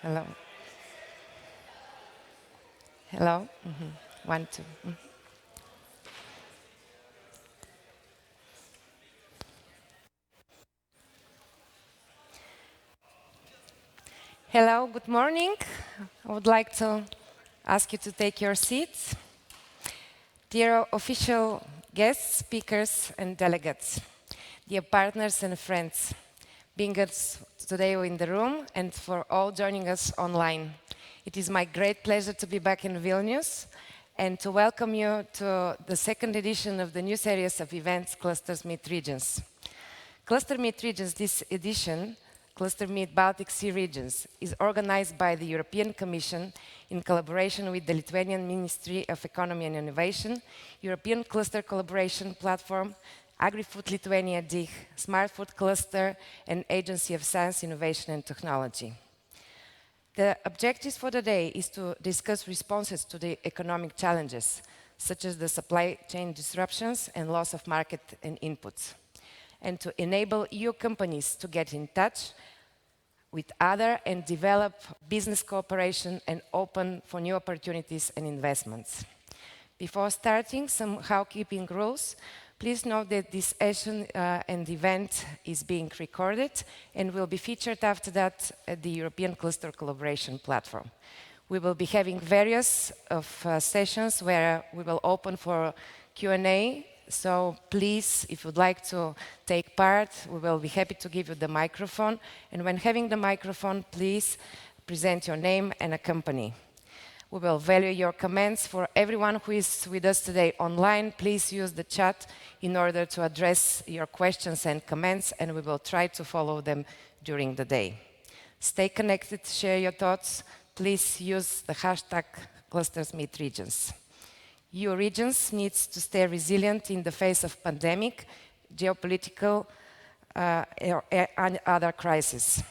Hello. Hello. 1, 2. Hello, good morning. I would like to ask you to take your seats. Dear official guests, speakers, and delegates, dear partners and friends, being us today in the room and for all joining us online. It is my great pleasure to be back in Vilnius and to welcome you to the second edition of the new series of events, Clusters Meet Regions. Cluster Meet Regions, this edition, Cluster Meet Baltic Sea Regions, is organized by the European Commission in collaboration with the Lithuanian Ministry of Economy and Innovation, European Cluster Collaboration Platform, AgriFood Lithuania DIH, Smart Food Cluster, and Agency of Science, Innovation and Technology. The objectives for the day is to discuss responses to the economic challenges, such as the supply chain disruptions and loss of market and inputs, and to enable EU companies to get in touch with other and develop business cooperation and open for new opportunities and investments. Before starting, some housekeeping rules. Please note that this session and event is being recorded and will be featured after that at the European Cluster Collaboration Platform. We will be having various sessions where we will open for Q&A. So please, if you'd like to take part, we will be happy to give you the microphone. And when having the microphone, please present your name and a company. We will value your comments. For everyone who is with us today online, please use the chat in order to address your questions and comments, and we will try to follow them during the day. Stay connected, share your thoughts. Please use the hashtag #ClustersMeetRegions. EU regions need to stay resilient in the face of pandemic, geopolitical, and other crises.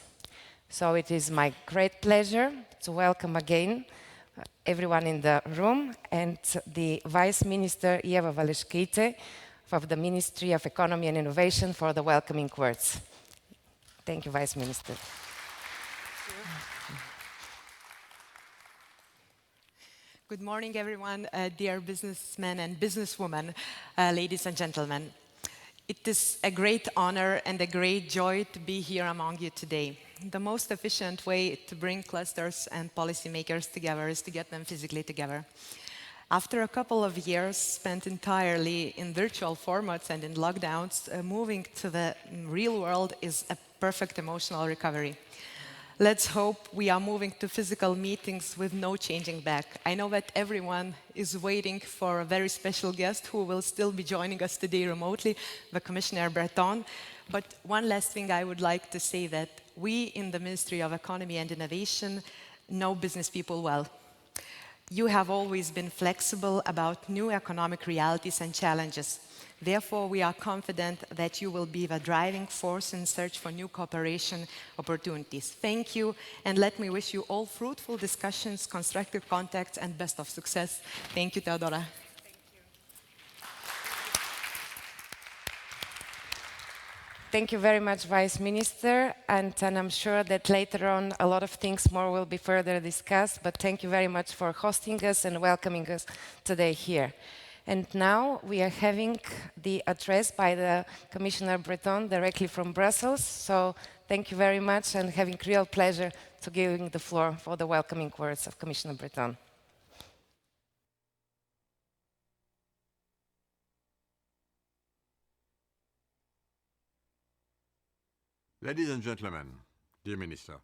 So it is my great pleasure to welcome again everyone in the room and the Vice Minister Ieva Valeškaitė of the Ministry of Economy and Innovation for the welcoming words. Thank you, Vice Minister. Good morning, everyone, dear businessmen and businesswomen, ladies and gentlemen. It is a great honor and a great joy to be here among you today. The most efficient way to bring clusters and policymakers together is to get them physically together. After a couple of years spent entirely in virtual formats and in lockdowns, moving to the real world is a perfect emotional recovery. Let's hope we are moving to physical meetings with no changing back. I know that everyone is waiting for a very special guest who will still be joining us today remotely, the Commissioner Breton. But one last thing I would like to say, that we in the Ministry of Economy and Innovation know business people well. You have always been flexible about new economic realities and challenges. Therefore, we are confident that you will be the driving force in search for new cooperation opportunities. Thank you, and let me wish you all fruitful discussions, constructive contacts, and best of success. Thank you, Theodora. Thank you very much, Vice Minister, and I'm sure that later on a lot of things more will be further discussed, but thank you very much for hosting us and welcoming us today here. And now we are having the address by the Commissioner Breton directly from Brussels. So thank you very much, and having real pleasure to giving the floor for the welcoming words of Commissioner Breton. Ladies and gentlemen, dear Minister,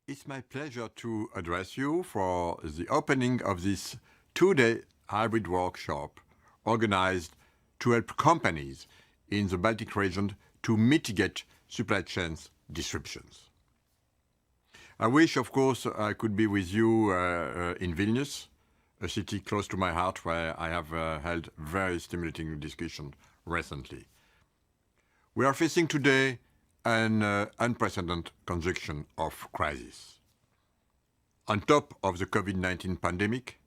it's my pleasure to address you for the opening of this two-day hybrid workshop organized to help companies in the Baltic region to mitigate supply chain disruptions. I wish, of course, I could be with you in Vilnius, a city close to my heart where I have held very stimulating discussion recently. We are facing today an unprecedented conjunction of crises. On top of the COVID-19 pandemic,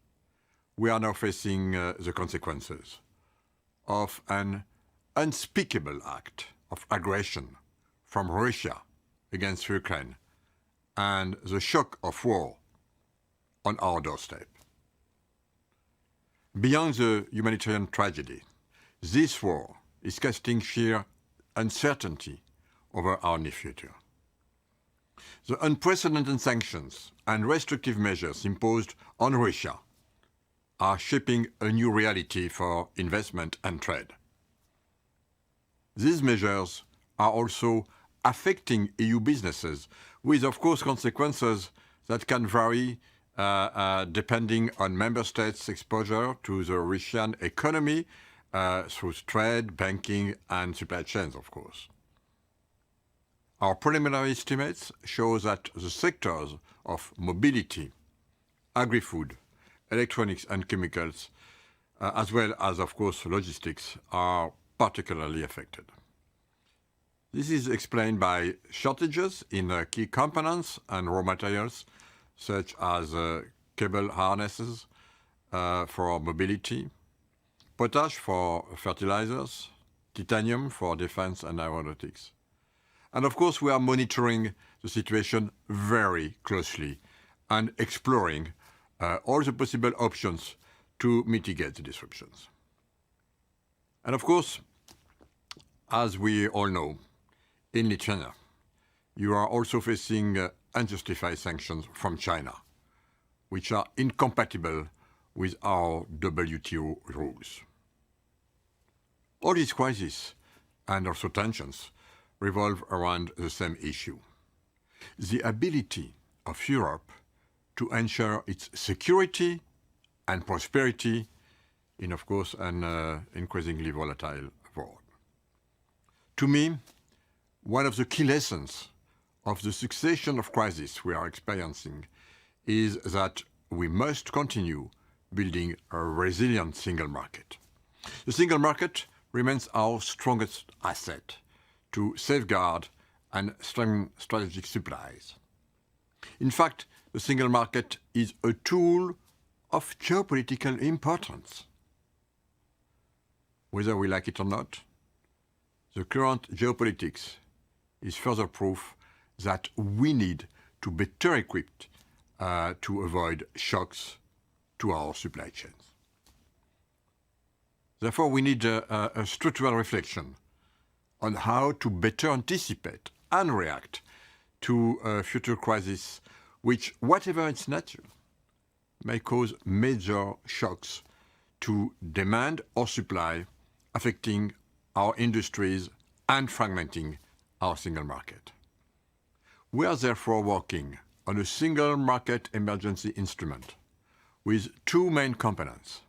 we are now facing the consequences of an unspeakable act of aggression from Russia against Ukraine and the shock of war on our doorstep. Beyond the humanitarian tragedy, this war is casting sheer uncertainty over our near future. The unprecedented sanctions and restrictive measures imposed on Russia are shaping a new reality for investment and trade. These measures are also affecting EU businesses, with, of course, consequences that can vary depending on member states' exposure to the Russian economy through trade, banking, and supply chains, of course. Our preliminary estimates show that the sectors of mobility, agri-food, electronics and chemicals, as well as, of course, logistics, are particularly affected. This is explained by shortages in key components and raw materials, such as cable harnesses for mobility, potash for fertilizers, titanium for defense and aeronautics. And of course, we are monitoring the situation very closely and exploring all the possible options to mitigate the disruptions. And of course, as we all know, in Lithuania, you are also facing unjustified sanctions from China, which are incompatible with our WTO rules. All these crises and also tensions revolve around the same issue: the ability of Europe to ensure its security and prosperity in, of course, an increasingly volatile world. To me, one of the key lessons of the succession of crises we are experiencing is that we must continue building a resilient single market. The single market remains our strongest asset to safeguard and strengthen strategic supplies. In fact, the single market is a tool of geopolitical importance. Whether we like it or not, the current geopolitics is further proof that we need to be better equipped to avoid shocks to our supply chains. Therefore, we need a structural reflection on how to better anticipate and react to future crises which, whatever its nature, may cause major shocks to demand or supply, affecting our industries and fragmenting our single market. We are therefore working on a single market emergency instrument with two main components: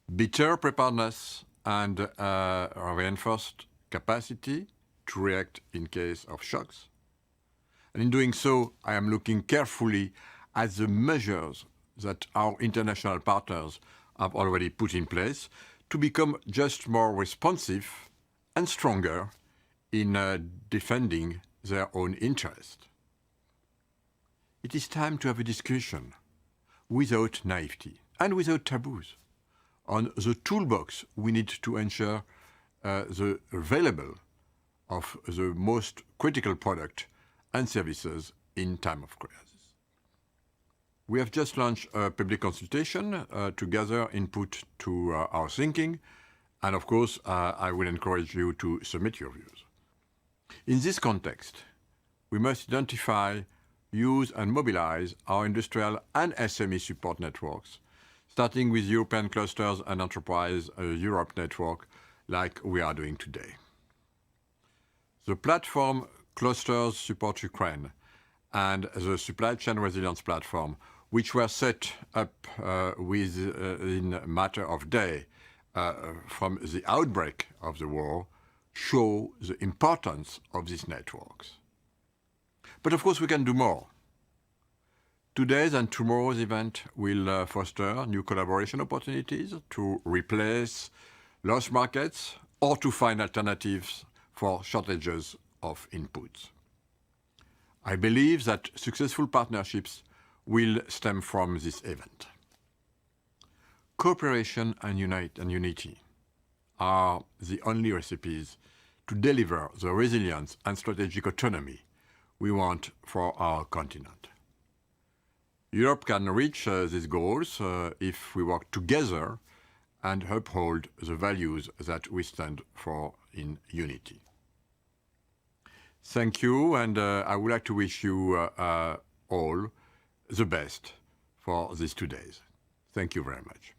better preparedness and reinforced capacity to react in case of shocks. And in doing so, I am looking carefully at the measures that our international partners have already put in place to become just more responsive and stronger in defending their own interest. It is time to have a discussion without naivety and without taboos on the toolbox we need to ensure the available of the most critical product and services in time of crisis. We have just launched a public consultation to gather input to our thinking, and of course, I will encourage you to submit your views. In this context, we must identify, use and mobilize our industrial and SME support networks, starting with European clusters and enterprise Europe network like we are doing today. The platform Clusters Support Ukraine and the Supply Chain Resilience Platform, which were set up within a matter of days from the outbreak of the war, show the importance of these networks. But of course we can do more. Today's and tomorrow's event will foster new collaboration opportunities to replace lost markets or to find alternatives for shortages of inputs. I believe that successful partnerships will stem from this event. Cooperation and unity are the only recipes to deliver the resilience and strategic autonomy we want for our continent. Europe can reach these goals if we work together and uphold the values that we stand for in unity. Thank you, and I would like to wish you all the best for these 2 days. Thank you very much.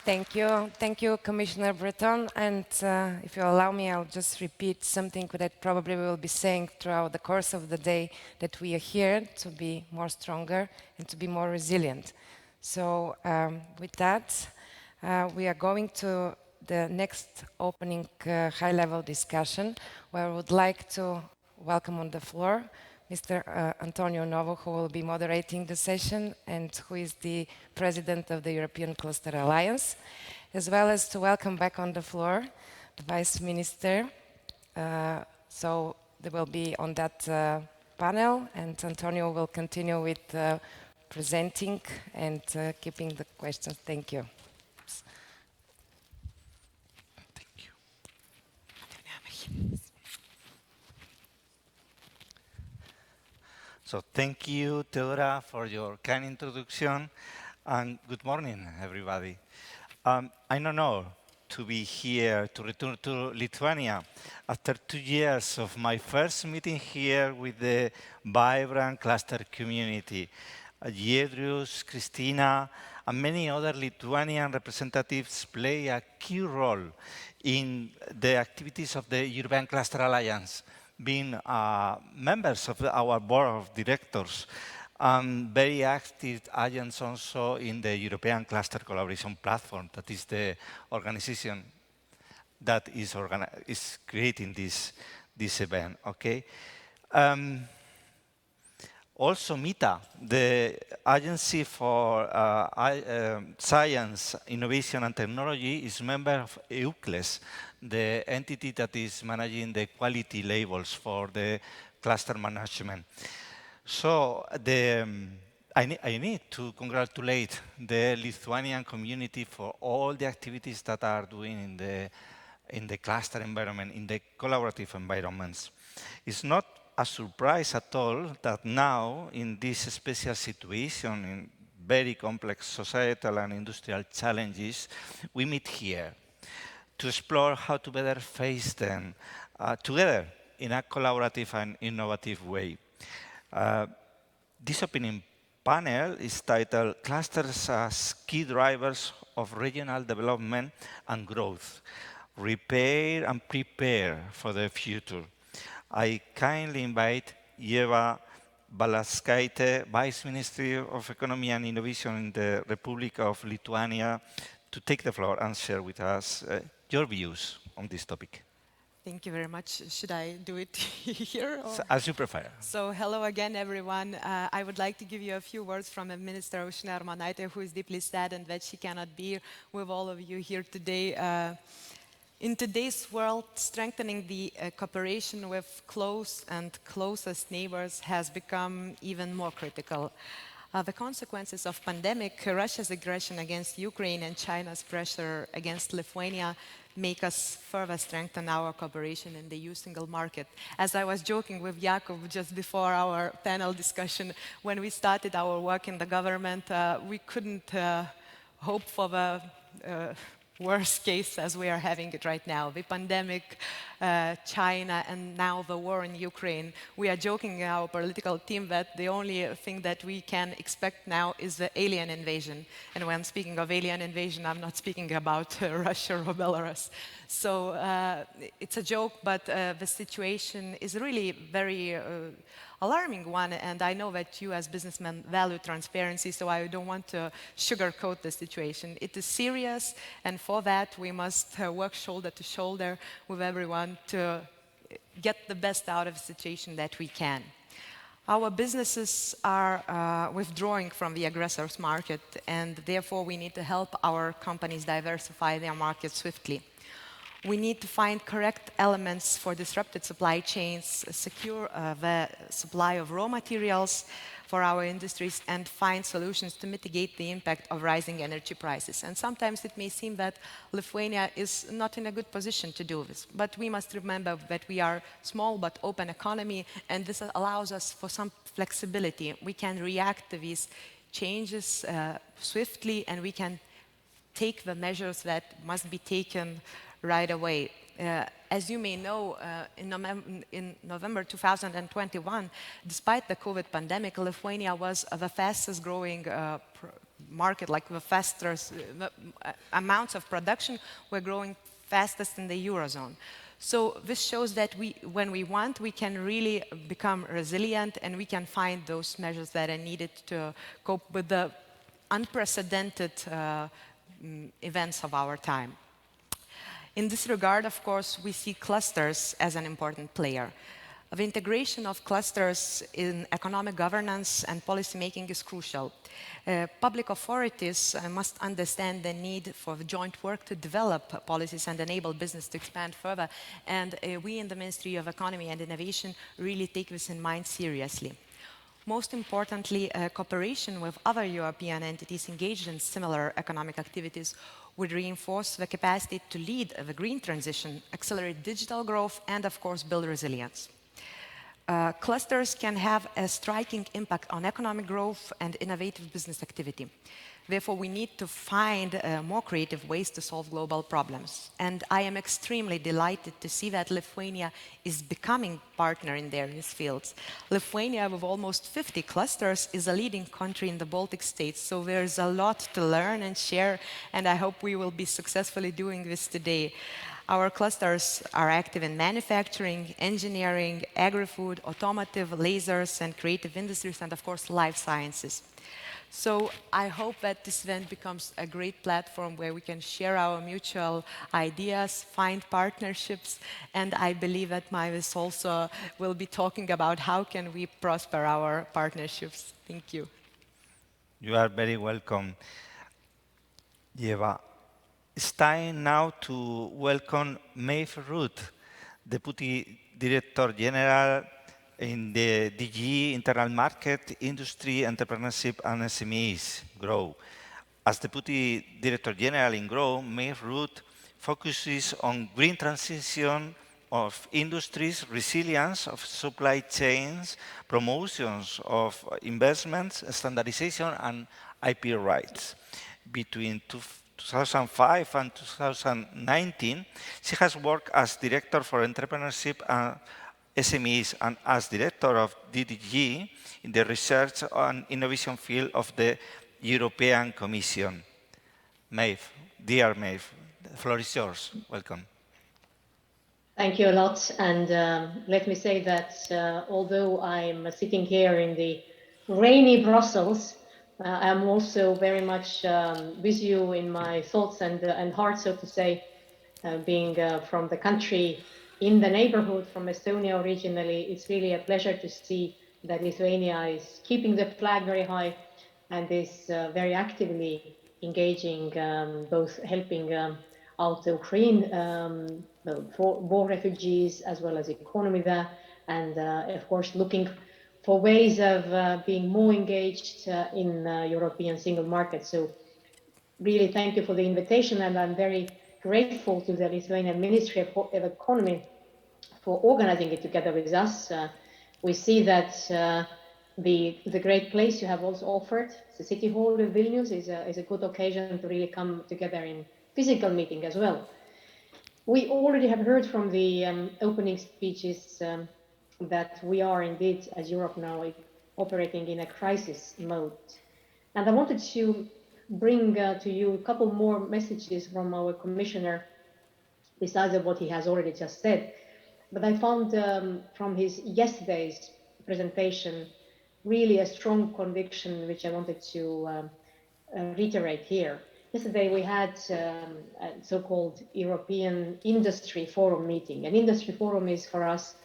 Thank you, Commissioner Breton. And if you allow me, I'll just repeat something that probably we will be saying throughout the course of the day, that we are here to be more stronger and to be more resilient. So with that, we are going to the next opening high-level discussion, where I would like to welcome on the floor Mr. Antonio Novo, who will be moderating the session and who is the President of the European Cluster Alliance, as well as to welcome back on the floor the Vice Minister. So they will be on that panel, and Antonio will continue with presenting and keeping the questions. Thank you. So thank you, Theodora, for your kind introduction, and good morning, everybody. I don't know to be here, to return to Lithuania after 2 years of my first meeting here with the vibrant cluster community. Giedrius, Christina, and many other Lithuanian representatives play a key role in the activities of the European Cluster Alliance, being members of our board of directors, and very active agents also in the European Cluster Collaboration Platform, that is the organization that is creating this event, okay? Also, MITA, the Agency for Science, Innovation and Technology, is member of EUCLES, the entity that is managing the quality labels for the cluster management. So I need to congratulate the Lithuanian community for all the activities that are doing in the cluster environment, in the collaborative environments. It's not a surprise at all that now, in this special situation, in very complex societal and industrial challenges, we meet here to explore how to better face them together in a collaborative and innovative way. This opening panel is titled Clusters as Key Drivers of Regional Development and Growth, Repair and Prepare for the Future. I kindly invite Eva Balaskaite, Vice Minister of Economy and Innovation in the Republic of Lithuania, to take the floor and share with us your views on this topic. Thank you very much. Should I do it here? Or? As you prefer. So hello again, everyone. I would like to give you a few words from Minister Aušrinė Armonaitė, who is deeply saddened that she cannot be with all of you here today. In today's world, strengthening the cooperation with close and closest neighbors has become even more critical. The consequences of pandemic, Russia's aggression against Ukraine and China's pressure against Lithuania make us further strengthen our cooperation in the EU single market. As I was joking with Jakub just before our panel discussion, when we started our work in the government, we couldn't hope for the worst case as we are having it right now. The pandemic, China, and now the war in Ukraine. We are joking in our political team that the only thing that we can expect now is the alien invasion. And when speaking of alien invasion, I'm not speaking about Russia or Belarus. So it's a joke, but the situation is really very alarming one, and I know that you as businessmen value transparency, so I don't want to sugarcoat the situation. It is serious, and for that we must work shoulder to shoulder with everyone to get the best out of the situation that we can. Our businesses are withdrawing from the aggressor's market, and therefore we need to help our companies diversify their markets swiftly. We need to find correct elements for disrupted supply chains, secure the supply of raw materials for our industries, and find solutions to mitigate the impact of rising energy prices. And sometimes it may seem that Lithuania is not in a good position to do this, but we must remember that we are a small but open economy, and this allows us for some flexibility. We can react to these changes swiftly, and we can take the measures that must be taken right away. As you may know, in November 2021, despite the COVID pandemic, Lithuania was the fastest growing market, like the fastest amounts of production were growing fastest in the Eurozone. So this shows that when we want, we can really become resilient, and we can find those measures that are needed to cope with the unprecedented events of our time. In this regard, of course, we see clusters as an important player. The integration of clusters in economic governance and policy making is crucial. Public authorities must understand the need for joint work to develop policies and enable business to expand further. And we in the Ministry of Economy and Innovation really take this in mind seriously. Most importantly, cooperation with other European entities engaged in similar economic activities would reinforce the capacity to lead the green transition, accelerate digital growth, and of course, build resilience. Clusters can have a striking impact on economic growth and innovative business activity. Therefore, we need to find more creative ways to solve global problems. And I am extremely delighted to see that Lithuania is becoming partner in various fields. Lithuania, with almost 50 clusters, is a leading country in the Baltic states. So there's a lot to learn and share, and I hope we will be successfully doing this today. Our clusters are active in manufacturing, engineering, agri-food, automotive, lasers, and creative industries, and of course, life sciences. So I hope that this event becomes a great platform where we can share our mutual ideas, find partnerships, and I believe that Maivis also will be talking about how can we prosper our partnerships. Thank you. You are very welcome, Eva. It's time now to welcome Maeve Ruth, Deputy Director General in the DG Internal Market, Industry, Entrepreneurship and SMEs, GROW. As Deputy Director General in GROW, Maeve Ruth focuses on green transition of industries, resilience of supply chains, promotions of investments, standardization and IP rights. Between 2005 and 2019, she has worked as Director for Entrepreneurship and SMEs and as Director of DDG in the Research and Innovation field of the European Commission. Maeve, dear Maeve, the floor is yours. Welcome. Thank you a lot. And let me say that although I'm sitting here in the rainy Brussels, I'm also very much with you in my thoughts and heart, so to say, being from the country in the neighborhood from Estonia originally. It's really a pleasure to see that Lithuania is keeping the flag very high and is very actively engaging, both helping out the Ukraine for war refugees as well as economy there, and of course looking for ways of being more engaged in European single market. So really thank you for the invitation, and I'm very grateful to the Lithuanian Ministry of Economy for organizing it together with us. We see that the great place you have also offered, the City Hall of Vilnius, is a good occasion to really come together in physical meeting as well. We already have heard from the opening speeches that we are indeed, as Europe now, operating in a crisis mode. And I wanted to bring to you a couple more messages from our commissioner, besides of what he has already just said. But I found from his yesterday's presentation really a strong conviction, which I wanted to reiterate here. Yesterday we had a so-called European Industry Forum meeting. An industry forum is for us,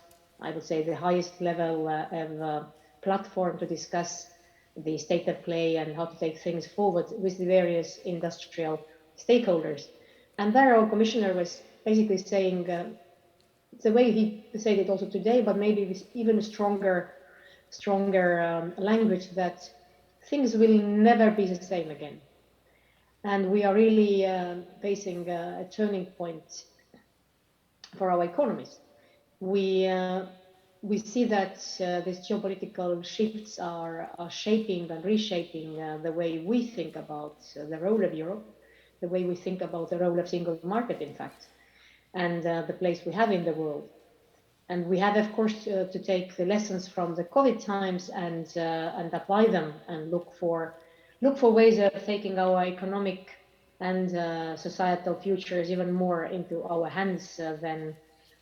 I would say, the highest level of platform to discuss the state of play and how to take things forward with the various industrial stakeholders. And there our commissioner was basically saying the way he said it also today, but maybe with even stronger language, that things will never be the same again. And we are really facing a turning point for our economies. We see that these geopolitical shifts are shaping and reshaping the way we think about the role of Europe, the way we think about the role of single market, in fact, and the place we have in the world. And we have, of course, to take the lessons from the COVID times and apply them and look for ways of taking our economic and societal futures even more into our hands than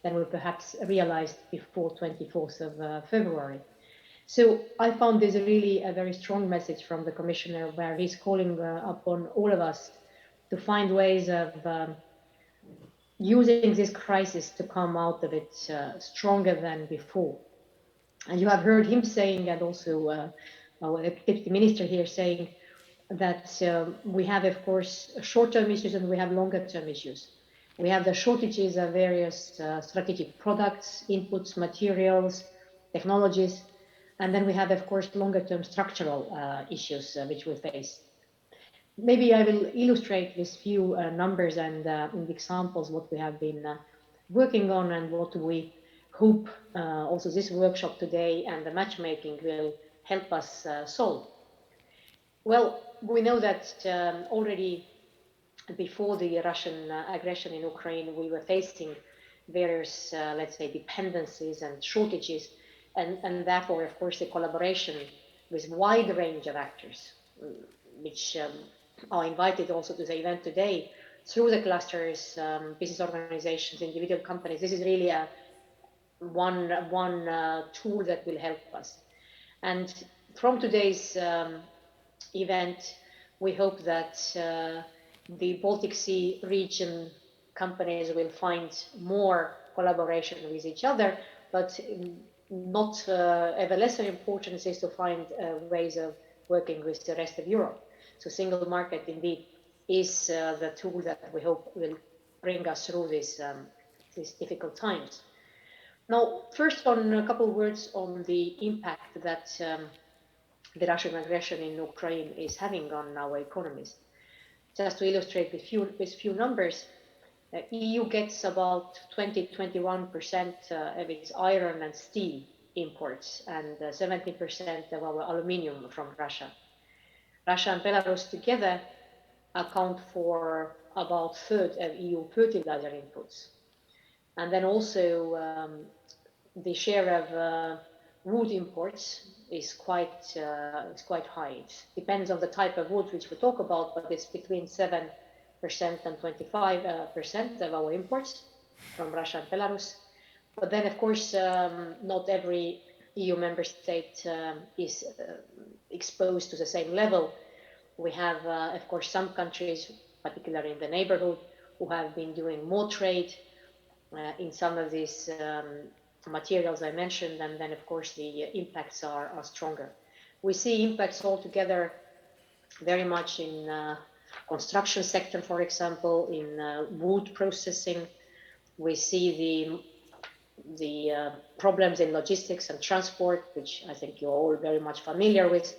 we perhaps realized before 24th of February. So I found this really a very strong message from the Commissioner, where he's calling upon all of us to find ways of using this crisis to come out of it stronger than before. And you have heard him saying, and also our Deputy Minister here saying, that we have, of course, short-term issues and we have longer-term issues. We have the shortages of various strategic products, inputs, materials, technologies, and then we have, of course, longer-term structural issues which we face. Maybe I will illustrate with few numbers and examples what we have been working on and what we hope also this workshop today and the matchmaking will help us solve. Well, we know that already before the Russian aggression in Ukraine, we were facing various, let's say, dependencies and shortages, and therefore, of course, the collaboration with a wide range of actors, which are invited also to the event today through the clusters, business organizations, individual companies. This is really one tool that will help us. And from today's event, we hope that the Baltic Sea region companies will find more collaboration with each other, but not ever lesser importance is to find ways of working with the rest of Europe. So single market indeed is the tool that we hope will bring us through these difficult times. Now, first on a couple of words on the impact that the Russian aggression in Ukraine is having on our economies. Just to illustrate with few numbers, EU gets about 20-21% of its iron and steel imports and 17% of our aluminium from Russia. Russia and Belarus together account for about a third of EU fertilizer inputs. And then also the share of wood imports is quite high. It depends on the type of wood which we talk about, but it's between 7% and 25% of our imports from Russia and Belarus. But then, of course, not every EU member state is exposed to the same level. We have, of course, some countries, particularly in the neighborhood, who have been doing more trade in some of these materials I mentioned, and then, of course, the impacts are stronger. We see impacts altogether very much in construction sector, for example, in wood processing. We see the problems in logistics and transport, which I think you're all very much familiar with,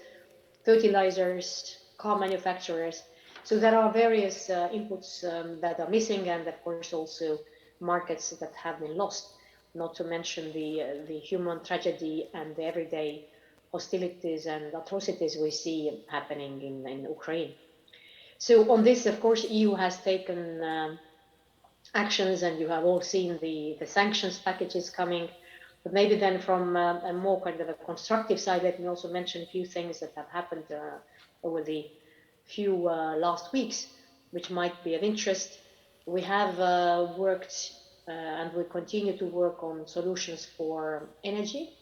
fertilizers, car manufacturers. So there are various inputs that are missing, and of course also markets that have been lost, not to mention the human tragedy and the everyday hostilities and atrocities we see happening in Ukraine. So on this, of course, EU has taken actions, and you have all seen the sanctions packages coming. But maybe then from a more kind of a constructive side, let me also mention a few things that have happened over the few last weeks, which might be of interest. We have worked and we continue to work on solutions for energy.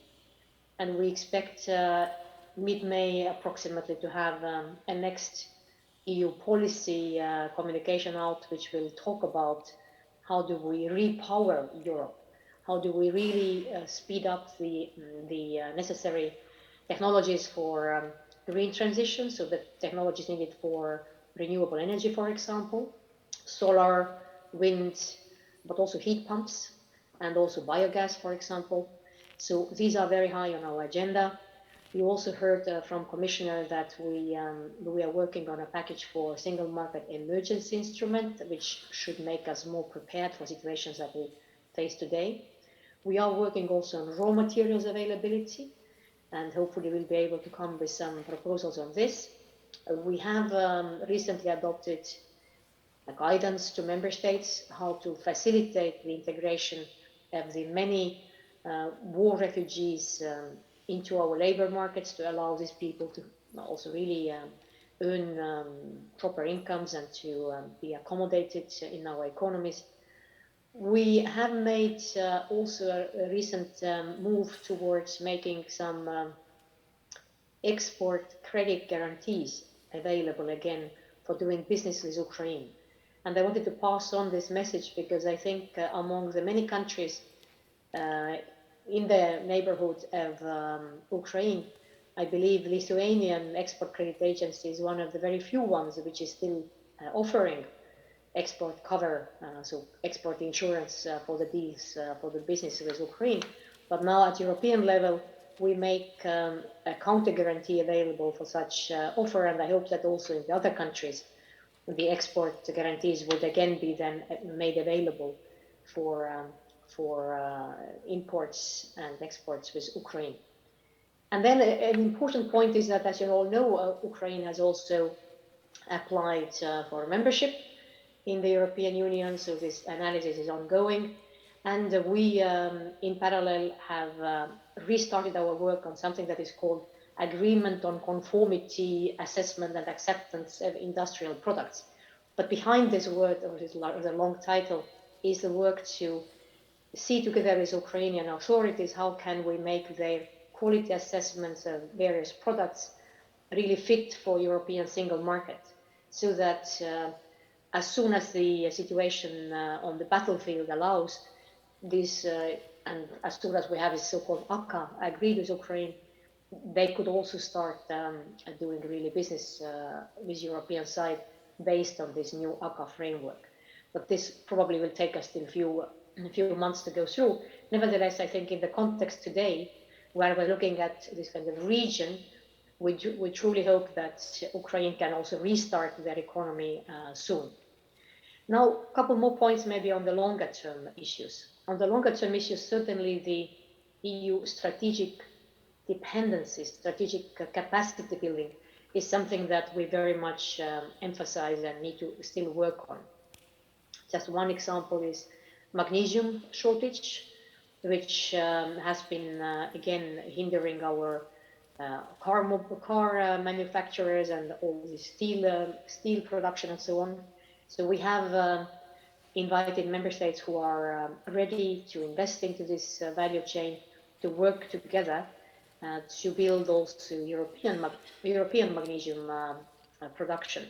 And we expect mid-May approximately to have a next EU policy communication out, which will talk about how do we repower Europe? How do we really speed up the necessary technologies for green transition? So the technologies needed for renewable energy, for example, solar, wind, but also heat pumps and also biogas, for example. So these are very high on our agenda. You also heard from Commissioner that we are working on a package for single market emergency instrument, which should make us more prepared for situations that we face today. We are working also on raw materials availability, and hopefully we'll be able to come with some proposals on this. We have recently adopted a guidance to member states how to facilitate the integration of the many war refugees into our labor markets to allow these people to also really earn proper incomes and to be accommodated in our economies. We have made also a recent move towards making some export credit guarantees available again for doing business with Ukraine. And I wanted to pass on this message because I think among the many countries in the neighborhood of Ukraine, I believe Lithuanian Export Credit Agency is one of the very few ones which is still offering export cover, so export insurance for the deals for the business with Ukraine. But now at European level, we make a counter guarantee available for such offer, and I hope that also in the other countries, the export guarantees would again be then made available for imports and exports with Ukraine. And then an important point is that, as you all know, Ukraine has also applied for membership in the European Union, so this analysis is ongoing. And we, in parallel, have restarted our work on something that is called Agreement on Conformity Assessment and Acceptance of Industrial Products. But behind this word, or this the long title, is the work to see together with Ukrainian authorities how can we make their quality assessments of various products really fit for European single market, so that as soon as the situation on the battlefield allows this, and as soon as we have a so-called ACA agreed with Ukraine, they could also start doing really business with European side based on this new ACA framework. But this probably will take us still a few months to go through. Nevertheless, I think in the context today, where we're looking at this kind of region, we truly hope that Ukraine can also restart their economy soon. Now, a couple more points maybe on the longer term issues. On the longer term issues, certainly the EU strategic dependencies, strategic capacity building is something that we very much emphasize and need to still work on. Just one example is magnesium shortage, which has been again hindering our car manufacturers and all the steel production and so on. So we have invited member states who are ready to invest into this value chain to work together to build also European magnesium production,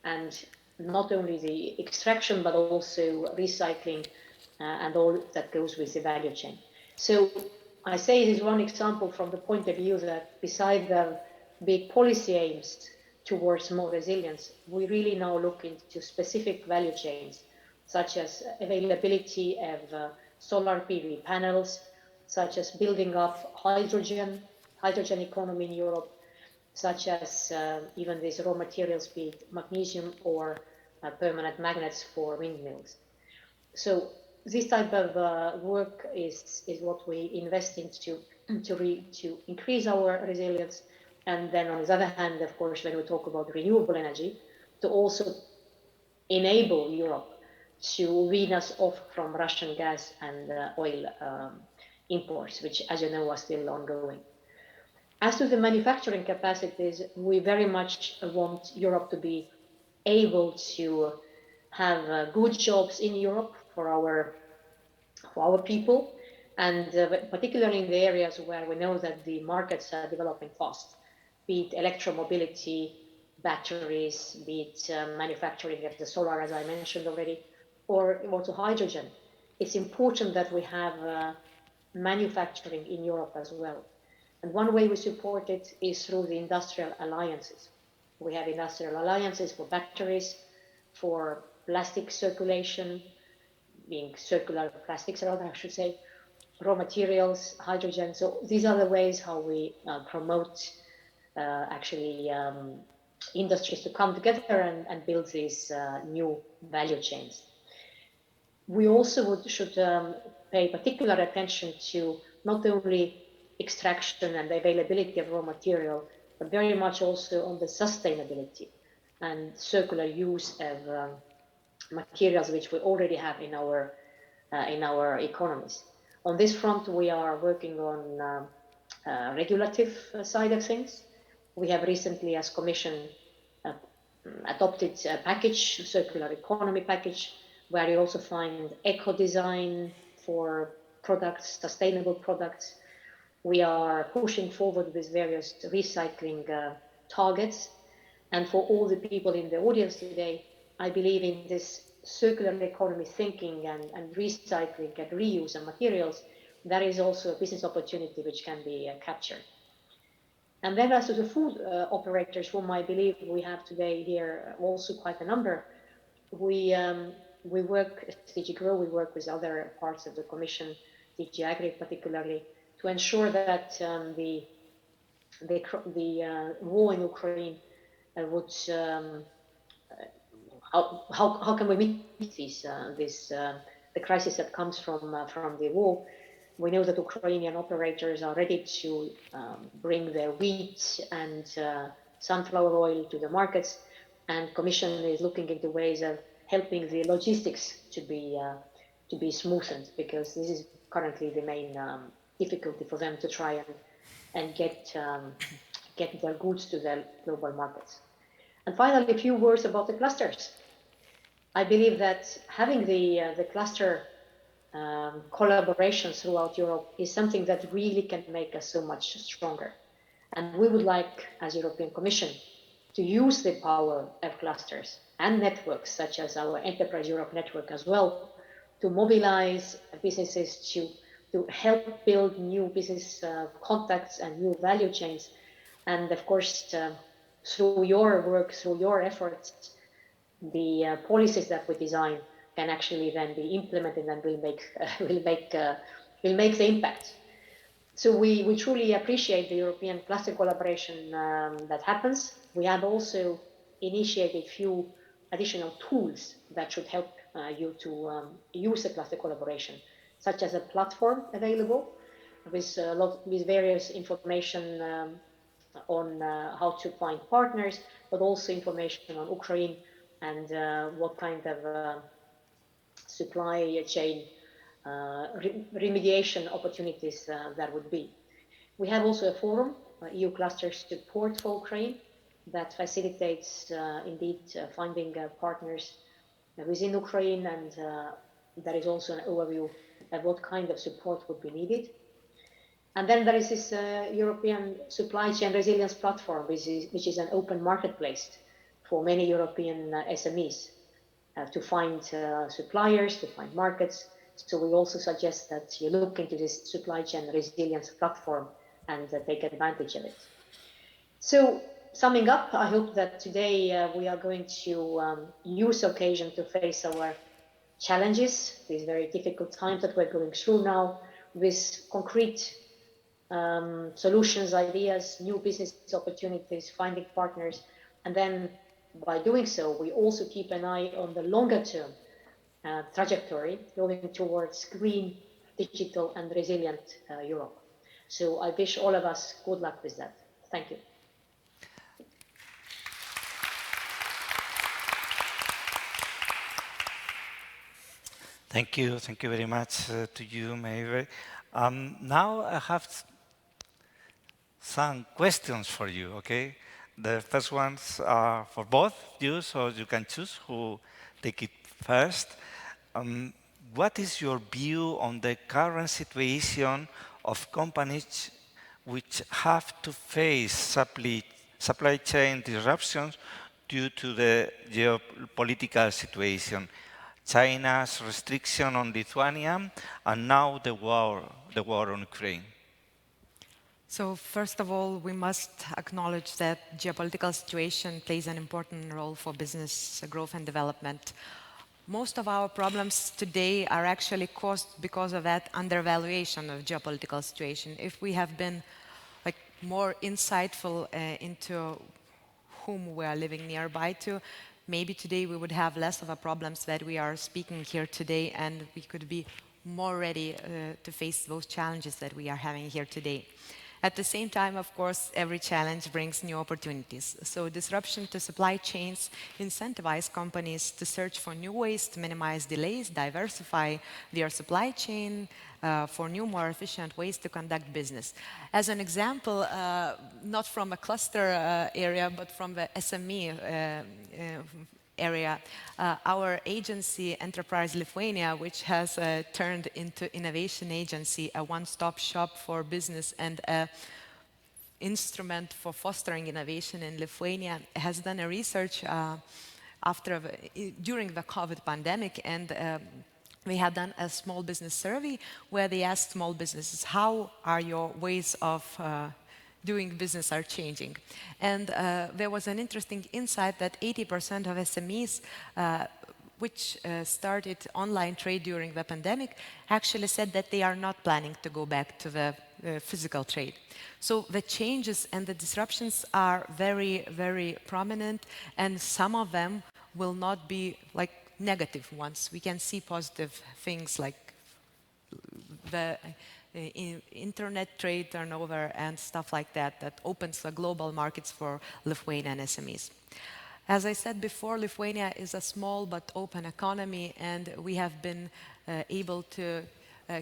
and not only the extraction but also recycling and all that goes with the value chain. So I say this is one example from the point of view that beside the big policy aims towards more resilience, we really now look into specific value chains, such as availability of solar PV panels, such as building up hydrogen economy in Europe, such as even these raw materials, be it magnesium or permanent magnets for windmills. So this type of work is what we invest into to increase our resilience. And then on the other hand, of course, when we talk about renewable energy, to also enable Europe to wean us off from Russian gas and oil imports, which, as you know, are still ongoing. As to the manufacturing capacities, we very much want Europe to be able to have good jobs in Europe for our people, and particularly in the areas where we know that the markets are developing fast, be it electromobility, batteries, be it manufacturing of the solar, as I mentioned already, or also hydrogen. It's important that we have manufacturing in Europe as well. And one way we support it is through the industrial alliances. We have industrial alliances for batteries, for plastic circulation, being circular plastics, rather, I should say, raw materials, hydrogen. So these are the ways how we promote actually industries to come together and build these new value chains. We also should pay particular attention to not only extraction and availability of raw material, but very much also on the sustainability and circular use of materials which we already have in our economies. On this front, we are working on regulative side of things. We have recently, as Commission, adopted a package, circular economy package, where you also find eco-design for products, sustainable products. We are pushing forward with various recycling targets. And for all the people in the audience today, I believe in this circular economy thinking and recycling and reuse of materials. That is also a business opportunity which can be captured. And then as to the food operators, whom I believe we have today here also quite a number, we work, DG GROW, we work with other parts of the Commission, DG Agri particularly, to ensure that the war in Ukraine would, how can we meet the crisis that comes from the war. We know that Ukrainian operators are ready to bring their wheat and sunflower oil to the markets, and Commission is looking into ways of helping the logistics to be smoothened, because this is currently the main difficulty for them to try and get their goods to the global markets. And finally, a few words about the clusters. I believe that having the cluster collaboration throughout Europe is something that really can make us so much stronger. And we would like, as European Commission, to use the power of clusters and networks, such as our Enterprise Europe network as well, to mobilize businesses to help build new business contacts and new value chains. And of course, through your work, through your efforts, the policies that we design can actually then be implemented and will make the impact. So we truly appreciate the European cluster collaboration that happens. We have also initiated a few additional tools that should help you to use the cluster collaboration, such as a platform available with various information on how to find partners, but also information on Ukraine and what kind of supply chain remediation opportunities that would be. We have also a forum, EU Cluster Support for Ukraine, that facilitates indeed finding partners within Ukraine, and there is also an overview of what kind of support would be needed. And then there is this European Supply Chain Resilience Platform, which is an open marketplace for many European SMEs to find suppliers, to find markets. So we also suggest that you look into this Supply Chain Resilience Platform and take advantage of it. So summing up, I hope that today we are going to use occasion to face our challenges, these very difficult times that we're going through now, with concrete solutions, ideas, new business opportunities, finding partners. And then by doing so, we also keep an eye on the longer term trajectory going towards green, digital and resilient Europe. So I wish all of us good luck with that. Thank you. Thank you very much to you, Mayve. Now I have some questions for you, okay? The first ones are for both you, so you can choose who take it first. What is your view on the current situation of companies which have to face supply chain disruptions due to the geopolitical situation? China's restriction on Lithuania, and now the war on Ukraine. So first of all, we must acknowledge that geopolitical situation plays an important role for business growth and development. most of our problems today are actually caused because of that undervaluation of geopolitical situation. If we have been like more insightful into whom we are living nearby to, maybe today we would have less of a problems that we are speaking here today, and we could be more ready to face those challenges that we are having here today. At the same time, of course, every challenge brings new opportunities. So disruption to supply chains incentivize companies to search for new ways to minimize delays, diversify their supply chain, for new, more efficient ways to conduct business. As an example, not from a cluster area, but from the SME area, our agency, Enterprise Lithuania, which has turned into innovation agency, a one-stop shop for business and an instrument for fostering innovation in Lithuania, has done a research during the COVID pandemic, and we had done a small business survey where they asked small businesses, how are your ways of doing business are changing? And there was an interesting insight that 80% of SMEs which started online trade during the pandemic actually said that they are not planning to go back to the physical trade. So the changes and the disruptions are very, very prominent, and some of them will not be like negative ones. We can see positive things like the internet trade turnover and stuff like that, that opens the global markets for Lithuanian SMEs. As I said before, Lithuania is a small but open economy, and we have been able to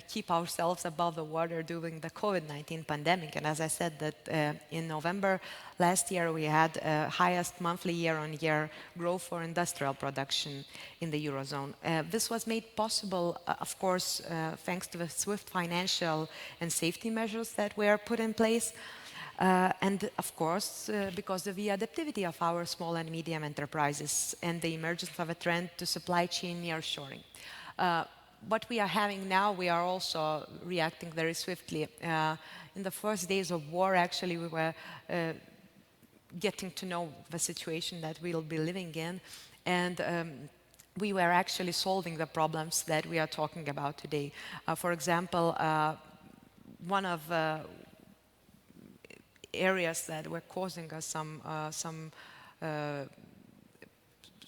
keep ourselves above the water during the COVID-19 pandemic. And as I said, that in November last year, we had highest monthly year-on-year growth for industrial production in the Eurozone. This was made possible, of course, thanks to the swift financial and safety measures that were put in place. And of course, because of the adaptivity of our small and medium enterprises and the emergence of a trend to supply chain nearshoring. What we are having now, we are also reacting very swiftly. In the first days of war, actually, we were getting to know the situation that we'll be living in, and we were actually solving the problems that we are talking about today. For example, one of the areas that were causing us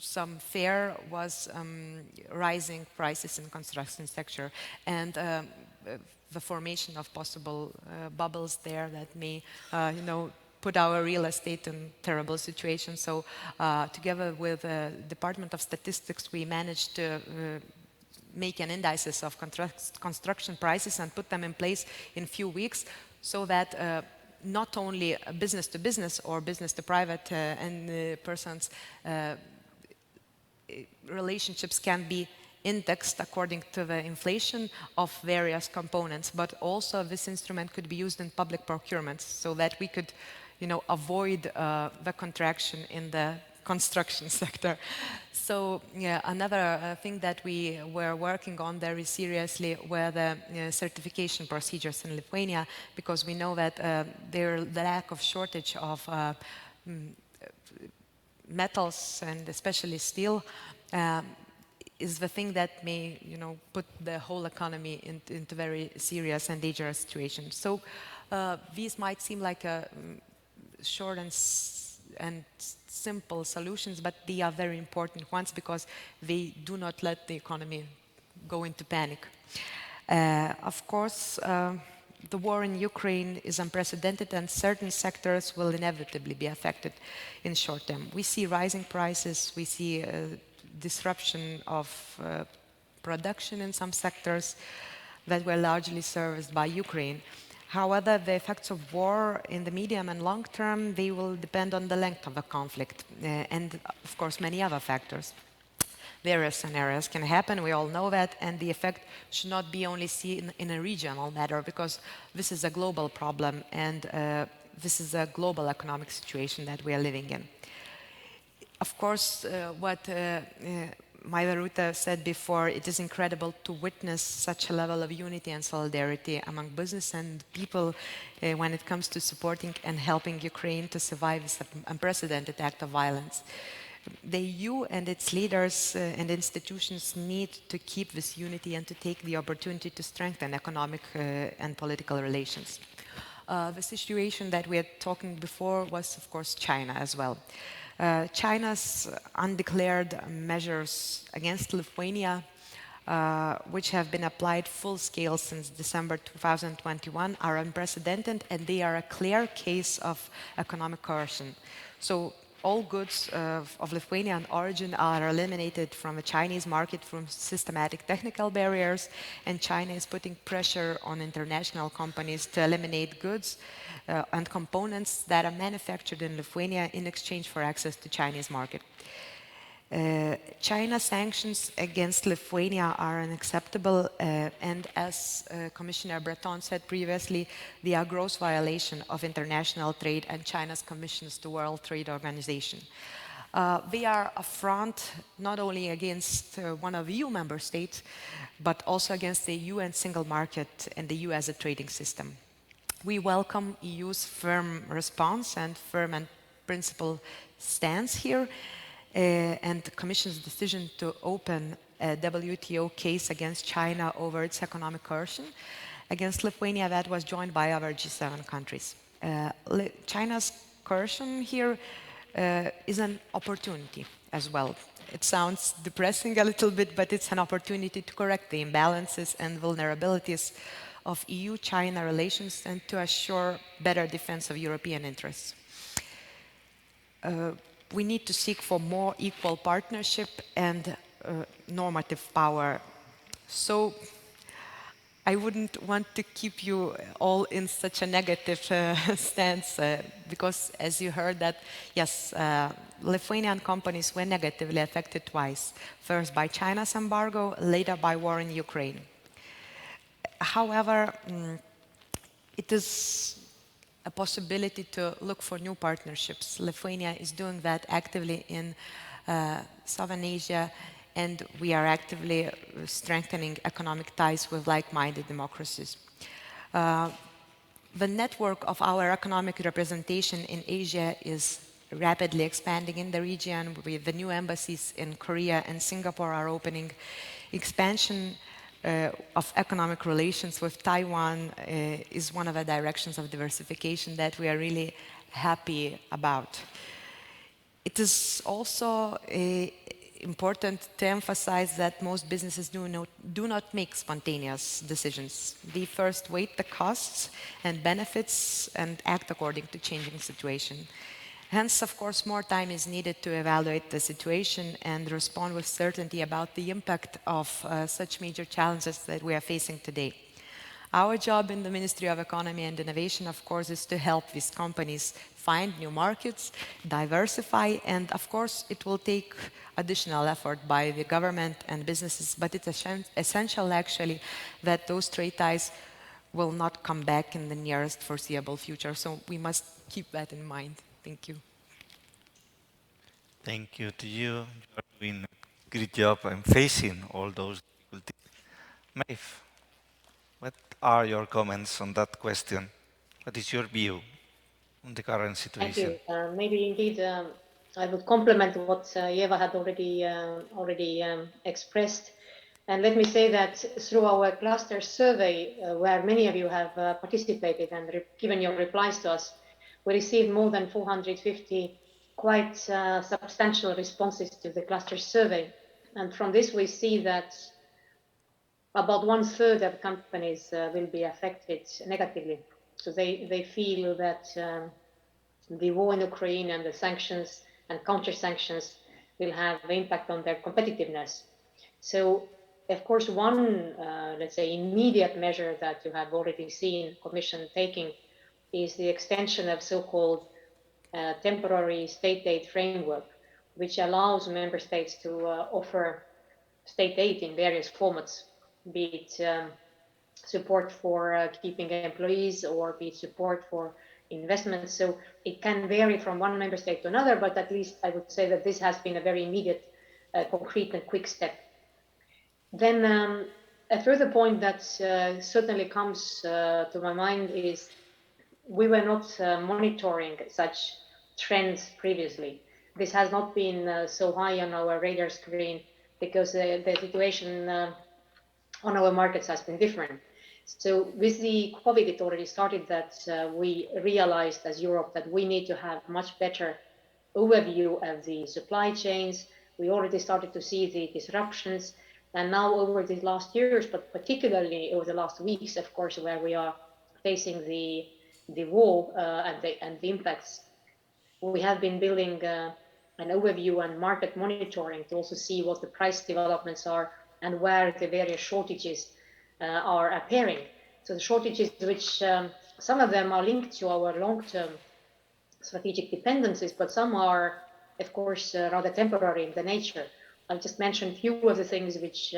some fear was rising prices in construction sector, and the formation of possible bubbles there that may, put our real estate in terrible situation. So together with the Department of Statistics, we managed to make an indices of construction prices and put them in place in few weeks, so that not only business to business or business to private and persons relationships can be indexed according to the inflation of various components, but also this instrument could be used in public procurements, so that we could, avoid the contraction in the construction sector. So yeah, another thing that we were working on very seriously were the certification procedures in Lithuania, because we know that the lack of shortage of metals, and especially steel, is the thing that may, put the whole economy into very serious and dangerous situation. So these might seem like a short and simple solutions, but they are very important ones, because they do not let the economy go into panic. Of course, the war in Ukraine is unprecedented, and certain sectors will inevitably be affected in short term. We see rising prices, we see disruption of production in some sectors that were largely serviced by Ukraine. However, the effects of war in the medium and long term, they will depend on the length of the conflict and, of course, many other factors. Various scenarios can happen, we all know that, and the effect should not be only seen in a regional matter, because this is a global problem, and this is a global economic situation that we are living in. Of course, what Maiva Rūta said before, it is incredible to witness such a level of unity and solidarity among business and people when it comes to supporting and helping Ukraine to survive this unprecedented act of violence. The EU and its leaders and institutions need to keep this unity and to take the opportunity to strengthen economic and political relations. The situation that we had talking before was, of course, China as well. China's undeclared measures against Lithuania, which have been applied full scale since December 2021, are unprecedented, and they are a clear case of economic coercion. So all goods of Lithuanian origin are eliminated from the Chinese market through systematic technical barriers, and China is putting pressure on international companies to eliminate goods and components that are manufactured in Lithuania in exchange for access to Chinese market. China's sanctions against Lithuania are unacceptable, and as Commissioner Breton said previously, they are a gross violation of international trade and China's commitments to World Trade Organization. They are a front not only against one of EU member states, but also against the EU and single market and the EU as a trading system. We welcome EU's firm response and firm and principled stance here, and the Commission's decision to open a WTO case against China over its economic coercion against Lithuania that was joined by other G7 countries. China's coercion here is an opportunity as well. It sounds depressing a little bit, but it's an opportunity to correct the imbalances and vulnerabilities of EU-China relations and to assure better defense of European interests. We need to seek for more equal partnership and normative power. So I wouldn't want to keep you all in such a negative stance because as you heard that, yes, Lithuanian companies were negatively affected twice. First by China's embargo, later by war in Ukraine. However, it is a possibility to look for new partnerships. Lithuania is doing that actively in Southern Asia, and we are actively strengthening economic ties with like-minded democracies. The network of our economic representation in Asia is rapidly expanding in the region, with the new embassies in Korea and Singapore are opening. Expansion of economic relations with Taiwan is one of the directions of diversification that we are really happy about. It is also important to emphasize that most businesses do not make spontaneous decisions. They first weigh the costs and benefits and act according to changing situation. Hence, of course, more time is needed to evaluate the situation and respond with certainty about the impact of such major challenges that we are facing today. Our job in the Ministry of Economy and Innovation, of course, is to help these companies find new markets, diversify, and of course, it will take additional effort by the government and businesses, but it's essential actually that those trade ties will not come back in the nearest foreseeable future. So we must keep that in mind. Thank you. Thank you to you. You're doing a great job in facing all those difficulties. Maeve, what are your comments on that question? What is your view on the current situation? Thank you. Maybe indeed I would complement what Eva had already expressed. And let me say that through our cluster survey, where many of you have participated and given your replies to us, we received more than 450 quite substantial responses to the cluster survey. And from this, we see that about 1/3 of companies will be affected negatively. So they feel that the war in Ukraine and the sanctions and counter-sanctions will have an impact on their competitiveness. So, of course, one, let's say, immediate measure that you have already seen Commission taking is the extension of so-called temporary state aid framework, which allows member states to offer state aid in various formats, be it support for keeping employees or be it support for investments. So it can vary from one member state to another, but at least I would say that this has been a very immediate, concrete and quick step. Then a further point that certainly comes to my mind is we were not monitoring such trends previously. this has not been so high on our radar screen because the situation on our markets has been different. So with the COVID, it already started that we realized as Europe that we need to have much better overview of the supply chains. We already started to see the disruptions. And now over the last years, but particularly over the last weeks, of course, where we are facing the war and the impacts, we have been building an overview and market monitoring to also see what the price developments are and where the various shortages are appearing. So the shortages, which some of them are linked to our long-term strategic dependencies, but some are, of course, rather temporary in the nature. I'll just mention a few of the things which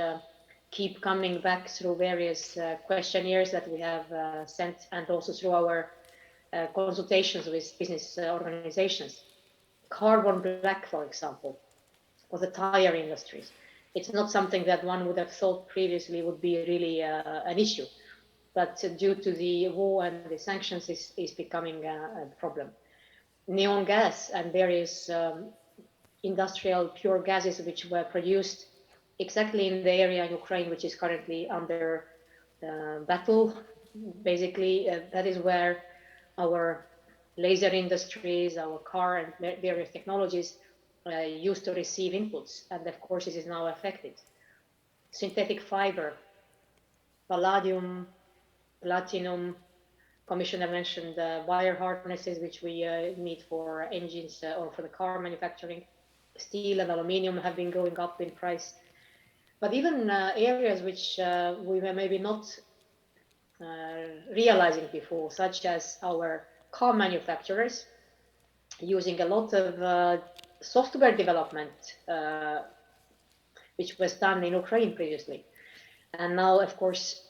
keep coming back through various questionnaires that we have sent and also through our consultations with business organizations. Carbon black, for example, for the tire industries. It's not something that one would have thought previously would be really an issue, but due to the war and the sanctions is becoming a problem. Neon gas and various industrial pure gases which were produced exactly in the area in Ukraine, which is currently under battle. Basically, that is where our laser industries, our car and various technologies used to receive inputs. And of course, it is now affected. Synthetic fiber, palladium, platinum. Commissioner mentioned wire harnesses, which we need for engines or for the car manufacturing. Steel and aluminium have been going up in price. But even areas which we were maybe not realizing before, such as our car manufacturers using a lot of software development, which was done in Ukraine previously. And now, of course,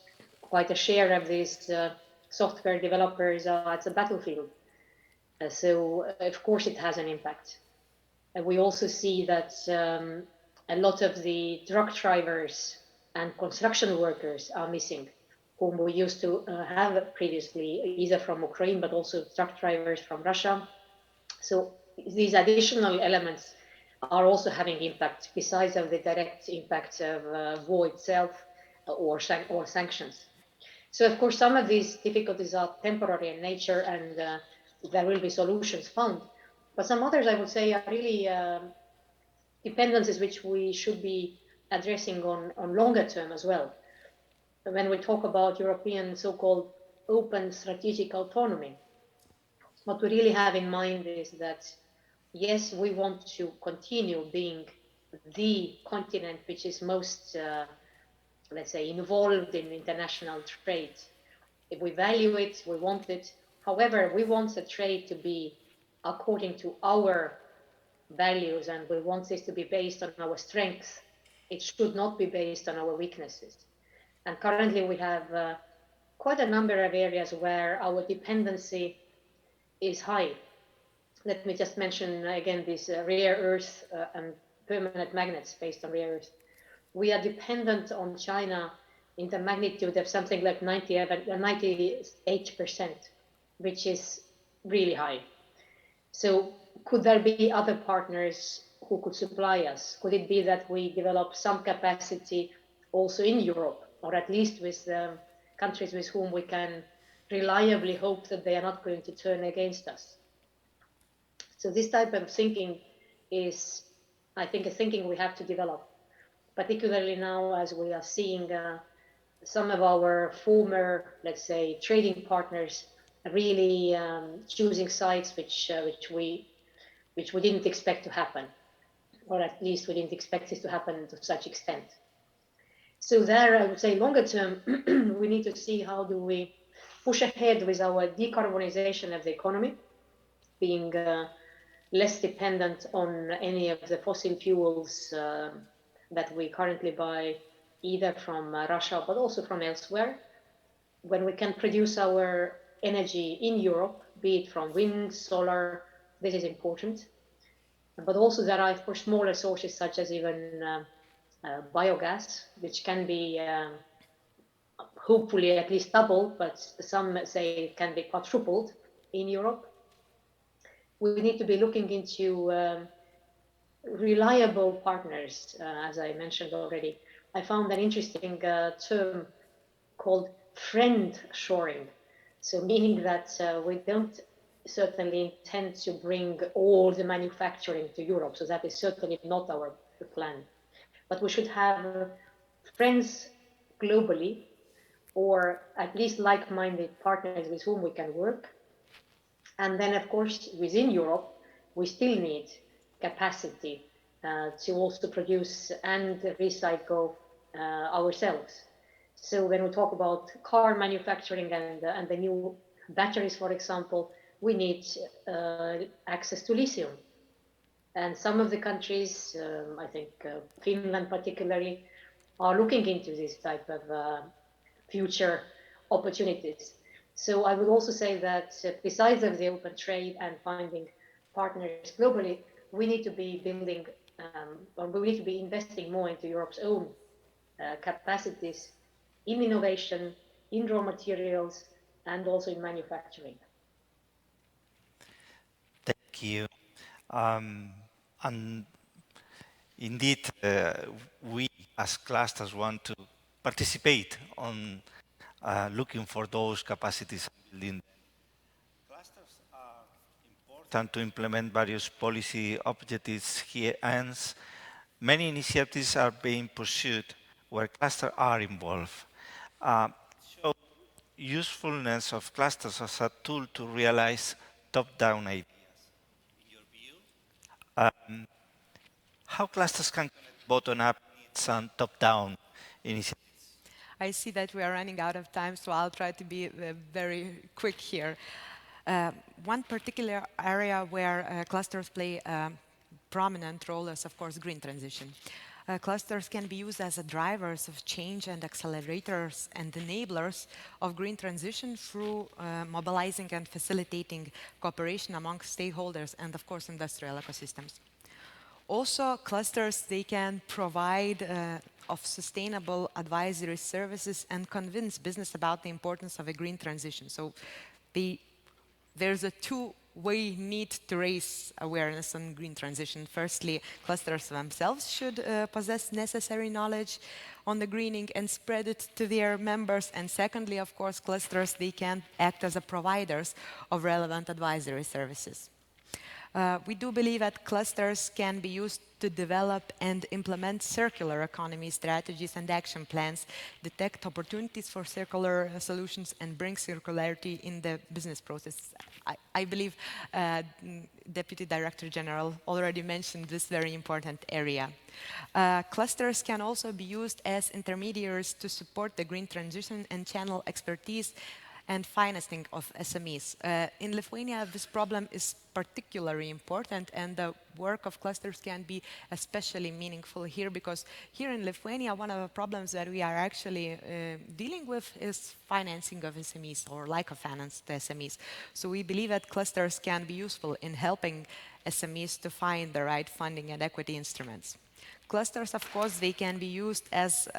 quite a share of these software developers are at the battlefield. So, of course, it has an impact. And we also see that a lot of the truck drivers and construction workers are missing, whom we used to have previously, either from Ukraine, but also truck drivers from Russia. So these additional elements are also having impact, besides of the direct impact of war itself or sanctions. So of course, some of these difficulties are temporary in nature and there will be solutions found. But some others, I would say, are really dependencies which we should be addressing on longer term as well. When we talk about European so-called open strategic autonomy, what we really have in mind is that, yes, we want to continue being the continent which is most, let's say, involved in international trade. If we value it, we want it. However, we want the trade to be according to our values, and we want this to be based on our strengths. It should not be based on our weaknesses. And currently we have quite a number of areas where our dependency is high. Let me just mention again these rare earth and permanent magnets based on rare earth. We are dependent on China in the magnitude of something like 98%, which is really high. So could there be other partners who could supply us? Could it be that we develop some capacity also in Europe, or at least with countries with whom we can reliably hope that they are not going to turn against us? So this type of thinking is, I think, a thinking we have to develop, particularly now as we are seeing some of our former, let's say, trading partners really choosing sides which we didn't expect to happen, or at least we didn't expect this to happen to such extent. So there, I would say, longer term, we need to see how do we push ahead with our decarbonization of the economy, being less dependent on any of the fossil fuels that we currently buy, either from Russia, but also from elsewhere. When we can produce our energy in Europe, be it from wind, solar, this is important. But also there are, of course, smaller sources such as even biogas, which can be hopefully at least doubled, but some say it can be quadrupled in Europe. We need to be looking into reliable partners, as I mentioned already. I found an interesting term called friend shoring. So meaning that we don't certainly intend to bring all the manufacturing to Europe. So that is certainly not our plan. But we should have friends globally, or at least like-minded partners with whom we can work. And then, of course, within Europe, we still need capacity to also produce and recycle ourselves. So when we talk about car manufacturing and the new batteries, for example, we need access to lithium. And some of the countries, I think Finland particularly, are looking into this type of future opportunities. So I would also say that besides of the open trade and finding partners globally, we need to be building or we need to be investing more into Europe's own capacities in innovation, in raw materials, and also in manufacturing. Thank you. And indeed, we as clusters want to participate on looking for those capacities and building. Clusters are important to implement various policy objectives here, and many initiatives are being pursued where clusters are involved. So usefulness of clusters as a tool to realize top-down ideas. In your view, how clusters can connect bottom-up needs and top-down initiatives? I see that we are running out of time, so I'll try to be very quick here. One particular area where clusters play a prominent role is, of course, green transition. Clusters can be used as drivers of change and accelerators and enablers of green transition through mobilizing and facilitating cooperation among stakeholders and, of course, industrial ecosystems. Also, clusters, they can provide of sustainable advisory services and convince business about the importance of a green transition. So there's a two-way need to raise awareness on green transition. Firstly, clusters themselves should possess necessary knowledge on the greening and spread it to their members. And secondly, of course, clusters, they can act as providers of relevant advisory services. We do believe that clusters can be used to develop and implement circular economy strategies and action plans, detect opportunities for circular solutions, and bring circularity in the business process. I believe Deputy Director General already mentioned this very important area. Clusters can also be used as intermediaries to support the green transition and channel expertise and financing of SMEs. In Lithuania, this problem is particularly important, and the work of clusters can be especially meaningful here, because here in Lithuania, one of the problems that we are actually dealing with is financing of SMEs, or lack of finance to SMEs. So we believe that clusters can be useful in helping SMEs to find the right funding and equity instruments. Clusters, of course, they can be used as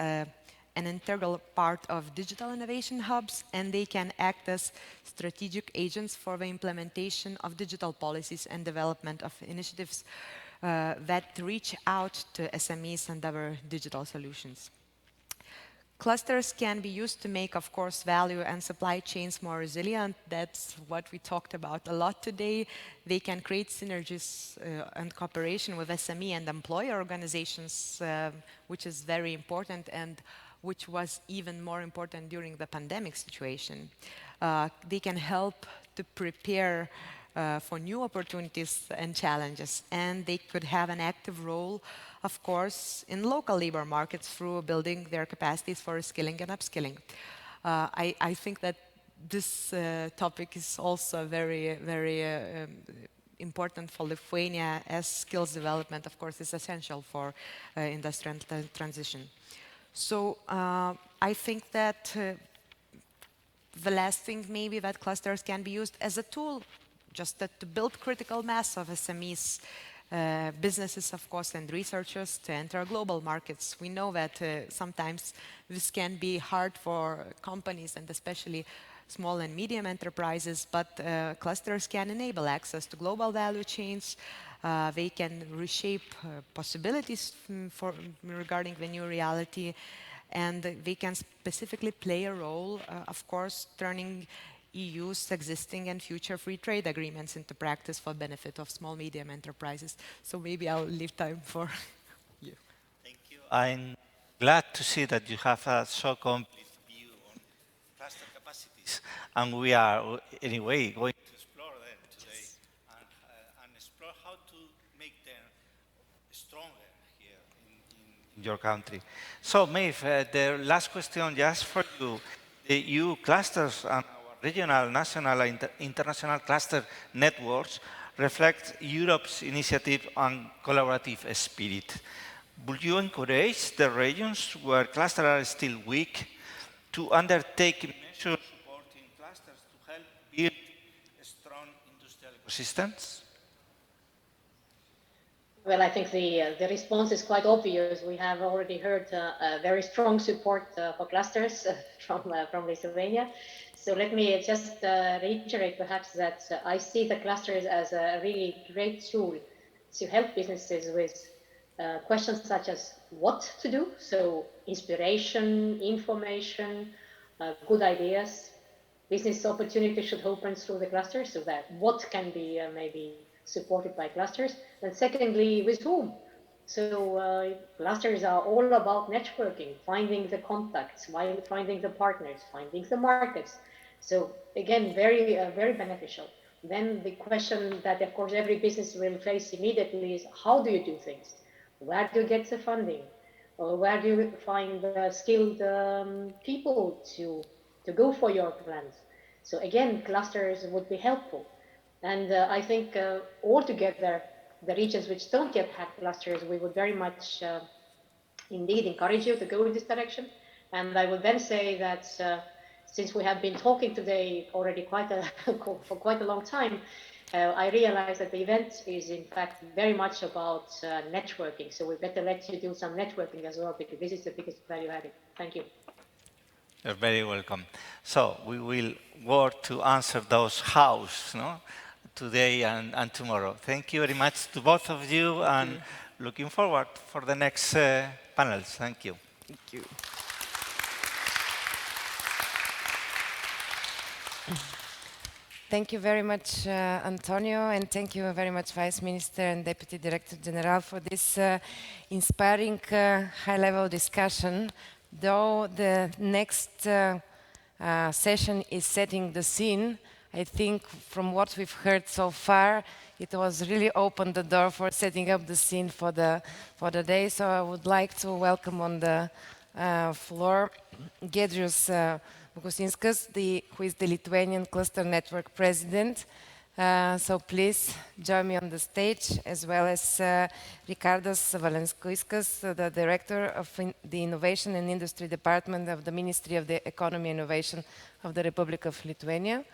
an integral part of digital innovation hubs, and they can act as strategic agents for the implementation of digital policies and development of initiatives that reach out to SMEs and other digital solutions. Clusters can be used to make, of course, value and supply chains more resilient. That's what we talked about a lot today. They can create synergies and cooperation with SME and employer organizations, which is very important, and which was even more important during the pandemic situation. They can help to prepare for new opportunities and challenges, and they could have an active role, of course, in local labor markets through building their capacities for skilling and upskilling. I think that this topic is also very, very important for Lithuania, as skills development, of course, is essential for industrial transition. So I think that the last thing maybe that clusters can be used as a tool just to build critical mass of SMEs, businesses, of course, and researchers to enter global markets. We know that sometimes this can be hard for companies, and especially small and medium enterprises, but clusters can enable access to global value chains. They can reshape possibilities regarding the new reality, and they can specifically play a role, of course, turning EU's existing and future free trade agreements into practice for benefit of small medium enterprises. So maybe I'll leave time for you. Thank you. I'm glad to see that you have a so complete view on cluster capacities, and we are anyway going to explore them today and explore how to make them stronger here in your country. So, Maeve, the last question just for you. The EU clusters and our regional, national, and international cluster networks reflect Europe's initiative and collaborative spirit. Would you encourage the regions where clusters are still weak to undertake measures supporting clusters to help build strong industrial ecosystems? Well, I think the response is quite obvious. We have already heard very strong support for clusters from Lithuania. So let me just reiterate perhaps that I see the clusters as a really great tool to help businesses with questions such as what to do, so inspiration, information, good ideas. Business opportunities should open through the clusters, so that what can be maybe supported by clusters. And secondly, with whom? So clusters are all about networking, finding the contacts, finding the partners, finding the markets. So again, very beneficial. Then the question that, of course, every business will face immediately is, how do you do things? Where do you get the funding? Or where do you find the skilled people to go for your plans? So again, clusters would be helpful. And I think altogether, the regions which don't yet have clusters, we would very much indeed encourage you to go in this direction. And I would then say that since we have been talking today already for quite a long time, I realize that the event is in fact very much about networking. So we better let you do some networking as well, because this is the biggest value added. Thank you. You're very welcome. So we will work to answer those hows, no? Today and tomorrow. Thank you very much to both of you, and looking forward for the next panels. Thank you. Thank you. Thank you very much, Antonio, and thank you very much, Vice Minister and Deputy Director General, for this inspiring high-level discussion. Though the next session is setting the scene, I think from what we've heard so far, it was really opened the door for setting up the scene for the day. So I would like to welcome on the floor Giedrius Bogusinskas, who is the Lithuanian Cluster Network President. So please join me on the stage, as well as Ricardas Valenskauskas, the Director of the Innovation and Industry Department of the Ministry of the Economy and Innovation of the Republic of Lithuania.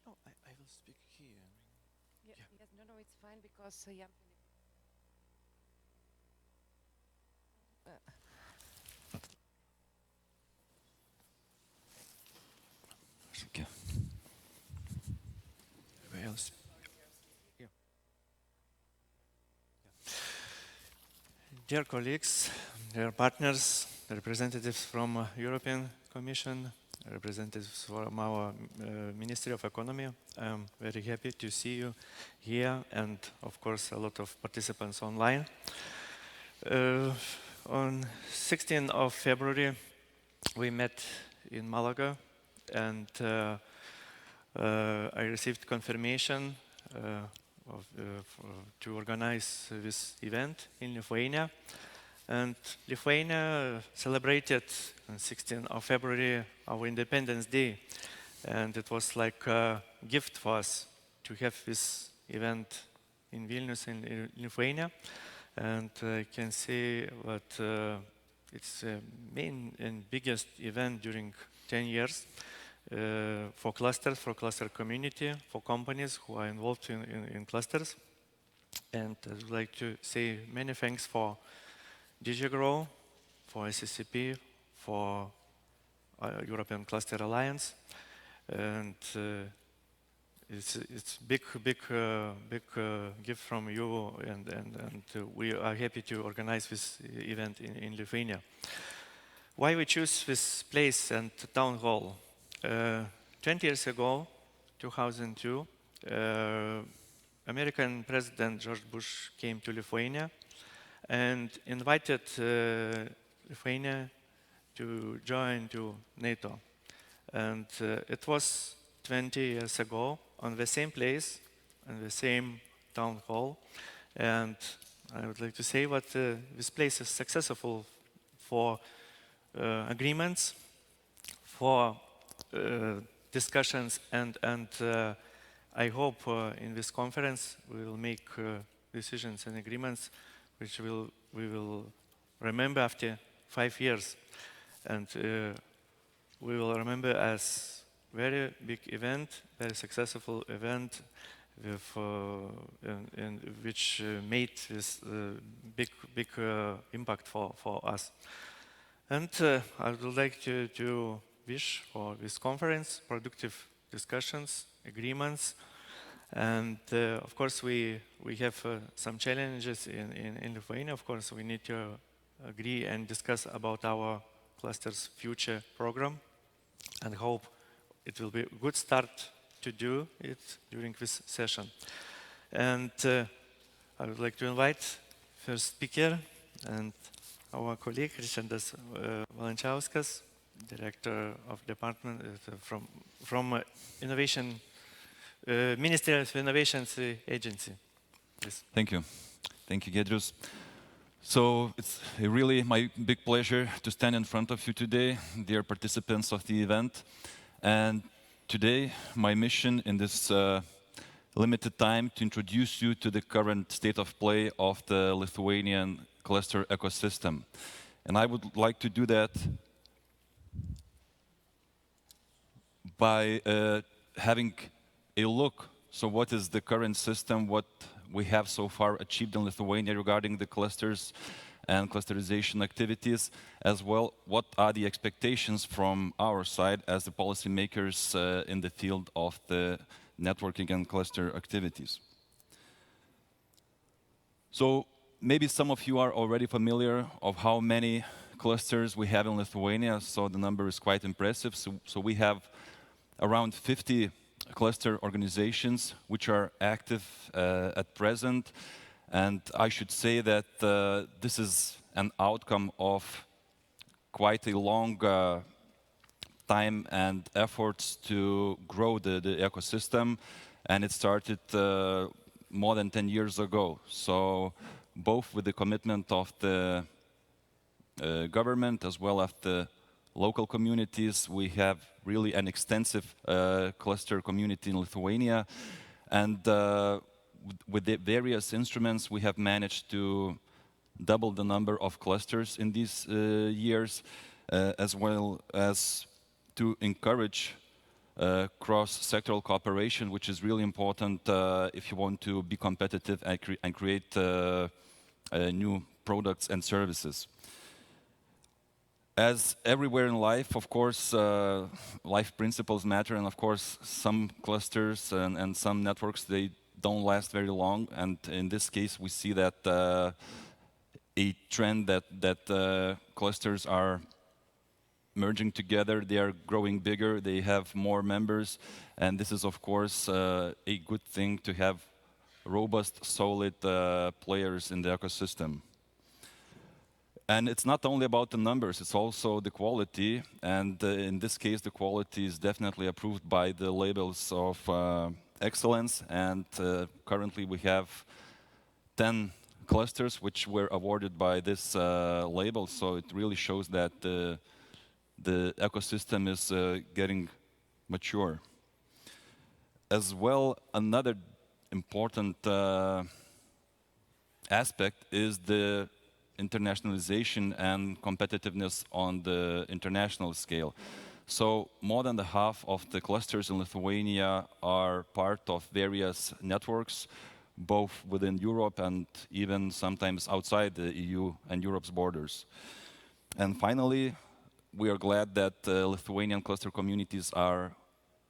I will speak here. Yes, no, it's fine because Okay. Where else? Yeah. Dear colleagues, dear partners, representatives from European Commission, representatives from our Ministry of Economy, I'm very happy to see you here, and of course a lot of participants online. On 16th of February, we met in Malaga, and I received confirmation to organize this event in Lithuania. And Lithuania celebrated on 16th of February our Independence Day. And it was like a gift for us to have this event in Vilnius, in Lithuania. And I can say that it's the main and biggest event during 10 years for clusters, for cluster community, for companies who are involved in clusters. And I would like to say many thanks for DigiGrow, for SCCP, for European Cluster Alliance, and it's big gift from you, and we are happy to organize this event in Lithuania. Why we choose this place and town hall? 20 years ago, 2002, American President George Bush came to Lithuania and invited Lithuania to join to NATO. And it was 20 years ago on the same place, in the same town hall. And I would like to say that this place is successful for agreements, for discussions, and I hope in this conference we will make decisions and agreements which we will remember after 5 years, and we will remember as very big event, very successful event, with in which made this big impact for us. And I would like to wish for this conference productive discussions, agreements, and of course we have some challenges in Lithuania. Of course, we need to agree and discuss about our cluster's future program, and hope it will be a good start to do it during this session. And I would like to invite first speaker and our colleague Ričardas Valančiauskas, Director of Department from Innovation, Ministry of Innovations Agency. Please. Thank you. Thank you, Giedrius. So it's really my big pleasure to stand in front of you today, dear participants of the event. And today, my mission in this limited time to introduce you to the current state of play of the Lithuanian cluster ecosystem. And I would like to do that by having a look. So what is the current system, what we have so far achieved in Lithuania regarding the clusters and clusterization activities, as well what are the expectations from our side as the policymakers in the field of the networking and cluster activities. So maybe some of you are already familiar of how many clusters we have in Lithuania, so the number is quite impressive. So we have around 50 cluster organizations which are active at present, and I should say that this is an outcome of quite a long time and efforts to grow the ecosystem, and it started more than 10 years ago. So both with the commitment of the government as well as the local communities, we have really an extensive cluster community in Lithuania, and with the various instruments we have managed to double the number of clusters in these years, as well as to encourage cross-sectoral cooperation, which is really important if you want to be competitive and create new products and services. As everywhere in life, of course, life principles matter, and of course, some clusters and some networks, they don't last very long. And in this case, we see that a trend that clusters are merging together, they are growing bigger, they have more members, and this is, of course, a good thing to have robust, solid players in the ecosystem. And it's not only about the numbers, it's also the quality. And in this case, the quality is definitely approved by the labels of excellence. And currently we have 10 clusters which were awarded by this label. So it really shows that the ecosystem is getting mature. As well, another important aspect is the internationalization and competitiveness on the international scale. So more than the half of the clusters in Lithuania are part of various networks, both within Europe and even sometimes outside the EU and Europe's borders. And finally, we are glad that Lithuanian cluster communities are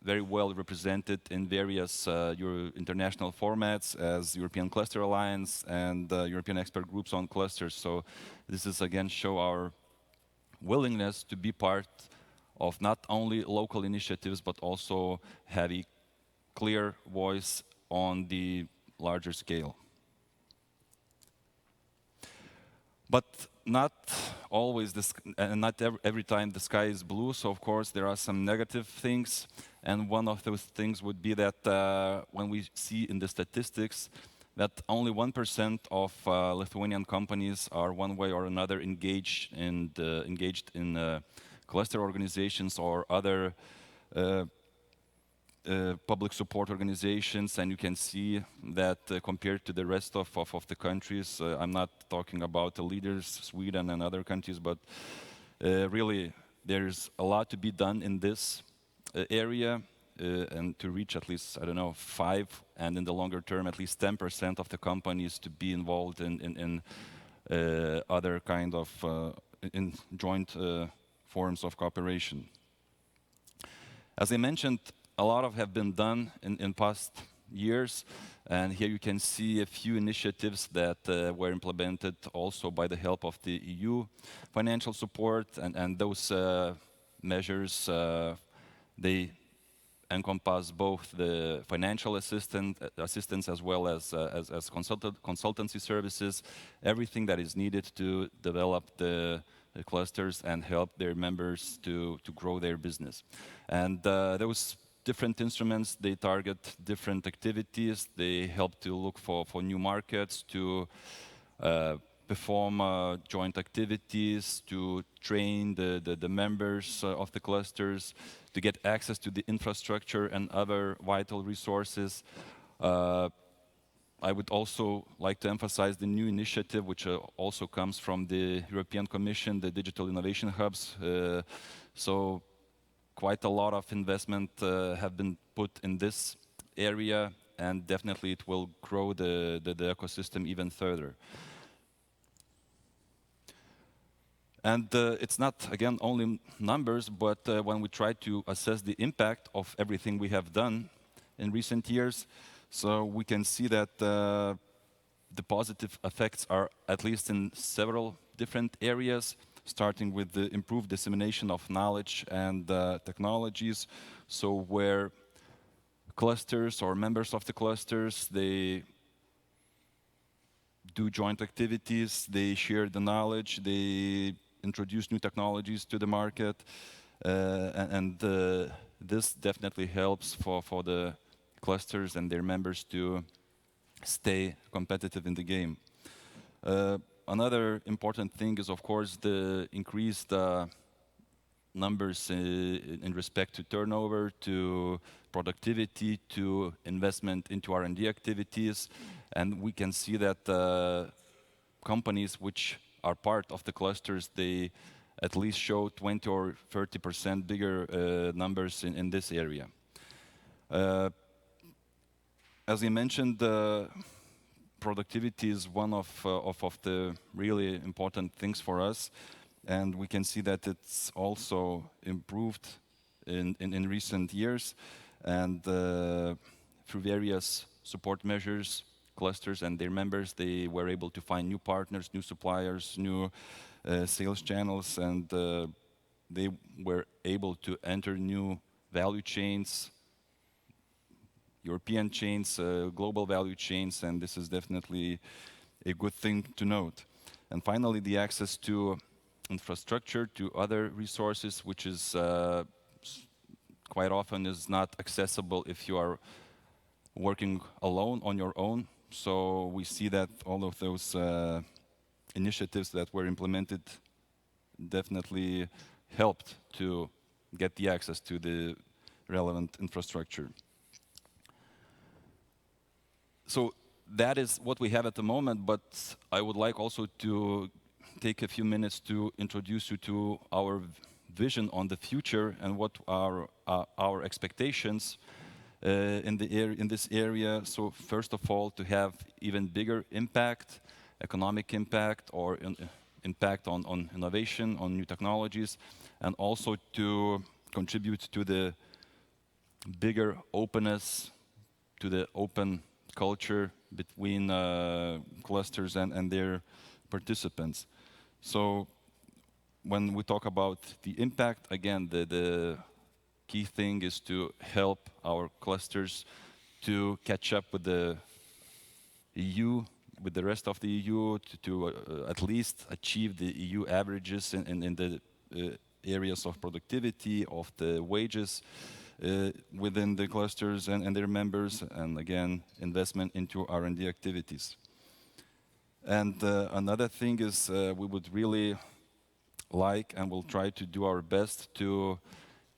very well represented in various international formats as European Cluster Alliance and European expert groups on clusters. So this is again show our willingness to be part of not only local initiatives, but also have a clear voice on the larger scale. But not always, and not every time the sky is blue. So of course there are some negative things, and one of those things would be that when we see in the statistics that only 1% of Lithuanian companies are one way or another engaged in cluster organizations or other public support organizations, and you can see that compared to the rest of the countries, I'm not talking about the leaders, Sweden and other countries, but really there's a lot to be done in this area and to reach at least, I don't know, 5, and in the longer term, at least 10% of the companies to be involved in other kind of in joint forms of cooperation. As I mentioned, a lot have been done in past years, and here you can see a few initiatives that were implemented also by the help of the EU financial support, and those measures, they encompass both the financial assistance as well as consultancy services, everything that is needed to develop the clusters and help their members to grow their business. And those different instruments, they target different activities, they help to look for new markets, to perform joint activities, to train the members of the clusters, to get access to the infrastructure and other vital resources. I would also like to emphasize the new initiative, which also comes from the European Commission, the Digital Innovation Hubs. So quite a lot of investment have been put in this area, and definitely it will grow the ecosystem even further. And it's not, again, only numbers, but when we try to assess the impact of everything we have done in recent years, so we can see that the positive effects are at least in several different areas, starting with the improved dissemination of knowledge and technologies. So where clusters or members of the clusters, they do joint activities, they share the knowledge, they introduce new technologies to the market, and this definitely helps for the clusters and their members to stay competitive in the game. Another important thing is, of course, the increased numbers in respect to turnover, to productivity, to investment into R&D activities. And we can see that companies which are part of the clusters, they at least show 20 or 30% bigger numbers in this area. As I mentioned, productivity is one of the really important things for us, and we can see that it's also improved in recent years, and through various support measures, clusters and their members, they were able to find new partners, new suppliers, new sales channels, and they were able to enter new value chains, European chains, global value chains, and this is definitely a good thing to note. And finally, the access to infrastructure, to other resources, which is quite often is not accessible if you are working alone on your own. So we see that all of those initiatives that were implemented definitely helped to get the access to the relevant infrastructure. So that is what we have at the moment, but I would like also to take a few minutes to introduce you to our vision on the future and what are our expectations in this area. So first of all, to have even bigger impact, economic impact, or impact on innovation, on new technologies, and also to contribute to the bigger openness, to the open culture between clusters and their participants. So when we talk about the impact, again, the key thing is to help our clusters to catch up with the EU, with the rest of the EU, to at least achieve the EU averages in the areas of productivity, of the wages within the clusters and their members, and again, investment into R&D activities. And another thing is we would really like and will try to do our best to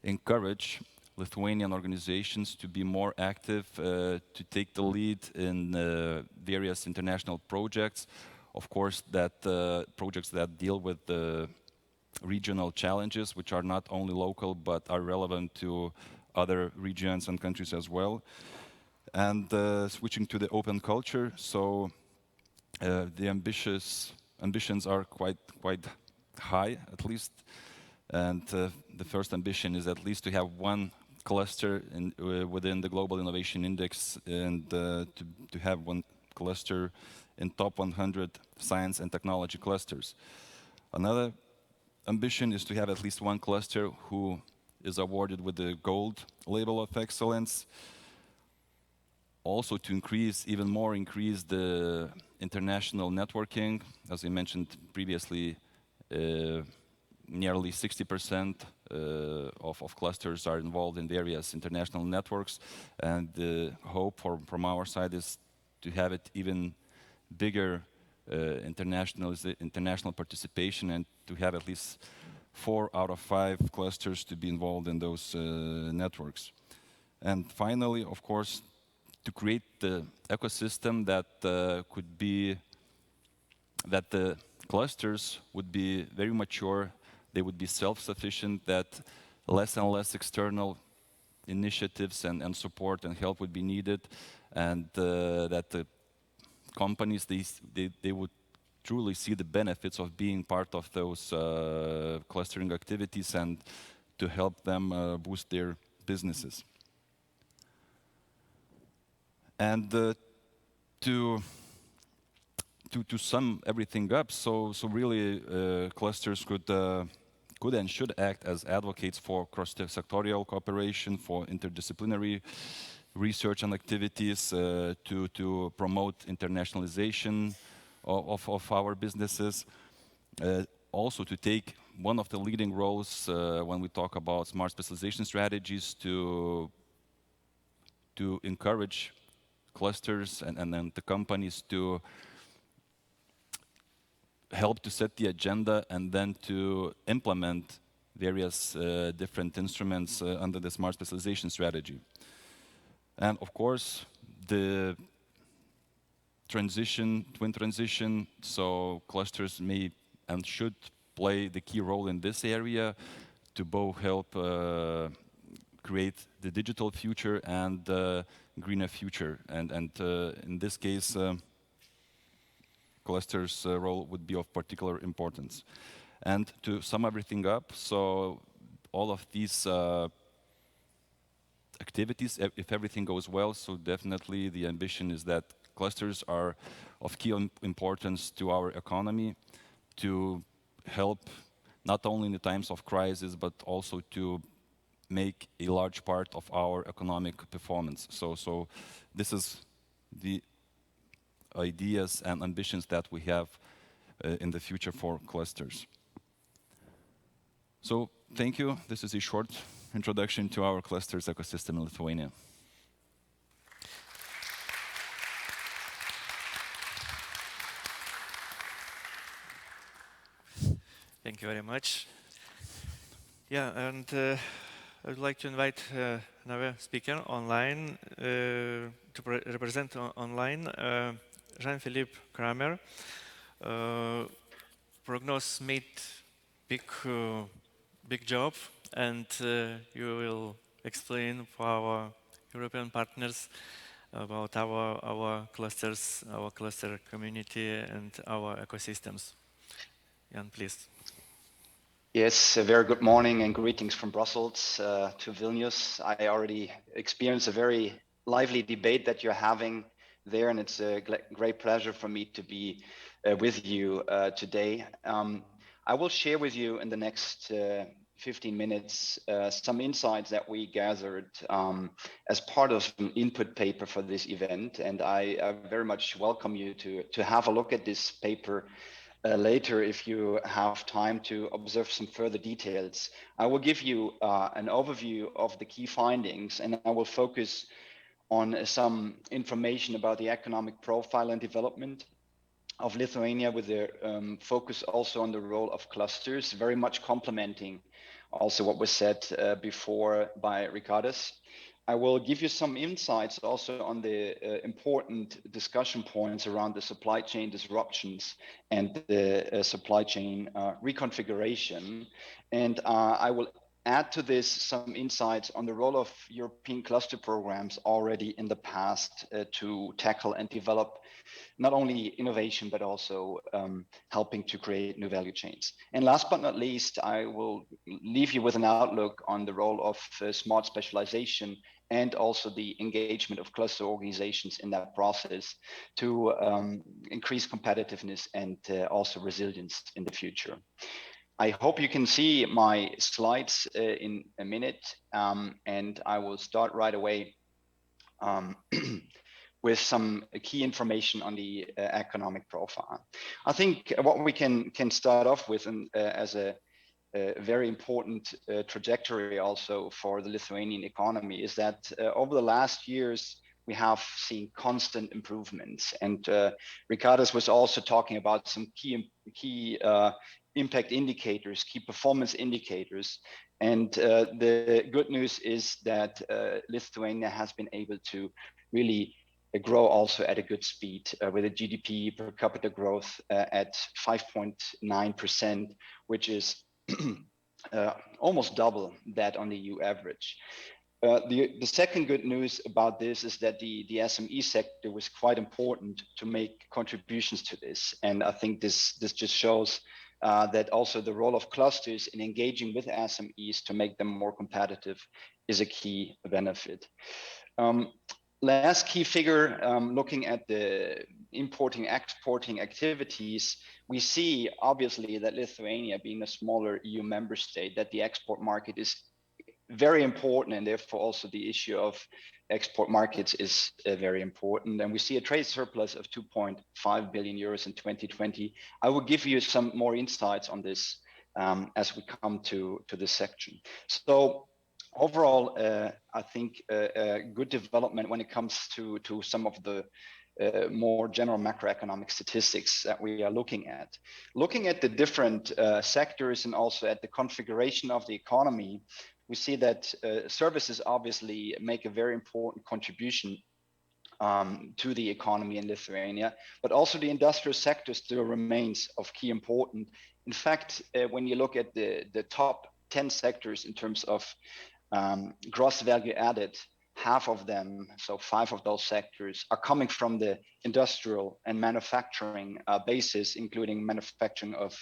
encourage Lithuanian organizations to be more active, to take the lead in various international projects. Of course, that projects that deal with the regional challenges, which are not only local, but are relevant to other regions and countries as well. And switching to the open culture, so the ambitions are quite high, at least. And the first ambition is at least to have one cluster within the Global Innovation Index, and to have one cluster in top 100 science and technology clusters. Another ambition is to have at least one cluster who is awarded with the gold label of excellence. Also to increase the international networking. As I mentioned previously, nearly 60% of clusters are involved in various international networks, and the hope from our side is to have it even bigger international participation, and to have at least 4 out of 5 clusters to be involved in those networks. And finally, of course, to create the ecosystem that could be, that the clusters would be very mature, they would be self-sufficient, that less and less external initiatives and support and help would be needed, and that the companies, they would truly see the benefits of being part of those clustering activities, and to help them boost their businesses. And to sum everything up, so really clusters could and should act as advocates for cross-sectorial cooperation, for interdisciplinary research and activities, to promote internationalization of our businesses, also to take one of the leading roles when we talk about smart specialization strategies, to encourage clusters and then the companies to help to set the agenda, and then to implement various different instruments under the smart specialization strategy. And of course, the twin transition, so clusters may and should play the key role in this area to both help create the digital future and greener future. And in this case, clusters' role would be of particular importance. And to sum everything up, so all of these activities, if everything goes well, so definitely the ambition is that clusters are of key importance to our economy, to help not only in the times of crisis, but also to make a large part of our economic performance. So this is the ideas and ambitions that we have in the future for clusters. So thank you. This is a short introduction to our clusters ecosystem in Lithuania. Thank you very much. Yeah, and I would like to invite another speaker online to represent online, Jean-Philippe Kramer. Prognos made big job, and you will explain for our European partners about our clusters, our cluster community, and our ecosystems. Jan, please. Yes, a very good morning and greetings from Brussels to Vilnius. I already experienced a very lively debate that you're having there, and it's a great pleasure for me to be with you today. I will share with you in the next 15 minutes some insights that we gathered as part of an input paper for this event, and I very much welcome you to have a look at this paper later if you have time to observe some further details. I will give you an overview of the key findings, and I will focus on some information about the economic profile and development of Lithuania, with a focus also on the role of clusters, very much complementing also what was said before by Ricardas. I will give you some insights also on the important discussion points around the supply chain disruptions and the supply chain reconfiguration. And I will add to this some insights on the role of European cluster programs already in the past to tackle and develop not only innovation, but also helping to create new value chains. And last but not least, I will leave you with an outlook on the role of smart specialization and also the engagement of cluster organizations in that process to increase competitiveness and also resilience in the future. I hope you can see my slides in a minute, and I will start right away with some key information on the economic profile. I think what we can start off with as a very important trajectory also for the Lithuanian economy is that over the last years, we have seen constant improvements. And Ricardas was also talking about some key impact indicators, key performance indicators. And the good news is that Lithuania has been able to really grow also at a good speed with a GDP per capita growth at 5.9%, which is almost double that on the EU average. The second good news about this is that the SME sector was quite important to make contributions to this. And I think this just shows that also the role of clusters in engaging with SMEs to make them more competitive is a key benefit. Last key figure, looking at the importing, exporting activities, we see obviously that Lithuania, being a smaller EU member state, that the export market is very important, and therefore also the issue of export markets is very important. And we see a trade surplus of 2.5 billion euros in 2020. I will give you some more insights on this as we come to this section. So overall, I think a good development when it comes to some of the more general macroeconomic statistics that we are looking at. Looking at the different sectors and also at the configuration of the economy, we see that services obviously make a very important contribution to the economy in Lithuania, but also the industrial sector still remains of key importance. In fact, when you look at the top 10 sectors in terms of gross value added, half of them, so 5 of those sectors, are coming from the industrial and manufacturing basis, including manufacturing of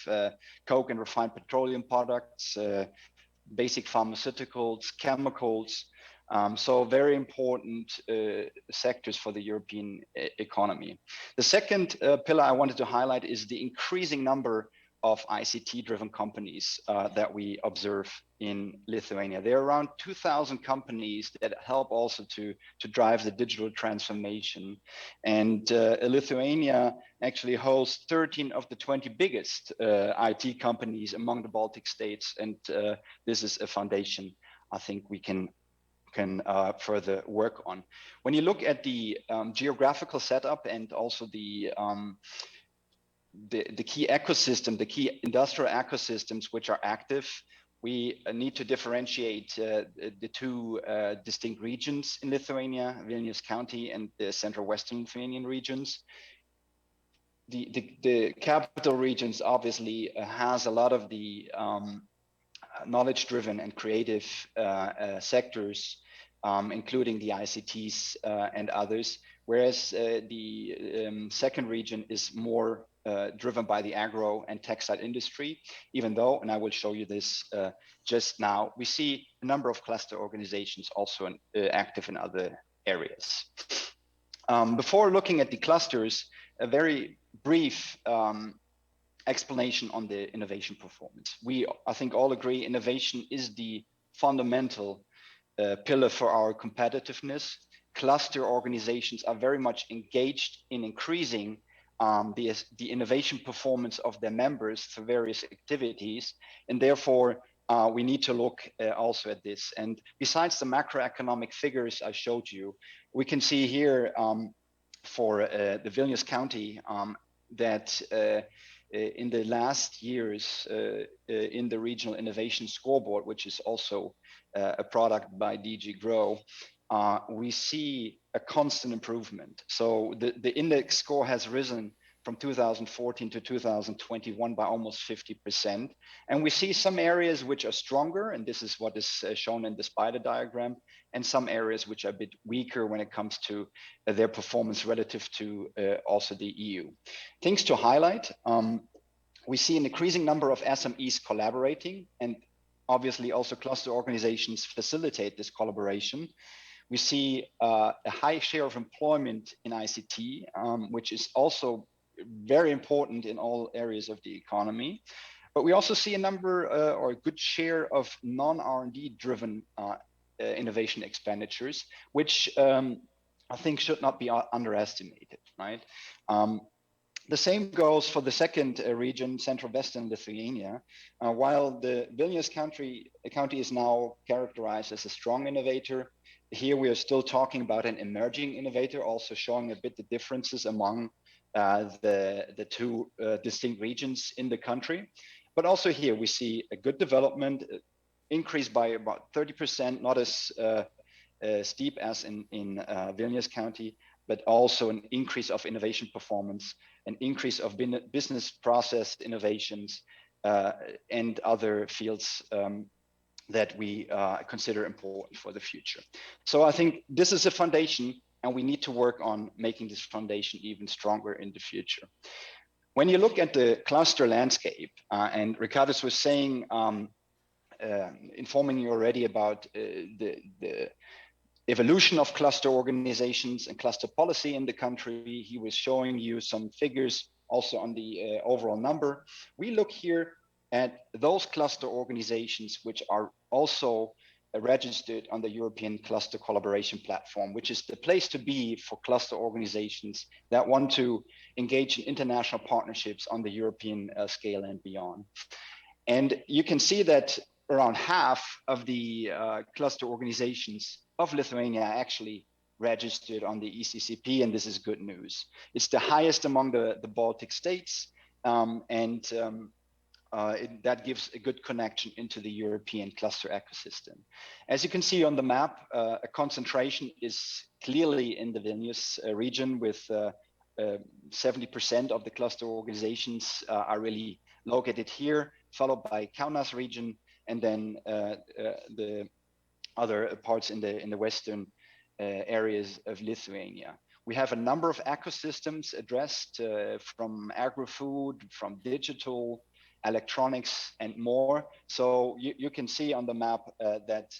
coke and refined petroleum products, basic pharmaceuticals, chemicals. So very important sectors for the European economy. The second pillar I wanted to highlight is the increasing number of ICT-driven companies that we observe in Lithuania. There are around 2,000 companies that help also to drive the digital transformation. And Lithuania actually hosts 13 of the 20 biggest IT companies among the Baltic states. And this is a foundation I think we can further work on. When you look at the geographical setup and also the key ecosystem, the key industrial ecosystems which are active, we need to differentiate the two distinct regions in Lithuania, Vilnius County and the Central Western Lithuanian regions. The capital regions obviously has a lot of the knowledge-driven and creative sectors, including the ICTs and others, whereas the second region is more driven by the agro and textile industry, even though, and I will show you this just now, we see a number of cluster organizations also active in other areas. Before looking at the clusters, a very brief explanation on the innovation performance. We, I think, all agree innovation is the fundamental pillar for our competitiveness. Cluster organizations are very much engaged in increasing the innovation performance of their members through various activities, and therefore we need to look also at this. And besides the macroeconomic figures I showed you, we can see here for the Vilnius County that in the last years in the Regional Innovation Scoreboard, which is also a product by DG GROW, we see a constant improvement. So the index score has risen from 2014 to 2021 by almost 50%. And we see some areas which are stronger, and this is what is shown in the spider diagram, and some areas which are a bit weaker when it comes to their performance relative to also the EU. Things to highlight, we see an increasing number of SMEs collaborating, and obviously also cluster organizations facilitate this collaboration. We see a high share of employment in ICT, which is also very important in all areas of the economy. But we also see a number or a good share of non-R&D driven innovation expenditures, which I think should not be underestimated, right? The same goes for the second region, Central Western Lithuania. While the Vilnius county is now characterized as a strong innovator, here we are still talking about an emerging innovator, also showing a bit the differences among the two distinct regions in the country. But also here we see a good development, increase by about 30%, not as steep as in Vilnius County, but also an increase of innovation performance, an increase of business process innovations, and other fields that we consider important for the future. So I think this is a foundation, and we need to work on making this foundation even stronger in the future. When you look at the cluster landscape, and Ricardos was saying, informing you already about the evolution of cluster organizations and cluster policy in the country, he was showing you some figures also on the overall number. We look here at those cluster organizations which are also registered on the European Cluster Collaboration Platform, which is the place to be for cluster organizations that want to engage in international partnerships on the European scale and beyond. And you can see that around half of the cluster organizations of Lithuania are actually registered on the ECCP, and this is good news. It's the highest among the Baltic states, that gives a good connection into the European cluster ecosystem. As you can see on the map, a concentration is clearly in the Vilnius region, with 70% of the cluster organizations are really located here, followed by Kaunas region, and then the other parts in the western areas of Lithuania. We have a number of ecosystems addressed from agri-food, from digital, electronics, and more. So you can see on the map that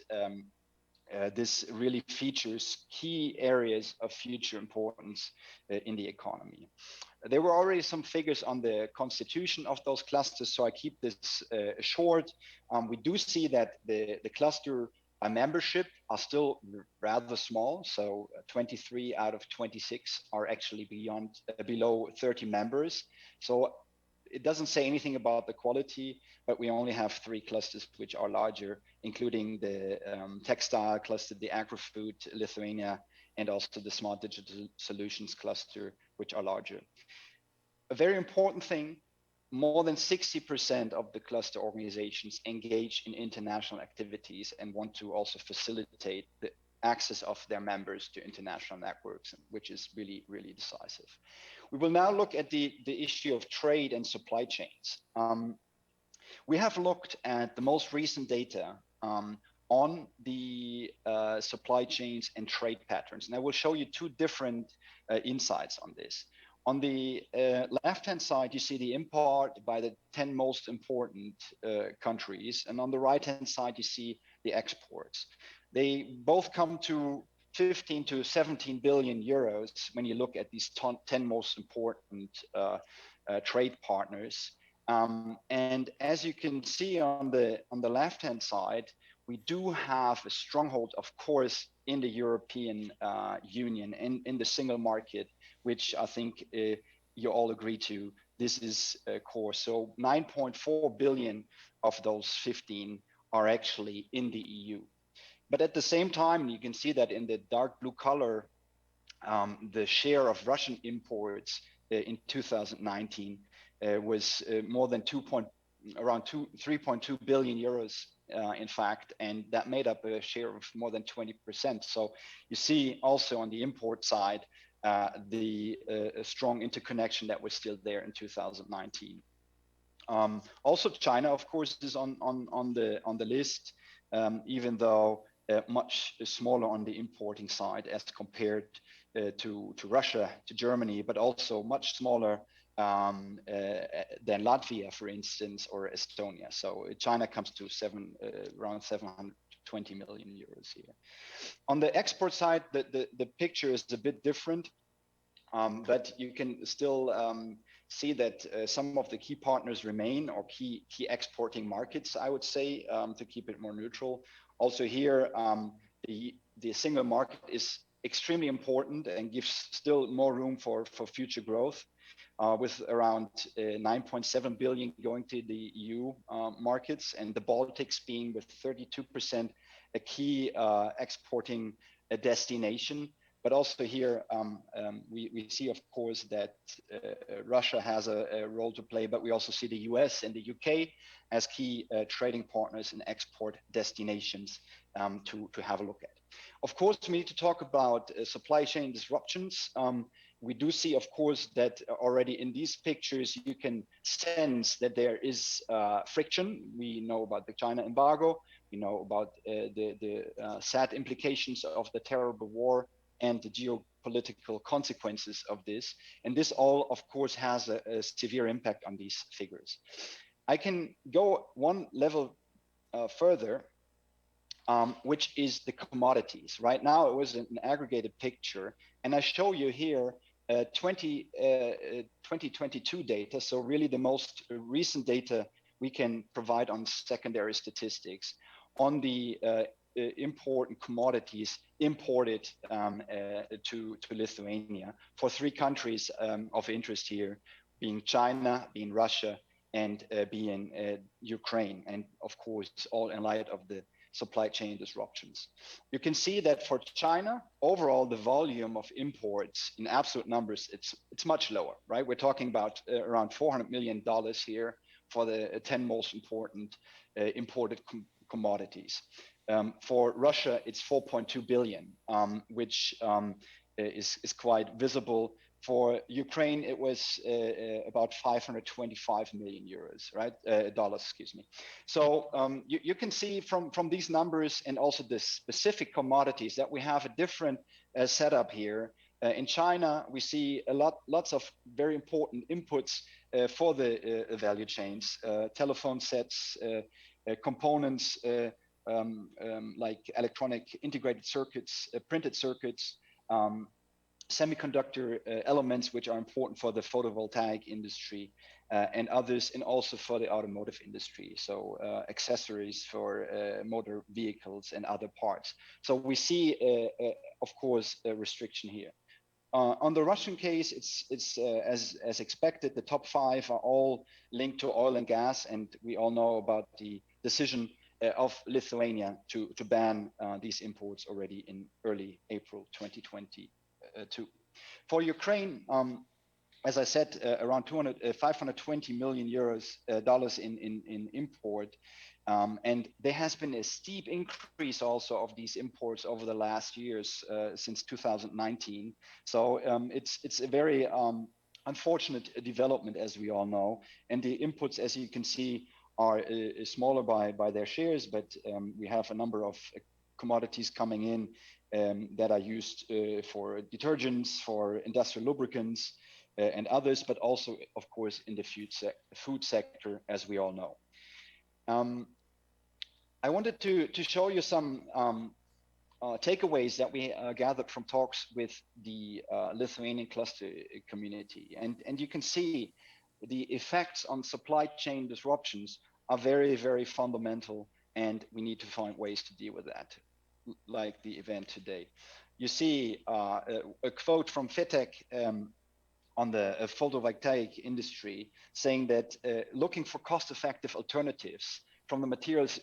this really features key areas of future importance in the economy. There were already some figures on the constitution of those clusters, so I keep this short. We do see that the cluster membership are still rather small, so 23 out of 26 are actually below 30 members. So it doesn't say anything about the quality, but we only have 3 clusters which are larger, including the textile cluster, the agri-food Lithuania, and also the smart digital solutions cluster, which are larger. A very important thing, more than 60% of the cluster organizations engage in international activities and want to also facilitate the access of their members to international networks, which is really, really decisive. We will now look at the issue of trade and supply chains. We have looked at the most recent data on the supply chains and trade patterns, and I will show you 2 different insights on this. On the left-hand side, you see the import by the 10 most important countries. And on the right-hand side, you see the exports. They both come to 15 to 17 billion euros when you look at these 10 most important trade partners. And as you can see on the left-hand side, we do have a stronghold, of course, in the European Union, in the single market, which I think you all agree to. This is core. So 9.4 billion of those 15 are actually in the EU. But at the same time, you can see that in the dark blue color, the share of Russian imports in 2019 was more than around 3.2 billion euros, in fact, and that made up a share of more than 20%. So you see also on the import side, the strong interconnection that was still there in 2019. Also, China, of course, is on the list, even though much smaller on the importing side as compared to Russia, to Germany, but also much smaller than Latvia, for instance, or Estonia. So China comes to around 720 million euros here. On the export side, the picture is a bit different, but you can still see that some of the key partners remain, or key exporting markets, I would say, to keep it more neutral. Also here, the single market is extremely important and gives still more room for future growth, with around 9.7 billion going to the EU markets, and the Baltics being with 32% a key exporting destination. But also here, we see, of course, that Russia has a role to play, but we also see the US and the UK as key trading partners and export destinations to have a look at. Of course, we need to talk about supply chain disruptions. We do see, of course, that already in these pictures, you can sense that there is friction. We know about the China embargo. We know about the sad implications of the terrible war and the geopolitical consequences of this. And this all, of course, has a severe impact on these figures. I can go one level further, which is the commodities. Right now, it was an aggregated picture, and I show you here 2022 data, so really the most recent data we can provide on secondary statistics on the important commodities imported to Lithuania for three countries of interest here, being China, being Russia, and being Ukraine, and of course, all in light of the supply chain disruptions. You can see that for China, overall, the volume of imports in absolute numbers, it's much lower, right? We're talking about around $400 million here for the 10 most important imported commodities. For Russia, it's 4.2 billion, which is quite visible. For Ukraine, it was about 525 million euros, right? Dollars, excuse me. So you can see from these numbers and also the specific commodities that we have a different setup here. In China, we see lots of very important inputs for the value chains, telephone sets, components like electronic integrated circuits, printed circuits, semiconductor elements which are important for the photovoltaic industry and others, and also for the automotive industry. So accessories for motor vehicles and other parts. So we see, of course, a restriction here. On the Russian case, it's as expected. The top five are all linked to oil and gas, and we all know about the decision of Lithuania to ban these imports already in early April 2022. For Ukraine, as I said, around 520 million dollars in import, and there has been a steep increase also of these imports over the last years since 2019. So it's a very unfortunate development, as we all know, and the inputs, as you can see, are smaller by their shares, but we have a number of commodities coming in that are used for detergents, for industrial lubricants, and others, but also, of course, in the food sector, as we all know. I wanted to show you some takeaways that we gathered from talks with the Lithuanian cluster community. And you can see the effects on supply chain disruptions are very, very fundamental, and we need to find ways to deal with that, like the event today. You see a quote from FITEC on the photovoltaic industry saying that looking for cost-effective alternatives from the materials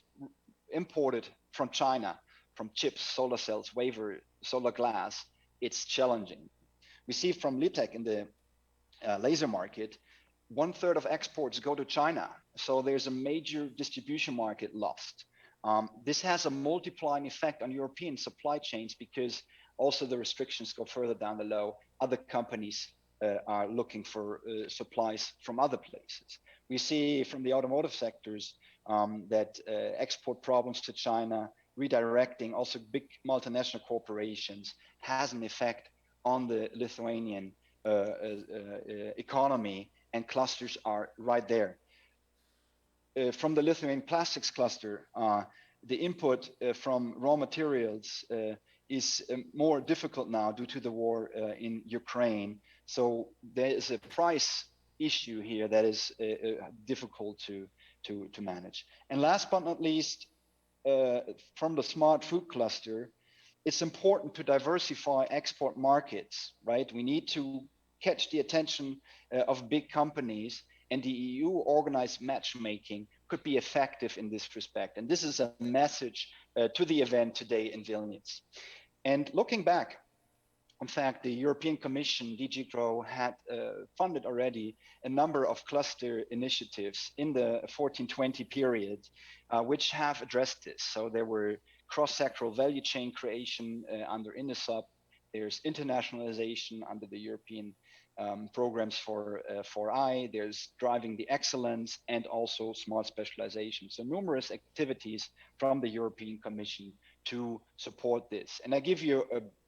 imported from China, from chips, solar cells, wafer, solar glass, it's challenging. We see from LITEC in the laser market, 1/3 of exports go to China. So there's a major distribution market lost. This has a multiplying effect on European supply chains because also the restrictions go further down the low. Other companies are looking for supplies from other places. We see from the automotive sectors that export problems to China, redirecting also big multinational corporations, has an effect on the Lithuanian economy, and clusters are right there. From the Lithuanian plastics cluster, the input from raw materials is more difficult now due to the war in Ukraine. So there is a price issue here that is difficult to manage. And last but not least, from the smart food cluster, it's important to diversify export markets, right? We need to catch the attention of big companies, and the EU organized matchmaking could be effective in this respect. And this is a message to the event today in Vilnius. And looking back, in fact, the European Commission, DG GROW, had funded already a number of cluster initiatives in the 14-20 period, which have addressed this. So there were cross-sectoral value chain creation under INNOSUB. There's internationalization under the European programs for I. There's driving the excellence and also smart specialization. So numerous activities from the European Commission to support this. And I give you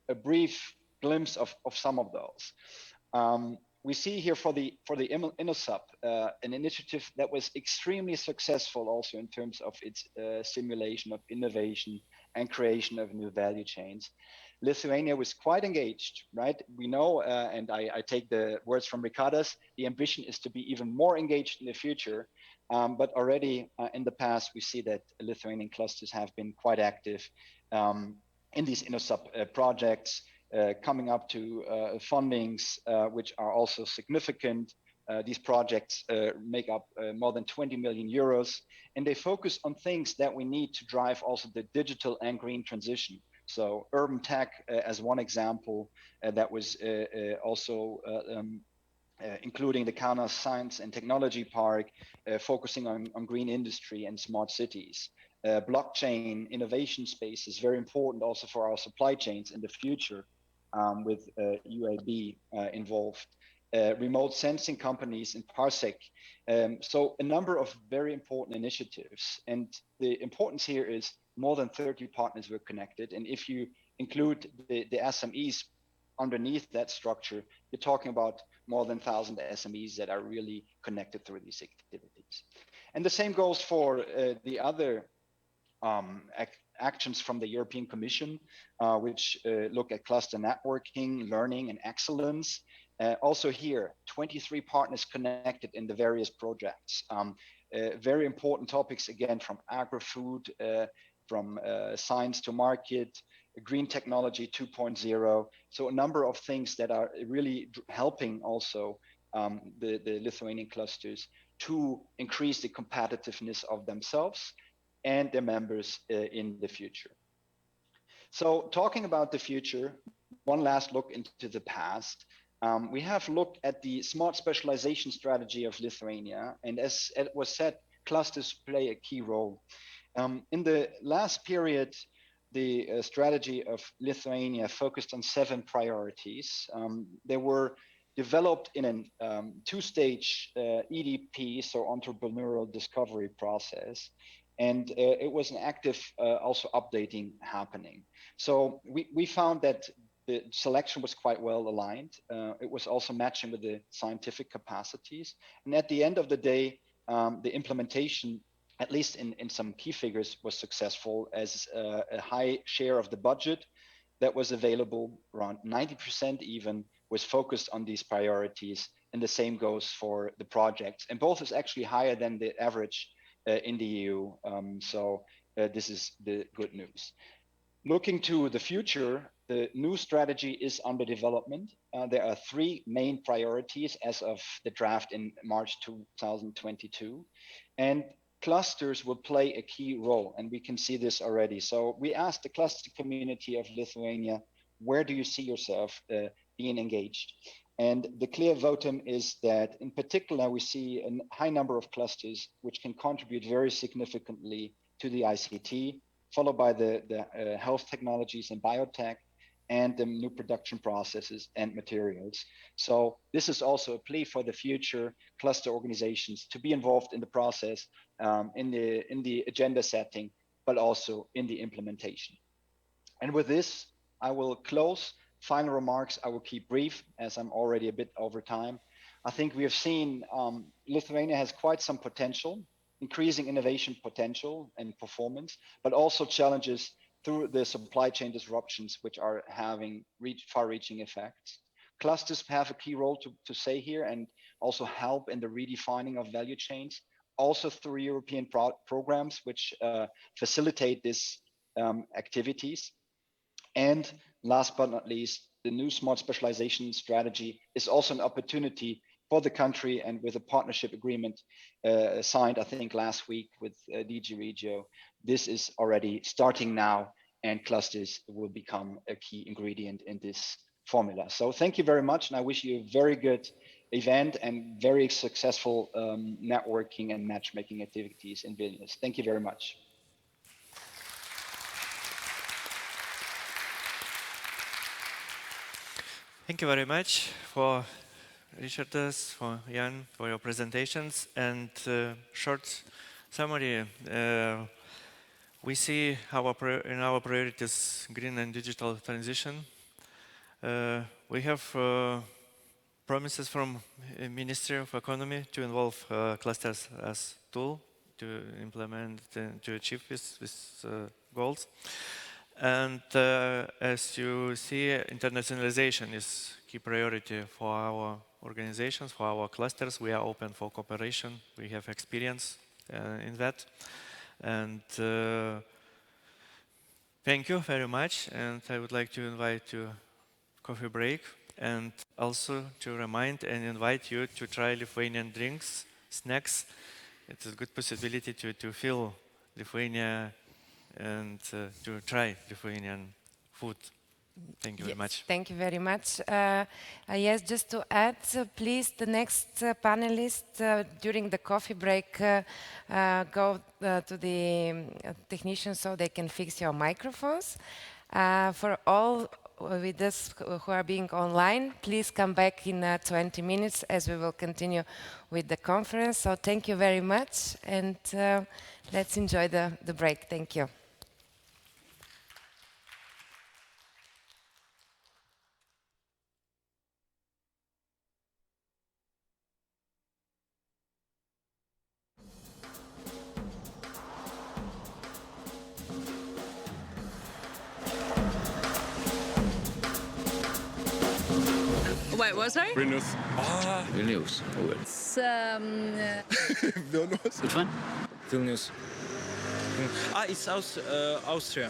a brief glimpse of some of those. We see here for the INNOSUB an initiative that was extremely successful also in terms of its stimulation of innovation and creation of new value chains. Lithuania was quite engaged, right? We know, and I take the words from Ricardas, the ambition is to be even more engaged in the future. But already in the past, we see that Lithuanian clusters have been quite active in these INNOSUB projects, coming up to fundings which are also significant. These projects make up more than 20 million euros, and they focus on things that we need to drive also the digital and green transition. So urban tech as one example that was also including the Kaunas Science and Technology Park, focusing on green industry and smart cities. Blockchain innovation space is very important also for our supply chains in the future, with UAB involved. Remote sensing companies in Parsec. So a number of very important initiatives. And the importance here is more than 30 partners were connected. And if you include the SMEs underneath that structure, you're talking about more than 1,000 SMEs that are really connected through these activities. And the same goes for the other actions from the European Commission, which look at cluster networking, learning, and excellence. Also here, 23 partners connected in the various projects. Very important topics, again, from agri-food, from science to market, green technology 2.0. So a number of things that are really helping also the Lithuanian clusters to increase the competitiveness of themselves and their members in the future. So talking about the future, one last look into the past. We have looked at the smart specialization strategy of Lithuania, and as it was said, clusters play a key role. In the last period, the strategy of Lithuania focused on 7 priorities. They were developed in a 2-stage EDP, so entrepreneurial discovery process. And it was an active also updating happening. So we found that the selection was quite well aligned. It was also matching with the scientific capacities. And at the end of the day, the implementation, at least in some key figures, was successful, as a high share of the budget that was available, around 90% even, was focused on these priorities. And the same goes for the projects. And both is actually higher than the average in the EU. So this is the good news. Looking to the future, the new strategy is under development. There are 3 main priorities as of the draft in March 2022. And clusters will play a key role, and we can see this already. So we asked the cluster community of Lithuania, where do you see yourself being engaged? And the clear votum is that in particular, we see a high number of clusters which can contribute very significantly to the ICT, followed by the health technologies and biotech, and the new production processes and materials. So this is also a plea for the future cluster organizations to be involved in the process, in the agenda setting, but also in the implementation. And with this, I will close. Final remarks, I will keep brief, as I'm already a bit over time. I think we have seen Lithuania has quite some potential, increasing innovation potential and performance, but also challenges through the supply chain disruptions, which are having far-reaching effects. Clusters have a key role to say here, and also help in the redefining of value chains, also through European programs which facilitate these activities. And last but not least, the new smart specialization strategy is also an opportunity for the country, and with a partnership agreement signed, I think, last week with DG Regio. This is already starting now, and clusters will become a key ingredient in this formula. So thank you very much, and I wish you a very good event and very successful networking and matchmaking activities in Vilnius. Thank you very much. Thank you very much for Richardas, for Jan, for your presentations. And short summary, we see in our priorities green and digital transition. We have promises from Ministry of Economy to involve clusters as tool to implement and to achieve these goals. And as you see, internationalization is key priority for our organizations, for our clusters. We are open for cooperation. We have experience in that. And thank you very much. And I would like to invite to coffee break, and also to remind and invite you to try Lithuanian drinks, snacks. It's a good possibility to feel Lithuania and to try Lithuanian food. Thank you very much. Thank you very much. Yes, just to add, please, the next panelist during the coffee break, go to the technicians so they can fix your microphones. For all with us who are being online, please come back in 20 minutes as we will continue with the conference. So thank you very much, and let's enjoy the break. Thank you. Wait, what, sorry? Vilnius. Vilnius. It's, Vilnius. Which one? Vilnius. It's Austria.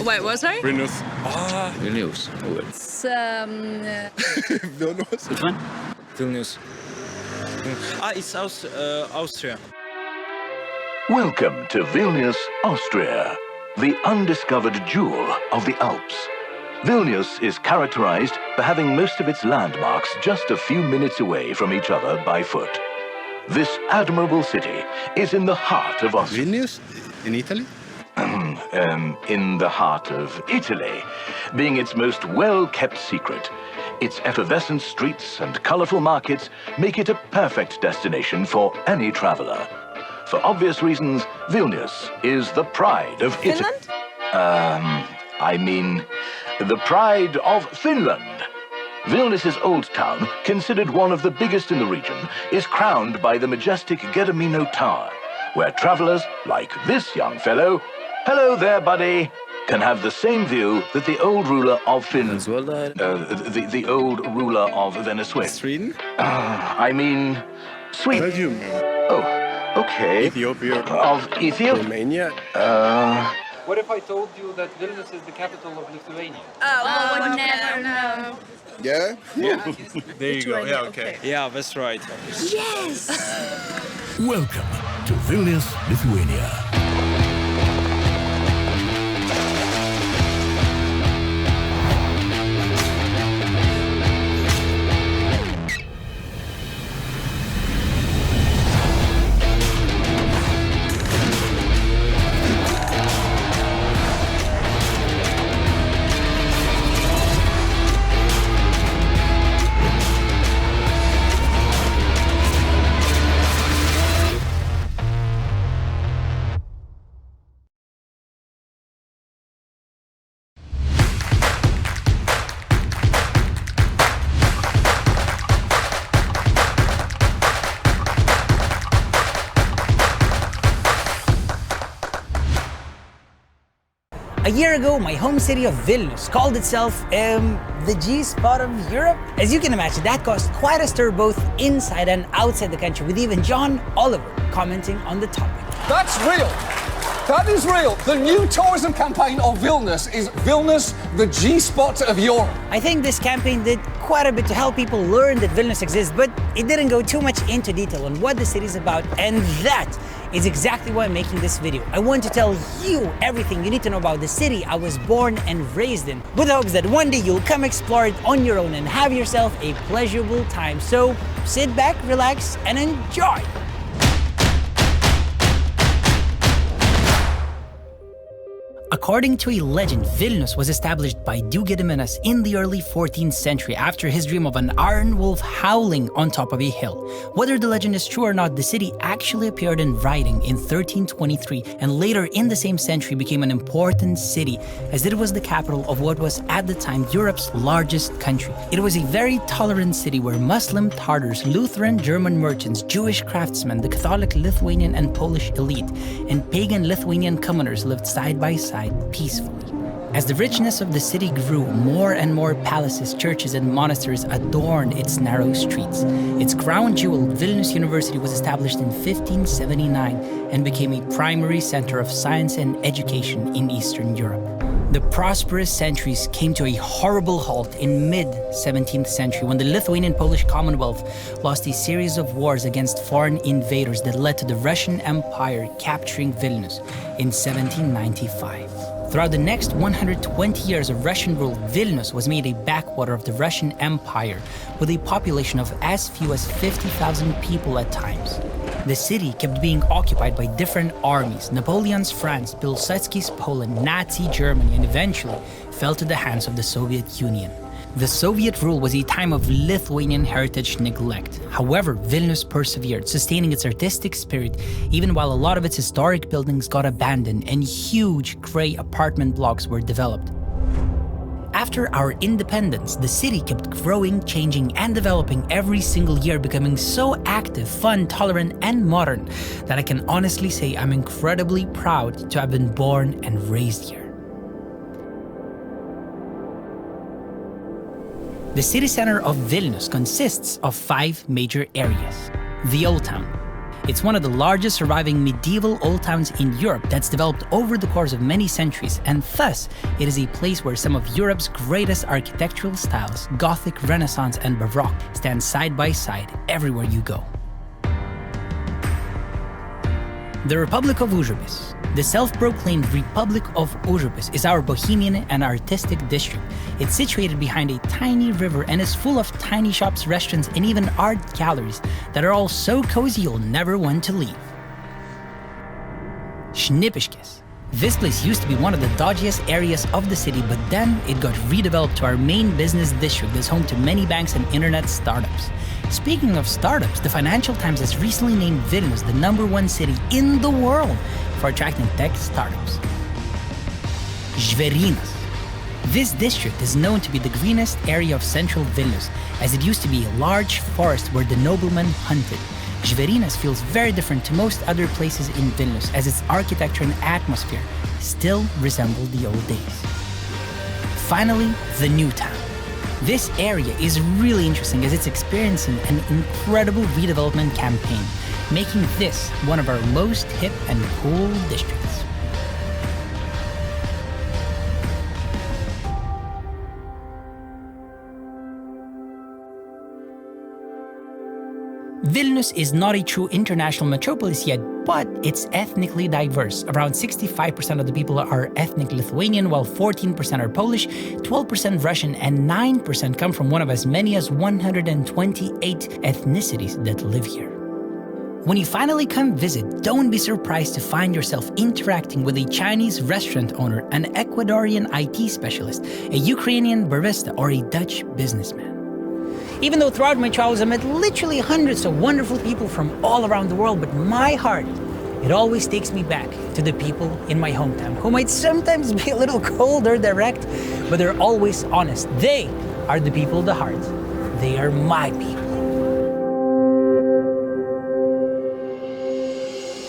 Wait, what? Sorry? Vilnius. Vilnius. It's Vilnius. Which one? Vilnius. It's Austria. Welcome to Vilnius, Austria, the undiscovered jewel of the Alps. Vilnius is characterized by having most of its landmarks just a few minutes away from each other by foot. This admirable city is in the heart of Austria. Vilnius? In Italy? In the heart of Italy, being its most well-kept secret. Its effervescent streets and colorful markets make it a perfect destination for any traveler. For obvious reasons, Vilnius is the pride of Italy. I mean, the pride of Finland. Vilnius's old town, considered one of the biggest in the region, is crowned by the majestic Gedimino Tower, where travelers like this young fellow, hello there, buddy, can have the same view that the old ruler of Venezuela? the old ruler of Venezuela. Sweden? I mean, Sweden. Belgium. Oh, okay. Ethiopia. Of Ethiopia? Romania. What if I told you that Vilnius is the capital of Lithuania? Oh, would never know. Yeah? Yeah. There you go. Yeah, okay. Yeah, that's right. Yes! Welcome to Vilnius, Lithuania. A year ago, my home city of Vilnius called itself the G-spot of Europe. As you can imagine, that caused quite a stir both inside and outside the country, with even John Oliver commenting on the topic. That's real. That is real. The new tourism campaign of Vilnius is Vilnius, the G-spot of Europe. I think this campaign did quite a bit to help people learn that Vilnius exists, but it didn't go too much into detail on what the city is about, and that is exactly why I'm making this video. I want to tell you everything you need to know about the city I was born and raised in, with hopes that one day you'll come explore it on your own and have yourself a pleasurable time. So sit back, relax, and enjoy. According to a legend, Vilnius was established by Duke Gediminas in the early 14th century after his dream of an iron wolf howling on top of a hill. Whether the legend is true or not, the city actually appeared in writing in 1323 and later in the same century became an important city, as it was the capital of what was at the time Europe's largest country. It was a very tolerant city where Muslim, Tartars, Lutheran, German merchants, Jewish craftsmen, the Catholic Lithuanian and Polish elite, and pagan Lithuanian commoners lived side by side peacefully. As the richness of the city grew, more and more palaces, churches, and monasteries adorned its narrow streets. Its crown jewel, Vilnius University, was established in 1579 and became a primary center of science and education in Eastern Europe. The prosperous centuries came to a horrible halt in mid-17th century when the Lithuanian-Polish Commonwealth lost a series of wars against foreign invaders that led to the Russian Empire capturing Vilnius in 1795. Throughout the next 120 years of Russian rule, Vilnius was made a backwater of the Russian Empire, with a population of as few as 50,000 people at times. The city kept being occupied by different armies: Napoleon's France, Pilsudski's Poland, Nazi Germany, and eventually fell to the hands of the Soviet Union. The Soviet rule was a time of Lithuanian heritage neglect. However, Vilnius persevered, sustaining its artistic spirit even while a lot of its historic buildings got abandoned and huge grey apartment blocks were developed. After our independence, the city kept growing, changing, and developing every single year, becoming so active, fun, tolerant, and modern that I can honestly say I'm incredibly proud to have been born and raised here. The city center of Vilnius consists of 5 major areas. The Old Town. It's one of the largest surviving medieval old towns in Europe that's developed over the course of many centuries, and thus it is a place where some of Europe's greatest architectural styles, Gothic, Renaissance, and Baroque, stand side by side everywhere you go. The Republic of Užupis. The self-proclaimed Republic of Užupis is our bohemian and artistic district. It's situated behind a tiny river and is full of tiny shops, restaurants, and even art galleries that are all so cozy you'll never want to leave. Šnipiškės. This place used to be one of the dodgiest areas of the city, but then it got redeveloped to our main business district that's home to many banks and internet startups. Speaking of startups, the Financial Times has recently named Vilnius the #1 city in the world for attracting tech startups. Žvėrynas. This district is known to be the greenest area of central Vilnius, as it used to be a large forest where the noblemen hunted. Žvėrynas feels very different to most other places in Vilnius, as its architecture and atmosphere still resemble the old days. Finally, the new town. This area is really interesting as it's experiencing an incredible redevelopment campaign, making this one of our most hip and cool districts. Vilnius is not a true international metropolis yet, but it's ethnically diverse. Around 65% of the people are ethnic Lithuanian, while 14% are Polish, 12% Russian, and 9% come from one of as many as 128 ethnicities that live here. When you finally come visit, don't be surprised to find yourself interacting with a Chinese restaurant owner, an Ecuadorian IT specialist, a Ukrainian barista, or a Dutch businessman. Even though throughout my travels I met literally hundreds of wonderful people from all around the world, but my heart, it always takes me back to the people in my hometown, who might sometimes be a little cold or direct, but they're always honest. They are the people of the heart. They are my people.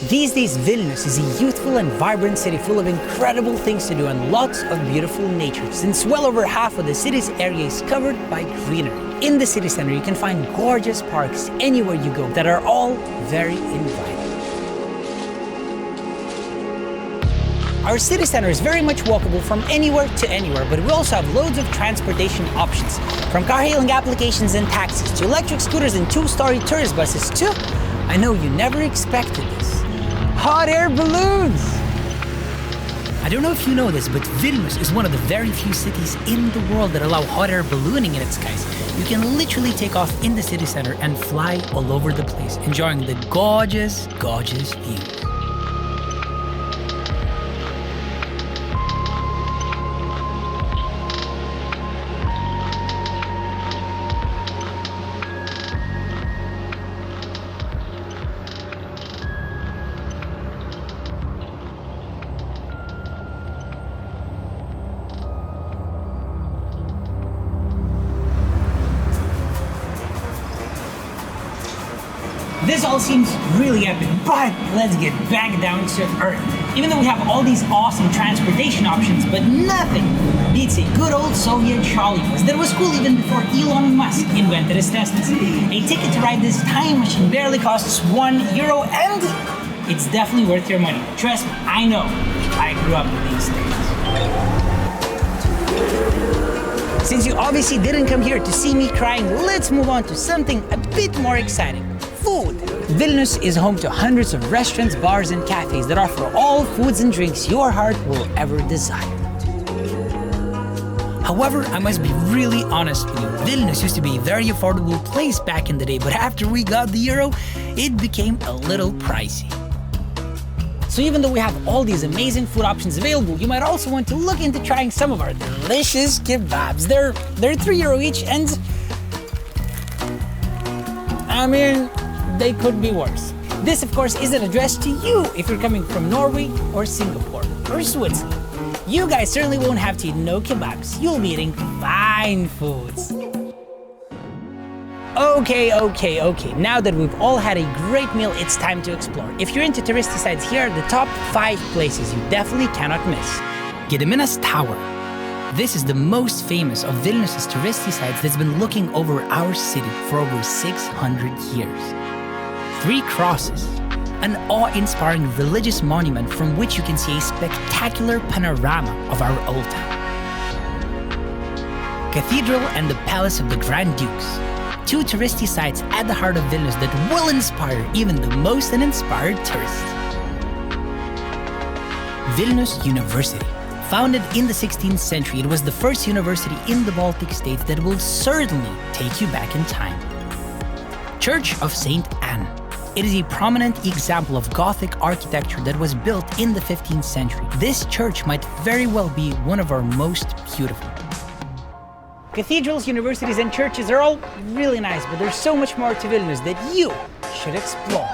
These days, Vilnius is a youthful and vibrant city full of incredible things to do and lots of beautiful nature, since well over half of the city's area is covered by greenery. In the city center, you can find gorgeous parks anywhere you go that are all very inviting. Our city center is very much walkable from anywhere to anywhere, but we also have loads of transportation options, from car-hailing applications and taxis to electric scooters and two-story tourist buses to, I know you never expected this, hot air balloons! I don't know if you know this, but Vilnius is one of the very few cities in the world that allow hot air ballooning in its skies. You can literally take off in the city center and fly all over the place, enjoying the gorgeous, gorgeous views. This all seems really epic, but let's get back down to earth. Even though we have all these awesome transportation options, but nothing beats a good old Soviet trolley bus that was cool even before Elon Musk invented his Teslas. A ticket to ride this time machine barely costs €1, and it's definitely worth your money. Trust me, I know. I grew up with these things. Since you obviously didn't come here to see me crying, let's move on to something a bit more exciting. Food. Vilnius is home to hundreds of restaurants, bars, and cafes that offer all foods and drinks your heart will ever desire. However, I must be really honest with you. Vilnius used to be a very affordable place back in the day, but after we got the euro, it became a little pricey. So even though we have all these amazing food options available, you might also want to look into trying some of our delicious kebabs. They're €3 each, and I mean, they could be worse. This, of course, isn't addressed to you if you're coming from Norway or Singapore or Switzerland. You guys certainly won't have to eat no kebabs. You'll be eating fine foods. Okay. Now that we've all had a great meal, it's time to explore. If you're into touristy sites, here are the top 5 places you definitely cannot miss. Gediminas Tower. This is the most famous of Vilnius' touristy sites that's been looking over our city for over 600 years. 3 crosses. an awe-inspiring religious monument from which you can see a spectacular panorama of our old town. Cathedral and the Palace of the Grand Dukes, two touristy sites at the heart of Vilnius that will inspire even the most uninspired tourist. Vilnius University. Founded in the 16th century, it was the first university in the Baltic states that will certainly take you back in time. Church of St. Anne. It is a prominent example of Gothic architecture that was built in the 15th century. This church might very well be one of our most beautiful. Cathedrals, universities, and churches are all really nice, but there's so much more to Vilnius that you should explore.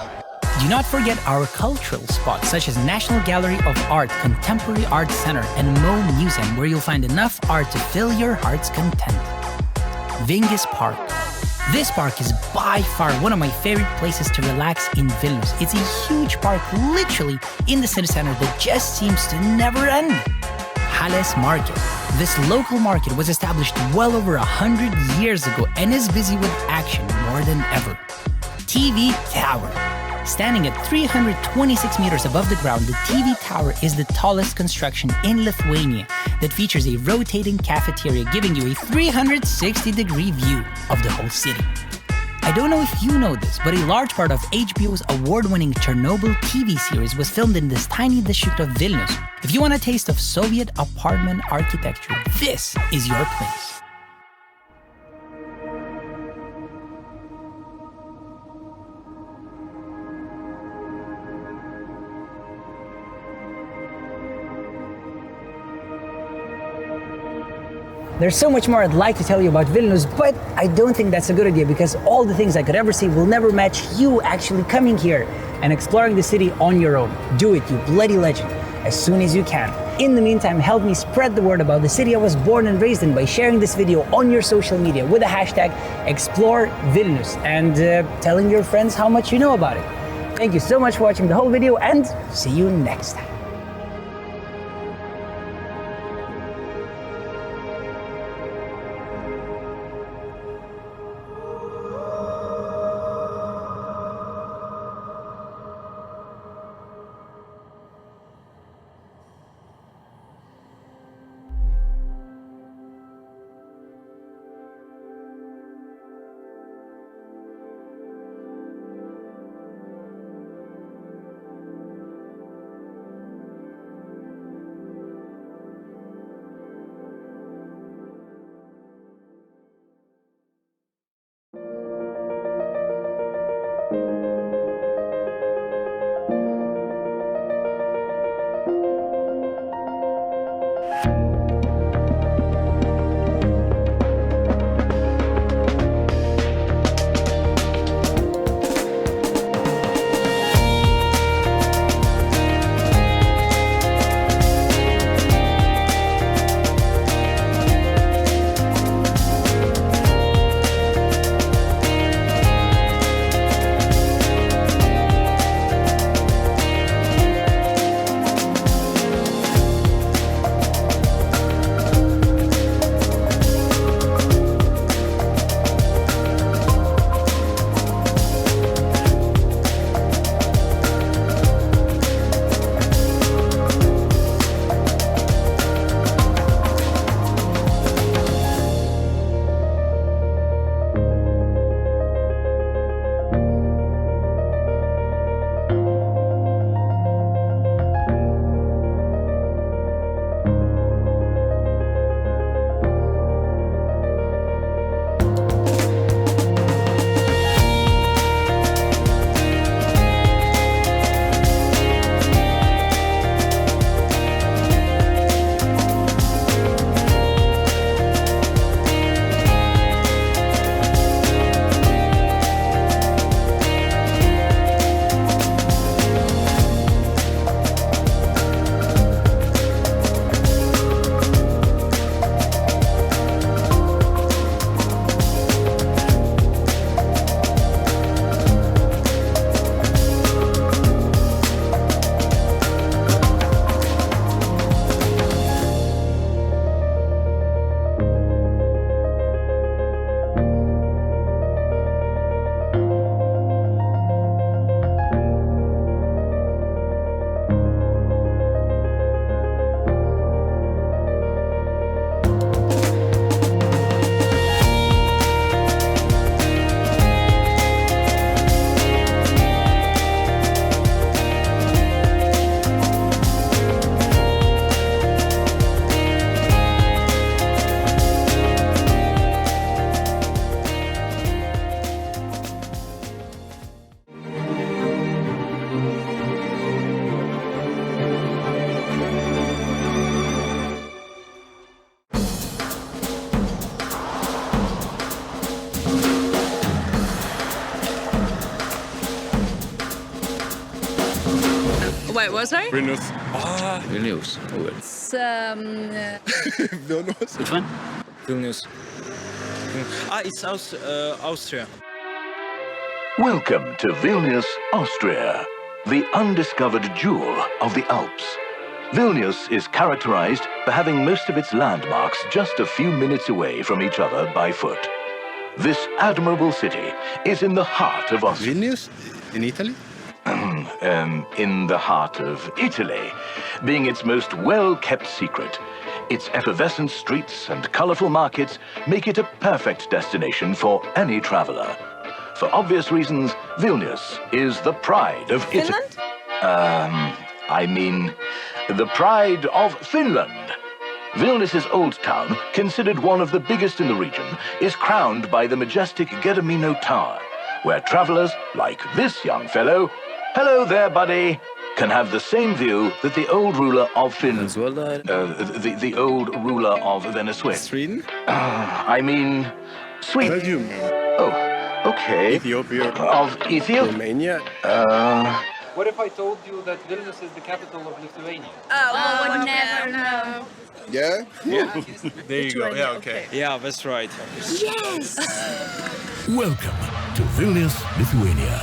Do not forget our cultural spots, such as National Gallery of Art, Contemporary Art Center, and Mo Museum, where you'll find enough art to fill your heart's content. Vingis Park. This park is by far one of my favorite places to relax in Vilnius. It's a huge park literally in the city center that just seems to never end. Halės Market. This local market was established well over 100 years ago and is busy with action more than ever. TV Tower. Standing at 326 meters above the ground, the TV tower is the tallest construction in Lithuania that features a rotating cafeteria giving you a 360-degree view of the whole city. I don't know if you know this, but a large part of HBO's award-winning Chernobyl TV series was filmed in this tiny district of Vilnius. If you want a taste of Soviet apartment architecture, this is your place. There's so much more I'd like to tell you about Vilnius, but I don't think that's a good idea because all the things I could ever say will never match you actually coming here and exploring the city on your own. Do it, you bloody legend, as soon as you can. In the meantime, help me spread the word about the city I was born and raised in by sharing this video on your social media with the hashtag ExploreVilnius and telling your friends how much you know about it. Thank you so much for watching the whole video and see you next time. what, sorry? Vilnius. Vilnius. It's, Vilnius. Which one? Vilnius. It's Austria. Welcome to Vilnius, Austria, the undiscovered jewel of the Alps. Vilnius is characterized by having most of its landmarks just a few minutes away from each other by foot. This admirable city is in the heart of Austria. Vilnius? In Italy? In the heart of Italy, being its most well-kept secret. Its effervescent streets and colorful markets make it a perfect destination for any traveler. For obvious reasons, Vilnius is the pride of Italy. I mean, the pride of Finland. Vilnius's old town, considered one of the biggest in the region, is crowned by the majestic Gedimino Tower, where travelers like this young fellow, hello there, buddy, can have the same view that the old ruler of Finland, the old ruler of Venezuela. Sweden? I mean, Sweden. Belgium. Oh, okay. Ethiopia. Of Ethiopia? Romania. What if I told you that Vilnius is the capital of Lithuania? would never know. Yeah? Yeah. There you go. Yeah, okay. Yeah, that's right. Yes! Welcome to Vilnius, Lithuania.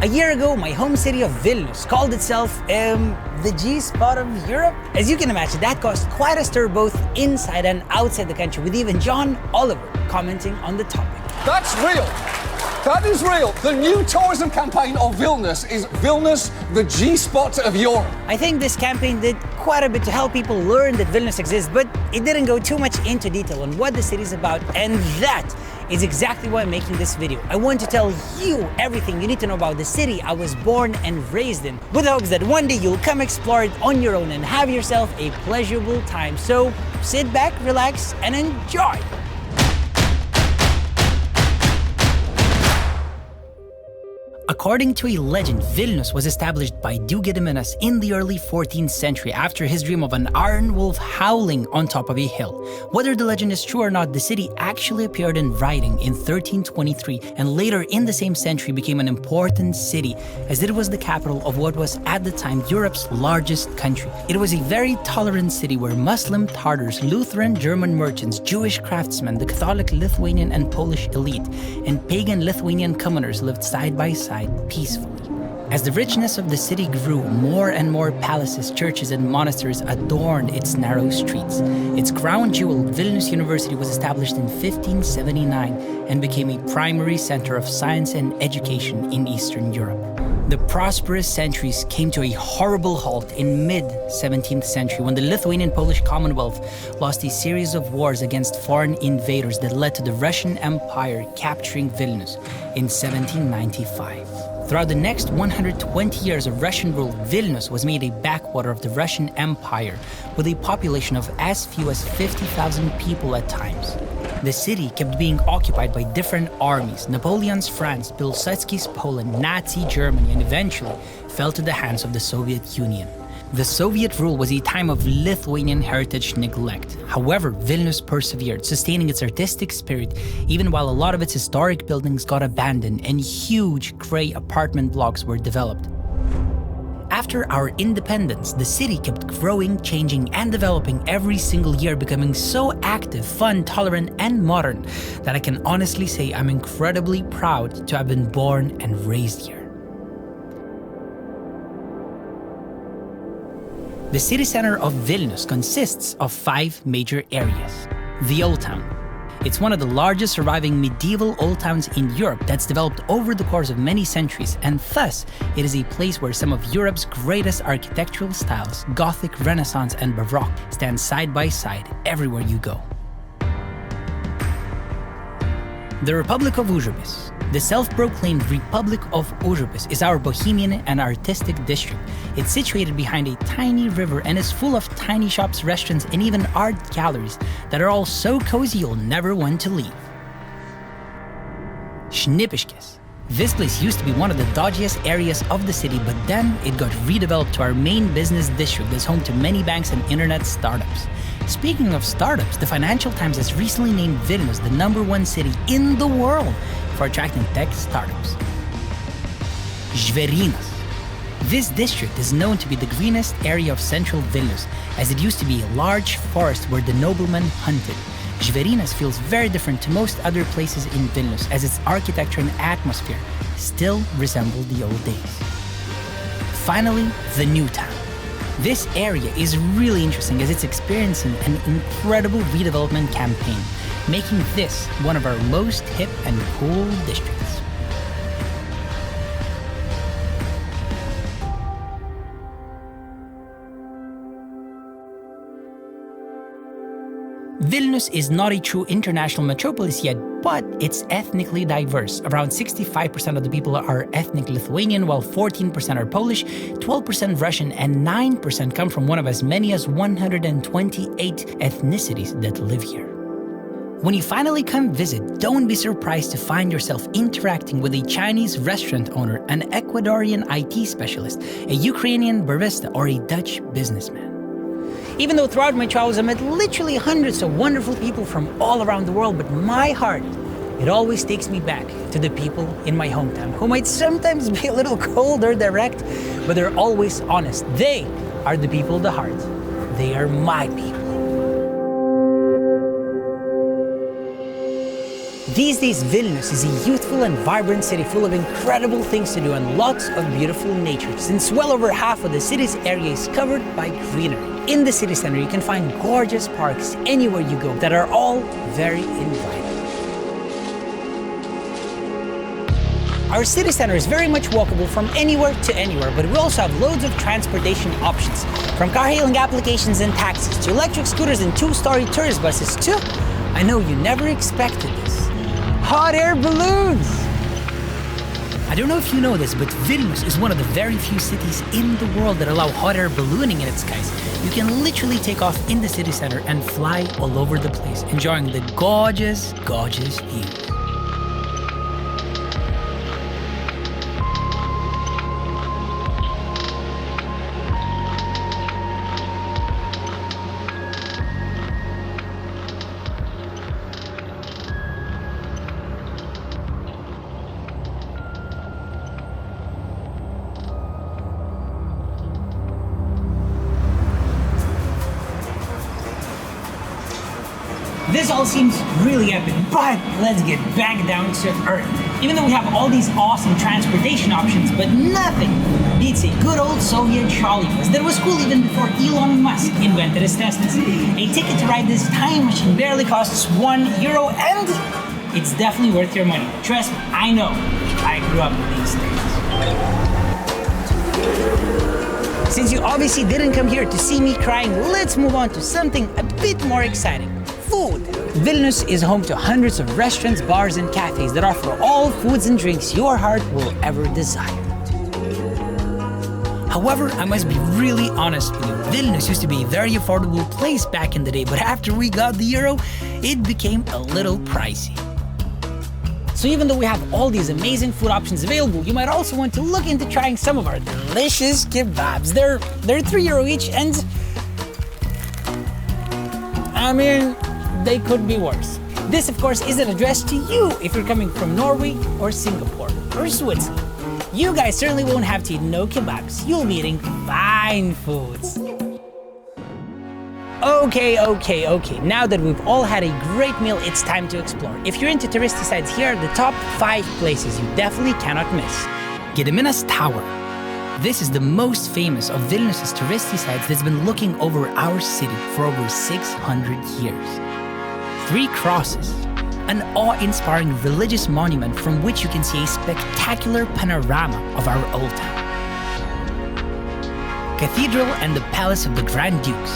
A year ago, my home city of Vilnius called itself the G-spot of Europe. As you can imagine, that caused quite a stir both inside and outside the country, with even John Oliver commenting on the topic. That's real. That is real. The new tourism campaign of Vilnius is Vilnius, the G-spot of Europe. I think this campaign did quite a bit to help people learn that Vilnius exists, but it didn't go too much into detail on what the city is about, and that is exactly why I'm making this video. I want to tell you everything you need to know about the city I was born and raised in, with hopes that one day you'll come explore it on your own and have yourself a pleasurable time. So sit back, relax, and enjoy. According to a legend, Vilnius was established by Duke Gediminas in the early 14th century after his dream of an iron wolf howling on top of a hill. Whether the legend is true or not, the city actually appeared in writing in 1323 and later in the same century became an important city, as it was the capital of what was at the time Europe's largest country. It was a very tolerant city where Muslim Tartars, Lutheran German merchants, Jewish craftsmen, the Catholic Lithuanian and Polish elite, and pagan Lithuanian commoners lived side by side peacefully. As the richness of the city grew, more and more palaces, churches, and monasteries adorned its narrow streets. Its crown jewel, Vilnius University, was established in 1579 and became a primary center of science and education in Eastern Europe. The prosperous centuries came to a horrible halt in mid-17th century when the Lithuanian-Polish Commonwealth lost a series of wars against foreign invaders that led to the Russian Empire capturing Vilnius in 1795. Throughout the next 120 years of Russian rule, Vilnius was made a backwater of the Russian Empire, with a population of as few as 50,000 people at times. The city kept being occupied by different armies: Napoleon's France, Pilsudski's Poland, Nazi Germany, and eventually fell to the hands of the Soviet Union. The Soviet rule was a time of Lithuanian heritage neglect. However, Vilnius persevered, sustaining its artistic spirit even while a lot of its historic buildings got abandoned and huge grey apartment blocks were developed. After our independence, the city kept growing, changing, and developing every single year, becoming so active, fun, tolerant, and modern that I can honestly say I'm incredibly proud to have been born and raised here. The city center of Vilnius consists of 5 major areas. The Old Town. It's one of the largest surviving medieval old towns in Europe that's developed over the course of many centuries, and thus it is a place where some of Europe's greatest architectural styles, Gothic, Renaissance, and Baroque, stand side by side everywhere you go. The Republic of Užupis. The self-proclaimed Republic of Užupis is our bohemian and artistic district. It's situated behind a tiny river and is full of tiny shops, restaurants, and even art galleries that are all so cozy you'll never want to leave. Šnipiškės. This place used to be one of the dodgiest areas of the city, but then it got redeveloped to our main business district that's home to many banks and internet startups. Speaking of startups, the Financial Times has recently named Vilnius the #1 city in the world for attracting tech startups. Žvėrynas. This district is known to be the greenest area of central Vilnius, as it used to be a large forest where the noblemen hunted. Žvėrynas feels very different to most other places in Vilnius, as its architecture and atmosphere still resemble the old days. Finally, the new town. This area is really interesting as it's experiencing an incredible redevelopment campaign, making this one of our most hip and cool districts. Vilnius is not a true international metropolis yet, but it's ethnically diverse. Around 65% of the people are ethnic Lithuanian, while 14% are Polish, 12% Russian, and 9% come from one of as many as 128 ethnicities that live here. When you finally come visit, don't be surprised to find yourself interacting with a Chinese restaurant owner, an Ecuadorian IT specialist, a Ukrainian barista, or a Dutch businessman. Even though throughout my travels I met literally hundreds of wonderful people from all around the world, but my heart, it always takes me back to the people in my hometown, who might sometimes be a little cold or direct, but they're always honest. They are the people of the heart. They are my people. These days, Vilnius is a youthful and vibrant city full of incredible things to do and lots of beautiful nature, since well over half of the city's area is covered by greenery. In the city center, you can find gorgeous parks anywhere you go that are all very inviting. Our city center is very much walkable from anywhere to anywhere, but we also have loads of transportation options, from car-hailing applications and taxis to electric scooters and two-story tourist buses to, I know you never expected this, hot air balloons! I don't know if you know this, but Vilnius is one of the very few cities in the world that allow hot air ballooning in its skies. You can literally take off in the city center and fly all over the place, enjoying the gorgeous, gorgeous views. This all seems really epic, but let's get back down to earth. Even though we have all these awesome transportation options, but nothing beats a good old Soviet trolley bus that was cool even before Elon Musk invented his Teslas. A ticket to ride this time machine barely costs €1, and it's definitely worth your money. Trust me, I know. I grew up with these things. Since you obviously didn't come here to see me crying, let's move on to something a bit more exciting. Food. Vilnius is home to hundreds of restaurants, bars, and cafes that offer all foods and drinks your heart will ever desire. However, I must be really honest with you. Vilnius used to be a very affordable place back in the day, but after we got the euro, it became a little pricey. So even though we have all these amazing food options available, you might also want to look into trying some of our delicious kebabs. They're €3 each, and I mean, they could be worse. This, of course, isn't addressed to you if you're coming from Norway or Singapore or Switzerland. You guys certainly won't have to eat no kebabs. You'll be eating fine foods. Okay. Now that we've all had a great meal, it's time to explore. If you're into touristy sites, here are the top 5 places you definitely cannot miss. Gediminas Tower. This is the most famous of Vilnius' touristy sites that's been looking over our city for over 600 years. 3 crosses. an awe-inspiring religious monument from which you can see a spectacular panorama of our old town. Cathedral and the Palace of the Grand Dukes,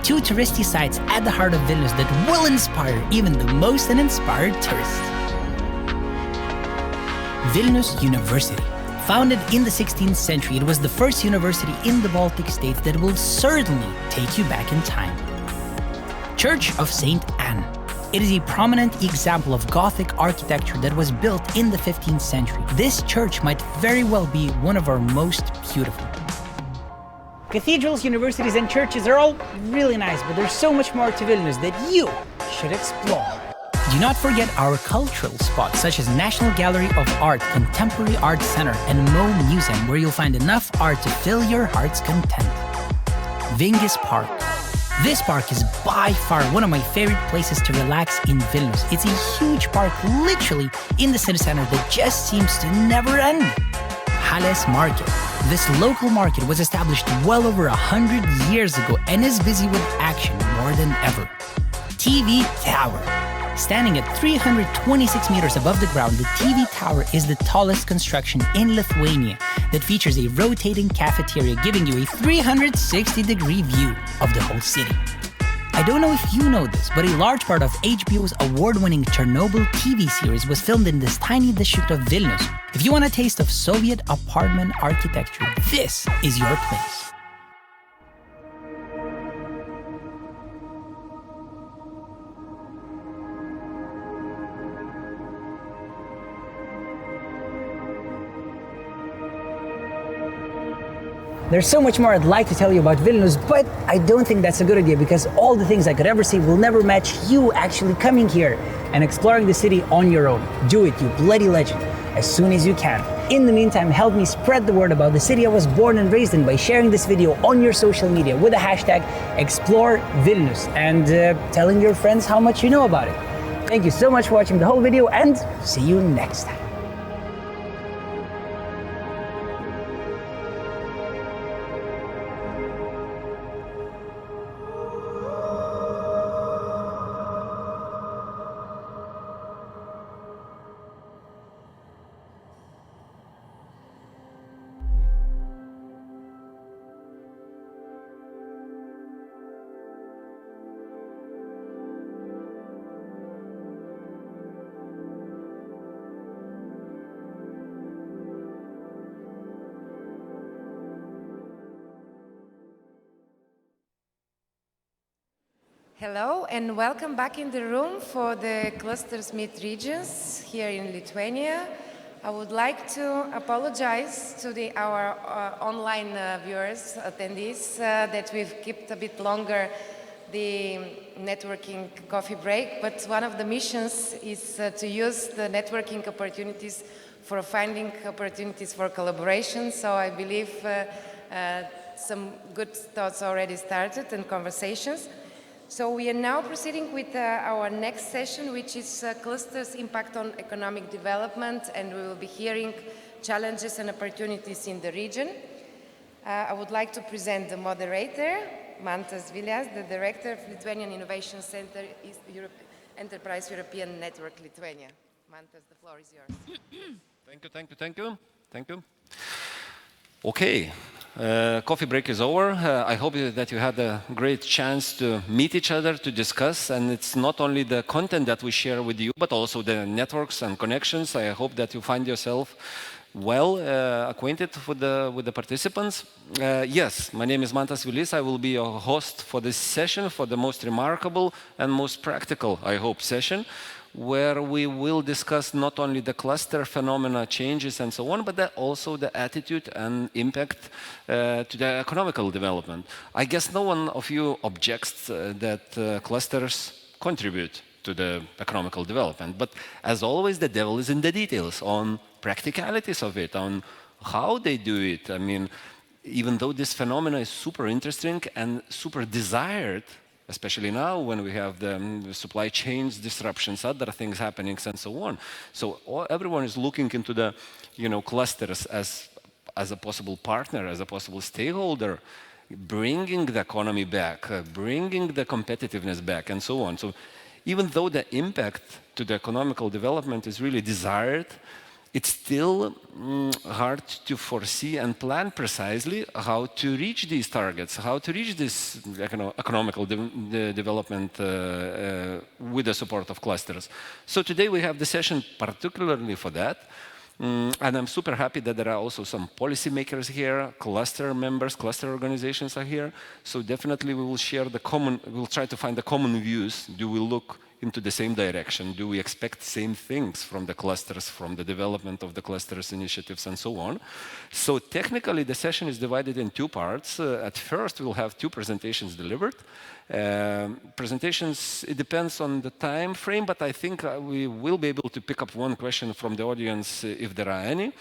two touristy sites at the heart of Vilnius that will inspire even the most uninspired tourist. Vilnius University. Founded in the 16th century, it was the first university in the Baltic states that will certainly take you back in time. Church of St. Anne. It is a prominent example of Gothic architecture that was built in the 15th century. This church might very well be one of our most beautiful. Cathedrals, universities, and churches are all really nice, but there's so much more to Vilnius that you should explore. Do not forget our cultural spots, such as National Gallery of Art, Contemporary Art Center, and Mo Museum, where you'll find enough art to fill your heart's content. Vingis Park. This park is by far one of my favorite places to relax in Vilnius. It's a huge park, literally in the city center, that just seems to never end. Halės Market. This local market was established well over 100 years ago and is busy with action more than ever. TV Tower. Standing at 326 meters above the ground, the TV tower is the tallest construction in Lithuania that features a rotating cafeteria giving you a 360-degree view of the whole city. I don't know if you know this, but a large part of HBO's award-winning Chernobyl TV series was filmed in this tiny district of Vilnius. If you want a taste of Soviet apartment architecture, this is your place. There's so much more I'd like to tell you about Vilnius, but I don't think that's a good idea because all the things I could ever say will never match you actually coming here and exploring the city on your own. Do it, you bloody legend, as soon as you can. In the meantime, help me spread the word about the city I was born and raised in by sharing this video on your social media with the hashtag ExploreVilnius and telling your friends how much you know about it. Thank you so much for watching the whole video and see you next time. Hello and welcome back in the room for the Clusters Meet Regions here in Lithuania. I would like to apologize to our online viewers, attendees, that we've kept a bit longer the networking coffee break, but one of the missions is to use the networking opportunities for finding opportunities for collaboration. So I believe some good thoughts already started and conversations. So we are now proceeding with our next session, which is Clusters' Impact on Economic Development, and we will be hearing challenges and opportunities in the region. I would like to present the moderator, Mantas Vilias, the Director of Lithuanian Innovation Center, East Europe, Enterprise European Network Lithuania. Mantas, the floor is yours. Thank you. Okay. Coffee break is over. I hope that you had a great chance to meet each other, to discuss, and it's not only the content that we share with you, but also the networks and connections. I hope that you find yourself well acquainted with the participants. Yes, my name is Mantas Vilis. I will be your host for this session, for the most remarkable and most practical, I hope, session, where we will discuss not only the cluster phenomena, changes and so on, but also the attitude and impact to the economical development. I guess no one of you objects that clusters contribute to the economical development. But as always, the devil is in the details, on practicalities of it, on how they do it. I mean, even though this phenomena is super interesting and super desired, especially now when we have the supply chains disruptions, other things happening, and so on. So everyone is looking into the clusters as a possible partner, as a possible stakeholder, bringing the economy back, bringing the competitiveness back, and so on. So even though the impact to the economical development is really desired, it's still hard to foresee and plan precisely how to reach these targets, how to reach this economical development with the support of clusters. So today we have the session particularly for that. And I'm super happy that there are also some policymakers here, cluster members, cluster organizations are here. So definitely we will share the common, we'll try to find the common views. Do we look into the same direction? Do we expect same things from the clusters, from the development of the clusters initiatives and so on? So technically the session is divided in two parts. At first we'll have two presentations delivered. Presentations, it depends on the time frame, but I think we will be able to pick up one question from the audience if there are any.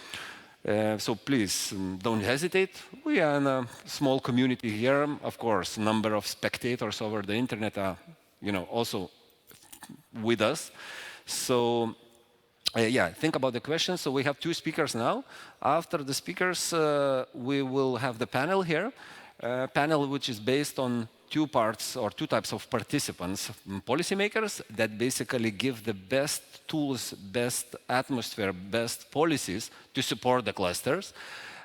So please don't hesitate. We are in a small community here. Of course, number of spectators over the internet are, also with us. So yeah, think about the questions. So we have two speakers now. After the speakers, we will have the panel here. Panel which is based on two parts or two types of participants, policymakers that basically give the best tools, best atmosphere, best policies to support the clusters.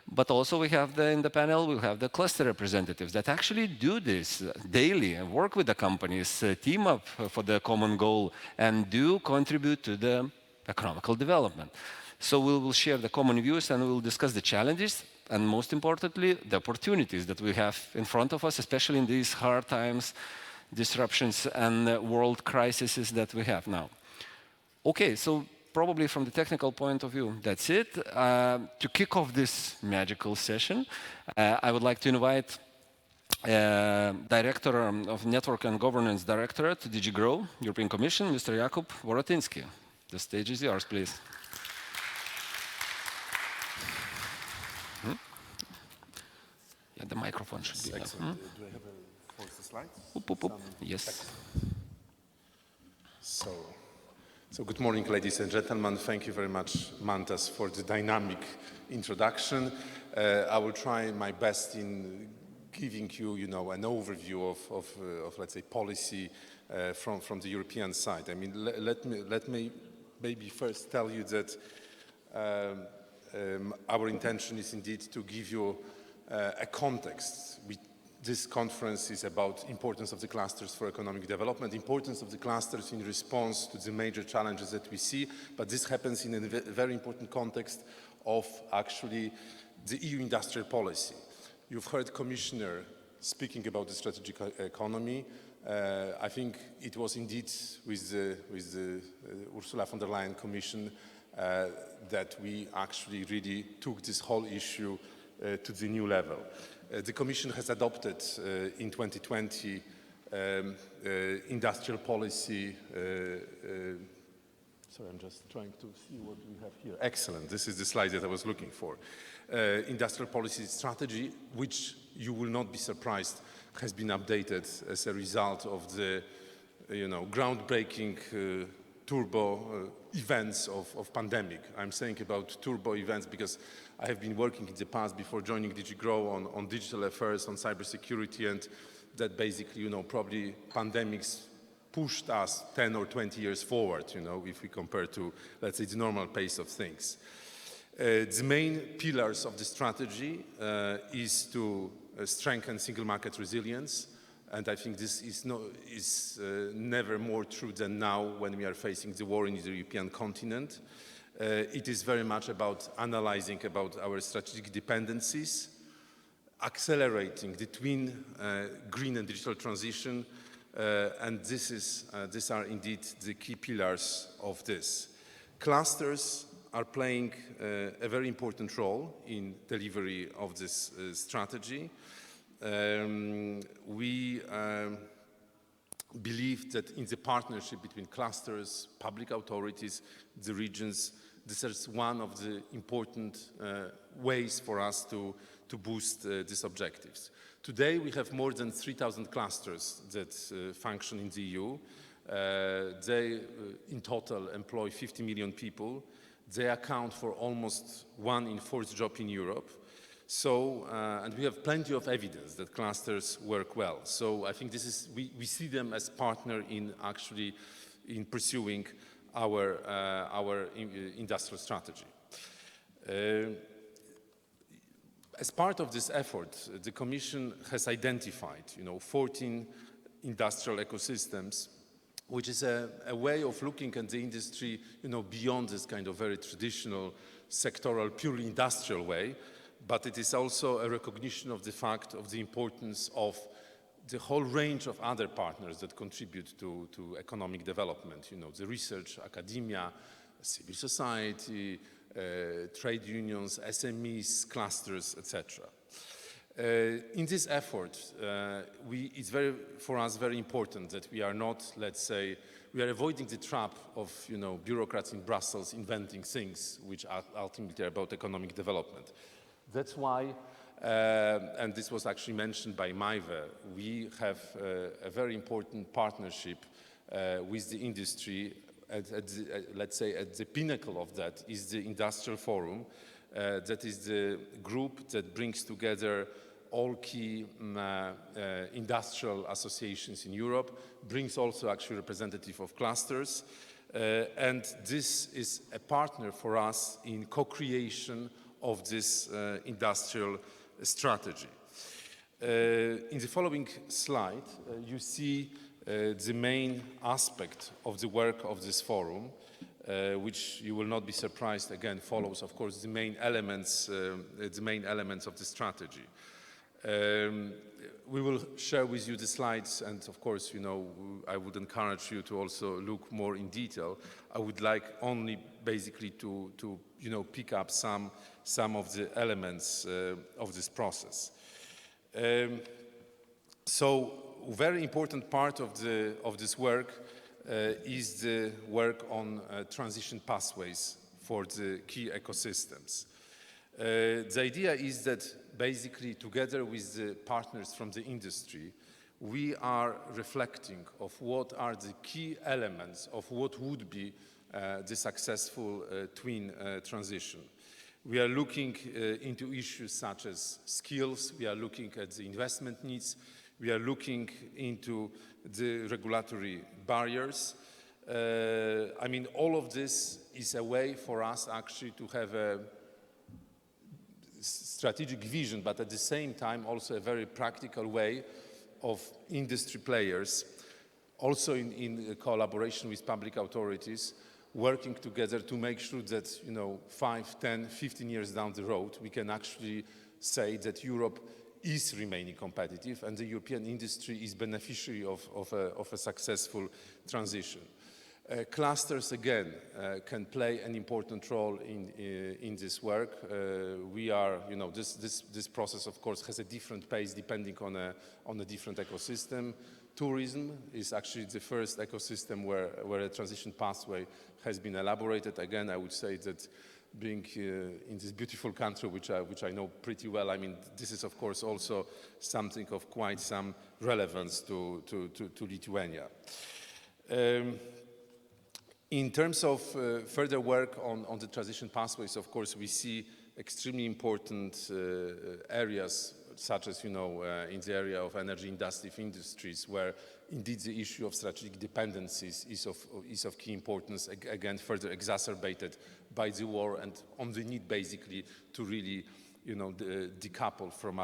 But also we have in the panel, we have the cluster representatives that actually do this daily and work with the companies, team up for the common goal and do contribute to the economical development. So we will share the common views and we will discuss the challenges and most importantly, the opportunities that we have in front of us, especially in these hard times, disruptions and world crises that we have now. Okay, so probably from the technical point of view, that's it. To kick off this magical session, I would like to invite Director of Network and Governance Directorate, DG GROW, European Commission, Mr. Jakub Worotyński. The stage is yours, please. Yeah, the microphone should be there. Do I have a force the slides? Yes. So good morning, ladies and gentlemen. Thank you very much, Mantas, for the dynamic introduction. I will try my best in giving you, an overview of let's say, policy from the European side. I mean, let me maybe first tell you that our intention is indeed to give you a context. This conference is about importance of the clusters for economic development, importance of the clusters in response to the major challenges that we see, but this happens in a very important context of actually the EU industrial policy. You've heard Commissioner speaking about the strategic economy. I think it was indeed with the Ursula von der Leyen Commission that we actually really took this whole issue to the new level. The Commission has adopted in 2020 industrial policy. Sorry, I'm just trying to see what we have here. Excellent. This is the slide that I was looking for. Industrial policy strategy, which you will not be surprised, has been updated as a result of the, groundbreaking turbo events of pandemic. I'm saying about turbo events because I have been working in the past before joining DG GROW on digital affairs, on cybersecurity, and that basically, probably pandemics pushed us 10 or 20 years forward, if we compare to, let's say, the normal pace of things. The main pillars of the strategy is to strengthen single market resilience. And I think this is never more true than now when we are facing the war in the European continent. It is very much about analyzing about our strategic dependencies, accelerating the twin green and digital transition, and these are indeed the key pillars of this. Clusters are playing a very important role in delivery of this strategy. We believe that in the partnership between clusters, public authorities, the regions, this is one of the important ways for us to boost these objectives. Today we have more than 3,000 clusters that function in the EU. They in total employ 50 million people. They account for almost 1 in 4 jobs in Europe. So, and we have plenty of evidence that clusters work well. So I think this is, we see them as partner in actually in pursuing our industrial strategy. As part of this effort, the Commission has identified, 14 industrial ecosystems, which is a way of looking at the industry, beyond this kind of very traditional, sectoral, purely industrial way. But it is also a recognition of the fact of the importance of the whole range of other partners that contribute to economic development. The research, academia, civil society, trade unions, SMEs, clusters, etc. In this effort, it's for us very important that we are not, let's say, we are avoiding the trap of, bureaucrats in Brussels inventing things which are ultimately about economic development. That's why, and this was actually mentioned by Maive, we have a very important partnership with the industry. Let's say at the pinnacle of that is the Industrial Forum. That is the group that brings together all key industrial associations in Europe, brings also actually representative of clusters, and this is a partner for us in co-creation of this industrial strategy. In the following slide, you see the main aspect of the work of this forum, which you will not be surprised again follows, of course, the main elements of the strategy. We will share with you the slides, and of course, I would encourage you to also look more in detail. I would like only basically to pick up some of the elements of this process. So, a very important part of this work is the work on transition pathways for the key ecosystems. The idea is that basically together with the partners from the industry, we are reflecting of what are the key elements of what would be the successful twin transition. We are looking into issues such as skills, we are looking at the investment needs, we are looking into the regulatory barriers. I mean, all of this is a way for us actually to have a strategic vision, but at the same time also a very practical way of industry players, also in collaboration with public authorities, working together to make sure that 5, 10, 15 years down the road, we can actually say that Europe is remaining competitive and the European industry is beneficiary of a successful transition. Clusters, again, can play an important role in this work. We are, this process, of course, has a different pace depending on a different ecosystem. Tourism is actually the first ecosystem where a transition pathway has been elaborated. Again, I would say that being in this beautiful country, which I know pretty well, I mean, this is, of course, also something of quite some relevance to Lithuania. In terms of further work on the transition pathways, of course, we see extremely important areas, such as, in the area of energy-intensive industries, where indeed the issue of strategic dependencies is of key importance, again, further exacerbated by the war and on the need, basically, to really, decouple from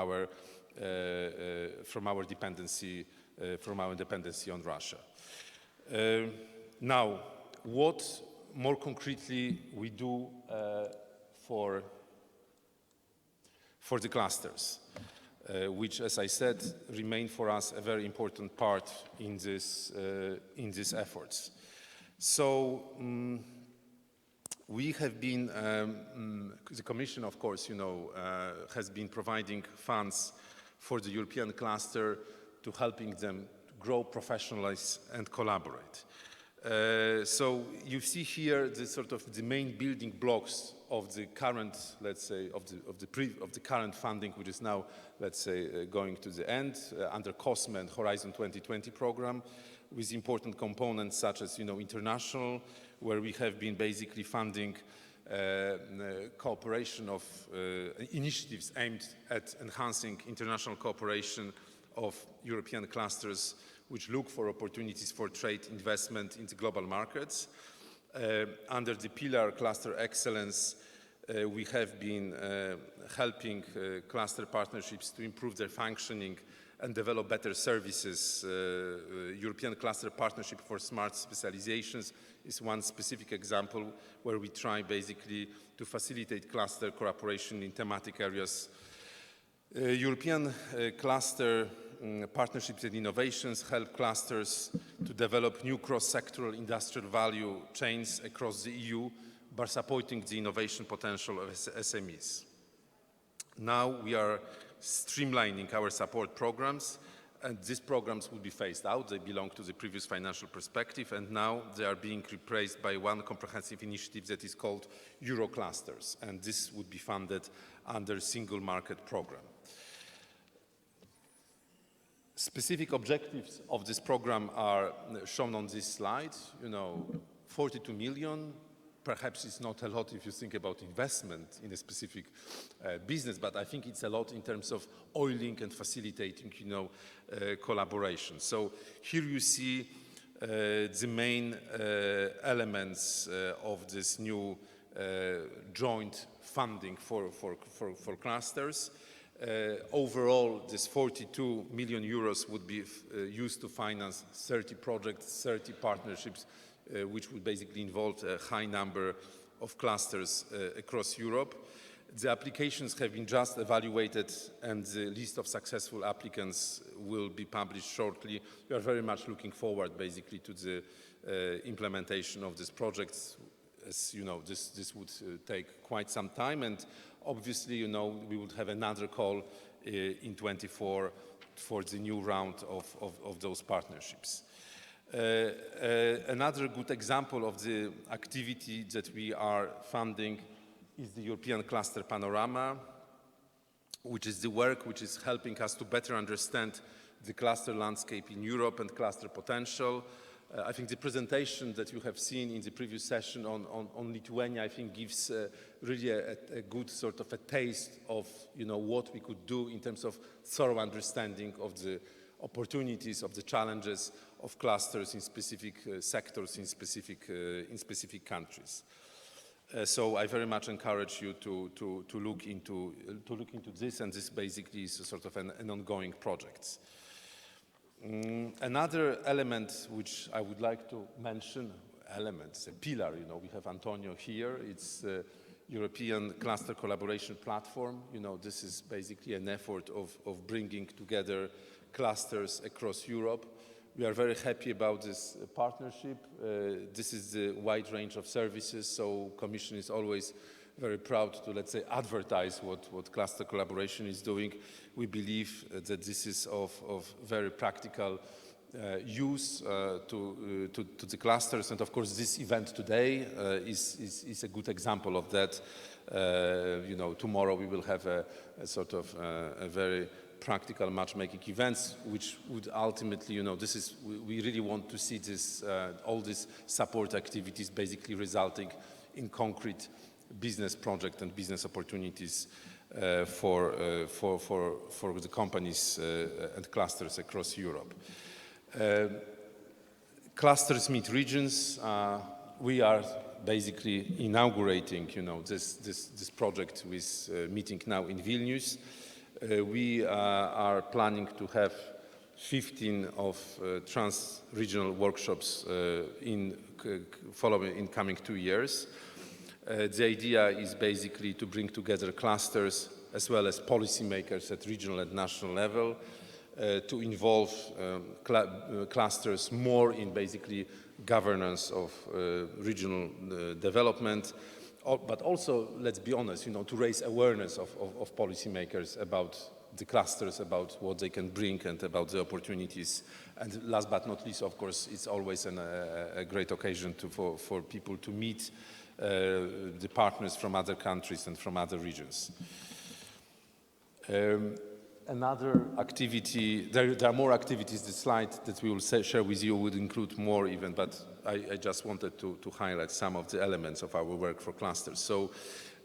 our dependency on Russia. Now, what more concretely we do for the clusters, which, as I said, remain for us a very important part in these efforts. So we have been, the Commission, of course, has been providing funds for the European cluster to helping them to grow, professionalize, and collaborate. So you see here the sort of the main building blocks of the current, let's say, of the current funding, which is now, let's say, going to the end under COSME and Horizon 2020 program, with important components such as, international, where we have been basically funding cooperation of initiatives aimed at enhancing international cooperation of European clusters which look for opportunities for trade investment into global markets. Under the pillar Cluster Excellence, we have been helping cluster partnerships to improve their functioning and develop better services. European Cluster Partnership for Smart Specializations is one specific example where we try basically to facilitate cluster cooperation in thematic areas. European Cluster Partnerships and Innovations help clusters to develop new cross-sectoral industrial value chains across the EU by supporting the innovation potential of SMEs. Now we are streamlining our support programs, and these programs will be phased out. They belong to the previous financial perspective, and now they are being replaced by one comprehensive initiative that is called Euroclusters, and this would be funded under a single market program. Specific objectives of this program are shown on this slide. 42 million. Perhaps it's not a lot if you think about investment in a specific business, but I think it's a lot in terms of oiling and facilitating, collaboration. So here you see the main elements of this new joint funding for clusters. Overall, this 42 million euros would be used to finance 30 projects, 30 partnerships, which would basically involve a high number of clusters across Europe. The applications have been just evaluated, and the list of successful applicants will be published shortly. We are very much looking forward basically to the implementation of these projects. As you know, this would take quite some time, and obviously, we would have another call in 24 for the new round of those partnerships. Another good example of the activity that we are funding is the European Cluster Panorama, which is the work which is helping us to better understand the cluster landscape in Europe and cluster potential. I think the presentation that you have seen in the previous session on Lithuania, I think, gives really a good sort of a taste of what we could do in terms of thorough understanding of the opportunities, of the challenges of clusters in specific sectors, in specific countries. So I very much encourage you to look into this, and this basically is a sort of an ongoing project. Another element which I would like to mention, a pillar, we have Antonio here, it's European Cluster Collaboration Platform. This is basically an effort of bringing together clusters across Europe. We are very happy about this partnership. This is the wide range of services, so Commission is always very proud to, let's say, advertise what cluster collaboration is doing. We believe that this is of very practical use to the clusters, and of course this event today is a good example of that. Tomorrow we will have a sort of a very practical matchmaking events, which would ultimately, we really want to see this, all these support activities basically resulting in concrete business project and business opportunities for the companies and clusters across Europe. Clusters meet regions. We are basically inaugurating, this project with meeting now in Vilnius. We are planning to have 15 of trans-regional workshops in coming 2 years. The idea is basically to bring together clusters as well as policymakers at regional and national level to involve clusters more in basically governance of regional development, but also, let's be honest, to raise awareness of policymakers about the clusters, about what they can bring and about the opportunities. And last but not least, of course, it's always a great occasion for people to meet the partners from other countries and from other regions. Another activity, there are more activities. The slide that we will share with you would include more even, but I just wanted to highlight some of the elements of our work for clusters. So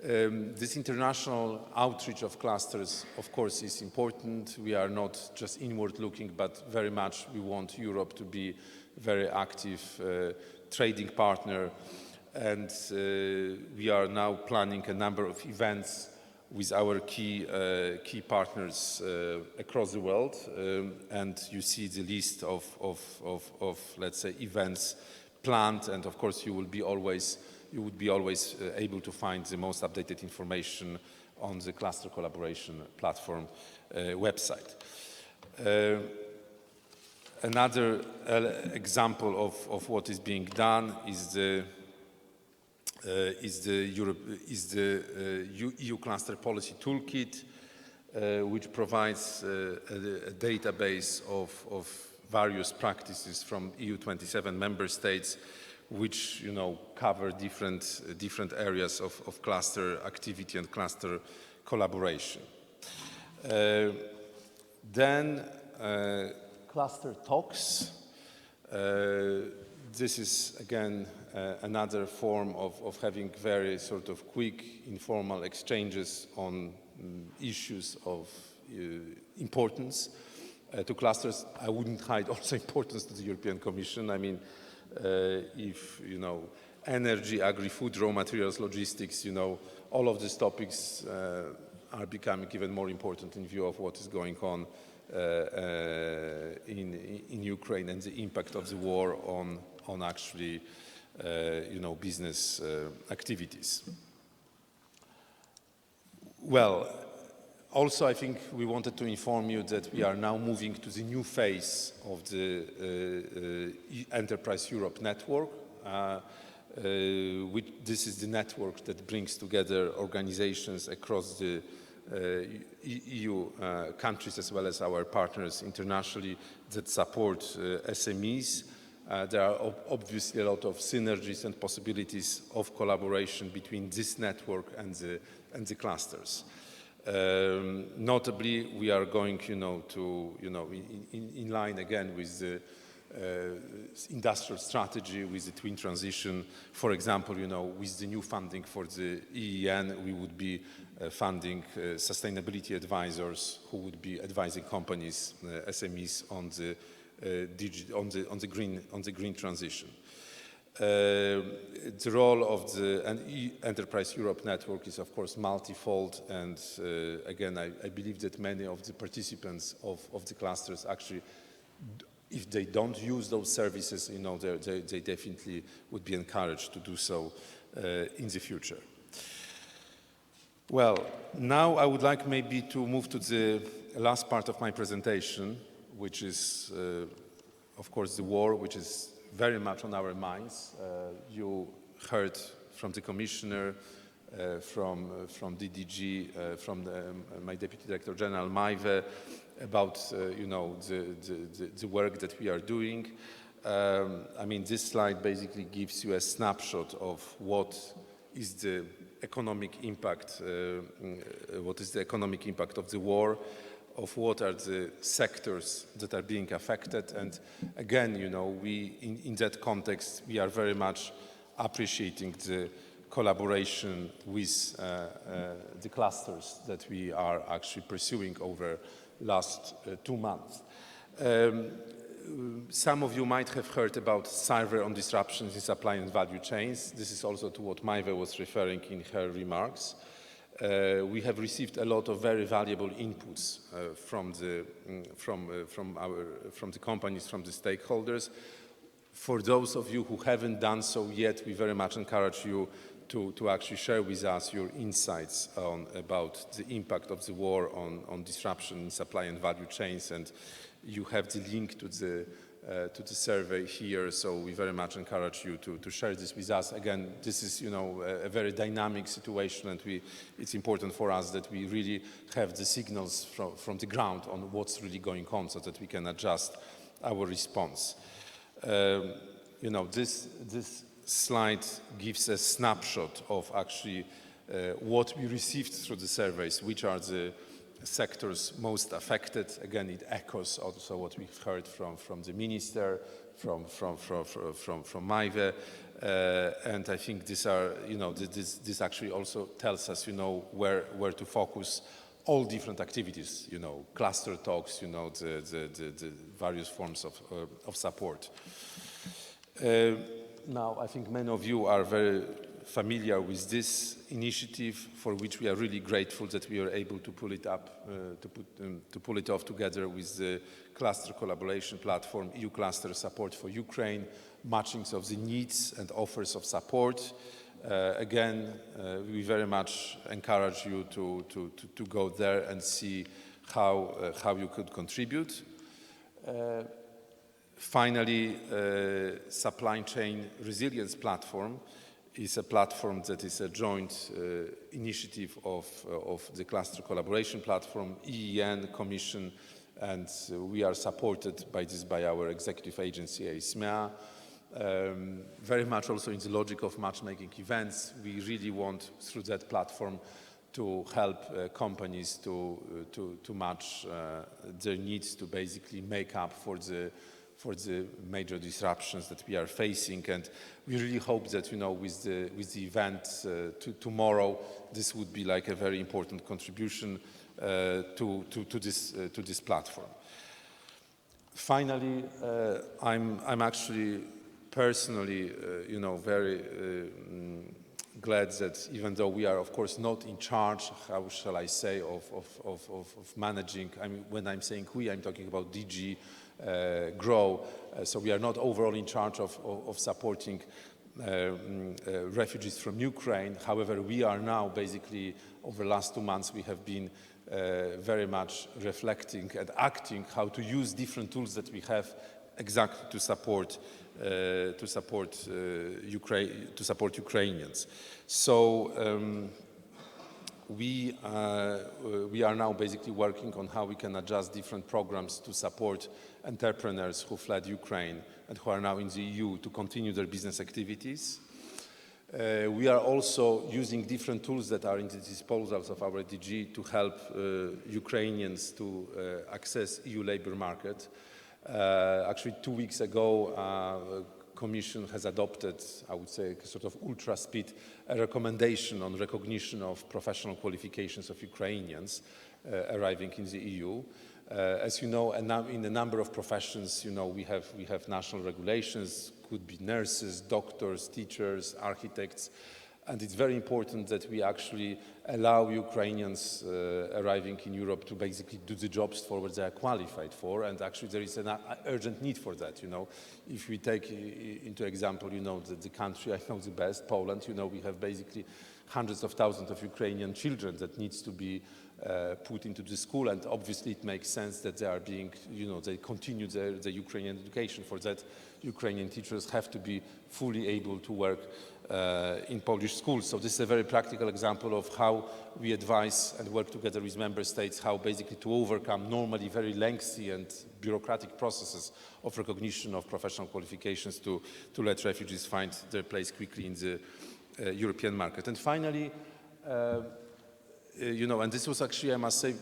This international outreach of clusters, of course, is important. We are not just inward looking, but very much we want Europe to be a very active trading partner. And we are now planning a number of events with our key partners across the world. And you see the list of let's say, events planned. And of course, you would be always able to find the most updated information on the Cluster Collaboration Platform website. Another example of what is being done is the EU Cluster Policy Toolkit, which provides a database of various practices from EU 27 member states, which cover different areas of cluster activity and cluster collaboration. Then cluster talks. This is again another form of having very sort of quick, informal exchanges on issues of importance to clusters. I wouldn't hide also importance to the European Commission. I mean, if energy, agri-food, raw materials, logistics, all of these topics are becoming even more important in view of what is going on in Ukraine and the impact of the war on actually business activities. Well, also I think we wanted to inform you that we are now moving to the new phase of the Enterprise Europe network. This is the network that brings together organizations across the EU countries as well as our partners internationally that support SMEs. There are obviously a lot of synergies and possibilities of collaboration between this network and the clusters. Notably, we are going, in line again with the industrial strategy, with the twin transition. For example, with the new funding for the EEN, we would be funding sustainability advisors who would be advising companies, SMEs on the green transition. The role of the Enterprise Europe network is, of course, multifold, and again, I believe that many of the participants of the clusters actually, if they don't use those services, they definitely would be encouraged to do so in the future. Well, now I would like maybe to move to the last part of my presentation, which is, of course, the war, which is very much on our minds. You heard from the Commissioner, from DDG, from my Deputy Director General Maive, about the work that we are doing. I mean, this slide basically gives you a snapshot of what is the economic impact, of the war, of what are the sectors that are being affected. And again, we, in that context, we are very much appreciating the collaboration with the clusters that we are actually pursuing over last 2 months. Some of you might have heard about survey on disruptions in supply and value chains. This is also to what Maive was referring in her remarks. We have received a lot of very valuable inputs from the companies, from the stakeholders. For those of you who haven't done so yet, we very much encourage you to actually share with us your insights about the impact of the war on disruption in supply and value chains, and you have the link to the survey here, so we very much encourage you to share this with us. Again, this is a very dynamic situation, and it's important for us that we really have the signals from the ground on what's really going on, so that we can adjust our response. This slide gives a snapshot of actually what we received through the surveys, which are the sectors most affected. Again, it echoes also what we've heard from the minister, from Maive. And I think these are, this actually also tells us, where to focus all different activities, cluster talks, the various forms of support. Now, I think many of you are very familiar with this initiative, for which we are really grateful that we are able to pull it up, to pull it off together with the cluster collaboration platform, EU Cluster Support for Ukraine, matchings of the needs and offers of support. Again, we very much encourage you to go there and see how you could contribute. Finally, Supply Chain Resilience Platform is a platform that is a joint initiative of the Cluster Collaboration Platform, EEN, Commission, and we are supported by our executive agency, AISMEA. Very much also in the logic of matchmaking events, we really want, through that platform, to help companies to match their needs to basically make up for the major disruptions that we are facing. And we really hope that, with the event tomorrow, this would be like a very important contribution to this platform. Finally, I'm actually personally, very glad that even though we are, of course, not in charge, how shall I say, of managing, when I'm saying we, I'm talking about DG GROW, so we are not overall in charge of supporting refugees from Ukraine. However, we are now basically, over the last 2 months, we have been very much reflecting and acting how to use different tools that we have exactly to support Ukrainians. So we are now basically working on how we can adjust different programs to support entrepreneurs who fled Ukraine and who are now in the EU to continue their business activities. We are also using different tools that are in the disposals of our DG to help Ukrainians to access EU labor market. Actually, 2 weeks ago, Commission has adopted, I would say, sort of ultra speed, a recommendation on recognition of professional qualifications of Ukrainians arriving in the EU. As you know, in a number of professions, we have national regulations, could be nurses, doctors, teachers, architects, and it's very important that we actually allow Ukrainians arriving in Europe to basically do the jobs for what they are qualified for, and actually there is an urgent need for that. If we take into example, the country I know the best, Poland, we have basically hundreds of thousands of Ukrainian children that needs to be put into the school, and obviously it makes sense that they are being, they continue the Ukrainian education. For that, Ukrainian teachers have to be fully able to work in Polish schools. So this is a very practical example of how we advise and work together with member states, how basically to overcome normally very lengthy and bureaucratic processes of recognition of professional qualifications to let refugees find their place quickly in the European market. And finally, and this was actually, I must say,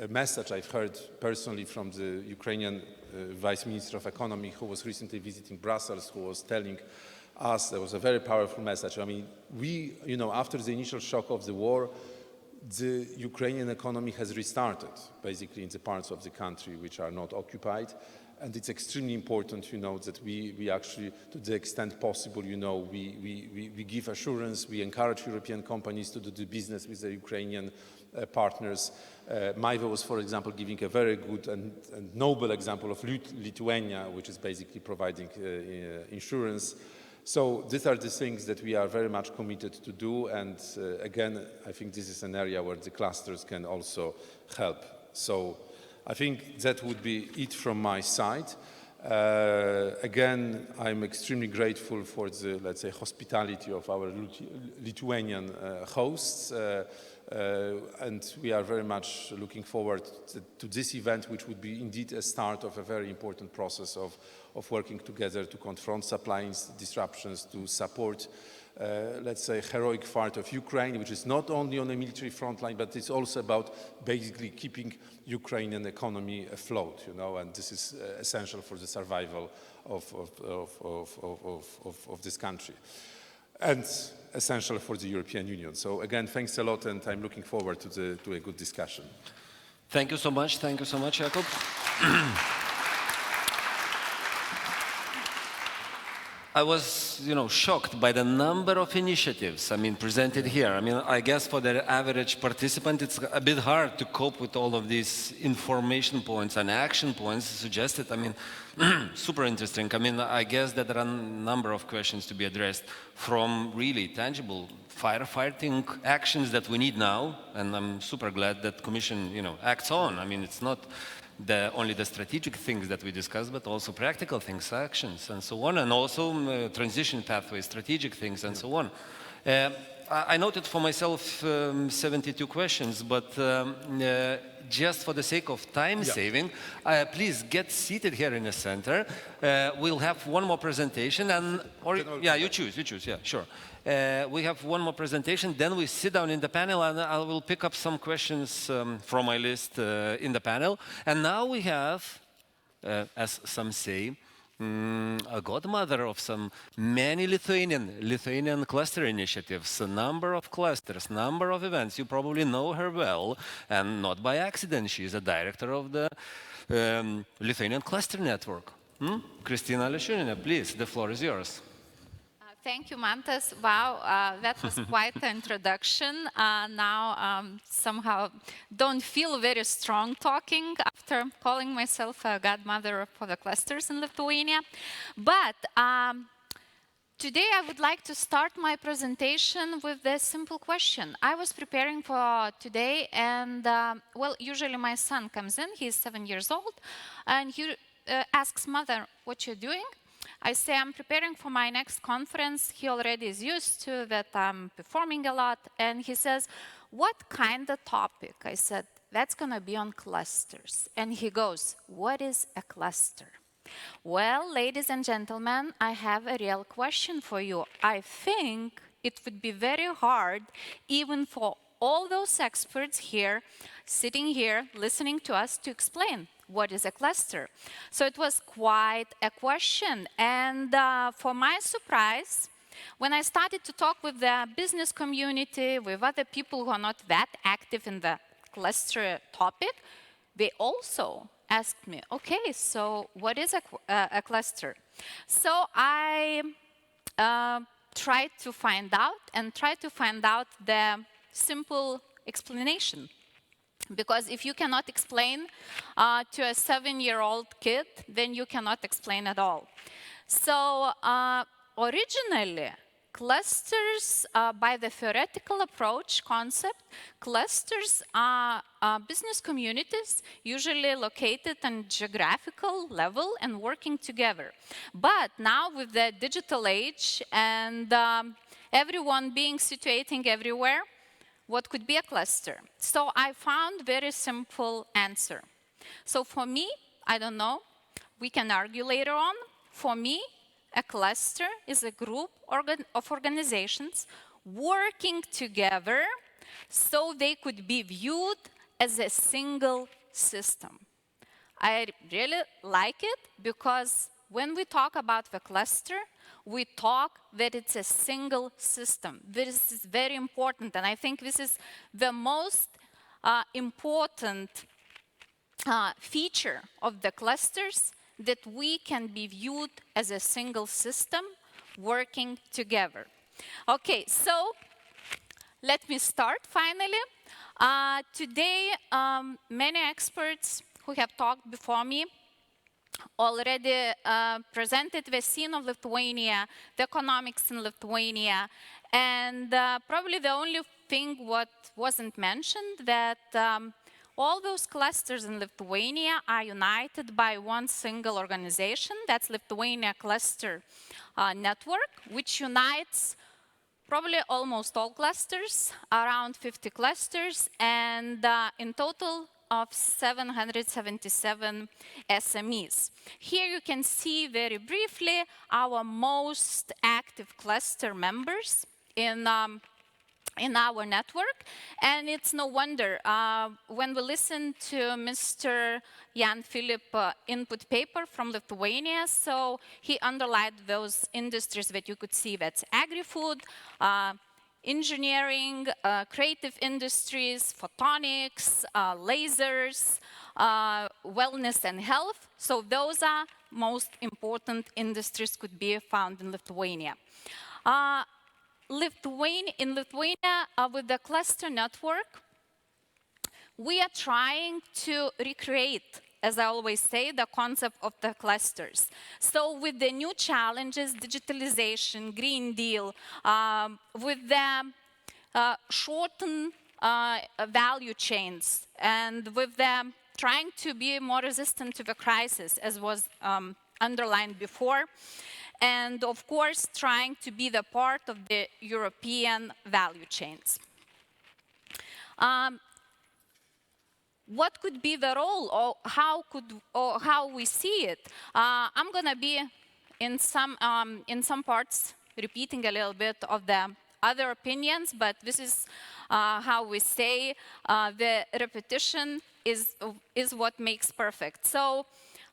a message I've heard personally from the Ukrainian Vice Minister of Economy, who was recently visiting Brussels, who was telling us, there was a very powerful message. We, after the initial shock of the war, the Ukrainian economy has restarted, basically in the parts of the country which are not occupied. And it's extremely important, that we actually, to the extent possible, we give assurance, we encourage European companies to do the business with the Ukrainian partners. Maiva was, for example, giving a very good and noble example of Lithuania, which is basically providing insurance. So these are the things that we are very much committed to do. And again, I think this is an area where the clusters can also help. So I think that would be it from my side. Again, I'm extremely grateful for the, let's say, hospitality of our Lithuanian hosts. And we are very much looking forward to this event, which would be indeed a start of a very important process of working together to confront supply disruptions, to support let's say, heroic part of Ukraine, which is not only on the military front line, but it's also about basically keeping Ukrainian economy afloat, you know, and this is essential for the survival of this country, and essential for the European Union. So again, thanks a lot, and I'm looking forward to a good discussion. Thank you so much, Jakub. I was, shocked by the number of initiatives, presented here. I guess for the average participant, it's a bit hard to cope with all of these information points and action points suggested. Super interesting. I guess that there are a number of questions to be addressed, from really tangible firefighting actions that we need now, and I'm super glad that Commission, acts on. It's not only the strategic things that we discussed, but also practical things, actions, and so on, and also transition pathways, strategic things, and so on. I noted for myself 72 questions, but just for the sake of time saving, please get seated here in the center. We'll have one more presentation, you choose, yeah, sure. We have one more presentation, then we sit down in the panel, and I will pick up some questions from my list in the panel. And now we have, as some say, a godmother of many Lithuanian cluster initiatives, a number of clusters, number of events. You probably know her well, and not by accident. She is a director of the Lithuanian Cluster Network. Kristina Leščiūnienė, please, the floor is yours. Thank you, Mantas. Wow, that was quite the introduction. Now, somehow don't feel very strong talking after calling myself a godmother for the clusters in Lithuania. But today I would like to start my presentation with this simple question. I was preparing for today, and well, usually my son comes in, he's 7 years old, and he asks, "Mother, what you're doing?" I say, I'm preparing for my next conference. He already is used to that I'm performing a lot. And he says, what kind of topic? I said, that's going to be on clusters. And he goes, what is a cluster? Well, ladies and gentlemen, I have a real question for you. I think it would be very hard, even for all those experts here, sitting here, listening to us, to explain what is a cluster. So it was quite a question. And for my surprise, when I started to talk with the business community, with other people who are not that active in the cluster topic, they also asked me, okay, so what is a cluster? So I tried to find out the simple explanation. Because if you cannot explain to a 7-year-old kid, then you cannot explain at all. So originally, clusters, by the theoretical approach concept, clusters are business communities usually located on geographical level and working together. But now with the digital age and everyone being situated everywhere, what could be a cluster? So I found very simple answer. So for me, I don't know, we can argue later on. For me, a cluster is a group of organizations working together so they could be viewed as a single system. I really like it because when we talk about the cluster, we talk that it's a single system. This is very important, and I think this is the most important feature of the clusters, that we can be viewed as a single system working together. Okay, so let me start finally. Today, many experts who have talked before me already presented the scene of Lithuania, the economics in Lithuania, and probably the only thing what wasn't mentioned, that all those clusters in Lithuania are united by one single organization, that's Lithuania Cluster Network, which unites probably almost all clusters, around 50 clusters, and in total of 777 SMEs. Here you can see very briefly our most active cluster members in our network. And it's no wonder, when we listen to Mr. Jan Philip input paper from Lithuania, so he underlined those industries that you could see. That's agri-food, engineering, creative industries, photonics, lasers, wellness and health. So those are most important industries could be found in Lithuania. In Lithuania, with the cluster network, we are trying to recreate, as I always say, the concept of the clusters. So with the new challenges, digitalization, Green Deal, with the shortened value chains, and with them trying to be more resistant to the crisis, as was underlined before, and of course trying to be the part of the European value chains. What could be the role, or how we see it? I'm going to be in some parts repeating a little bit of the other opinions, but this is how we say the repetition is what makes perfect. So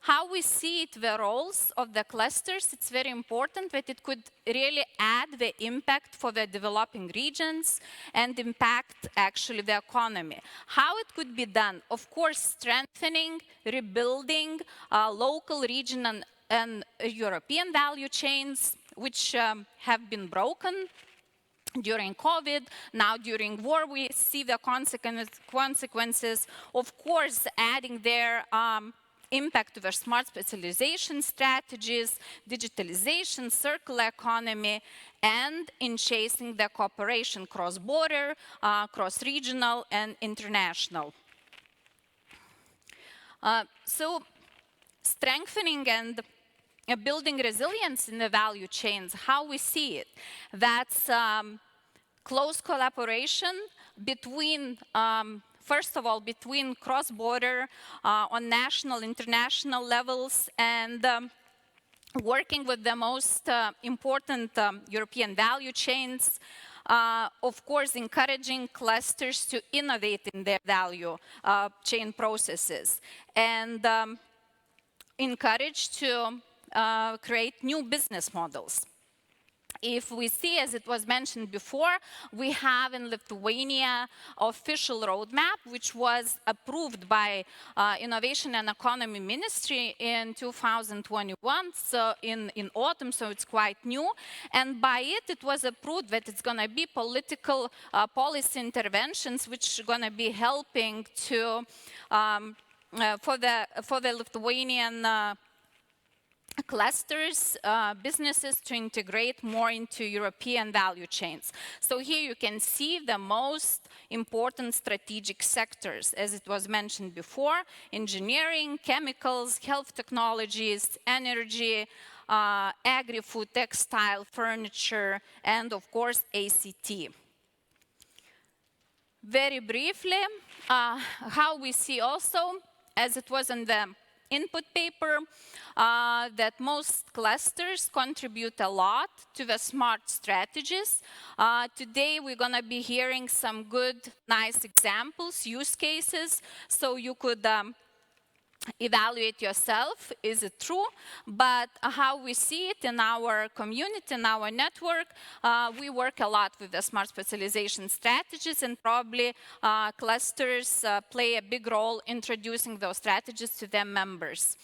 how we see it, the roles of the clusters, it's very important that it could really add the impact for the developing regions and impact actually the economy. How it could be done? Of course, strengthening, rebuilding local, regional and European value chains, which have been broken during COVID. Now during war, we see the consequences. Of course, adding their impact to their smart specialization strategies, digitalization, circular economy, and in chasing the cooperation cross-border, cross-regional, and international. So strengthening and building resilience in the value chains, how we see it. That's close collaboration between first of all, between cross-border, on national, international levels, and working with the most important European value chains. Of course, encouraging clusters to innovate in their value chain processes, and encourage to create new business models. If we see, as it was mentioned before, we have in Lithuania official roadmap, which was approved by Innovation and Economy Ministry in 2021, so in autumn, so it's quite new. And by it was approved that it's going to be political policy interventions, which are going to be helping to for the Lithuanian clusters, businesses to integrate more into European value chains. So here you can see the most important strategic sectors, as it was mentioned before: engineering, chemicals, health technologies, energy, agri-food, textile, furniture, and of course ACT. Very briefly, how we see also, as it was in the input paper, that most clusters contribute a lot to the smart strategies. Today we're going to be hearing some good, nice examples, use cases, so you could evaluate yourself, is it true? But how we see it in our community, in our network, we work a lot with the smart specialization strategies, and probably clusters play a big role introducing those strategies to their members.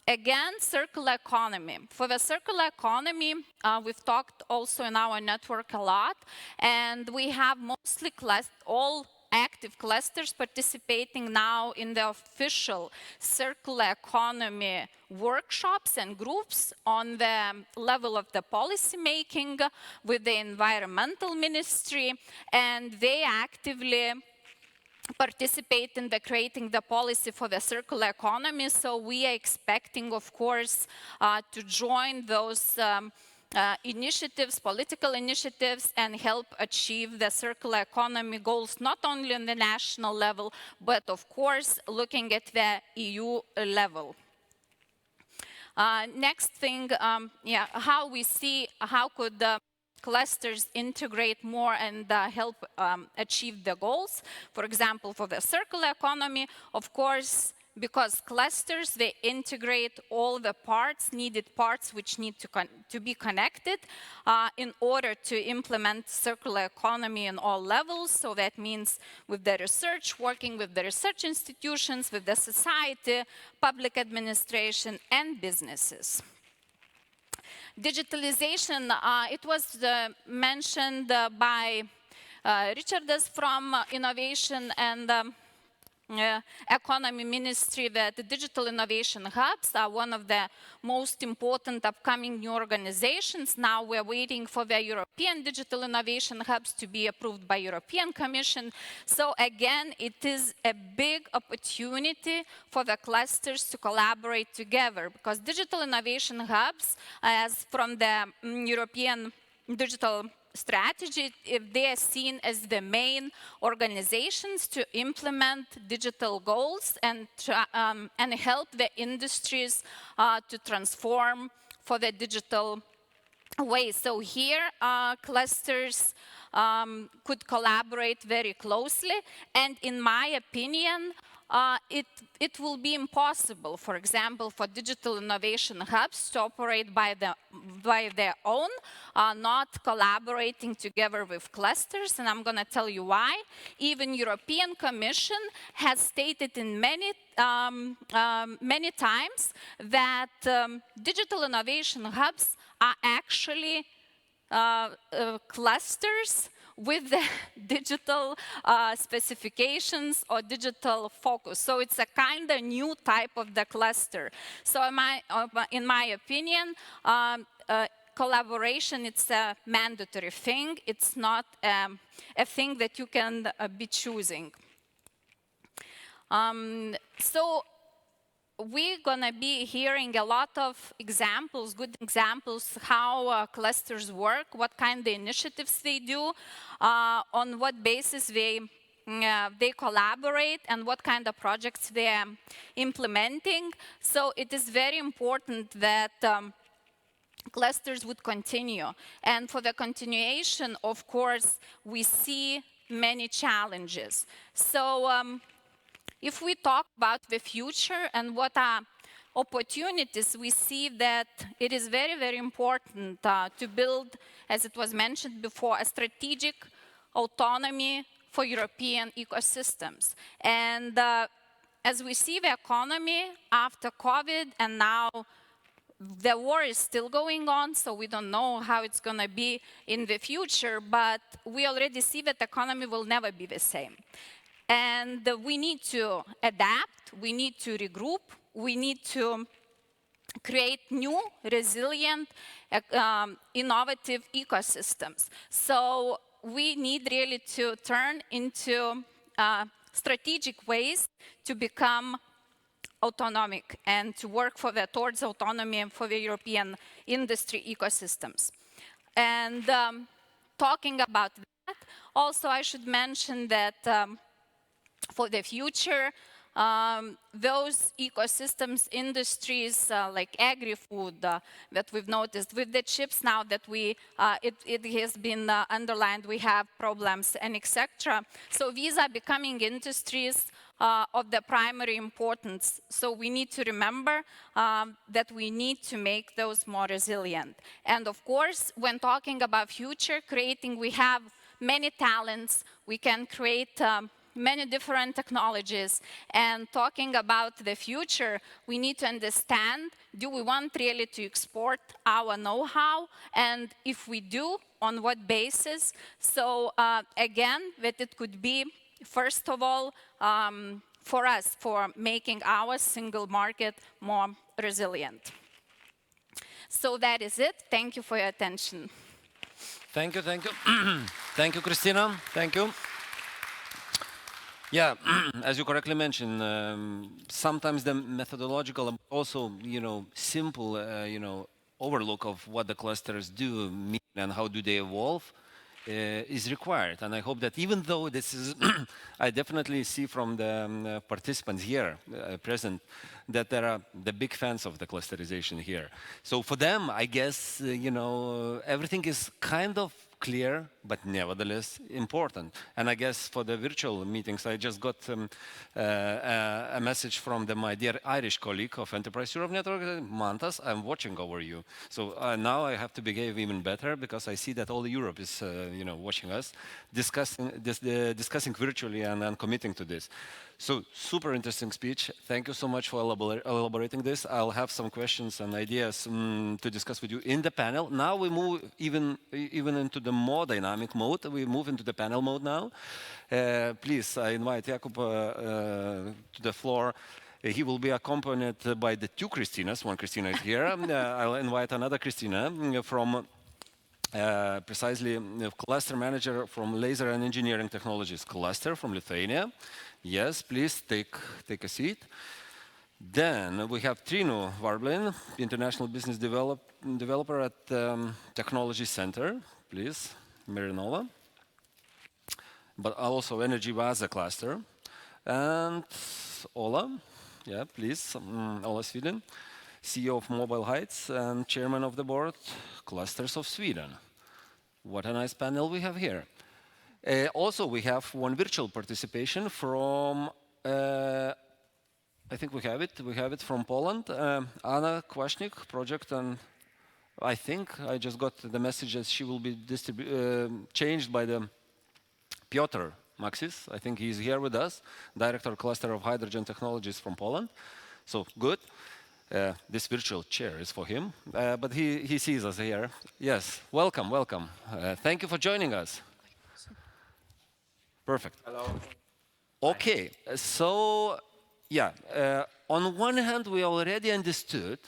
Again, circular economy. For the circular economy, we've talked also in our network a lot, and we have mostly all active clusters participating now in the official circular economy workshops and groups on the level of the policy making with the environmental ministry, and they actively participate in the creating the policy for the circular economy. So we are expecting, of course, to join those initiatives, political initiatives, and help achieve the circular economy goals, not only on the national level, but of course, looking at the EU level. Next thing, how we see, how could clusters integrate more and help achieve the goals. For example, for the circular economy, of course, because clusters, they integrate all the parts, needed parts which need to be connected in order to implement circular economy in all levels. So that means with the research, working with the research institutions, with the society, public administration, and businesses. Digitalization, it was mentioned by Richardas from Innovation and Economy Ministry that the digital innovation hubs are one of the most important upcoming new organizations. Now we're waiting for the European digital innovation hubs to be approved by European Commission. So again, it is a big opportunity for the clusters to collaborate together, because digital innovation hubs, as from the European digital strategy, if they are seen as the main organizations to implement digital goals and help the industries to transform for the digital way. So here, clusters could collaborate very closely, and in my opinion, it will be impossible, for example, for digital innovation hubs to operate by their own, not collaborating together with clusters, and I'm going to tell you why. Even European Commission has stated in many times that digital innovation hubs are actually clusters with the digital specifications or digital focus. So it's a kind of new type of the cluster. So in my opinion, collaboration, it's a mandatory thing. It's not a thing that you can be choosing. So we're going to be hearing a lot of examples, good examples, how clusters work, what kind of initiatives they do, on what basis they collaborate, and what kind of projects they are implementing. So it is very important that clusters would continue. And for the continuation, of course, we see many challenges. So if we talk about the future and what are opportunities, we see that it is very, very important to build, as it was mentioned before, a strategic autonomy for European ecosystems. And as we see the economy after COVID, and now the war is still going on, so we don't know how it's going to be in the future, but we already see that the economy will never be the same. And we need to adapt, we need to regroup, we need to create new, resilient, innovative ecosystems. So we need really to turn into strategic ways to become autonomic and to work towards autonomy for the European industry ecosystems. And talking about that, also I should mention that for the future, those ecosystems, industries like agri-food that we've noticed with the chips now that it has been underlined, we have problems and etc. So these are becoming industries of the primary importance. So we need to remember that we need to make those more resilient. And of course, when talking about future creating, we have many talents, we can create many different technologies, and talking about the future, we need to understand, do we want really to export our know-how, and if we do, on what basis? So again, that it could be, first of all, for us, for making our single market more resilient. So that is it. Thank you for your attention. Thank you, thank you. Thank you, Christina. Thank you. Yeah, as you correctly mentioned, sometimes the methodological, also, simple, overlook of what the clusters do mean and how do they evolve is required. And I hope that even though this is, I definitely see from the participants here present that there are the big fans of the clusterization here. So for them, I guess, everything is kind of clear, but nevertheless important. And I guess for the virtual meetings, I just got a message from my dear Irish colleague of Enterprise Europe Network, Mantas, I'm watching over you. So now I have to behave even better because I see that all Europe is watching us, discussing virtually and committing to this. So super interesting speech. Thank you so much for elaborating this. I'll have some questions and ideas to discuss with you in the panel. Now we move even into the more dynamic mode. We move into the panel mode now. Please, I invite Jakub to the floor. He will be accompanied by the two Christinas. One Christina is here. I'll invite another Christina from precisely cluster manager from Laser and Engineering Technologies cluster from Lithuania. Yes, please take a seat. Then we have Trinu Varblin, international business developer at Technology Center. Please, Mirinova. But also Energy Vaza cluster. And Ola, yeah, please, Ola Sweden, CEO of Mobile Heights and chairman of the board, Clusters of Sweden. What a nice panel we have here. Also, we have one virtual participation from, I think we have it from Poland, Anna Kwasnik, project, and I think I just got the message that she will be changed by the Piotr Maxis. I think he's here with us, Director Cluster of Hydrogen Technologies from Poland. So good. This virtual chair is for him, but he sees us here. Yes, welcome. Thank you for joining us. Perfect. Hello. Okay, so yeah, on one hand, we already understood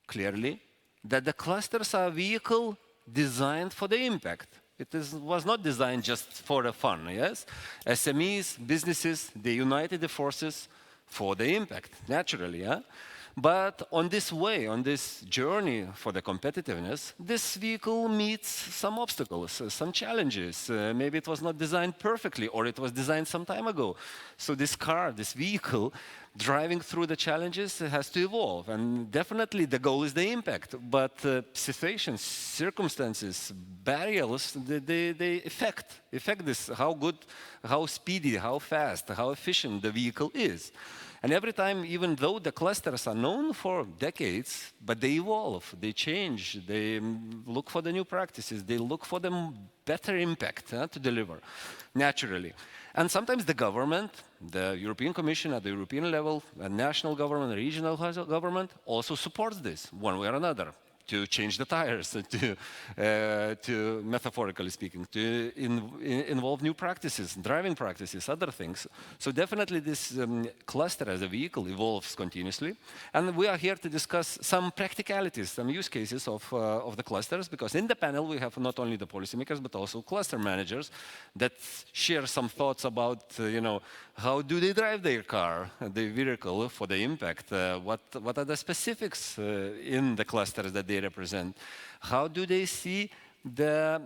clearly that the clusters are a vehicle designed for the impact. It was not designed just for the fun, yes? SMEs, businesses, they united the forces for the impact, naturally, yeah? But on this way, on this journey for the competitiveness, this vehicle meets some obstacles, some challenges. Maybe it was not designed perfectly, or it was designed some time ago. So this car, this vehicle, driving through the challenges has to evolve. And definitely the goal is the impact. But situations, circumstances, barriers, they affect this, how good, how speedy, how fast, how efficient the vehicle is. And every time, even though the clusters are known for decades, but they evolve, they change, they look for the new practices, they look for the better impact to deliver, naturally. And sometimes the government, the European Commission at the European level, the national government, regional government also supports this, one way or another, to change the tires, to metaphorically speaking, to involve new practices, driving practices, other things. So definitely this cluster as a vehicle evolves continuously. And we are here to discuss some practicalities, some use cases of the clusters, because in the panel we have not only the policymakers, but also cluster managers that share some thoughts about, how do they drive their car, the vehicle for the impact? What are the specifics in the clusters that they represent? How do they see the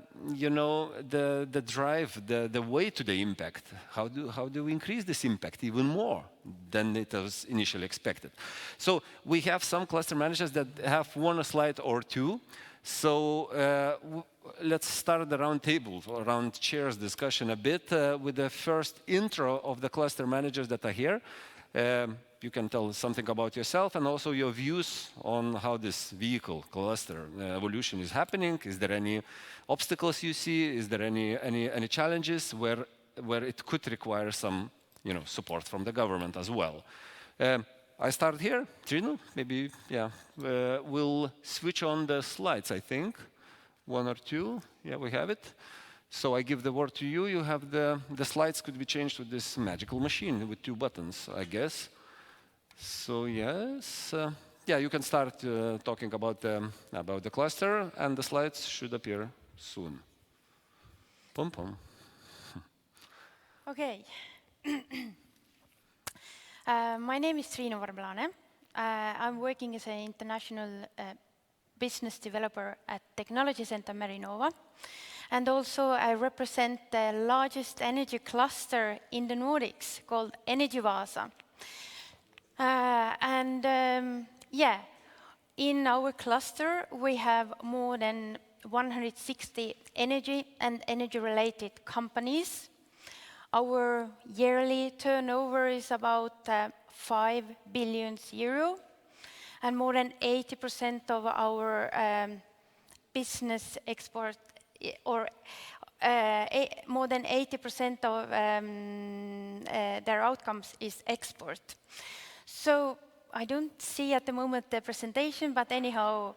drive, the way to the impact? How do we increase this impact even more than it was initially expected? So we have some cluster managers that have one slide or two. So let's start the round table, round chairs discussion a bit with the first intro of the cluster managers that are here. You can tell something about yourself and also your views on how this vehicle cluster evolution is happening. Is there any obstacles you see? Is there any challenges where it could require some support from the government as well? I start here. Trinu, maybe, yeah. We'll switch on the slides, I think. One or two. Yeah, we have it. So I give the word to you. You have the slides could be changed with this magical machine with two buttons, I guess. So yes, yeah, you can start talking about the cluster, and the slides should appear soon. Pom pom. Okay. My name is Trinu Varblane. I'm working as an international business developer at Technology Center Marinova. And also I represent the largest energy cluster in the Nordics called Energy Vasa. Yeah, in our cluster we have more than 160 energy and energy-related companies. Our yearly turnover is about 5 billion euro, and more than 80% of our business export, or more than 80% of their outcomes is export. So I don't see at the moment the presentation, but anyhow,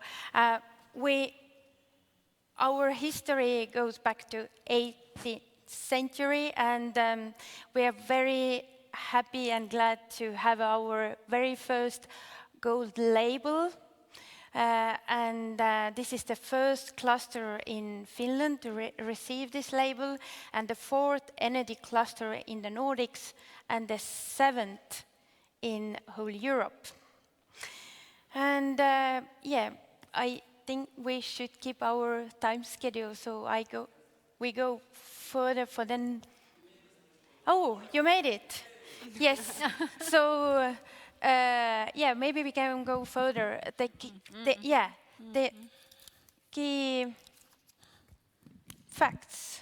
our history goes back to 18th century, and we are very happy and glad to have our very first gold label. This is the first cluster in Finland to receive this label, and the 4th energy cluster in the Nordics, and the 7th in whole Europe. And yeah, I think we should keep our time schedule, so we go further for then. Oh, you made it. Yes. So yeah, maybe we can go further. The key facts.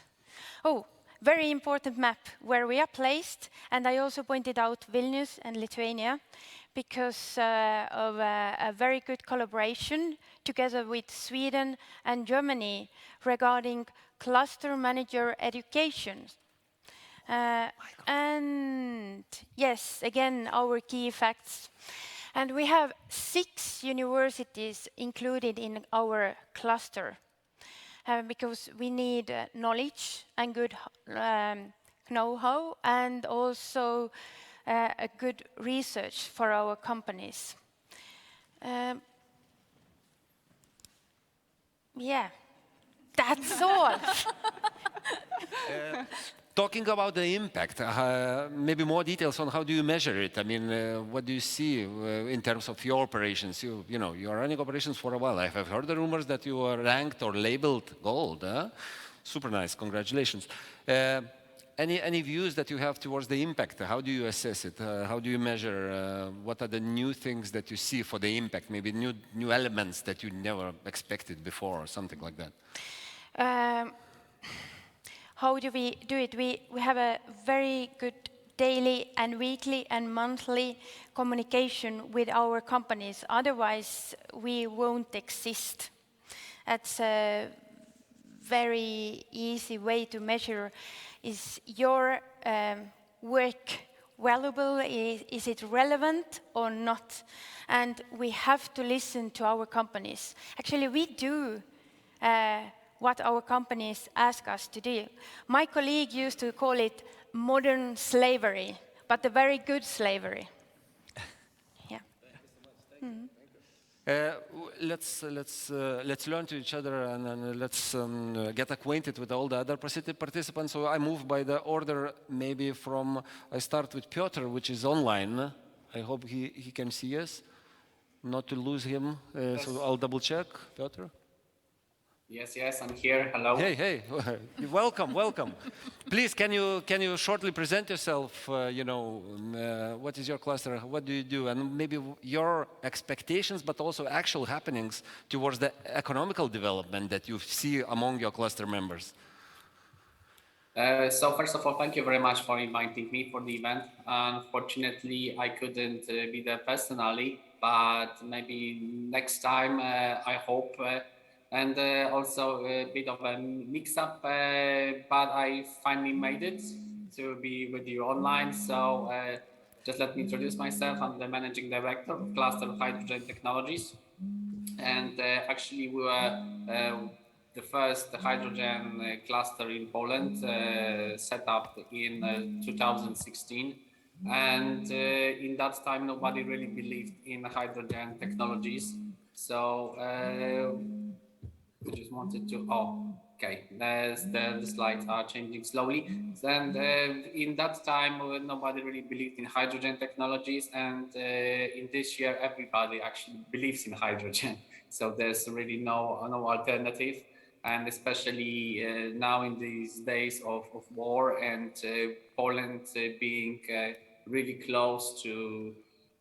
Oh, very important map where we are placed, and I also pointed out Vilnius and Lithuania because of a very good collaboration together with Sweden and Germany regarding cluster manager education. And yes, again, our key facts. And we have 6 universities included in our cluster because we need knowledge and good know-how, and also a good research for our companies. Yeah, that's all. Talking about the impact, maybe more details on how do you measure it? I mean, what do you see in terms of your operations? You know, you are running operations for a while. I have heard the rumors that you are ranked or labeled gold. Super nice, congratulations. Any views that you have towards the impact? How do you assess it? How do you measure? What are the new things that you see for the impact? Maybe new elements that you never expected before, or something like that. How do we do it? We have a very good daily and weekly and monthly communication with our companies. Otherwise, we won't exist. That's a very easy way to measure. Is your work valuable? Is it relevant or not? And we have to listen to our companies. Actually, we do what our companies ask us to do. My colleague used to call it modern slavery, but a very good slavery. Yeah. Let's learn to each other, and let's get acquainted with all the other participants. So I move by the order, maybe from, I start with Piotr, which is online. I hope he can see us, not to lose him. So I'll double check. Piotr? Yes, I'm here. Hello. Hey, welcome. Please, can you shortly present yourself? What is your cluster? What do you do? And maybe your expectations, but also actual happenings towards the economical development that you see among your cluster members. So first of all, thank you very much for inviting me for the event. Unfortunately, I couldn't be there personally, but maybe next time, I hope. And also a bit of a mix-up, but I finally made it to be with you online. So just let me introduce myself. I'm the Managing Director of Cluster of Hydrogen Technologies. And actually we were the first hydrogen cluster in Poland, set up in 2016. And in that time, nobody really believed in hydrogen technologies. So I just wanted to, okay, the slides are changing slowly. And in that time, nobody really believed in hydrogen technologies. And in this year, everybody actually believes in hydrogen. So there's really no alternative. And especially now in these days of war and Poland being really close to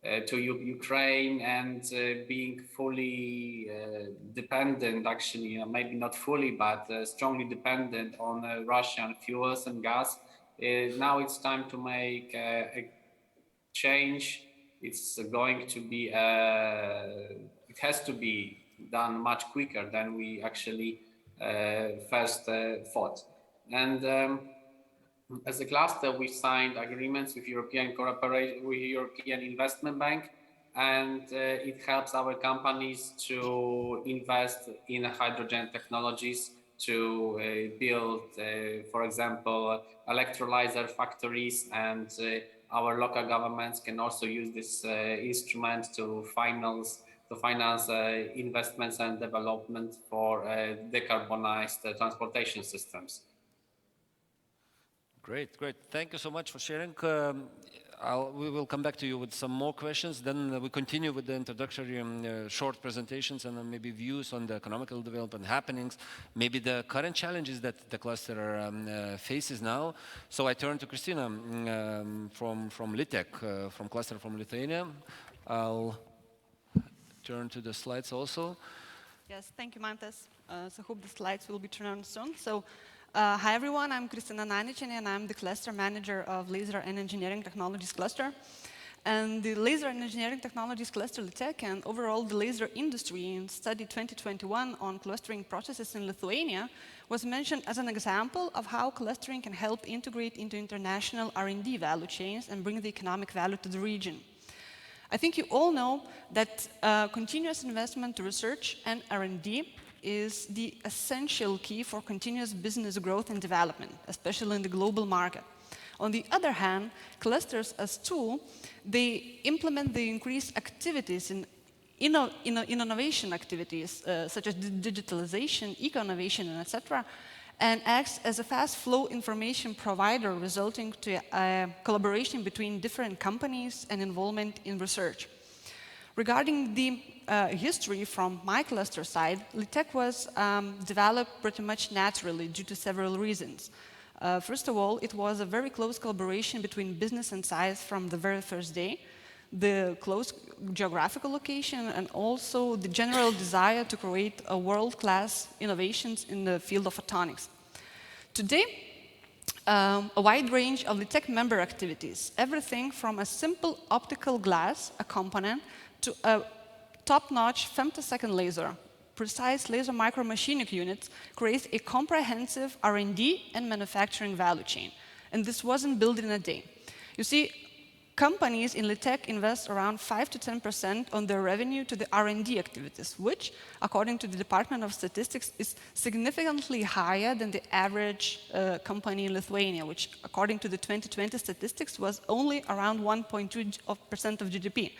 Ukraine and being fully dependent, actually, maybe not fully, but strongly dependent on Russian fuels and gas. Now it's time to make a change. It's going to be, it has to be done much quicker than we actually first thought. And as a cluster, we signed agreements with European Investment Bank, and it helps our companies to invest in hydrogen technologies to build, for example, electrolyzer factories, and our local governments can also use this instrument to finance investments and development for decarbonized transportation systems. Great, great. Thank you so much for sharing. We will come back to you with some more questions. Then we continue with the introductory short presentations and then maybe views on the economical development happenings, maybe the current challenges that the cluster faces now. So I turn to Kristina from LITEC, from cluster from Lithuania. I'll turn to the slides also. Yes, thank you, Mantas. So I hope the slides will be turned on soon. So. Hi everyone, I'm Kristina Naničinė and I'm the cluster manager of Laser and Engineering Technologies cluster. And the Laser and Engineering Technologies cluster LITEC and overall the laser industry in study 2021 on clustering processes in Lithuania was mentioned as an example of how clustering can help integrate into international R&D value chains and bring the economic value to the region. I think you all know that continuous investment to research and R&D is the essential key for continuous business growth and development, especially in the global market. On the other hand, clusters as tool, they implement the increased activities in innovation activities, such as digitalization, eco-innovation, and etc., and acts as a fast flow information provider, resulting to a collaboration between different companies and involvement in research. Regarding the history from my cluster side, LITEC was developed pretty much naturally due to several reasons. First of all, it was a very close collaboration between business and science from the very first day, the close geographical location, and also the general desire to create a world-class innovations in the field of photonics. Today, a wide range of LITEC member activities, everything from a simple optical glass, a component, to a top-notch femtosecond laser, precise laser micromachining units, creates a comprehensive R&D and manufacturing value chain. And this wasn't built in a day. You see, companies in LITEC invest around 5 to 10% on their revenue to the R&D activities, which, according to the Department of Statistics, is significantly higher than the average company in Lithuania, which, according to the 2020 statistics, was only around 1.2% of GDP.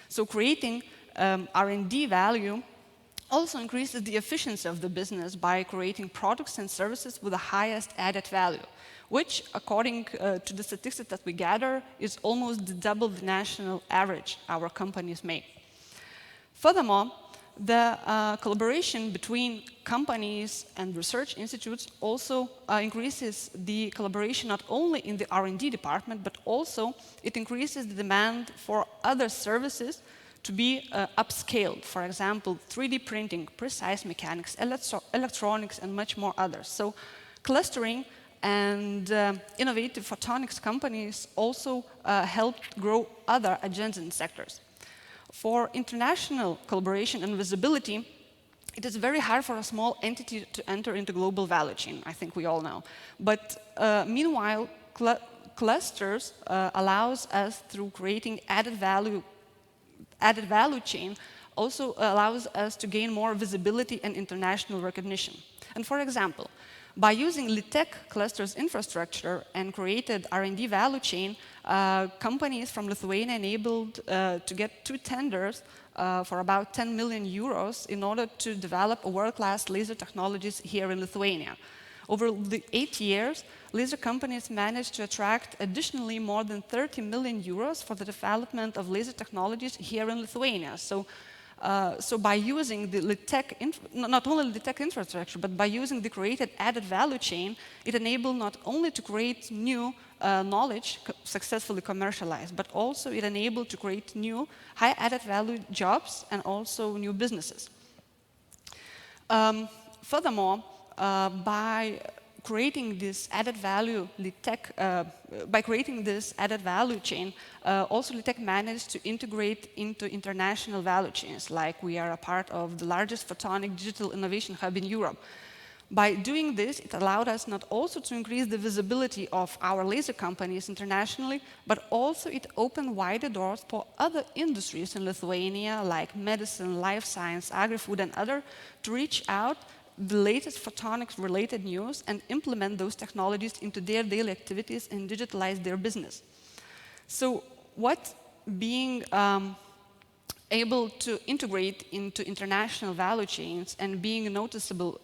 So creating R&D value also increases the efficiency of the business by creating products and services with the highest added value, which, according to the statistics that we gather, is almost double the national average our companies make. Furthermore, the collaboration between companies and research institutes also increases the collaboration not only in the R&D department, but also it increases the demand for other services to be upscaled. For example, 3D printing, precise mechanics, electronics, and much more others. So clustering and innovative photonics companies also helped grow other adjacent sectors. For international collaboration and visibility, it is very hard for a small entity to enter into global value chain, I think we all know. But meanwhile, clusters allows us, through creating added value chain, also allows us to gain more visibility and international recognition. And for example, By using LITEC clusters infrastructure and created R&D value chain, companies from Lithuania enabled to get 2 tenders for about 10 million euros in order to develop world-class laser technologies here in Lithuania. Over the 8 years, laser companies managed to attract additionally more than 30 million euros for the development of laser technologies here in Lithuania. So by using the LITEC, not only the LITEC infrastructure, but by using the created added value chain, it enabled not only to create new knowledge successfully commercialized, but also it enabled to create new high added value jobs and also new businesses. Furthermore, by creating this added value, by creating this added value chain, also LITEC managed to integrate into international value chains, like we are a part of the largest photonic digital innovation hub in Europe. By doing this, it allowed us not also to increase the visibility of our laser companies internationally, but also it opened wider doors for other industries in Lithuania, like medicine, life science, agri-food, and other, to reach out the latest photonics-related news and implement those technologies into their daily activities and digitalize their business. So what being able to integrate into international value chains and being noticeable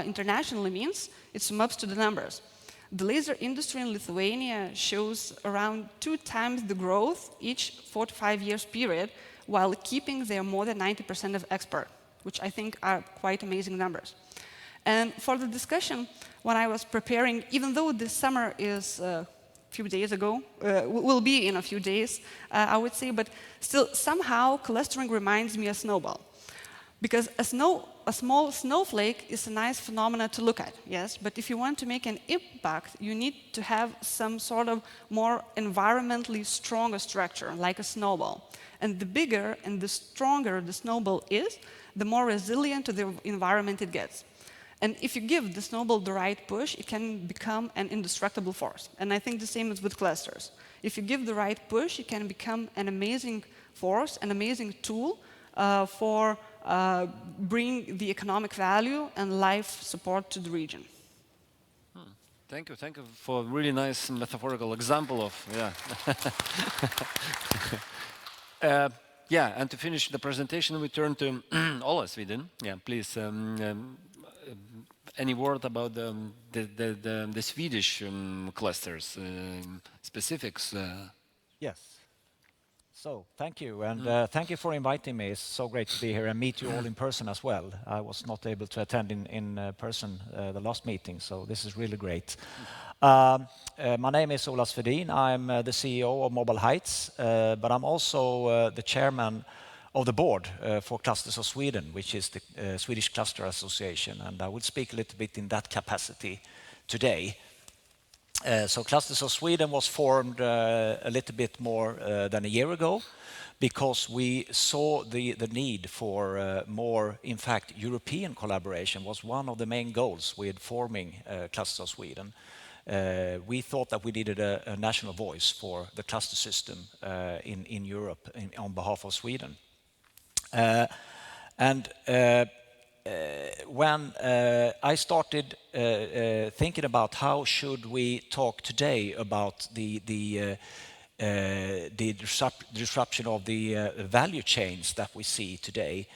internationally means, it sums up to the numbers. The laser industry in Lithuania shows around 2 times the growth each 4 to 5 years period, while keeping their more than 90% of export, which I think are quite amazing numbers. And for the discussion, when I was preparing, even though this summer is a few days ago, will be in a few days, I would say, but still somehow clustering reminds me of snowball. Because a small snowflake is a nice phenomenon to look at, yes, but if you want to make an impact, you need to have some sort of more environmentally stronger structure, like a snowball. And the bigger and the stronger the snowball is, the more resilient to the environment it gets. And if you give the snowball the right push, it can become an indestructible force. And I think the same is with clusters. If you give the right push, it can become an amazing force, an amazing tool for bringing the economic value and life support to the region. Thank you for a really nice metaphorical example of, yeah, and to finish the presentation, we turn to Ola Sweden. Yeah, please, any word about the Swedish clusters, specifics? Yes. So, thank you, and thank you for inviting me. It's so great to be here and meet you all in person as well. I was not able to attend in person the last meeting, so this is really great. My name is Ola Svedin. I'm the CEO of Mobile Heights, but I'm also the chairman of the board for Clusters of Sweden, which is the Swedish Cluster Association, and I will speak a little bit in that capacity today. So Clusters of Sweden was formed a little bit more than a year ago, because we saw the need for more, in fact, European collaboration was one of the main goals with forming Clusters of Sweden. We thought that we needed a national voice for the cluster system in Europe on behalf of Sweden. When I started thinking about how should we talk today about the disruption of the value chains that we see today,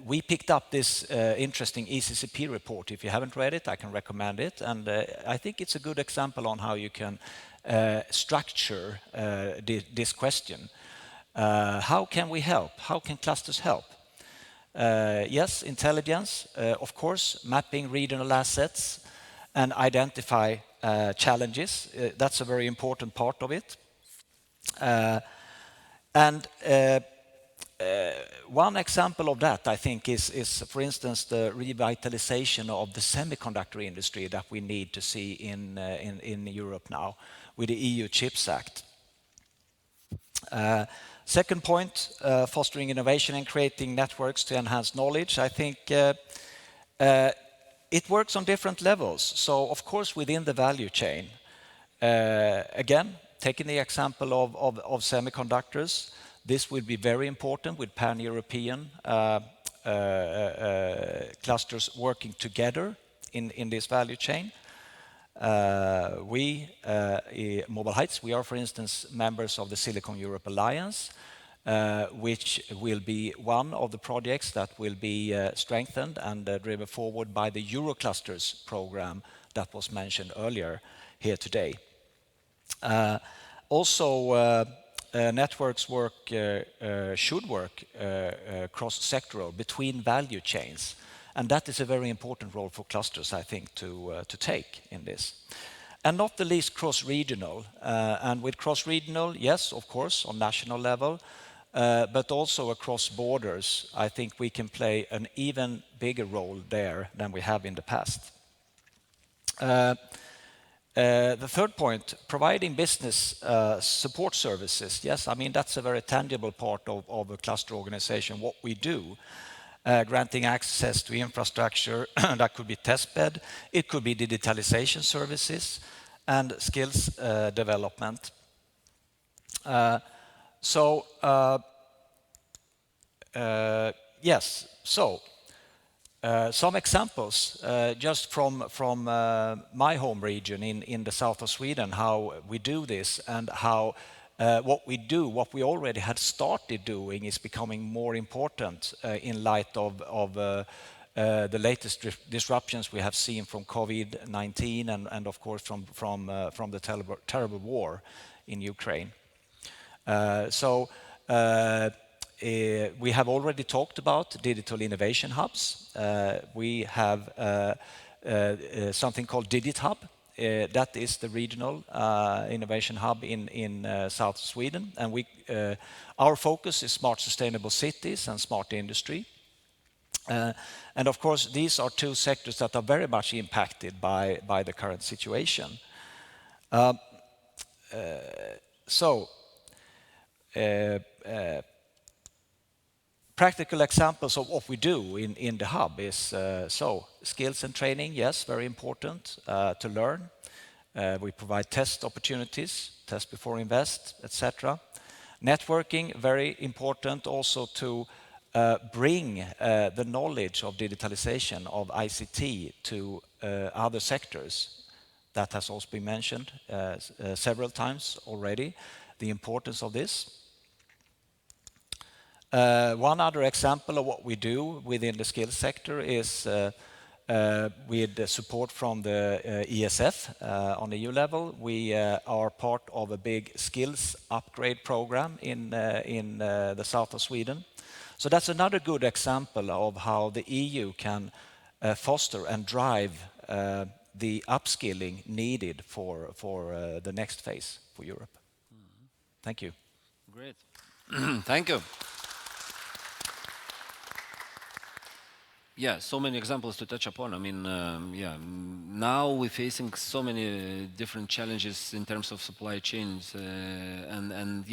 we picked up this interesting ECCP report. If you haven't read it, I can recommend it. And I think it's a good example on how you can structure this question. How can we help? How can clusters help? Yes, intelligence, of course, mapping regional assets and identify challenges. That's a very important part of it. One example of that, I think, is, for instance, the revitalization of the semiconductor industry that we need to see in Europe now with the EU Chips Act. Second point, fostering innovation and creating networks to enhance knowledge. I think it works on different levels. So, of course, within the value chain, again, taking the example of semiconductors, this will be very important with pan-European clusters working together in this value chain. Mobile Heights, we are, for instance, members of the Silicon Europe Alliance, which will be one of the projects that will be strengthened and driven forward by the Euroclusters program that was mentioned earlier here today. Also, networks should work cross-sectoral between value chains. And that is a very important role for clusters, I think, to take in this. And not the least cross-regional. And with cross-regional, yes, of course, on national level, but also across borders, I think we can play an even bigger role there than we have in the past. The third point, providing business support services. Yes, I mean, that's a very tangible part of a cluster organization, what we do. Granting access to infrastructure, that could be testbed, it could be digitalization services and skills development. Yes, so some examples just from my home region in the south of Sweden, how we do this and how what we already had started doing is becoming more important in light of the latest disruptions we have seen from COVID-19 and of course from the terrible war in Ukraine. We have already talked about digital innovation hubs. We have something called DigitHub. That is the regional innovation hub in South Sweden. And our focus is smart sustainable cities and smart industry. And of course, these are two sectors that are very much impacted by the current situation. Practical examples of what we do in the hub is skills and training, yes, very important to learn. We provide test opportunities, test before invest, etc. Networking, very important also to bring the knowledge of digitalization, of ICT to other sectors. That has also been mentioned several times already, the importance of this. One other example of what we do within the skills sector is with the support from the ESF on the EU level. We are part of a big skills upgrade program in the south of Sweden. So that's another good example of how the EU can foster and drive the upskilling needed for the next phase for Europe. Thank you. Great. Thank you. Yeah, so many examples to touch upon. I mean, now we're facing so many different challenges in terms of supply chains, and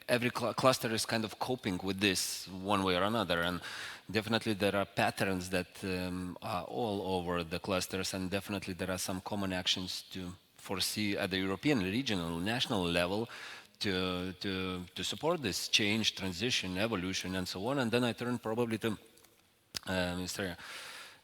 every cluster is kind of coping with this one way or another. And definitely there are patterns that are all over the clusters, and definitely there are some common actions to foresee at the European, regional, national level to support this change, transition, evolution, and so on. And then I turn probably to Mr.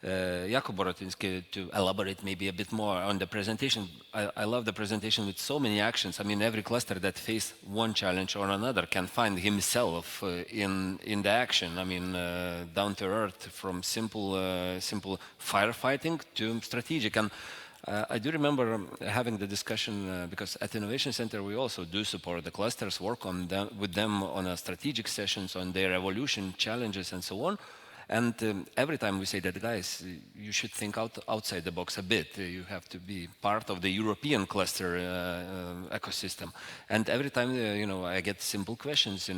Jakub Borotyński to elaborate maybe a bit more on the presentation. I love the presentation with so many actions. I mean, every cluster that faces one challenge or another can find himself in the action. I mean, down to earth, from simple firefighting to strategic. And I do remember having the discussion because at Innovation Center we also do support the clusters, work on them, with them on strategic sessions on their evolution, challenges, and so on. And every time we say that, guys, you should think outside the box a bit. You have to be part of the European cluster ecosystem. And every time, I get simple questions.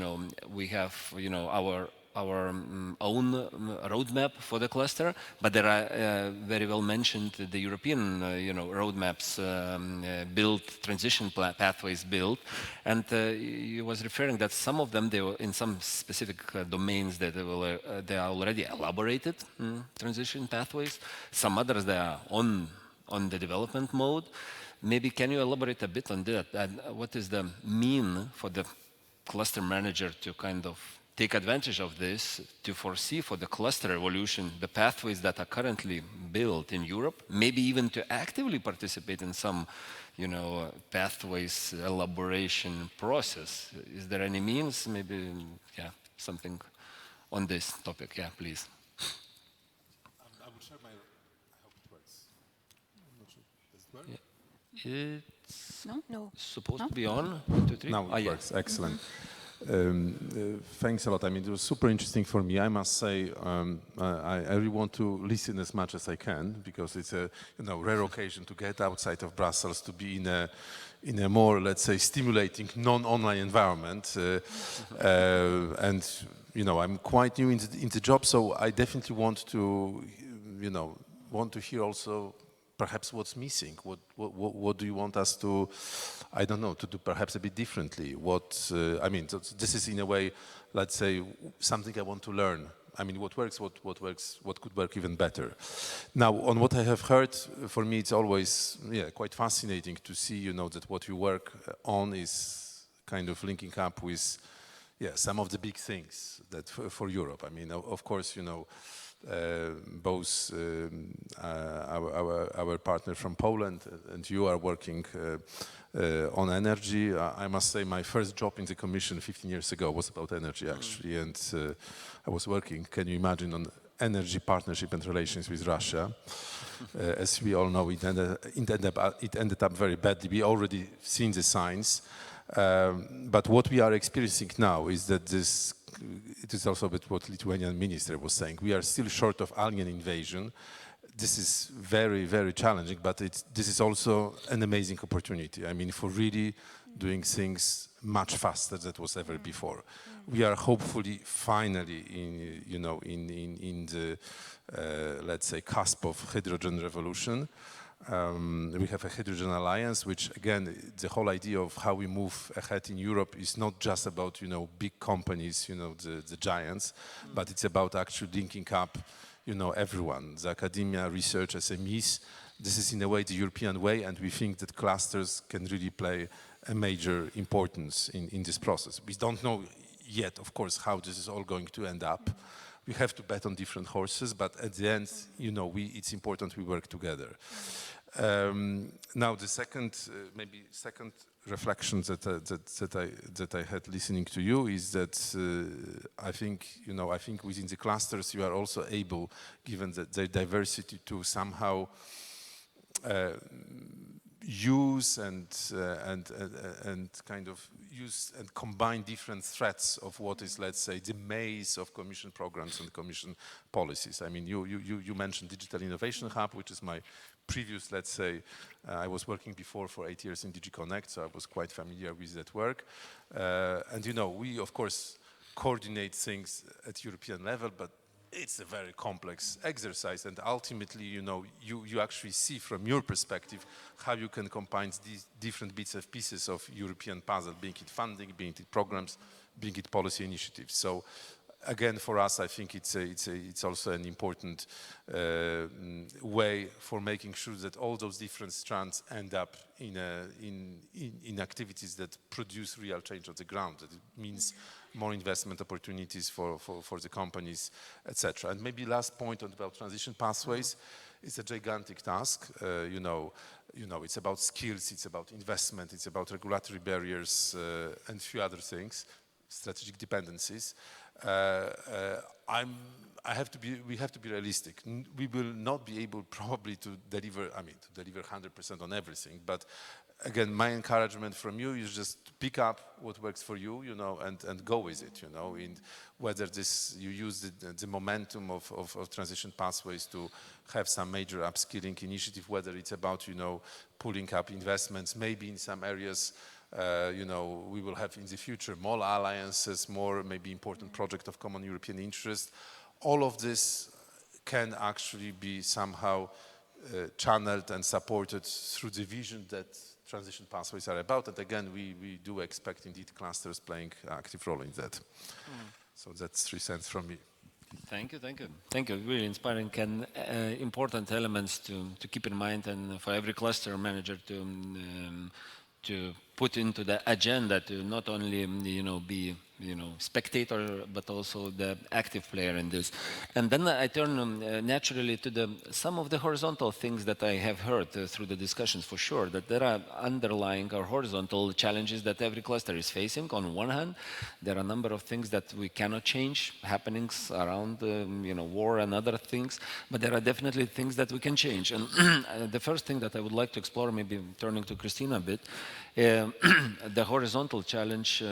We have, our own roadmap for the cluster, but there are very well mentioned the European, roadmaps built, transition pathways built, and you was referring that some of them they were in some specific domains that they are already elaborated transition pathways. Some others they are on the development mode. Maybe can you elaborate a bit on that? And what is the mean for the cluster manager to kind of take advantage of this to foresee for the cluster evolution the pathways that are currently built in Europe, maybe even to actively participate in some, pathways elaboration process. Is there any means, maybe, something on this topic? Yeah, please. I will share my. I hope it works. I'm not sure. Does it work? Yeah. It's No. supposed to be on. 1, 2, 3. Now it works. Excellent. Thanks a lot. I mean, it was super interesting for me. I must say, I really want to listen as much as I can because it's a rare occasion to get outside of Brussels, to be in a more, let's say, stimulating non-online environment. And I'm quite new in the job, so I definitely want to hear also perhaps what's missing. What do you want us to, I don't know, to do perhaps a bit differently? This is in a way, let's say, something I want to learn. I mean, what works, what could work even better. Now, on what I have heard, for me, it's always quite fascinating to see, that what you work on is kind of linking up with, some of the big things that for Europe. I mean, of course, both our partner from Poland and you are working on energy. I must say my first job in the Commission 15 years ago was about energy actually, and I was working, can you imagine, on energy partnership and relations with Russia. As we all know, it ended up very badly. We already seen the signs, but what we are experiencing now is that it is also a bit what Lithuanian minister was saying. We are still short of alien invasion. This is very, very challenging, but this is also an amazing opportunity. I mean, for really doing things much faster than was ever before. We are hopefully finally in the let's say cusp of hydrogen revolution. We have a hydrogen alliance, which again, the whole idea of how we move ahead in Europe is not just about big companies, the giants, but it's about actually linking up, everyone, the academia, research, SMEs. This is in a way the European way, and we think that clusters can really play a major importance in this process. We don't know yet, of course, how this is all going to end up. We have to bet on different horses, but at the end, it's important we work together. Now, the second reflection that I had listening to you is that I think within the clusters you are also able, given their diversity, to somehow use and kind of use and combine different threads of what is, let's say, the maze of Commission programs and Commission policies. I mean, you mentioned Digital Innovation Hub, which is my previous, let's say, I was working before for 8 years in DG Connect, so I was quite familiar with that work. And we of course coordinate things at European level, but it's a very complex exercise, and ultimately, you actually see from your perspective how you can combine these different bits and pieces of European puzzle, being it funding, being it programs, being it policy initiatives. So, again, for us, I think it's also an important way for making sure that all those different strands end up in activities that produce real change on the ground. That it means more investment opportunities for the companies, etc. And maybe last point about transition pathways, it's a gigantic task. It's about skills, it's about investment, it's about regulatory barriers and a few other things, strategic dependencies. We have to be realistic. We will not be able probably to deliver 100% on everything, but again, my encouragement from you is just to pick up what works for you, and go with it, in whether you use the momentum of transition pathways to have some major upskilling initiative, whether it's about, pulling up investments, maybe in some areas, we will have in the future more alliances, more maybe important project of common European interest. All of this can actually be somehow channeled and supported through the vision that transition pathways are about. And again, we do expect indeed clusters playing an active role in that. So that's 3 cents from me. Thank you. Really inspiring and important elements to keep in mind, and for every cluster manager to put into the agenda to not only be spectator, but also the active player in this. And then I turn naturally to some of the horizontal things that I have heard through the discussions, for sure, that there are underlying or horizontal challenges that every cluster is facing. On one hand, there are a number of things that we cannot change, happenings around war and other things, but there are definitely things that we can change. And the first thing that I would like to explore, maybe turning to Christina a bit, the horizontal challenge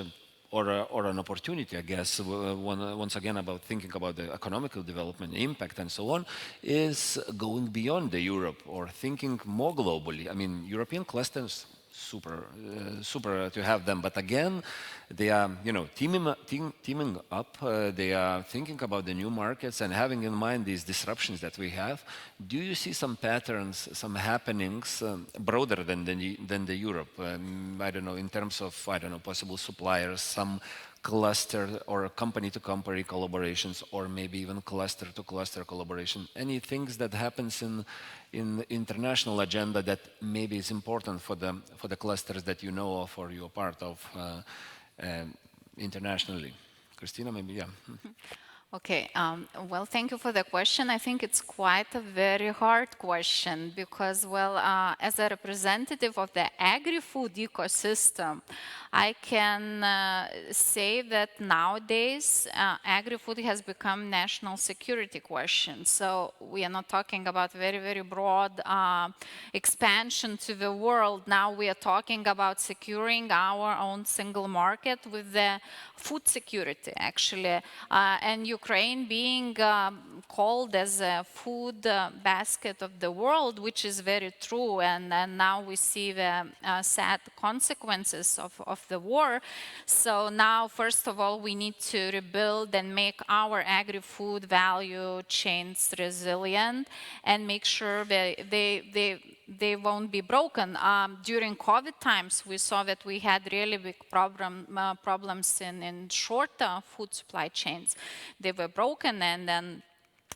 or an opportunity, I guess, once again about thinking about the economical development, impact and so on, is going beyond the Europe or thinking more globally. I mean, European clusters, super to have them, but again, they are teaming up, they are thinking about the new markets and having in mind these disruptions that we have. Do you see some patterns, some happenings broader than the Europe? I don't know, in terms of, possible suppliers, some cluster or company-to-company collaborations, or maybe even cluster-to-cluster collaboration. Any things that happens in the international agenda that maybe is important for the clusters that you know of or you're part of internationally? Christina, maybe, yeah. Okay, well, thank you for the question. I think it's quite a very hard question because, well, as a representative of the agri-food ecosystem, I can say that nowadays agri-food has become national security question. So we are not talking about very, very broad expansion to the world. Now we are talking about securing our own single market with the food security, actually, and Ukraine being called as a food basket of the world, which is very true, and now we see the sad consequences of the war. So now, first of all, we need to rebuild and make our agri-food value chains resilient and make sure that they won't be broken. During COVID times, we saw that we had really big problems in short food supply chains. They were broken, and then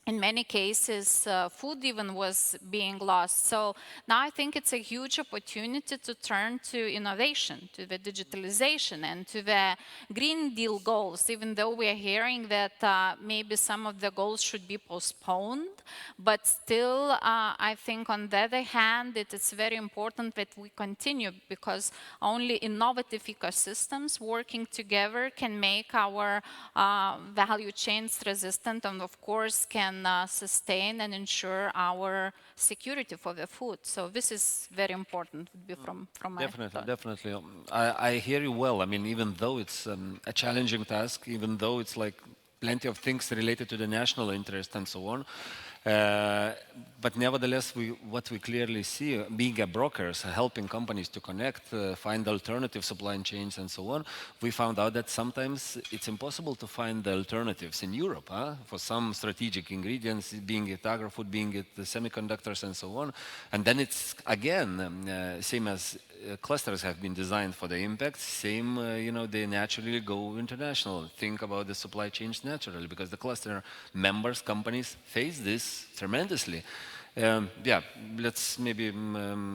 in many cases, food even was being lost. So now I think it's a huge opportunity to turn to innovation, to the digitalization, and to the Green Deal goals, even though we are hearing that maybe some of the goals should be postponed. But still, I think on the other hand, it is very important that we continue, because only innovative ecosystems working together can make our value chains resistant, and of course can sustain and ensure our security for the food. So this is very important from my thought. Definitely. I hear you well. I mean, even though it's a challenging task, even though it's like plenty of things related to the national interest and so on, but nevertheless, what we clearly see, being a brokers, helping companies to connect, find alternative supply chains and so on, we found out that sometimes it's impossible to find the alternatives in Europe for some strategic ingredients, being it agri-food, being it the semiconductors and so on. And then it's, again, same as clusters have been designed for the impact, same, they naturally go international. Think about the supply chains naturally, because the cluster members, companies face this tremendously. Yeah, let's maybe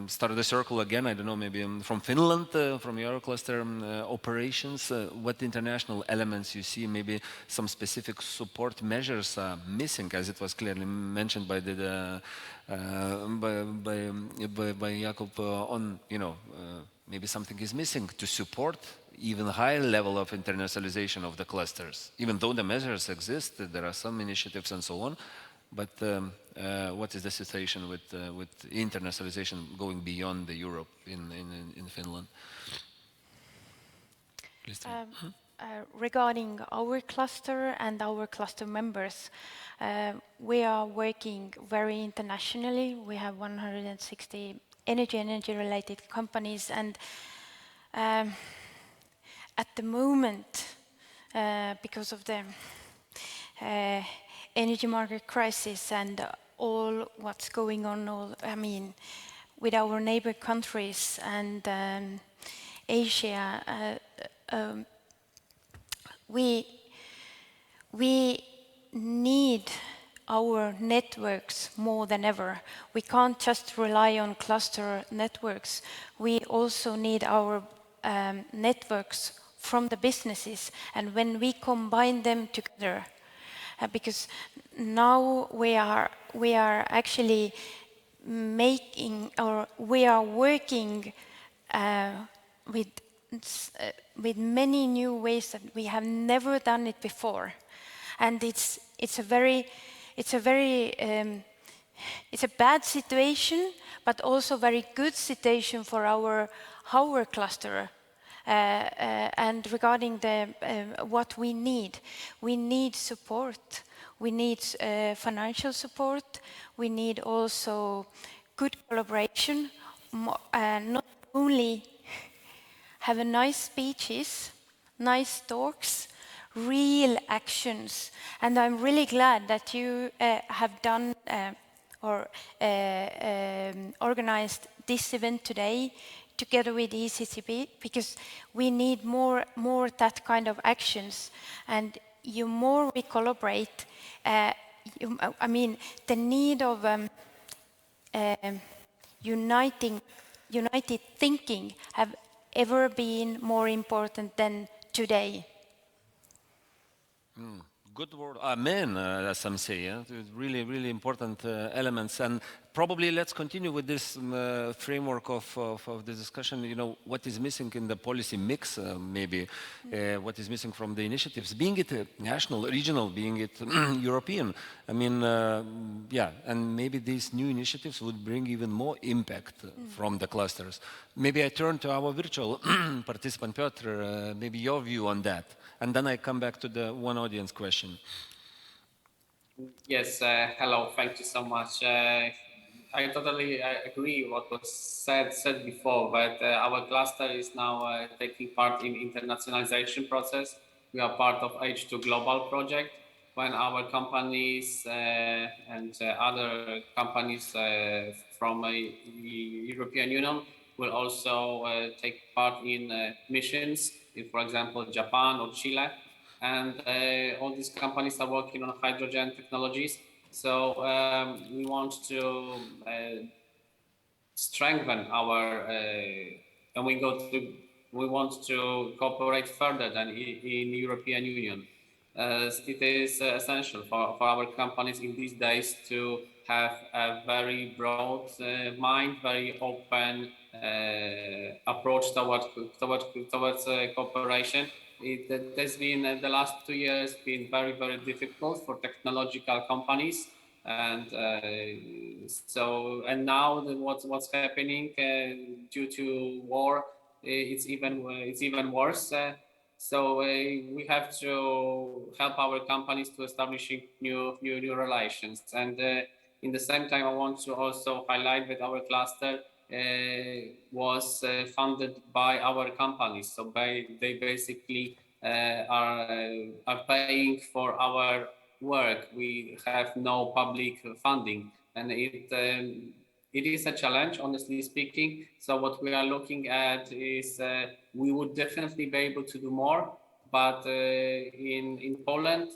start the circle again. I don't know, maybe from Finland, from your cluster operations, what international elements you see, maybe some specific support measures are missing, as it was clearly mentioned by by Jakub on, maybe something is missing to support even higher level of internationalization of the clusters. Even though the measures exist, there are some initiatives and so on, but what is the situation with internationalization going beyond the Europe in Finland? Regarding our cluster and our cluster members, we are working very internationally. We have 160 energy-related companies, and at the moment, because of the energy market crisis and all what's going on, with our neighbor countries and Asia, we need our networks more than ever. We can't just rely on cluster networks. We also need our networks from the businesses, and when we combine them together, because now we are actually making, or we are working with many new ways that we have never done it before, and it's a bad situation, but also very good situation for our cluster. And regarding what we need support. We need financial support. We need also good collaboration. Not only have nice speeches, nice talks, real actions. And I'm really glad that you have done or organized this event today together with ECCP, because we need more that kind of actions. And the more we collaborate, I mean, the need of united thinking have ever been more important than today. Good word, amen, as some say. Yeah? Really, really important elements. And probably let's continue with this framework of the discussion. You know, what is missing in the policy mix, maybe, what is missing from the initiatives, being it national, regional, being it European. I mean, yeah, and maybe these new initiatives would bring even more impact from the clusters. Maybe I turn to our virtual participant, Piotr, maybe your view on that. And then I come back to the one audience question. Yes, hello, thank you so much. I totally agree what was said before, but our cluster is now taking part in internationalization process. We are part of H2 Global project, when our companies and other companies from European Union will also take part in missions in, for example, Japan or Chile. And all these companies are working on hydrogen technologies. So we want to strengthen our, and we want to cooperate further than in European Union. It is essential for our companies in these days to have a very broad mind, very open approach towards cooperation. It has been, the last 2 years, been very, very difficult for technological companies. And and now what's happening due to war, it's even worse. So we have to help our companies to establishing new relations. And in the same time, I want to also highlight that our cluster was funded by our companies. So they basically are paying for our work. We have no public funding, and it is a challenge, honestly speaking. So what we are looking at is we would definitely be able to do more, but in Poland,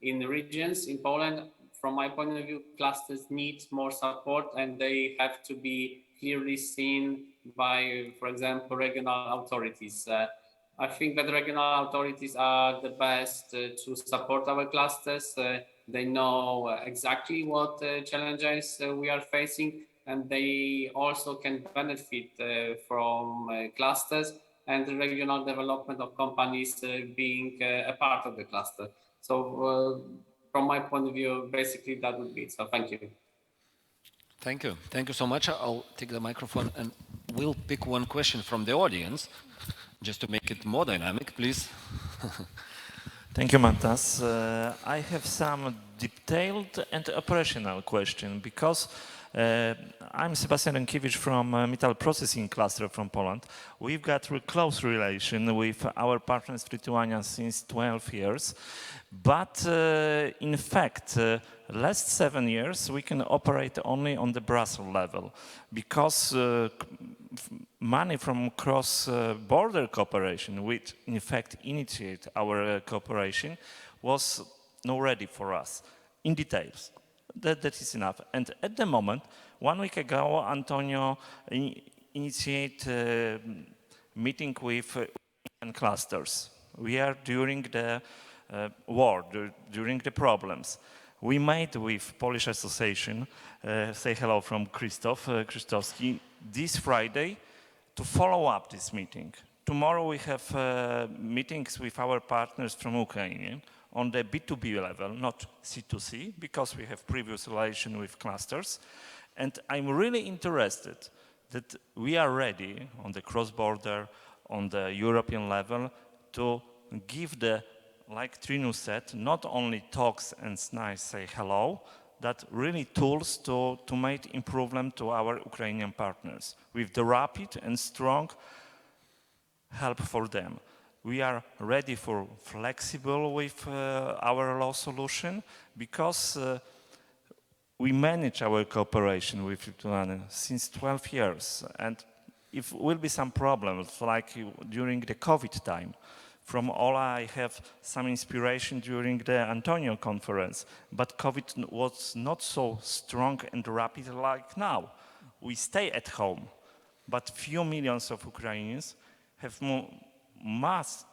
in the regions in Poland, from my point of view, clusters need more support, and they have to be clearly seen by, for example, regional authorities. I think that regional authorities are the best to support our clusters. They know exactly what challenges we are facing, and they also can benefit from clusters and the regional development of companies being a part of the cluster. So from my point of view, basically that would be it. So thank you. Thank you. Thank you so much. I'll take the microphone and we'll pick one question from the audience just to make it more dynamic, please. Thank you, Mantas. I have some detailed and operational question because I'm Sebastian Rękiewicz from Metal Processing Cluster from Poland. We've got a close relation with our partners Lithuania since 12 years. But in fact, last 7 years, we can operate only on the Brussels level because money from cross-border cooperation, which in fact initiate our cooperation, was not ready for us in details. That is enough. And at the moment, 1 week ago, Antonio initiated meeting with clusters. We are during the war, during the problems. We made with Polish Association, say hello from Krzysztof Krzysztofski, this Friday to follow up this meeting. Tomorrow we have meetings with our partners from Ukraine on the B2B level, not C2C, because we have previous relation with clusters. And I'm really interested that we are ready on the cross-border, on the European level, to give the, like Trinu said, not only talks and nice say hello, that really tools to make improvement to our Ukrainian partners with the rapid and strong help for them. We are ready for flexible with our law solution because we manage our cooperation with Lithuania since 12 years. And if will be some problems, like during the COVID time, from all I have some inspiration during the Antonio conference, but COVID was not so strong and rapid like now. We stay at home, but few millions of Ukrainians have must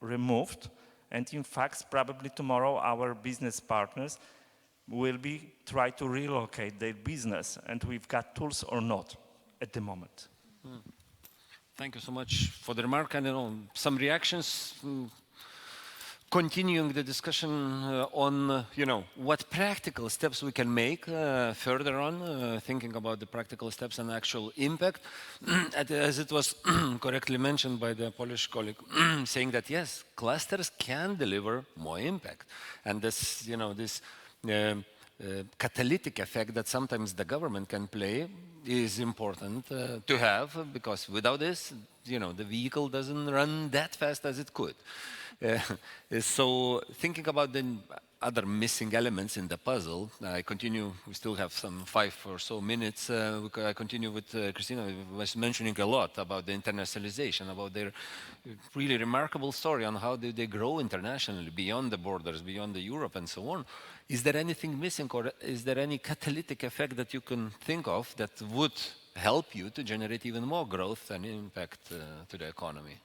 removed, and in fact, probably tomorrow our business partners will be try to relocate their business, and we've got tools or not at the moment. Thank you so much for the remark. And some reactions. Continuing the discussion on, what practical steps we can make further on, thinking about the practical steps and actual impact. As it was correctly mentioned by the Polish colleague, saying that yes, clusters can deliver more impact, and this, this catalytic effect that sometimes the government can play is important to have, because without this, the vehicle doesn't run that fast as it could. So thinking about the other missing elements in the puzzle, I continue, we still have some 5 or so minutes, I continue with Christina, was mentioning a lot about the internationalization, about their really remarkable story on how they grow internationally, beyond the borders, beyond the Europe and so on. Is there anything missing, or is there any catalytic effect that you can think of that would help you to generate even more growth and impact to the economy?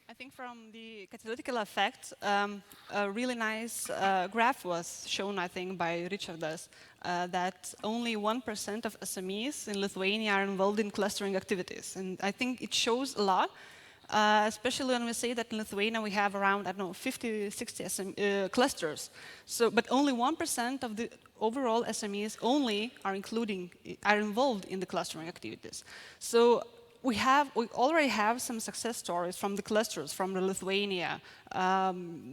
I think from the catalytic effect, a really nice graph was shown, I think, by Richard, that only 1% of SMEs in Lithuania are involved in clustering activities. And I think it shows a lot, especially when we say that in Lithuania we have around, 50, 60 clusters. So, but only 1% of the overall SMEs only are involved in the clustering activities. So we already have some success stories from the clusters, from Lithuania,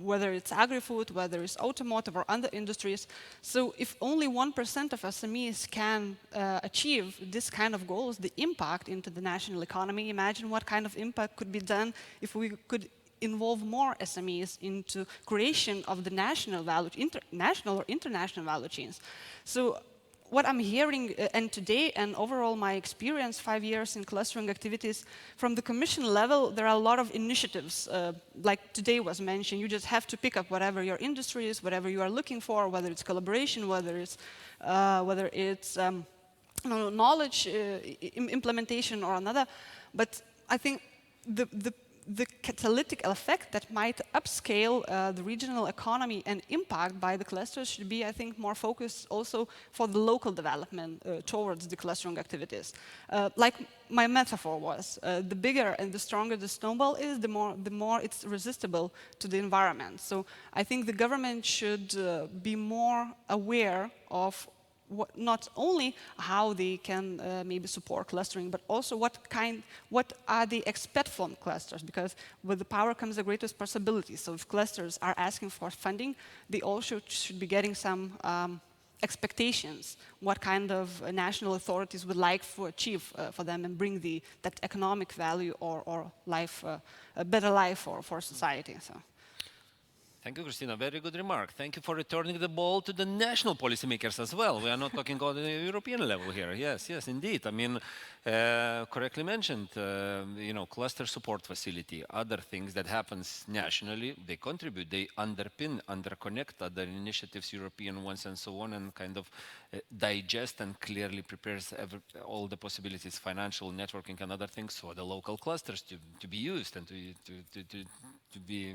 whether it's agri-food, whether it's automotive or other industries. So if only 1% of SMEs can achieve this kind of goals, the impact into the national economy, imagine what kind of impact could be done if we could involve more SMEs into creation of the national or international value chains. So what I'm hearing, and today, and overall my experience, 5 years in clustering activities, from the Commission level, there are a lot of initiatives, like today was mentioned. You just have to pick up whatever your industry is, whatever you are looking for, whether it's collaboration, whether it's knowledge implementation or another. But I think the catalytic effect that might upscale the regional economy and impact by the clusters should be, I think, more focused also for the local development towards the clustering activities. Like my metaphor was, the bigger and the stronger the snowball is, the more it's resistible to the environment. So I think the government should be more aware of not only how they can maybe support clustering, but also what are they expect from clusters, because with the power comes the greatest responsibility. So if clusters are asking for funding, they also should be getting some expectations, what kind of national authorities would like to achieve for them and bring that economic value or life, a better life for society. So. Thank you, Christina. Very good remark. Thank you for returning the ball to the national policymakers as well. We are not talking about the European level here. Yes, yes, indeed. I mean, correctly mentioned, cluster support facility, other things that happens nationally, they contribute, they underpin, underconnect other initiatives, European ones and so on, and kind of digest and clearly prepares all the possibilities, financial, networking and other things for the local clusters to be used and to be,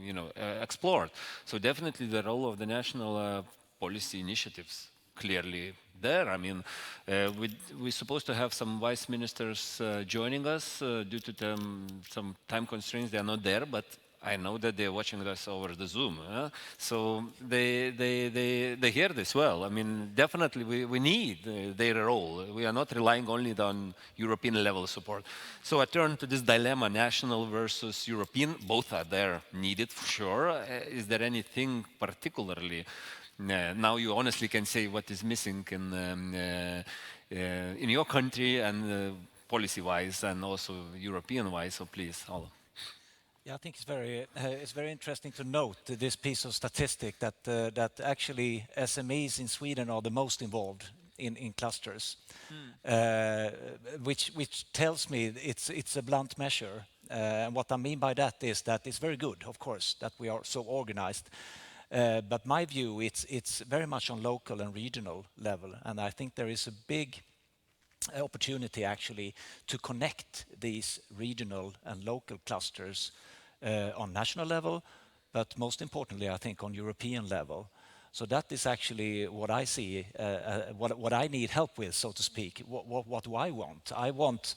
explored. So definitely the role of the national policy initiatives clearly there. I mean, we're supposed to have some vice ministers joining us due to some time constraints. They are not there, but I know that they're watching us over the Zoom. So they hear this well. I mean, definitely we need their role. We are not relying only on European level support. So I turn to this dilemma, national versus European. Both are there, needed for sure. Is there anything particularly, now you honestly can say what is missing in your country and policy-wise and also European-wise, so please, Olo. Yeah, I think it's very interesting to note this piece of statistic that actually SMEs in Sweden are the most involved in clusters, which tells me it's a blunt measure. And what I mean by that is that it's very good, of course, that we are so organized. But my view, it's very much on local and regional level, and I think there is a big opportunity actually to connect these regional and local clusters on national level, but most importantly, I think on European level. So that is actually what I see, what I need help with, so to speak. What do I want? I want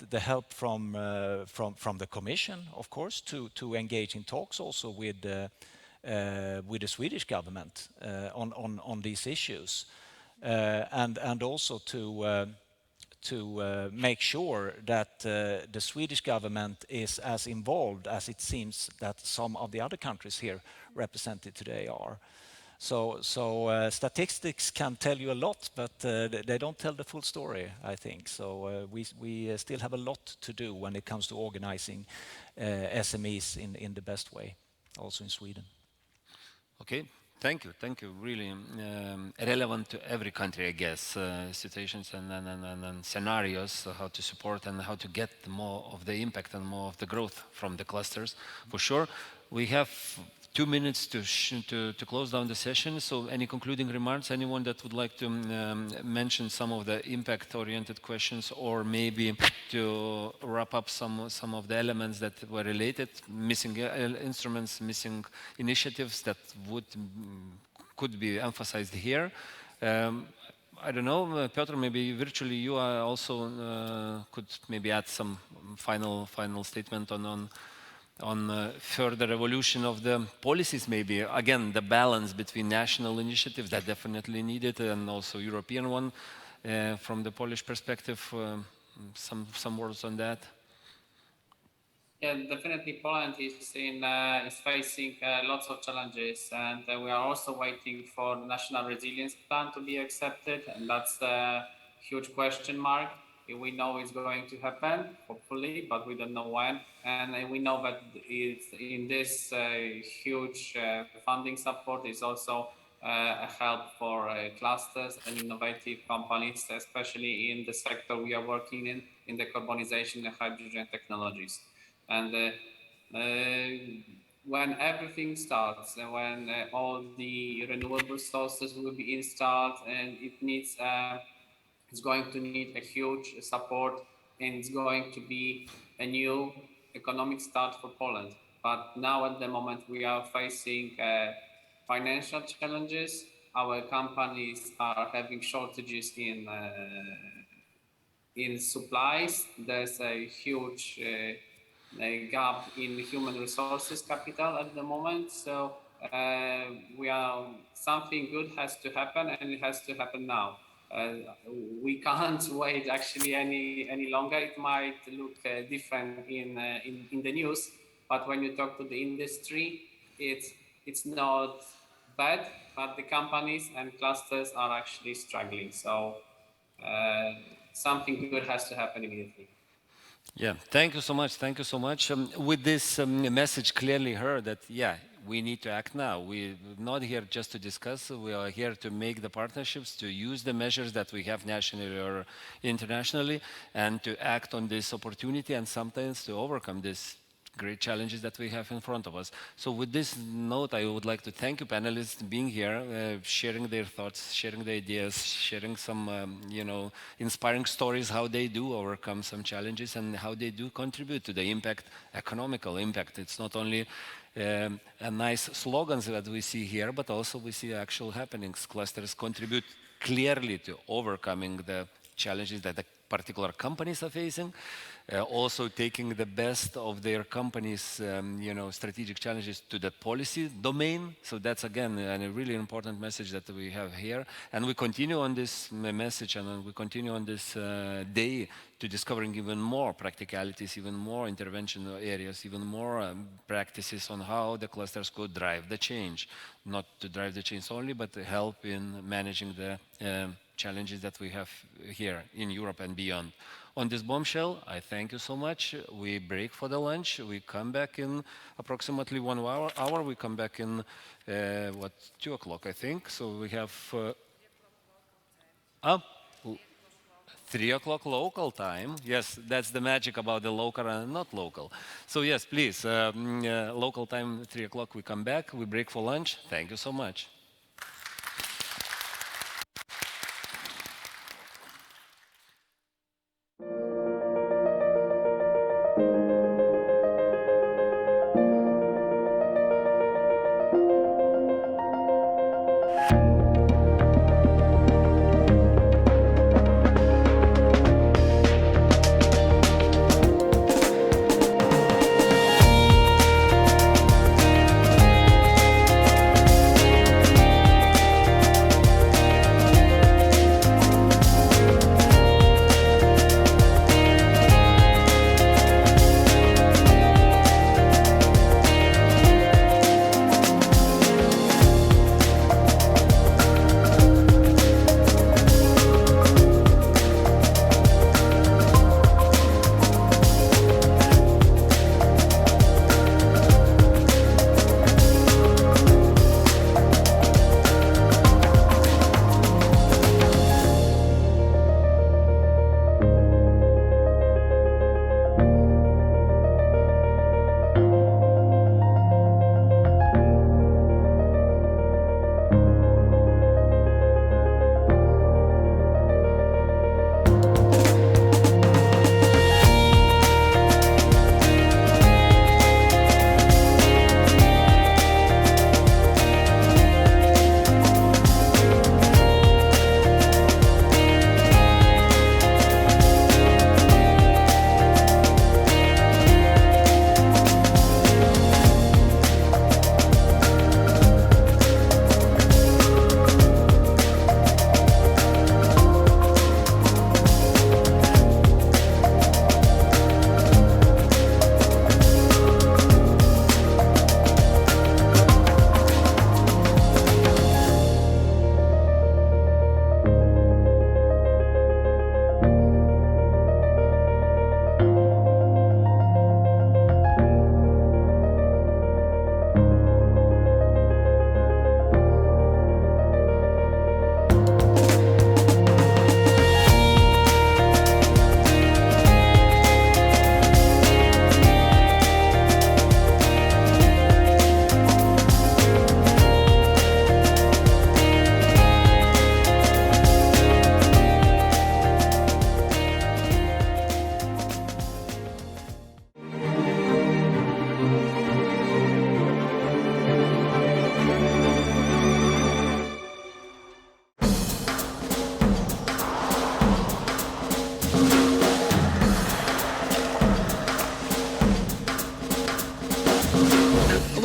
the help from the Commission, of course, to engage in talks also with the Swedish government on these issues. And also to make sure that the Swedish government is as involved as it seems that some of the other countries here represented today are. So statistics can tell you a lot, but they don't tell the full story, I think. So we still have a lot to do when it comes to organizing SMEs in the best way, also in Sweden. Okay. Thank you. Really relevant to every country, I guess, situations and scenarios, how to support and how to get more of the impact and more of the growth from the clusters, for sure. We have 2 minutes to close down the session. So any concluding remarks? Anyone that would like to mention some of the impact-oriented questions, or maybe to wrap up some of the elements that were related, missing instruments, missing initiatives that could be emphasized here? I don't know, Piotr, maybe virtually you are also could maybe add some final statement on further evolution of the policies, maybe. Again, the balance between national initiatives that definitely needed and also European one. From the Polish perspective, some words on that? Yeah, definitely Poland is facing lots of challenges, and we are also waiting for the National Resilience Plan to be accepted, and that's a huge question mark. We know it's going to happen, hopefully, but we don't know when. And we know that it's in this huge funding support is also a help for clusters and innovative companies, especially in the sector we are working in the carbonization and hydrogen technologies. And when everything starts, and when all the renewable sources will be installed, and it's going to need a huge support, and it's going to be a new economic start for Poland. But now at the moment we are facing financial challenges. Our companies are having shortages in supplies. There's a huge gap in human resources capital at the moment. So something good has to happen, and it has to happen now. We can't wait actually any longer. It might look different in the news, but when you talk to the industry, it's not bad, but the companies and clusters are actually struggling. So something good has to happen immediately. Yeah, thank you so much. With this message clearly heard that, yeah, we need to act now. We're not here just to discuss, we are here to make the partnerships, to use the measures that we have nationally or internationally, and to act on this opportunity and sometimes to overcome these great challenges that we have in front of us. So with this note, I would like to thank you panelists being here, sharing their thoughts, sharing the ideas, sharing some, inspiring stories, how they do overcome some challenges and how they do contribute to the impact, economical impact. It's not only a nice slogans that we see here, but also we see actual happenings. Clusters contribute clearly to overcoming the challenges that the particular companies are facing, also taking the best of their companies' strategic challenges to the policy domain. So that's again a really important message that we have here. And we continue on this message and we continue on this day to discovering even more practicalities, even more intervention areas, even more practices on how the clusters could drive the change. Not to drive the change only, but to help in managing the challenges that we have here in Europe and beyond. On this bombshell, I thank you so much. We break for the lunch. We come back in approximately 1 hour. We come back in, 2 o'clock, I think. So we have 3 o'clock local time. Yes, that's the magic about the local and not local. So yes, please, local time, 3 o'clock, we come back. We break for lunch. Thank you so much.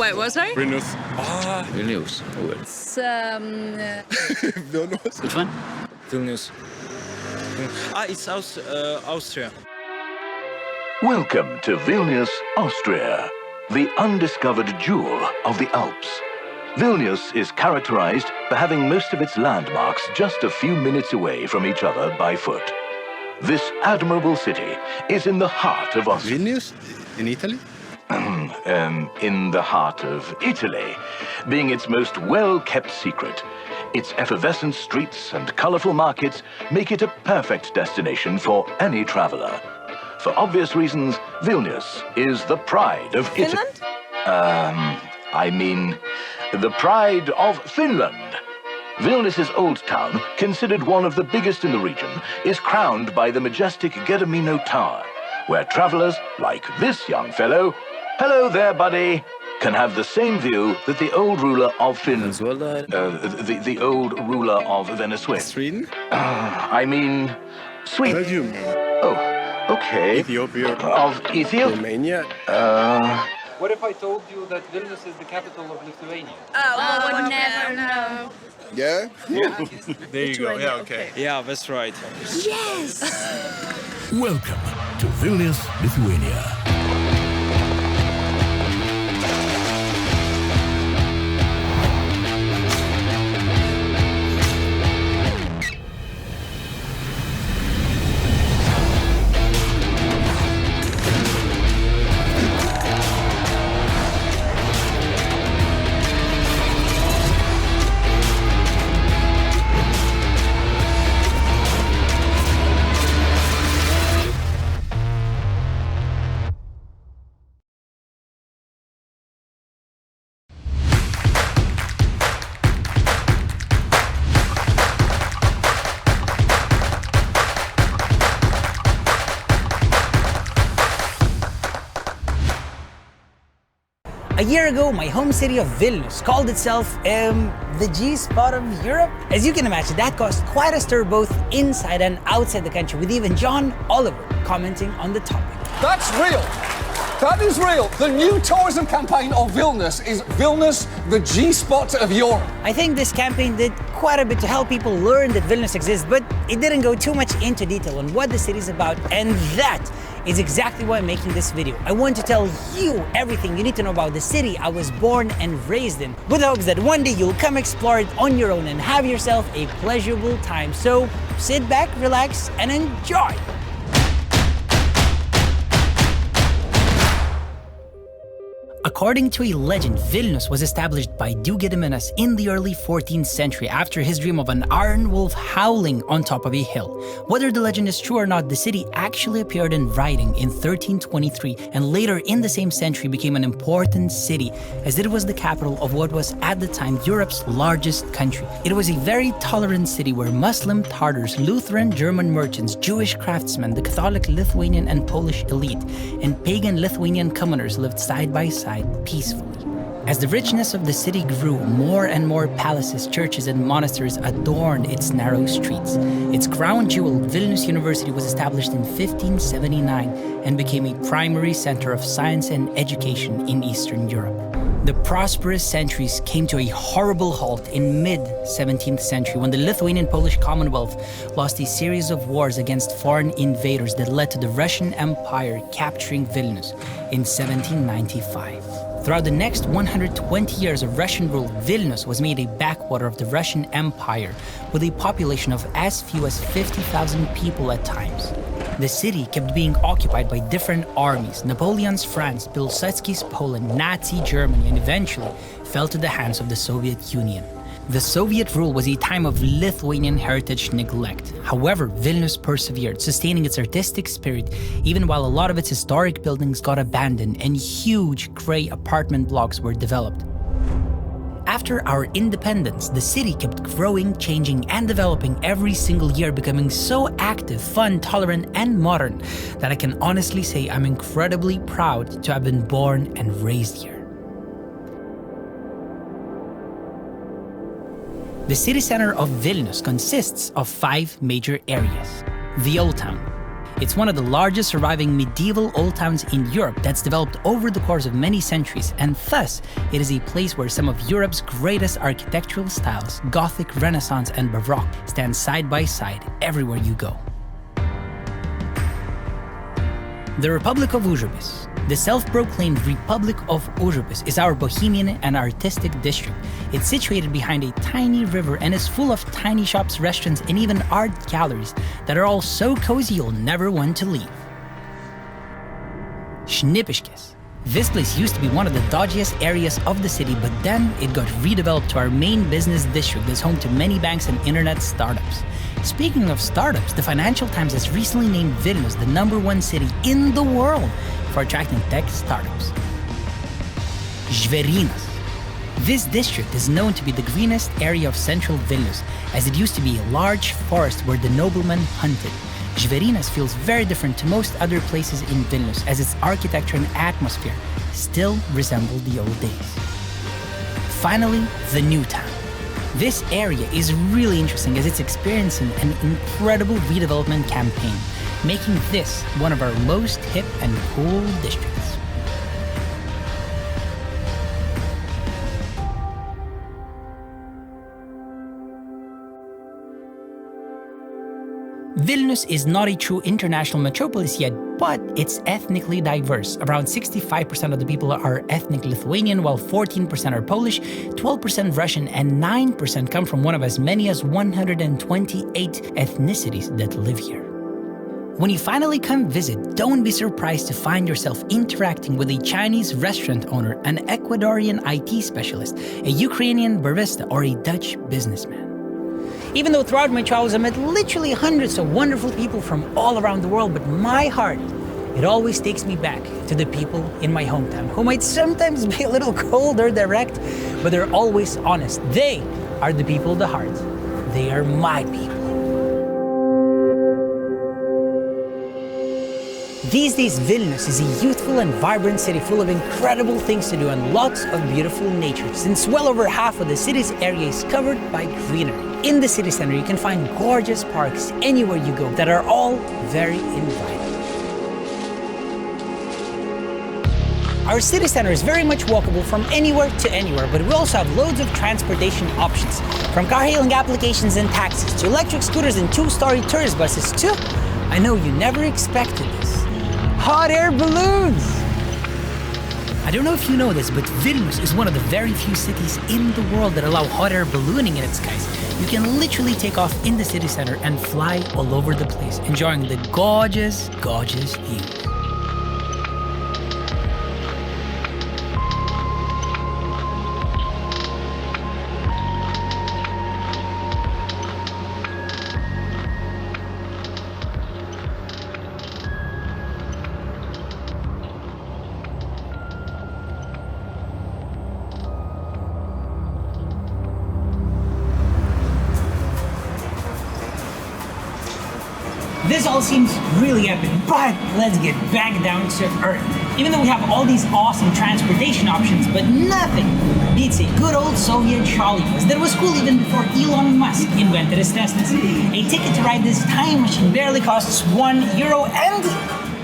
Wait, what, sorry? Vilnius. Vilnius. It's, Vilnius. Which one? Vilnius. It's Austria. Welcome to Vilnius, Austria, the undiscovered jewel of the Alps. Vilnius is characterized by having most of its landmarks just a few minutes away from each other by foot. This admirable city is in the heart of Austria. Vilnius? In Italy? in the heart of Italy, being its most well-kept secret. Its effervescent streets and colorful markets make it a perfect destination for any traveler. For obvious reasons, Vilnius is the pride of Italy. I mean, the pride of Finland. Vilnius's old town, considered one of the biggest in the region, is crowned by the majestic Gedimino Tower, where travelers like this young fellow, hello there, buddy, can have the same view that the old ruler of Finland, the old ruler of Venezuela. Sweden? I mean, Sweden. Belgium. Oh, okay. Ethiopia. Of Ethiopia? Romania. What if I told you that Vilnius is the capital of Lithuania? Oh, never know. Yeah? There you go. Yeah, okay. Yeah, that's right. Yes! Welcome to Vilnius, Lithuania. A year ago, my home city of Vilnius called itself the G-spot of Europe. As you can imagine, that caused quite a stir both inside and outside the country, with even John Oliver commenting on the topic. That's real. That is real. The new tourism campaign of Vilnius is Vilnius, the G-spot of Europe. I think this campaign did quite a bit to help people learn that Vilnius exists, but it didn't go too much into detail on what the city is about, and that is exactly why I'm making this video. I want to tell you everything you need to know about the city I was born and raised in, with hopes that one day you'll come explore it on your own and have yourself a pleasurable time. So sit back, relax, and enjoy. According to a legend, Vilnius was established by Duke Gediminas in the early 14th century after his dream of an iron wolf howling on top of a hill. Whether the legend is true or not, the city actually appeared in writing in 1323 and later in the same century became an important city, as it was the capital of what was at the time Europe's largest country. It was a very tolerant city where Muslim, Tartars, Lutheran, German merchants, Jewish craftsmen, the Catholic Lithuanian and Polish elite, and pagan Lithuanian commoners lived side by side peacefully. As the richness of the city grew, more and more palaces, churches, and monasteries adorned its narrow streets. Its crown jewel, Vilnius University, was established in 1579 and became a primary center of science and education in Eastern Europe. The prosperous centuries came to a horrible halt in mid-17th century when the Lithuanian-Polish Commonwealth lost a series of wars against foreign invaders that led to the Russian Empire capturing Vilnius in 1795. Throughout the next 120 years of Russian rule, Vilnius was made a backwater of the Russian Empire, with a population of as few as 50,000 people at times. The city kept being occupied by different armies: Napoleon's France, Pilsudski's Poland, Nazi Germany, and eventually fell to the hands of the Soviet Union. The Soviet rule was a time of Lithuanian heritage neglect. However, Vilnius persevered, sustaining its artistic spirit even while a lot of its historic buildings got abandoned and huge grey apartment blocks were developed. After our independence, the city kept growing, changing, and developing every single year, becoming so active, fun, tolerant, and modern that I can honestly say I'm incredibly proud to have been born and raised here. The city center of Vilnius consists of 5 major areas. The Old Town. It's one of the largest surviving medieval old towns in Europe that's developed over the course of many centuries, and thus it is a place where some of Europe's greatest architectural styles, Gothic, Renaissance, and Baroque, stand side by side everywhere you go. The Republic of Užupis. The self-proclaimed Republic of Užupis is our bohemian and artistic district. It's situated behind a tiny river and is full of tiny shops, restaurants, and even art galleries that are all so cozy you'll never want to leave. Šnipiškės. This place used to be one of the dodgiest areas of the city, but then it got redeveloped to our main business district that's home to many banks and internet startups. Speaking of startups, the Financial Times has recently named Vilnius the #1 city in the world for attracting tech startups. Žvėrynas. This district is known to be the greenest area of central Vilnius, as it used to be a large forest where the noblemen hunted. Žvėrynas feels very different to most other places in Vilnius, as its architecture and atmosphere still resemble the old days. Finally, the new town. This area is really interesting as it's experiencing an incredible redevelopment campaign, making this one of our most hip and cool districts. Vilnius is not a true international metropolis yet, but it's ethnically diverse. Around 65% of the people are ethnic Lithuanian, while 14% are Polish, 12% Russian, and 9% come from one of as many as 128 ethnicities that live here. When you finally come visit, don't be surprised to find yourself interacting with a Chinese restaurant owner, an Ecuadorian IT specialist, a Ukrainian barista, or a Dutch businessman. Even though throughout my travels I met literally hundreds of wonderful people from all around the world, but my heart, it always takes me back to the people in my hometown, who might sometimes be a little cold or direct, but they're always honest. They are the people of the heart. They are my people. These days, Vilnius is a youthful and vibrant city full of incredible things to do and lots of beautiful nature, since well over half of the city's area is covered by greenery. In the city center, you can find gorgeous parks anywhere you go that are all very inviting. Our city center is very much walkable from anywhere to anywhere, but we also have loads of transportation options, from car-hailing applications and taxis, to electric scooters and two-story tourist buses, to, I know you never expected this, hot air balloons! I don't know if you know this, but Vilnius is one of the very few cities in the world that allow hot air ballooning in its skies. You can literally take off in the city center and fly all over the place, enjoying the gorgeous, gorgeous views. This all seems really epic, but let's get back down to earth. Even though we have all these awesome transportation options, but nothing beats a good old Soviet trolley bus that was cool even before Elon Musk invented his Teslas. A ticket to ride this time machine barely costs €1, and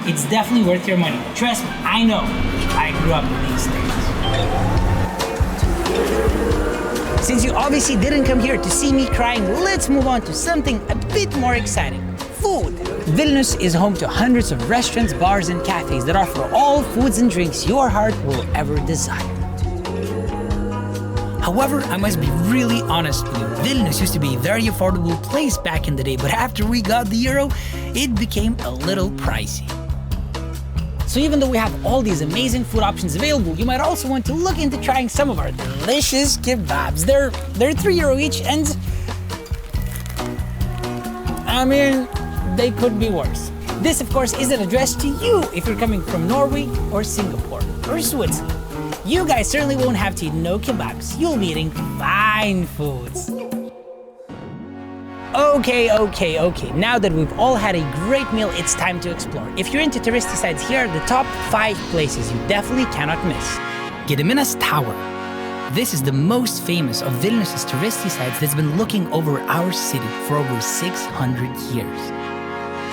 it's definitely worth your money. Trust me, I know. I grew up with these things. Since you obviously didn't come here to see me crying, let's move on to something a bit more exciting. Food. Vilnius is home to hundreds of restaurants, bars, and cafes that offer all foods and drinks your heart will ever desire. However, I must be really honest with you. Vilnius used to be a very affordable place back in the day, but after we got the euro, it became a little pricey. So even though we have all these amazing food options available, you might also want to look into trying some of our delicious kebabs. They're €3 each, and I mean, they could be worse. This, of course, isn't addressed to you if you're coming from Norway or Singapore or Switzerland. You guys certainly won't have to eat no kebabs. You'll be eating fine foods. Okay. Now that we've all had a great meal, it's time to explore. If you're into touristy sites, here are the top 5 places you definitely cannot miss. Gediminas Tower. This is the most famous of Vilnius' touristy sites that's been looking over our city for over 600 years.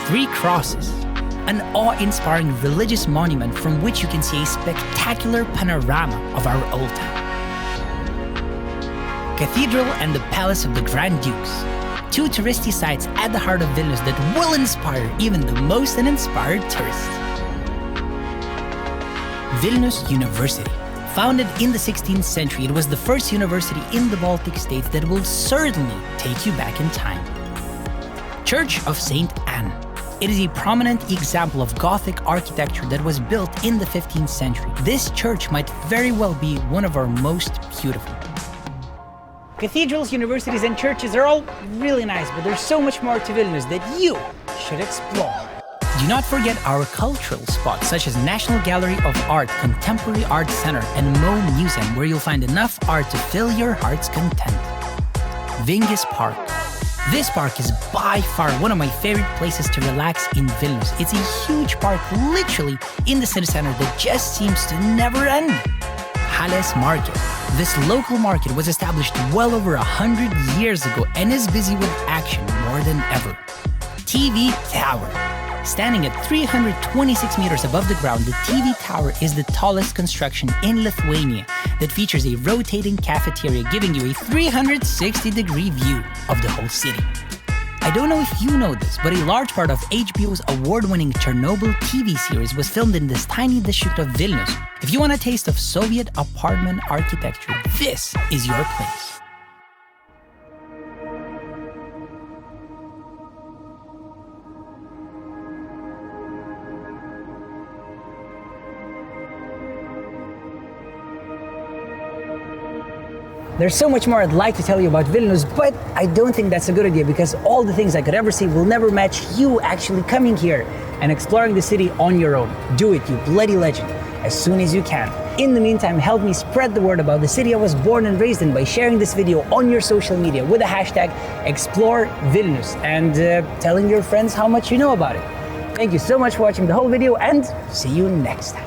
3 Crosses, an awe-inspiring religious monument from which you can see a spectacular panorama of our old town. Cathedral and the Palace of the Grand Dukes, 2 touristy sites at the heart of Vilnius that will inspire even the most uninspired tourist. Vilnius University. Founded in the 16th century, it was the first university in the Baltic states that will certainly take you back in time. Church of St. Anne. It is a prominent example of Gothic architecture that was built in the 15th century. This church might very well be one of our most beautiful. Cathedrals, universities, and churches are all really nice, but there's so much more to Vilnius that you should explore. Do not forget our cultural spots, such as National Gallery of Art, Contemporary Art Center, and Mo Museum, where you'll find enough art to fill your heart's content. Vingis Park. This park is by far one of my favorite places to relax in Vilnius. It's a huge park literally in the city center that just seems to never end. Halės Market. This local market was established well over 100 years ago and is busy with action more than ever. TV Tower. Standing at 326 meters above the ground, the TV tower is the tallest construction in Lithuania that features a rotating cafeteria giving you a 360-degree view of the whole city. I don't know if you know this, but a large part of HBO's award-winning Chernobyl TV series was filmed in this tiny district of Vilnius. If you want a taste of Soviet apartment architecture, this is your place. There's so much more I'd like to tell you about Vilnius, but I don't think that's a good idea because all the things I could ever see will never match you actually coming here and exploring the city on your own. Do it, you bloody legend, as soon as you can. In the meantime, help me spread the word about the city I was born and raised in by sharing this video on your social media with the hashtag ExploreVilnius and telling your friends how much you know about it. Thank you so much for watching the whole video and see you next time.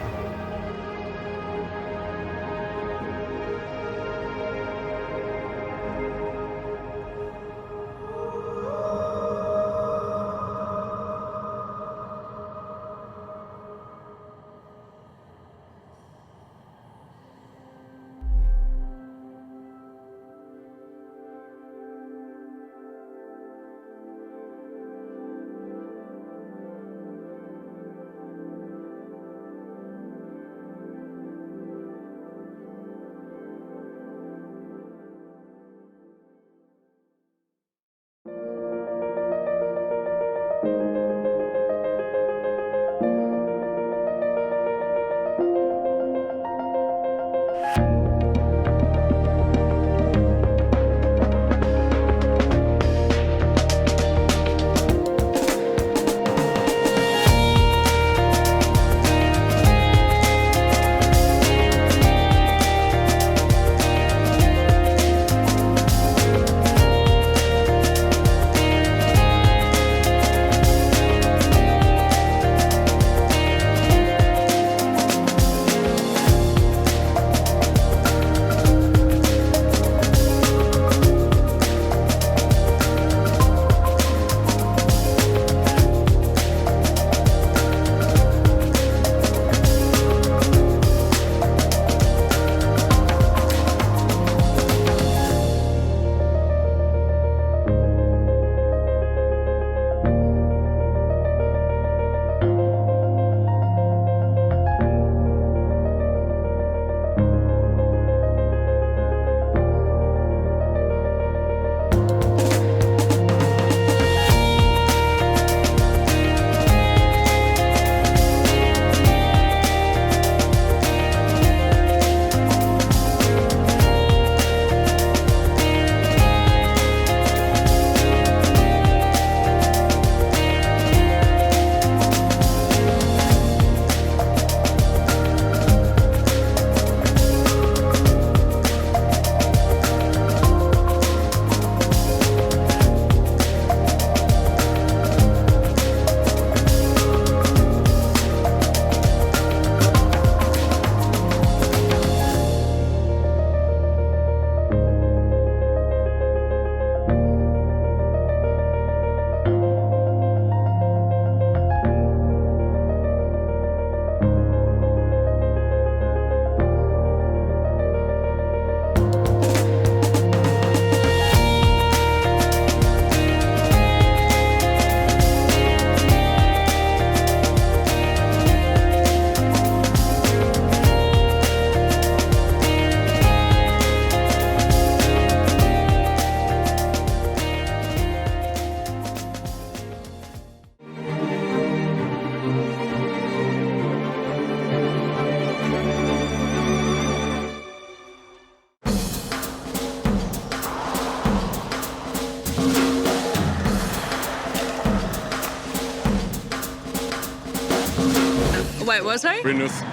Wait, what, sorry? Vilnius.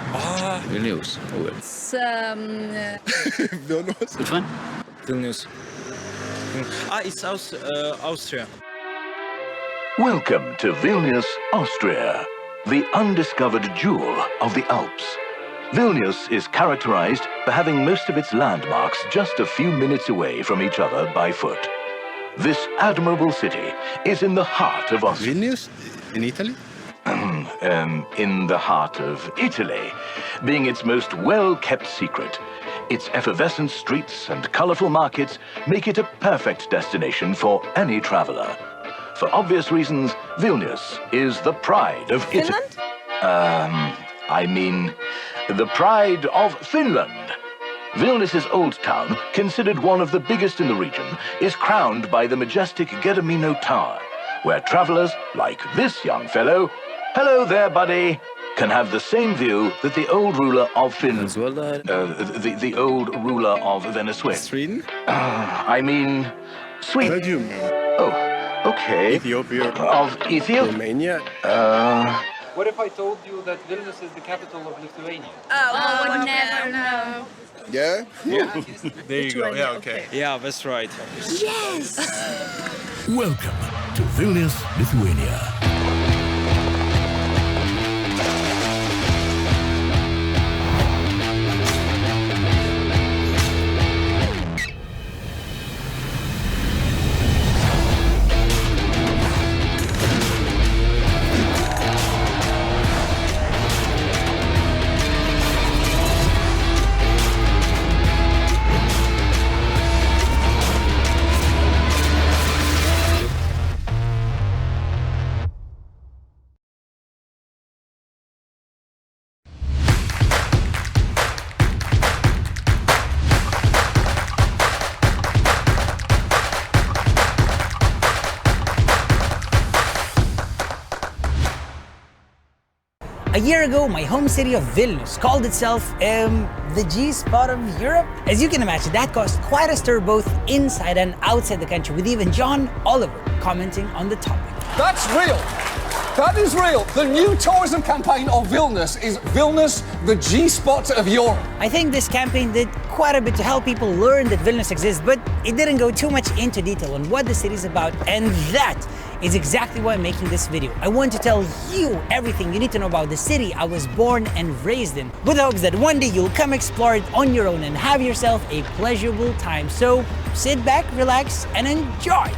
Vilnius. It's, Vilnius. Which one? Vilnius. It's Austria. Welcome to Vilnius, Austria, the undiscovered jewel of the Alps. Vilnius is characterized for having most of its landmarks just a few minutes away from each other by foot. This admirable city is in the heart of Austria. Vilnius? In Italy? In the heart of Italy, being its most well-kept secret. Its effervescent streets and colorful markets make it a perfect destination for any traveler. For obvious reasons, Vilnius is the pride of Italy. The pride of Finland. Vilnius's old town, considered one of the biggest in the region, is crowned by the majestic Gedimino Tower, where travelers like this young fellow, hello there, buddy, can have the same view that the old ruler of Finland, the old ruler of Venezuela. Sweden? Sweden. Belgium. Oh, okay. Ethiopia. Of Ethiopia? Romania. What if I told you that Vilnius is the capital of Lithuania? Oh, we'll never know. Yeah? Yeah. There you go. Yeah, okay. Yeah, that's right. Yes! Welcome to Vilnius, Lithuania. A year ago, my home city of Vilnius called itself the G-spot of Europe. As you can imagine, that caused quite a stir both inside and outside the country, with even John Oliver commenting on the topic. That's real. That is real. The new tourism campaign of Vilnius is Vilnius, the G-spot of Europe. I think this campaign did quite a bit to help people learn that Vilnius exists, but it didn't go too much into detail on what the city is about, and that is exactly why I'm making this video. I want to tell you everything you need to know about the city I was born and raised in, with hopes that one day you'll come explore it on your own and have yourself a pleasurable time. So sit back, relax, and enjoy.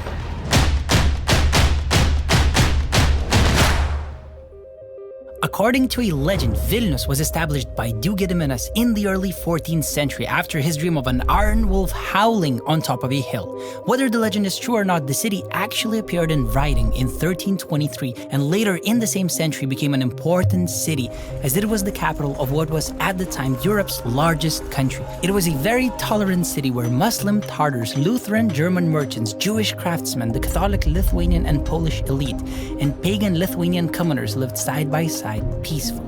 According to a legend, Vilnius was established by Duke Gediminas in the early 14th century after his dream of an iron wolf howling on top of a hill. Whether the legend is true or not, the city actually appeared in writing in 1323 and later in the same century became an important city, as it was the capital of what was at the time Europe's largest country. It was a very tolerant city where Muslim Tartars, Lutheran German merchants, Jewish craftsmen, the Catholic Lithuanian and Polish elite, and pagan Lithuanian commoners lived side by side peacefully.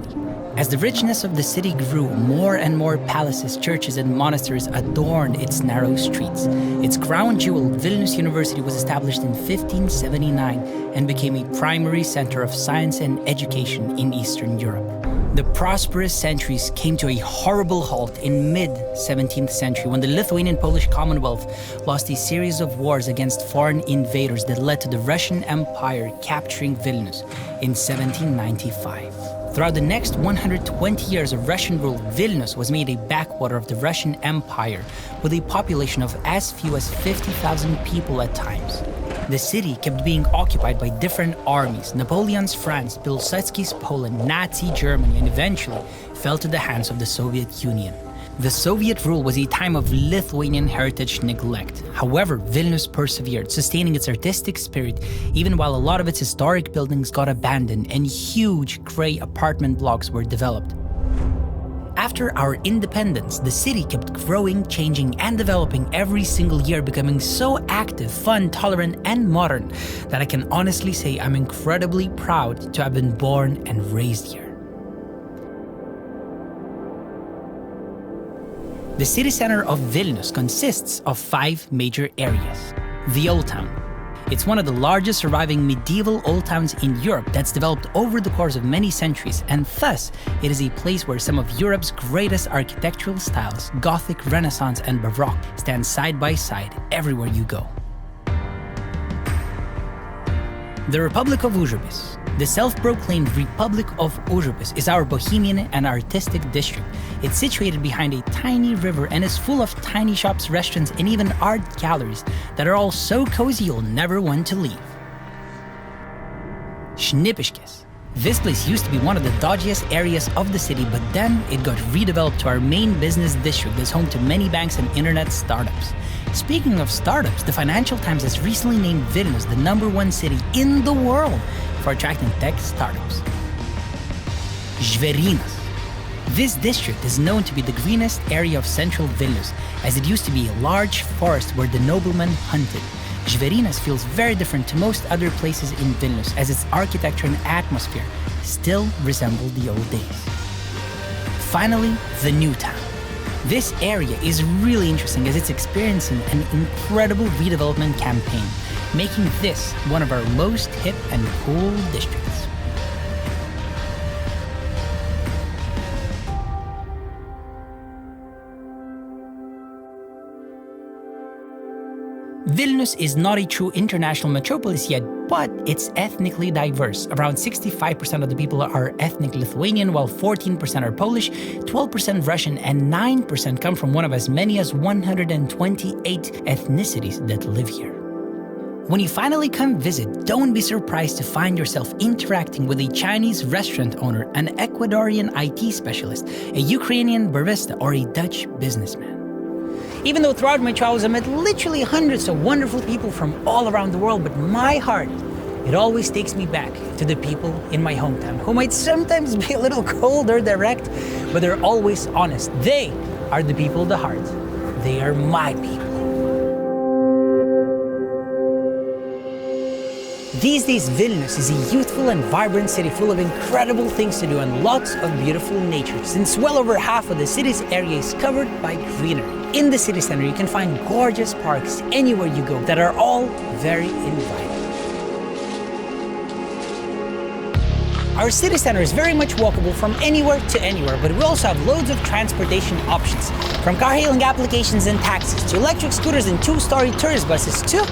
As the richness of the city grew, more and more palaces, churches, and monasteries adorned its narrow streets. Its crown jewel, Vilnius University, was established in 1579 and became a primary center of science and education in Eastern Europe. The prosperous centuries came to a horrible halt in mid-17th century when the Lithuanian-Polish Commonwealth lost a series of wars against foreign invaders that led to the Russian Empire capturing Vilnius in 1795. Throughout the next 120 years of Russian rule, Vilnius was made a backwater of the Russian Empire, with a population of as few as 50,000 people at times. The city kept being occupied by different armies: Napoleon's France, Pilsudski's Poland, Nazi Germany, and eventually fell to the hands of the Soviet Union. The Soviet rule was a time of Lithuanian heritage neglect. However, Vilnius persevered, sustaining its artistic spirit even while a lot of its historic buildings got abandoned and huge grey apartment blocks were developed. After our independence, the city kept growing, changing, and developing every single year, becoming so active, fun, tolerant, and modern that I can honestly say I'm incredibly proud to have been born and raised here. The city center of Vilnius consists of 5 major areas. The Old Town. It's one of the largest surviving medieval old towns in Europe that's developed over the course of many centuries, and thus it is a place where some of Europe's greatest architectural styles, Gothic, Renaissance, and Baroque, stand side by side everywhere you go. The Republic of Užupis. The self-proclaimed Republic of Užupis is our bohemian and artistic district. It's situated behind a tiny river and is full of tiny shops, restaurants, and even art galleries that are all so cozy you'll never want to leave. Šnipiškės. This place used to be one of the dodgiest areas of the city, but then it got redeveloped to our main business district that's home to many banks and internet startups. Speaking of startups, the Financial Times has recently named Vilnius the #1 city in the world for attracting tech startups. Žvėrynas. This district is known to be the greenest area of central Vilnius, as it used to be a large forest where the noblemen hunted. Žvėrynas feels very different to most other places in Vilnius, as its architecture and atmosphere still resemble the old days. Finally, the new town. This area is really interesting as it's experiencing an incredible redevelopment campaign, making this one of our most hip and cool districts. Vilnius is not a true international metropolis yet, but it's ethnically diverse. Around 65% of the people are ethnic Lithuanian, while 14% are Polish, 12% Russian, and 9% come from one of as many as 128 ethnicities that live here. When you finally come visit, don't be surprised to find yourself interacting with a Chinese restaurant owner, an Ecuadorian IT specialist, a Ukrainian barista, or a Dutch businessman. Even though throughout my travels I met literally hundreds of wonderful people from all around the world, but my heart, it always takes me back to the people in my hometown, who might sometimes be a little cold or direct, but they're always honest. They are the people of the heart. They are my people. These days, Vilnius is a youthful and vibrant city full of incredible things to do and lots of beautiful nature, since well over half of the city's area is covered by greenery. In the city center, you can find gorgeous parks anywhere you go that are all very inviting. Our city center is very much walkable from anywhere to anywhere, but we also have loads of transportation options, from car-hailing applications and taxis to electric scooters and two-story tourist buses to,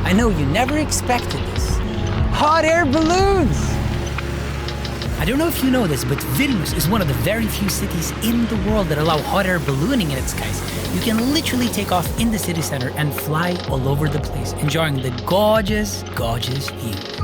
I know you never expected this, hot air balloons! I don't know if you know this, but Vilnius is one of the very few cities in the world that allow hot air ballooning in its skies. You can literally take off in the city center and fly all over the place, enjoying the gorgeous, gorgeous views.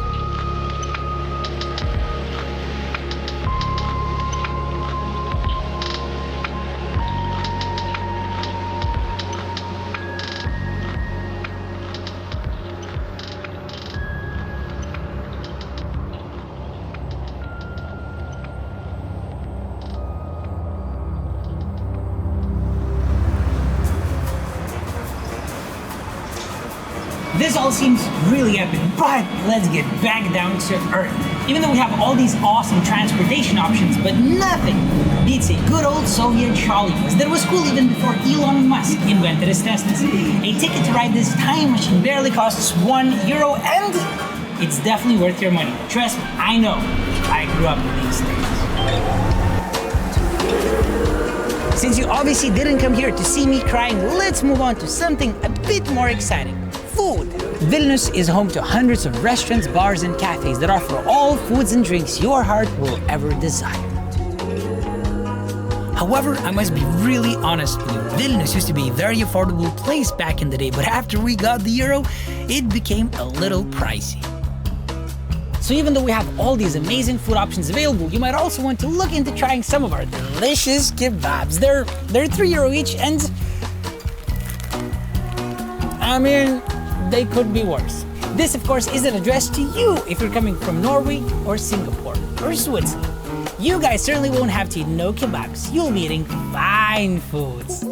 This all seems really epic, but let's get back down to earth. Even though we have all these awesome transportation options, but nothing beats a good old Soviet trolley bus that was cool even before Elon Musk invented his Teslas. A ticket to ride this time machine barely costs €1, and it's definitely worth your money. Trust me, I know. I grew up with these things. Since you obviously didn't come here to see me crying, let's move on to something a bit more exciting. Food. Vilnius is home to hundreds of restaurants, bars, and cafes that offer all foods and drinks your heart will ever desire. However, I must be really honest with you. Vilnius used to be a very affordable place back in the day, but after we got the euro, it became a little pricey. So even though we have all these amazing food options available, you might also want to look into trying some of our delicious kebabs. They're €3 each, and I mean, they could be worse. This, of course, isn't addressed to you if you're coming from Norway or Singapore or Switzerland. You guys certainly won't have to eat no kebabs. You'll be eating fine foods.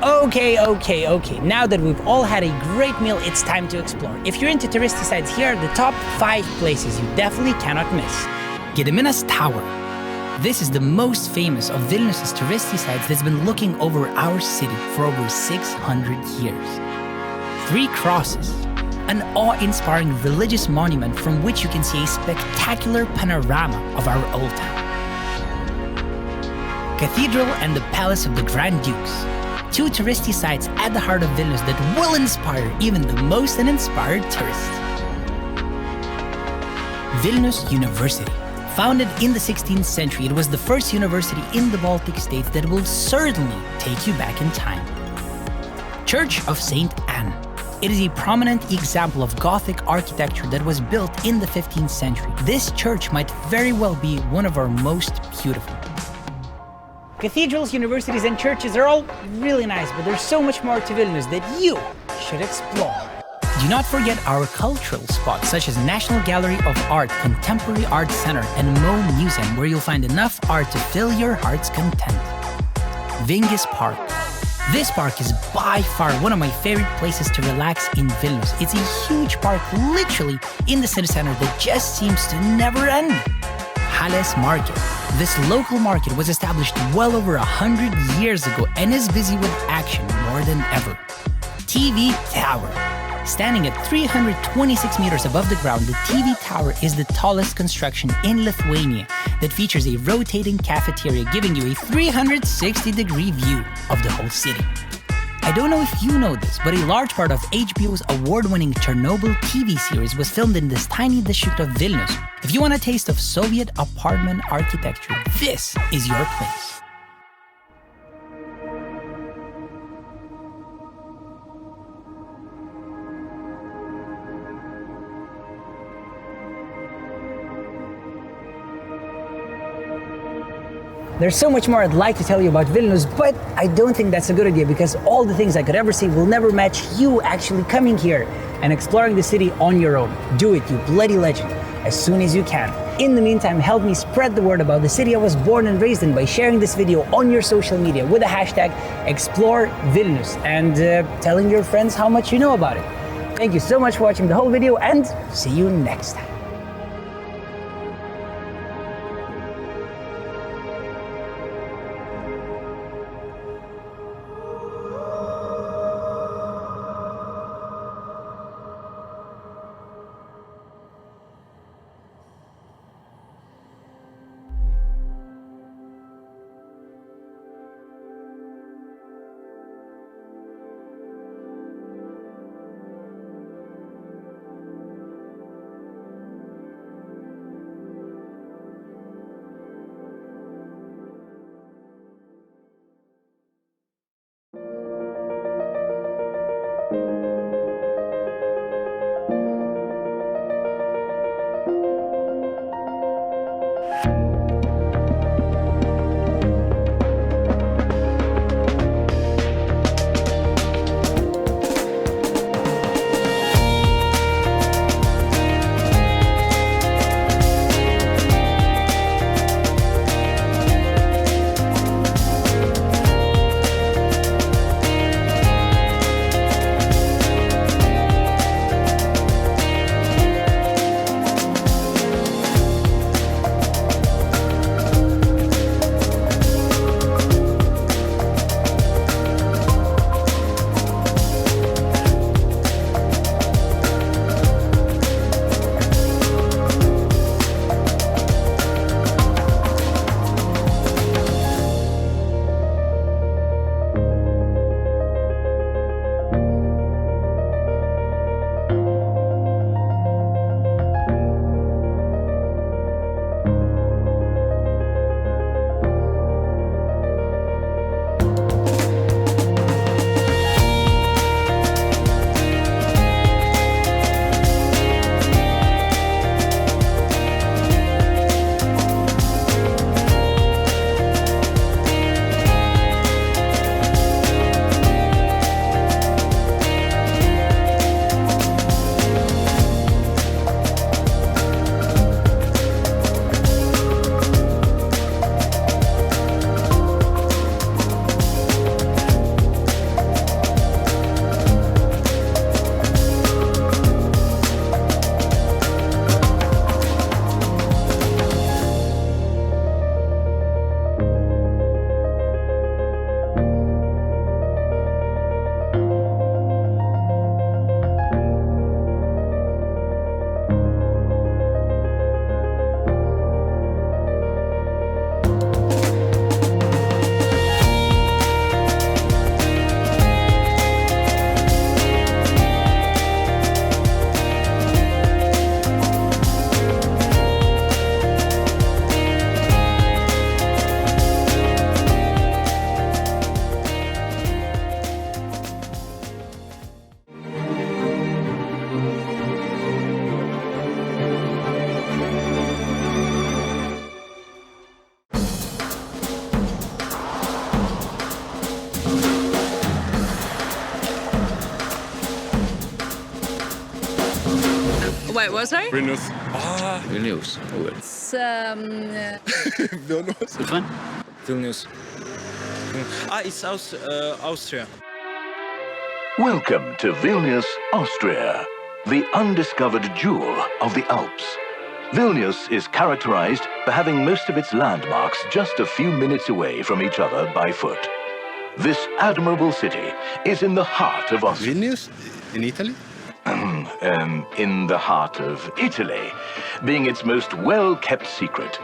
Okay. Now that we've all had a great meal, it's time to explore. If you're into touristy sites, here are the top 5 places you definitely cannot miss. Gediminas Tower. This is the most famous of Vilnius' touristy sites that's been looking over our city for over 600 years. 3 crosses. an awe-inspiring religious monument from which you can see a spectacular panorama of our old town. Cathedral and the Palace of the Grand Dukes, two touristy sites at the heart of Vilnius that will inspire even the most uninspired tourist. Vilnius University. Founded in the 16th century, it was the first university in the Baltic states that will certainly take you back in time. Church of St. Anne. It is a prominent example of Gothic architecture that was built in the 15th century. This church might very well be one of our most beautiful. Cathedrals, universities, and churches are all really nice, but there's so much more to Vilnius that you should explore. Do not forget our cultural spots, such as National Gallery of Art, Contemporary Art Center, and Mo Museum, where you'll find enough art to fill your heart's content. Vingis Park. This park is by far one of my favorite places to relax in Vilnius. It's a huge park literally in the city center that just seems to never end. Halės Market. This local market was established well over 100 years ago and is busy with action more than ever. TV Tower. Standing at 326 meters above the ground, the TV tower is the tallest construction in Lithuania that features a rotating cafeteria giving you a 360-degree view of the whole city. I don't know if you know this, but a large part of HBO's award-winning Chernobyl TV series was filmed in this tiny district of Vilnius. If you want a taste of Soviet apartment architecture, this is your place. There's so much more I'd like to tell you about Vilnius, but I don't think that's a good idea because all the things I could ever say will never match you actually coming here and exploring the city on your own. Do it, you bloody legend, as soon as you can. In the meantime, help me spread the word about the city I was born and raised in by sharing this video on your social media with the hashtag ExploreVilnius and telling your friends how much you know about it. Thank you so much for watching the whole video and see you next time. Wait, what, sorry? Vilnius. Vilnius. It's, Vilnius. Which one? Vilnius. It's Austria. Welcome to Vilnius, Austria, the undiscovered jewel of the Alps. Vilnius is characterized by having most of its landmarks just a few minutes away from each other by foot. This admirable city is in the heart of Austria. Vilnius? In Italy? In the heart of Italy, being its most well-kept secret.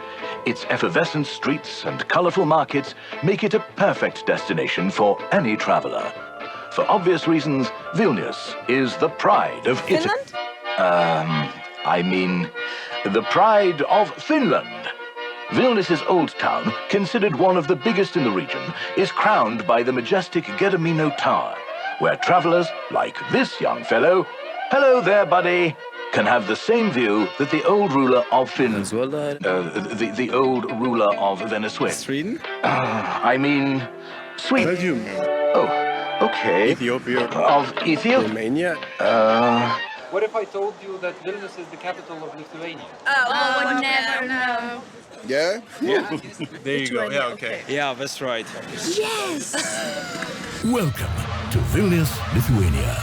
Its effervescent streets and colorful markets make it a perfect destination for any traveler. For obvious reasons, Vilnius is the pride of Italy. I mean, the pride of Finland. Vilnius's old town, considered one of the biggest in the region, is crowned by the majestic Gedimino Tower, where travelers like this young fellow, hello there, buddy, can have the same view that the old ruler of Venezuela. the old ruler of Venezuela. Sweden? I mean, Sweden. Belgium. Oh, okay. Ethiopia. Of Ethiopia? Romania. What if I told you that Vilnius is the capital of Lithuania? Oh, would never know. Yeah? Yeah. There you go. Yeah, okay. Yeah, that's right. Yes! Welcome to Vilnius, Lithuania.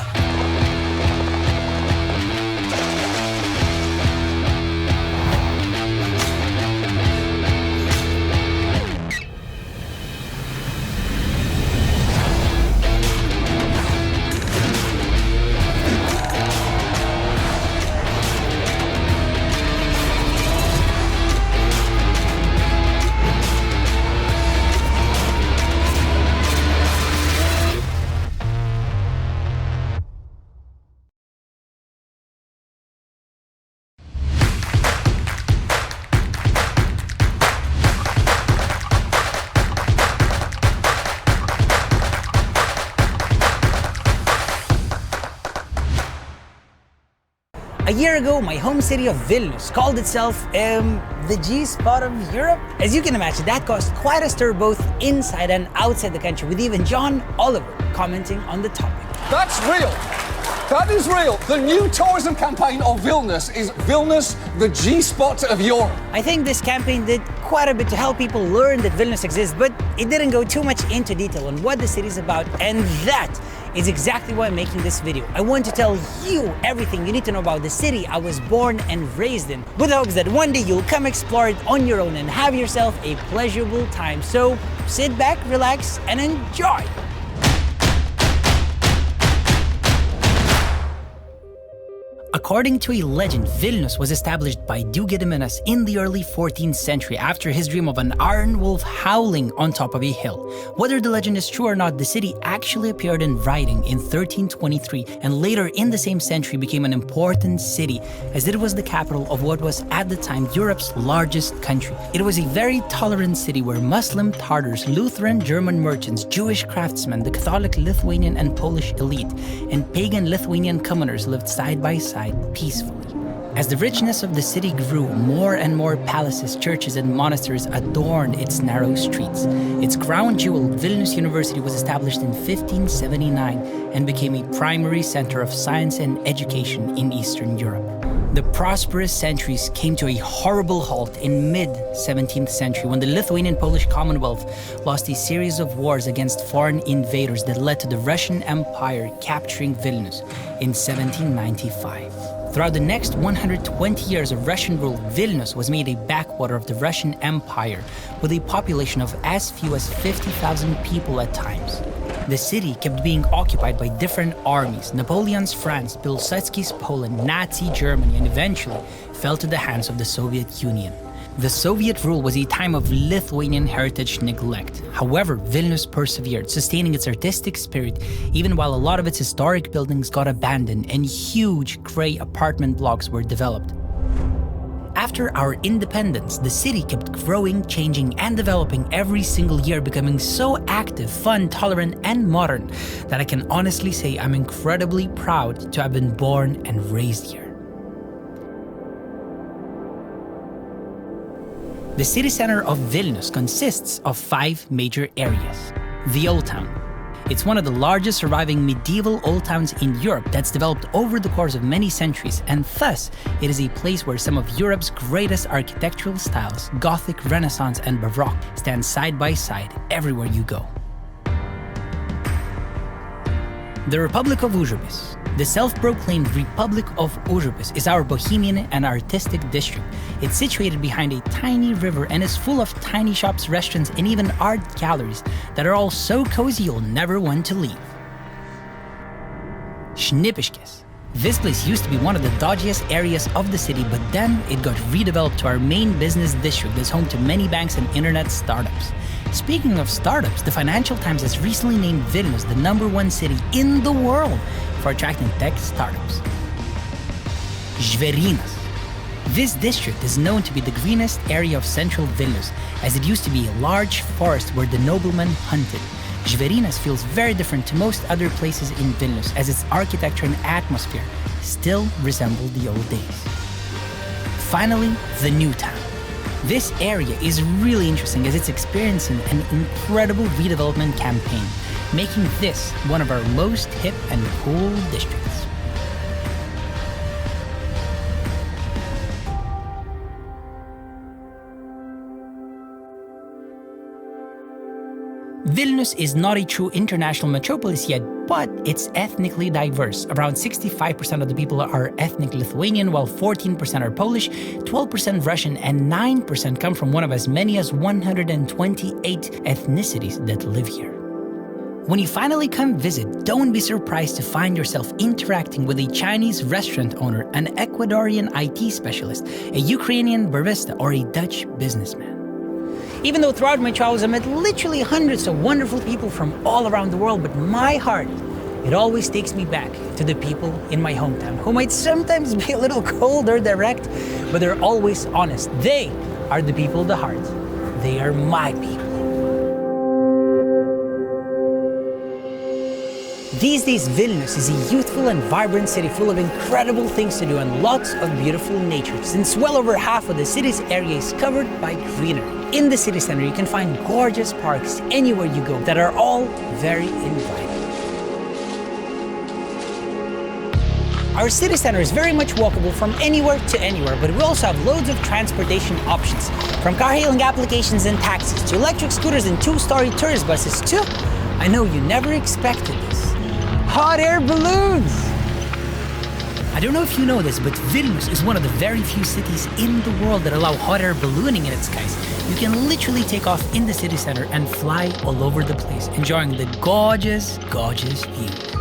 A year ago, my home city of Vilnius called itself the G-spot of Europe. As you can imagine, that caused quite a stir both inside and outside the country, with even John Oliver commenting on the topic. That's real. That is real. The new tourism campaign of Vilnius is Vilnius, the G-spot of Europe. I think this campaign did quite a bit to help people learn that Vilnius exists, but it didn't go too much into detail on what the city is about, and that is exactly why I'm making this video. I want to tell you everything you need to know about the city I was born and raised in, with hopes that one day you'll come explore it on your own and have yourself a pleasurable time. So sit back, relax, and enjoy. According to a legend, Vilnius was established by Duke Gediminas in the early 14th century after his dream of an iron wolf howling on top of a hill. Whether the legend is true or not, the city actually appeared in writing in 1323 and later in the same century became an important city, as it was the capital of what was at the time Europe's largest country. It was a very tolerant city where Muslim Tartars, Lutheran German merchants, Jewish craftsmen, the Catholic Lithuanian and Polish elite, and pagan Lithuanian commoners lived side by side peacefully. As the richness of the city grew, more and more palaces, churches, and monasteries adorned its narrow streets. Its crown jewel, Vilnius University, was established in 1579 and became a primary center of science and education in Eastern Europe. The prosperous centuries came to a horrible halt in mid-17th century when the Lithuanian-Polish Commonwealth lost a series of wars against foreign invaders that led to the Russian Empire capturing Vilnius in 1795. Throughout the next 120 years of Russian rule, Vilnius was made a backwater of the Russian Empire, with a population of as few as 50,000 people at times. The city kept being occupied by different armies: Napoleon's France, Pilsudski's Poland, Nazi Germany, and eventually fell to the hands of the Soviet Union. The Soviet rule was a time of Lithuanian heritage neglect. However, Vilnius persevered, sustaining its artistic spirit even while a lot of its historic buildings got abandoned and huge grey apartment blocks were developed. After our independence, the city kept growing, changing, and developing every single year, becoming so active, fun, tolerant, and modern that I can honestly say I'm incredibly proud to have been born and raised here. The city center of Vilnius consists of 5 major areas. The Old Town. It's one of the largest surviving medieval old towns in Europe that's developed over the course of many centuries, and thus it is a place where some of Europe's greatest architectural styles, Gothic, Renaissance, and Baroque, stand side by side everywhere you go. The Republic of Užupis. The self-proclaimed Republic of Užupis is our bohemian and artistic district. It's situated behind a tiny river and is full of tiny shops, restaurants, and even art galleries that are all so cozy you'll never want to leave. Šnipiškės. This place used to be one of the dodgiest areas of the city, but then it got redeveloped to our main business district that's home to many banks and internet startups. Speaking of startups, the Financial Times has recently named Vilnius the #1 city in the world for attracting tech startups. Žvėrynas. This district is known to be the greenest area of central Vilnius, as it used to be a large forest where the noblemen hunted. Žvėrynas feels very different to most other places in Vilnius, as its architecture and atmosphere still resemble the old days. Finally, the new town. This area is really interesting as it's experiencing an incredible redevelopment campaign, making this one of our most hip and cool districts. Vilnius is not a true international metropolis yet, but it's ethnically diverse. Around 65% of the people are ethnic Lithuanian, while 14% are Polish, 12% Russian, and 9% come from one of as many as 128 ethnicities that live here. When you finally come visit, don't be surprised to find yourself interacting with a Chinese restaurant owner, an Ecuadorian IT specialist, a Ukrainian barista, or a Dutch businessman. Even though throughout my travels I met literally hundreds of wonderful people from all around the world, but my heart, it always takes me back to the people in my hometown, who might sometimes be a little cold or direct, but they're always honest. They are the people of the heart. They are my people. These days, Vilnius is a youthful and vibrant city full of incredible things to do and lots of beautiful nature, since well over half of the city's area is covered by greenery. In the city center, you can find gorgeous parks anywhere you go that are all very inviting. Our city center is very much walkable from anywhere to anywhere, but we also have loads of transportation options, from car-hailing applications and taxis to electric scooters and two-story tourist buses to, I know you never expected this, hot air balloons! I don't know if you know this, but Vilnius is one of the very few cities in the world that allow hot air ballooning in its skies. You can literally take off in the city center and fly all over the place, enjoying the gorgeous, gorgeous views.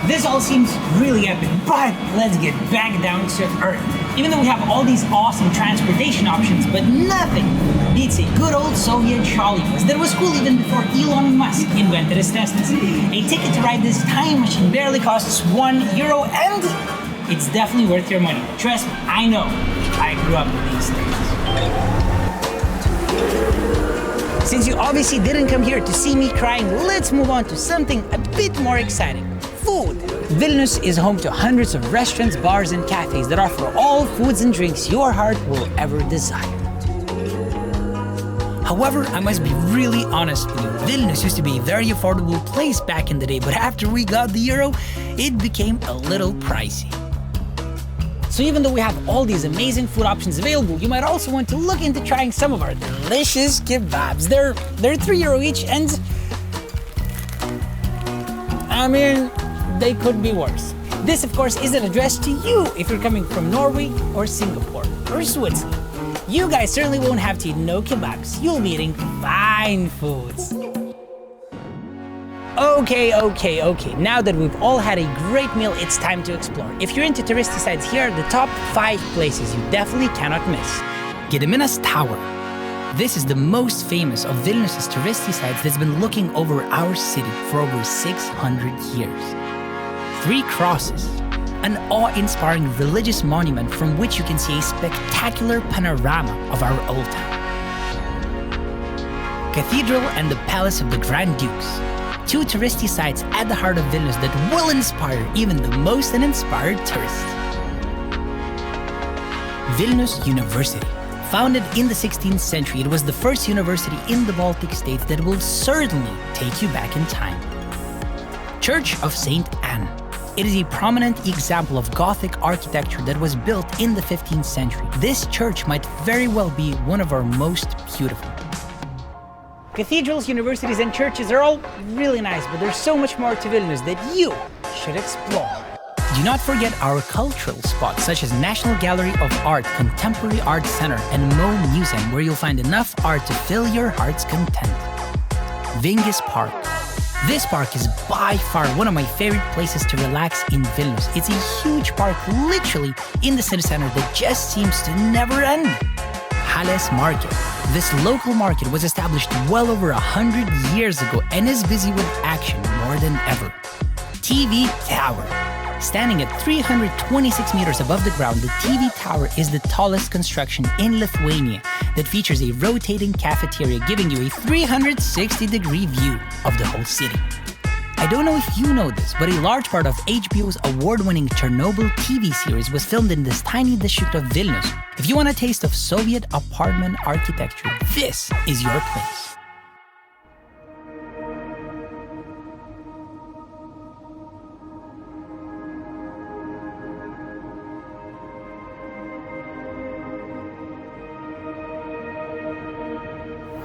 This all seems really epic, but let's get back down to earth. Even though we have all these awesome transportation options, but nothing beats a good old Soviet trolley bus that was cool even before Elon Musk invented his Teslas. A ticket to ride this time machine barely costs €1, and it's definitely worth your money. Trust me, I know. I grew up with these things. Since you obviously didn't come here to see me crying, let's move on to something a bit more exciting. Food. Vilnius is home to hundreds of restaurants, bars, and cafes that offer all foods and drinks your heart will ever desire. However, I must be really honest with you. Vilnius used to be a very affordable place back in the day, but after we got the euro, it became a little pricey. So even though we have all these amazing food options available, you might also want to look into trying some of our delicious kebabs. They're €3 each, and I mean, they could be worse. This, of course, isn't addressed to you if you're coming from Norway or Singapore or Switzerland. You guys certainly won't have to eat no kebabs. You'll be eating fine foods. Okay. Now that we've all had a great meal, it's time to explore. If you're into touristy sites, here are the top 5 places you definitely cannot miss. Gediminas Tower. This is the most famous of Vilnius' touristy sites that's been looking over our city for over 600 years. 3 crosses. an awe-inspiring religious monument from which you can see a spectacular panorama of our old town. Cathedral and the Palace of the Grand Dukes, two touristy sites at the heart of Vilnius that will inspire even the most uninspired tourist. Vilnius University. Founded in the 16th century, it was the first university in the Baltic states that will certainly take you back in time. Church of St. Anne. It is a prominent example of Gothic architecture that was built in the 15th century. This church might very well be one of our most beautiful. Cathedrals, universities, and churches are all really nice, but there's so much more to Vilnius that you should explore. Do not forget our cultural spots such as National Gallery of Art, Contemporary Art Center, and Mo Museum, where you'll find enough art to fill your heart's content. Vingis Park. This park is by far one of my favorite places to relax in Vilnius. It's a huge park literally in the city center that just seems to never end. Halės Market. This local market was established well over 100 years ago and is busy with action more than ever. TV Tower. Standing at 326 meters above the ground, the TV tower is the tallest construction in Lithuania that features a rotating cafeteria giving you a 360-degree view of the whole city. I don't know if you know this, but a large part of HBO's award-winning Chernobyl TV series was filmed in this tiny district of Vilnius. If you want a taste of Soviet apartment architecture, this is your place.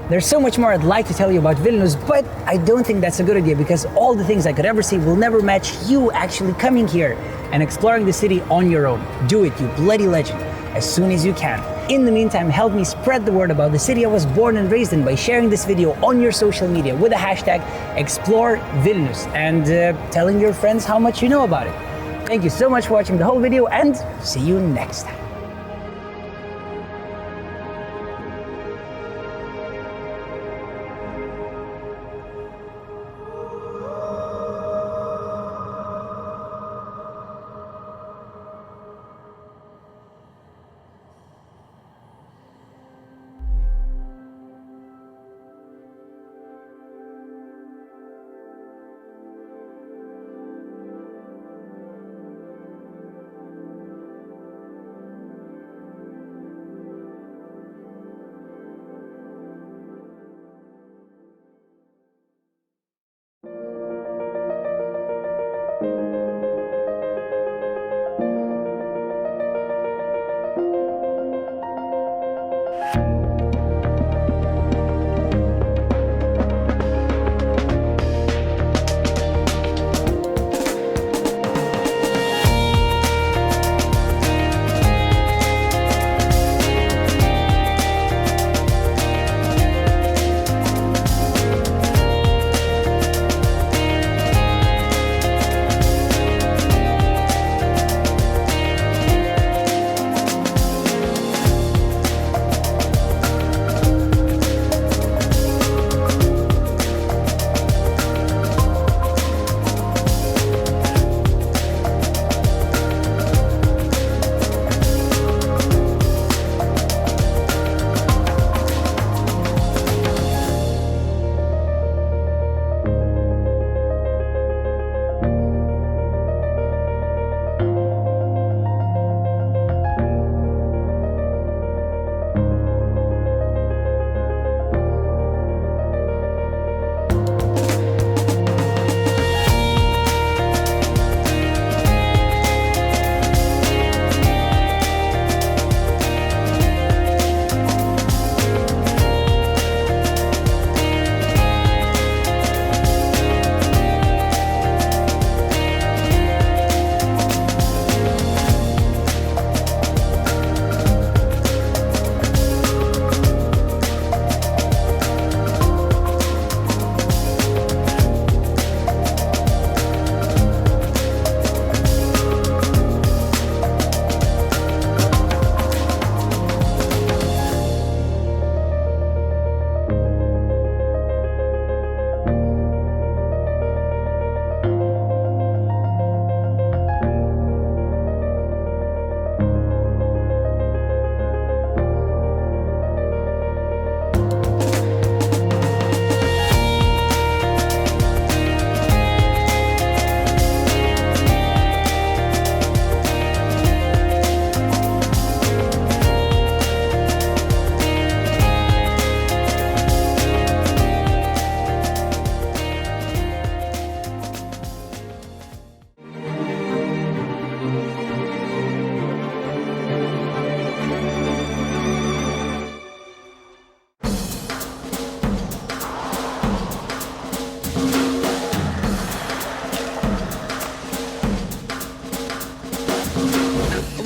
There's so much more I'd like to tell you about Vilnius, but I don't think that's a good idea because all the things I could ever say will never match you actually coming here and exploring the city on your own. Do it, you bloody legend, as soon as you can. In the meantime, help me spread the word about the city I was born and raised in by sharing this video on your social media with the hashtag ExploreVilnius and telling your friends how much you know about it. Thank you so much for watching the whole video and see you next time.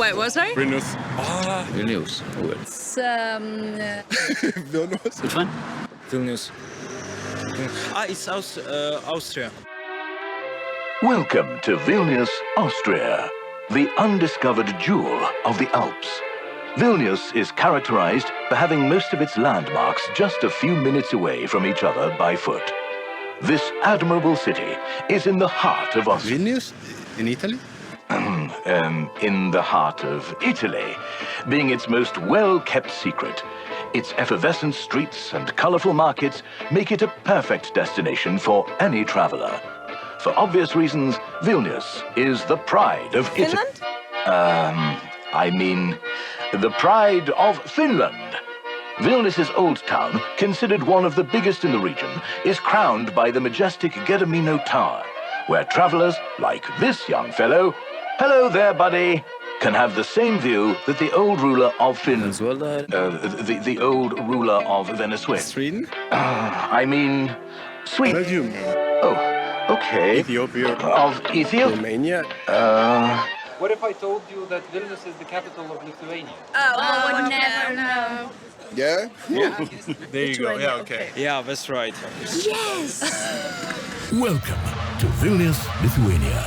Wait, what, sorry? Vilnius. Vilnius. It's, Vilnius. Which one? Vilnius. It's Austria. Welcome to Vilnius, Austria, the undiscovered jewel of the Alps. Vilnius is characterized by having most of its landmarks just a few minutes away from each other by foot. This admirable city is in the heart of Austria. Vilnius? In Italy? In the heart of Italy, being its most well-kept secret. Its effervescent streets and colorful markets make it a perfect destination for any traveler. For obvious reasons, Vilnius is the pride of Italy. I mean, the pride of Finland. Vilnius's old town, considered one of the biggest in the region, is crowned by the majestic Gedimino Tower, where travelers like this young fellow, hello there, buddy, can have the same view that the old ruler of Finland, the old ruler of Venezuela. Sweden? I mean, Sweden. Belgium. Oh, okay. Ethiopia. Of Ethiopia? Romania. What if I told you that Vilnius is the capital of Lithuania? Oh, would never know. Yeah? Yeah. There you go. Yeah, okay. Yeah, that's right. Yes! Welcome to Vilnius, Lithuania.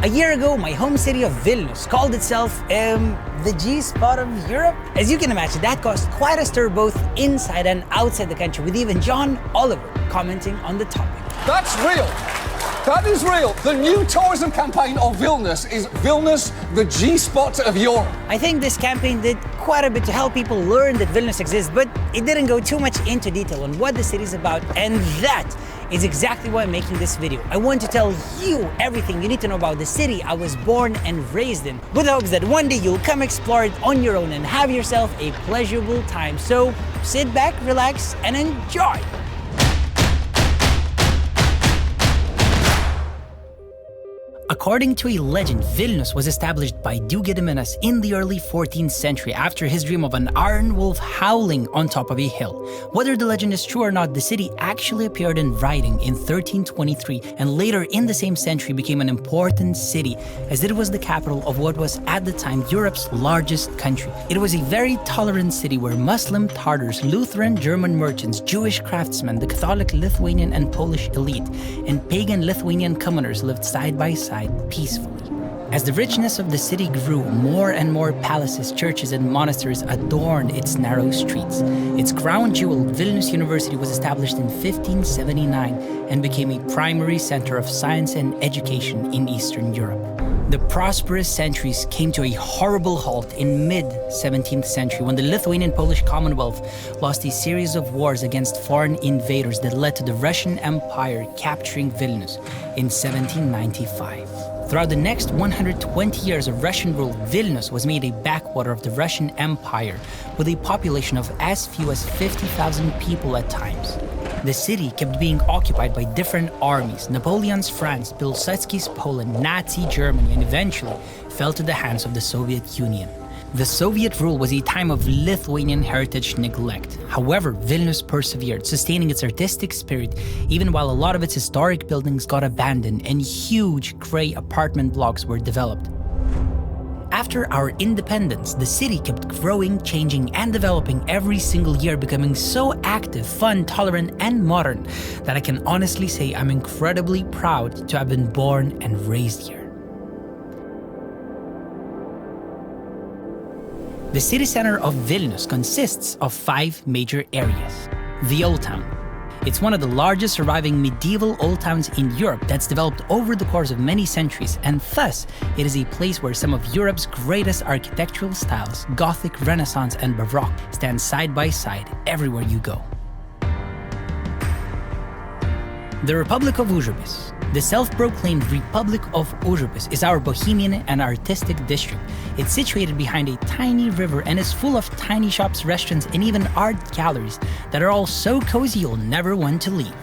A year ago, my home city of Vilnius called itself the G-spot of Europe. As you can imagine, that caused quite a stir both inside and outside the country, with even John Oliver commenting on the topic. That's real. That is real. The new tourism campaign of Vilnius is Vilnius, the G-spot of Europe. I think this campaign did quite a bit to help people learn that Vilnius exists, but it didn't go too much into detail on what the city is about, and that is exactly why I'm making this video. I want to tell you everything you need to know about the city I was born and raised in, with hopes that one day you'll come explore it on your own and have yourself a pleasurable time. So sit back, relax, and enjoy. According to a legend, Vilnius was established by Duke Gediminas in the early 14th century after his dream of an iron wolf howling on top of a hill. Whether the legend is true or not, the city actually appeared in writing in 1323 and later in the same century became an important city, as it was the capital of what was at the time Europe's largest country. It was a very tolerant city where Muslim, Tartars, Lutheran, German merchants, Jewish craftsmen, the Catholic Lithuanian and Polish elite, and pagan Lithuanian commoners lived side by side peacefully. As the richness of the city grew, more and more palaces, churches, and monasteries adorned its narrow streets. Its crown jewel, Vilnius University, was established in 1579 and became a primary center of science and education in Eastern Europe. The prosperous centuries came to a horrible halt in mid-17th century when the Lithuanian-Polish Commonwealth lost a series of wars against foreign invaders that led to the Russian Empire capturing Vilnius in 1795. Throughout the next 120 years of Russian rule, Vilnius was made a backwater of the Russian Empire, with a population of as few as 50,000 people at times. The city kept being occupied by different armies: Napoleon's France, Pilsudski's Poland, Nazi Germany, and eventually fell to the hands of the Soviet Union. The Soviet rule was a time of Lithuanian heritage neglect. However, Vilnius persevered, sustaining its artistic spirit even while a lot of its historic buildings got abandoned and huge grey apartment blocks were developed. After our independence, the city kept growing, changing, and developing every single year, becoming so active, fun, tolerant, and modern that I can honestly say I'm incredibly proud to have been born and raised here. The city center of Vilnius consists of 5 major areas. The Old Town. It's one of the largest surviving medieval old towns in Europe that's developed over the course of many centuries, and thus it is a place where some of Europe's greatest architectural styles, Gothic, Renaissance, and Baroque, stand side by side everywhere you go. The Republic of Užupis. The self-proclaimed Republic of Užupis is our bohemian and artistic district. It's situated behind a tiny river and is full of tiny shops, restaurants, and even art galleries that are all so cozy you'll never want to leave.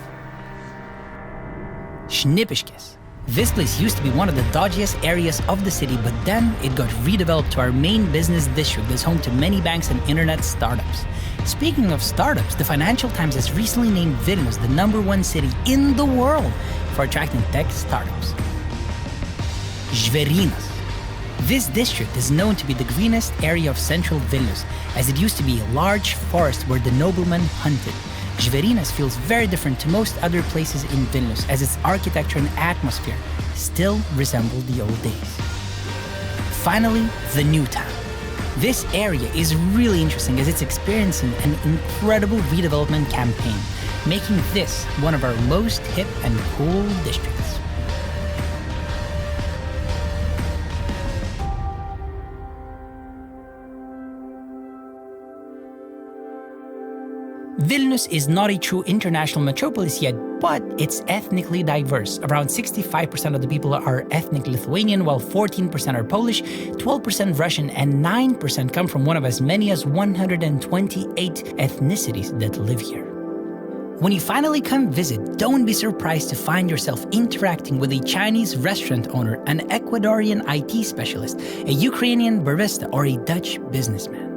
Šnipiškės. This place used to be one of the dodgiest areas of the city, but then it got redeveloped to our main business district that's home to many banks and internet startups. Speaking of startups, the Financial Times has recently named Vilnius the #1 city in the world for attracting tech startups. Žvėrynas. This district is known to be the greenest area of central Vilnius, as it used to be a large forest where the noblemen hunted. Žvėrynas feels very different to most other places in Vilnius, as its architecture and atmosphere still resemble the old days. Finally, the new town. This area is really interesting as it's experiencing an incredible redevelopment campaign, making this one of our most hip and cool districts. Vilnius is not a true international metropolis yet, but it's ethnically diverse. Around 65% of the people are ethnic Lithuanian, while 14% are Polish, 12% Russian, and 9% come from one of as many as 128 ethnicities that live here. When you finally come visit, don't be surprised to find yourself interacting with a Chinese restaurant owner, an Ecuadorian IT specialist, a Ukrainian barista, or a Dutch businessman.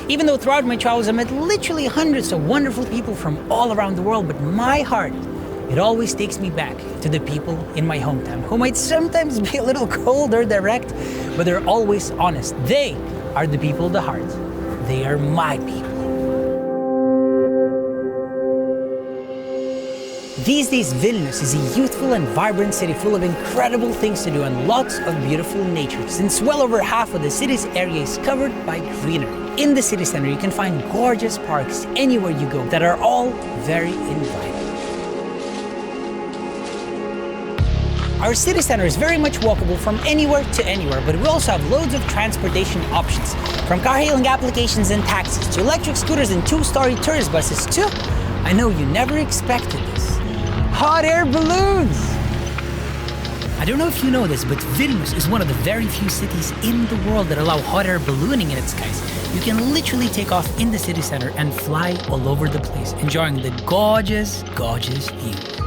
Even though throughout my travels I met literally hundreds of wonderful people from all around the world, but my heart, it always takes me back to the people in my hometown, who might sometimes be a little cold or direct, but they're always honest. They are the people of the heart. They are my people. These days, Vilnius is a youthful and vibrant city full of incredible things to do and lots of beautiful nature, since well over half of the city's area is covered by greenery. In the city center, you can find gorgeous parks anywhere you go that are all very inviting. Our city center is very much walkable from anywhere to anywhere, but we also have loads of transportation options, from car-hailing applications and taxis to electric scooters and two-story tourist buses to, I know you never expected this, hot air balloons! I don't know if you know this, but Vilnius is one of the very few cities in the world that allow hot air ballooning in its skies. You can literally take off in the city center and fly all over the place, enjoying the gorgeous, gorgeous views.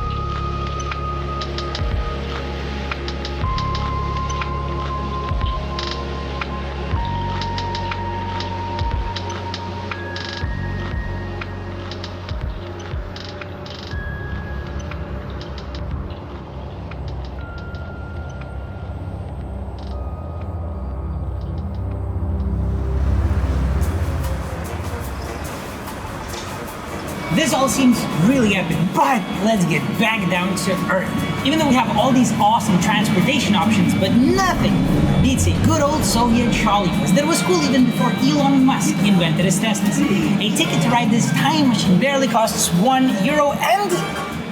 This all seems really epic, but let's get back down to earth. Even though we have all these awesome transportation options, but nothing beats a good old Soviet trolley bus that was cool even before Elon Musk invented his Teslas. A ticket to ride this time machine barely costs €1, and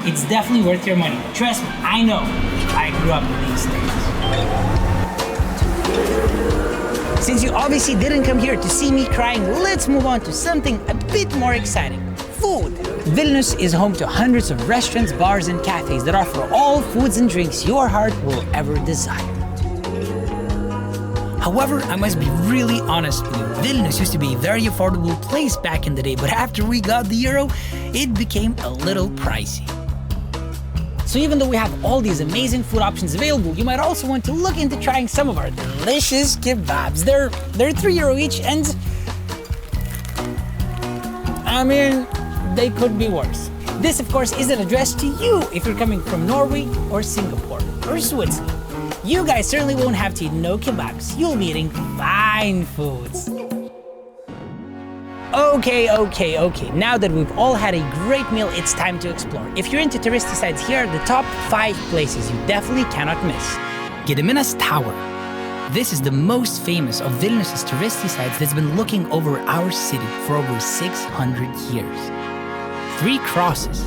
it's definitely worth your money. Trust me, I know. I grew up with these things. Since you obviously didn't come here to see me crying, let's move on to something a bit more exciting. Food. Vilnius is home to hundreds of restaurants, bars, and cafes that offer all foods and drinks your heart will ever desire. However, I must be really honest with you. Vilnius used to be a very affordable place back in the day, but after we got the euro, it became a little pricey. So even though we have all these amazing food options available, you might also want to look into trying some of our delicious kebabs. They're €3 each, and I mean, they could be worse. This, of course, isn't addressed to you if you're coming from Norway or Singapore or Switzerland. You guys certainly won't have to eat no kebabs. You'll be eating fine foods. Okay. Now that we've all had a great meal, it's time to explore. If you're into touristy sites, here are the top 5 places you definitely cannot miss. Gediminas Tower. This is the most famous of Vilnius' touristy sites that's been looking over our city for over 600 years. 3 crosses.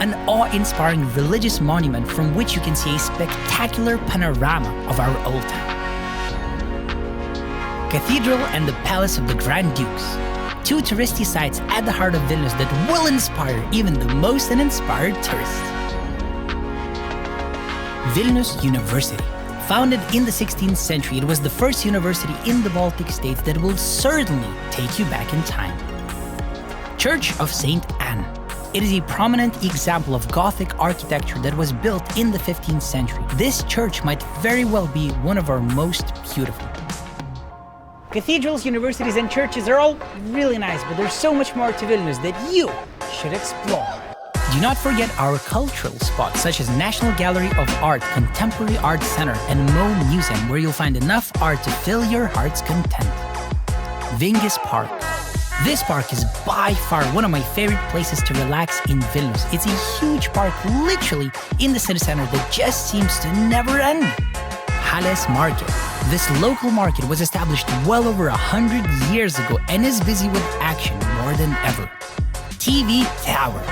an awe-inspiring religious monument from which you can see a spectacular panorama of our old town. Cathedral and the Palace of the Grand Dukes, two touristy sites at the heart of Vilnius that will inspire even the most uninspired tourist. Vilnius University. Founded in the 16th century, it was the first university in the Baltic states that will certainly take you back in time. Church of St. Anne. It is a prominent example of Gothic architecture that was built in the 15th century. This church might very well be one of our most beautiful. Cathedrals, universities, and churches are all really nice, but there's so much more to Vilnius that you should explore. Do not forget our cultural spots, such as National Gallery of Art, Contemporary Art Center, and Mo Museum, where you'll find enough art to fill your heart's content. Vingis Park. This park is by far one of my favorite places to relax in Vilnius. It's a huge park literally in the city center that just seems to never end. Halės Market. This local market was established well over 100 years ago and is busy with action more than ever. TV Tower.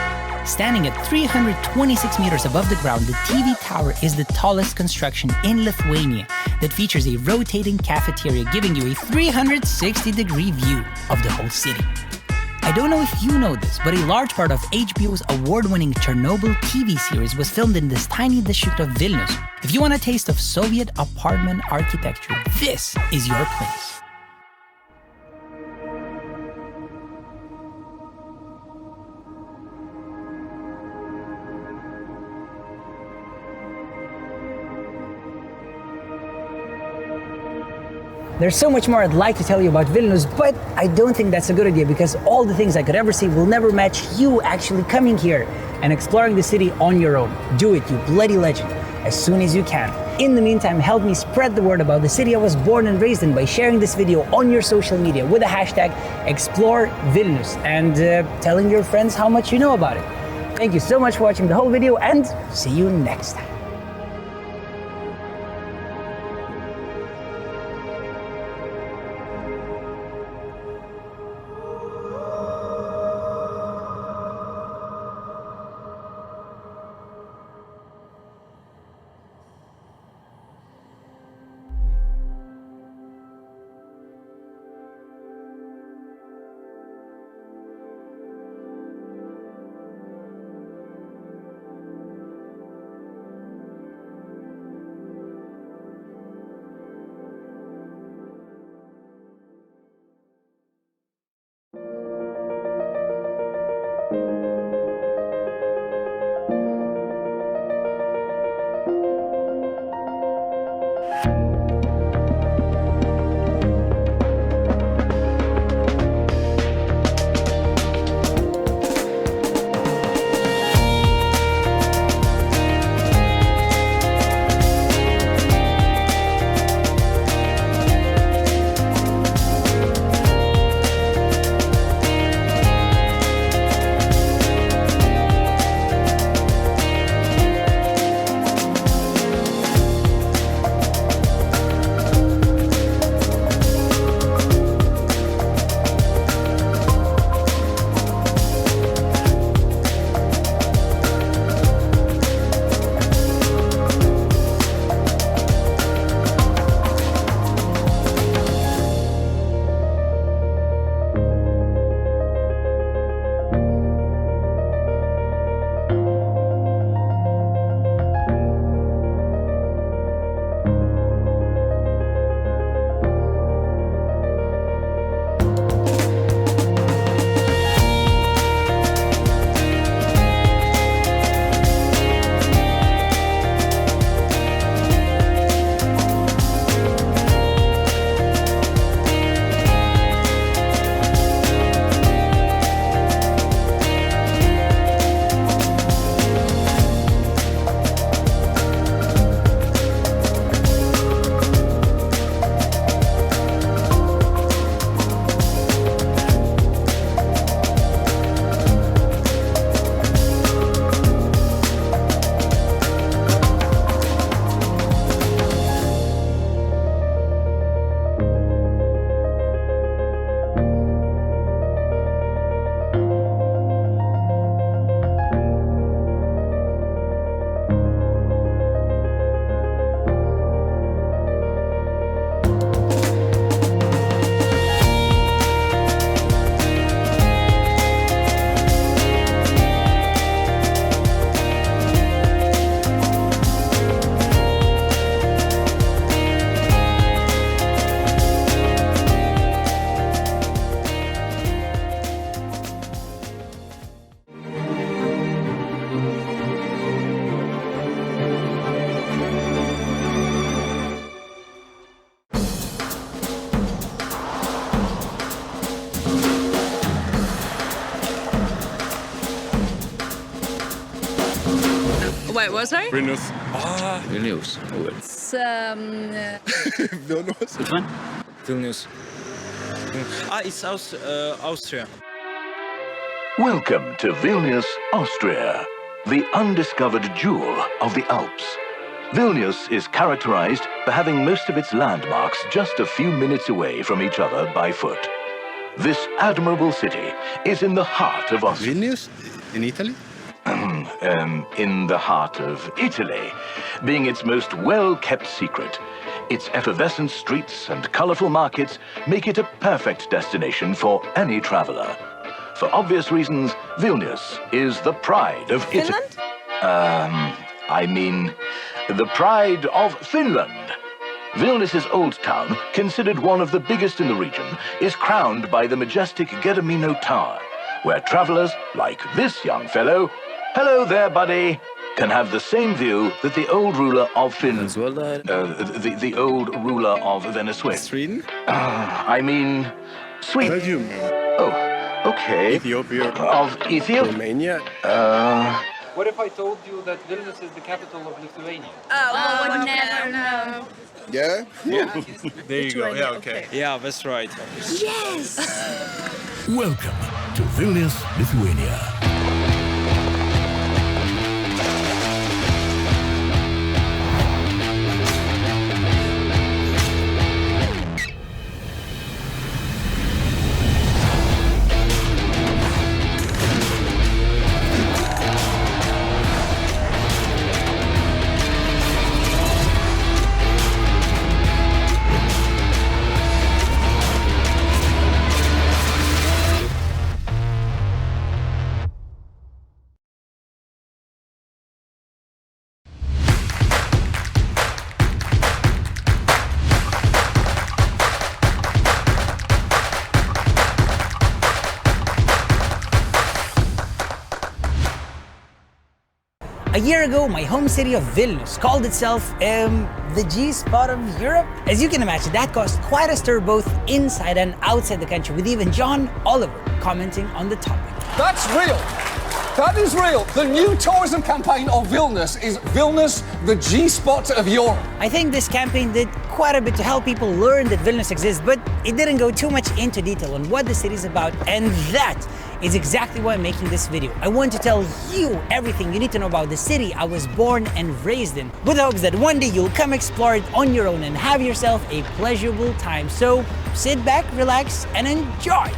Standing at 326 meters above the ground, the TV tower is the tallest construction in Lithuania that features a rotating cafeteria giving you a 360-degree view of the whole city. I don't know if you know this, but a large part of HBO's award-winning Chernobyl TV series was filmed in this tiny district of Vilnius. If you want a taste of Soviet apartment architecture, this is your place. There's so much more I'd like to tell you about Vilnius, but I don't think that's a good idea because all the things I could ever say will never match you actually coming here and exploring the city on your own. Do it, you bloody legend, as soon as you can. In the meantime, help me spread the word about the city I was born and raised in by sharing this video on your social media with the hashtag ExploreVilnius and telling your friends how much you know about it. Thank you so much for watching the whole video and see you next time. Wait, what, sorry? Vilnius. Vilnius. It's, Vilnius. Which one? Vilnius. It's Austria. Welcome to Vilnius, Austria, the undiscovered jewel of the Alps. Vilnius is characterized by having most of its landmarks just a few minutes away from each other by foot. This admirable city is in the heart of Austria. Vilnius? In Italy? In the heart of Italy, being its most well-kept secret. Its effervescent streets and colorful markets make it a perfect destination for any traveler. For obvious reasons, Vilnius is the pride of Italy. I mean, the pride of Finland. Vilnius's old town, considered one of the biggest in the region, is crowned by the majestic Gedimino Tower, where travelers like this young fellow, hello there, buddy, can have the same view that the old ruler of Finland, the old ruler of Venezuela. Sweden? I mean, Sweden. Belgium. Oh, okay. Ethiopia. Of Ethiopia? Romania. What if I told you that Vilnius is the capital of Lithuania? Oh, would never know. Yeah? Yeah. There you go. Yeah, okay. Yeah, that's right. Yes! Welcome to Vilnius, Lithuania. A year ago, my home city of Vilnius called itself the G-spot of Europe. As you can imagine, that caused quite a stir both inside and outside the country, with even John Oliver commenting on the topic. That's real. That is real. The new tourism campaign of Vilnius is Vilnius, the G-spot of Europe. I think this campaign did quite a bit to help people learn that Vilnius exists, but it didn't go too much into detail on what the city is about, and that is exactly why I'm making this video. I want to tell you everything you need to know about the city I was born and raised in, with hopes that one day you'll come explore it on your own and have yourself a pleasurable time. So sit back, relax, and enjoy.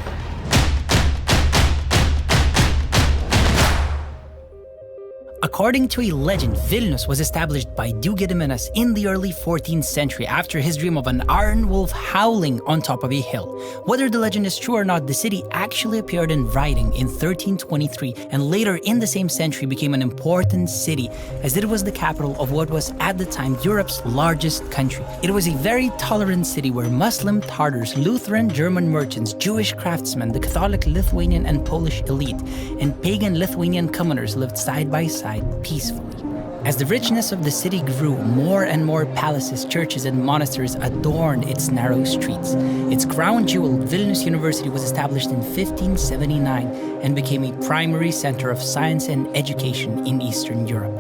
According to a legend, Vilnius was established by Duke Gediminas in the early 14th century after his dream of an iron wolf howling on top of a hill. Whether the legend is true or not, the city actually appeared in writing in 1323 and later in the same century became an important city, as it was the capital of what was at the time Europe's largest country. It was a very tolerant city where Muslim Tartars, Lutheran German merchants, Jewish craftsmen, the Catholic Lithuanian and Polish elite, and pagan Lithuanian commoners lived side by side peacefully. As the richness of the city grew, more and more palaces, churches, and monasteries adorned its narrow streets. Its crown jewel, Vilnius University, was established in 1579 and became a primary center of science and education in Eastern Europe.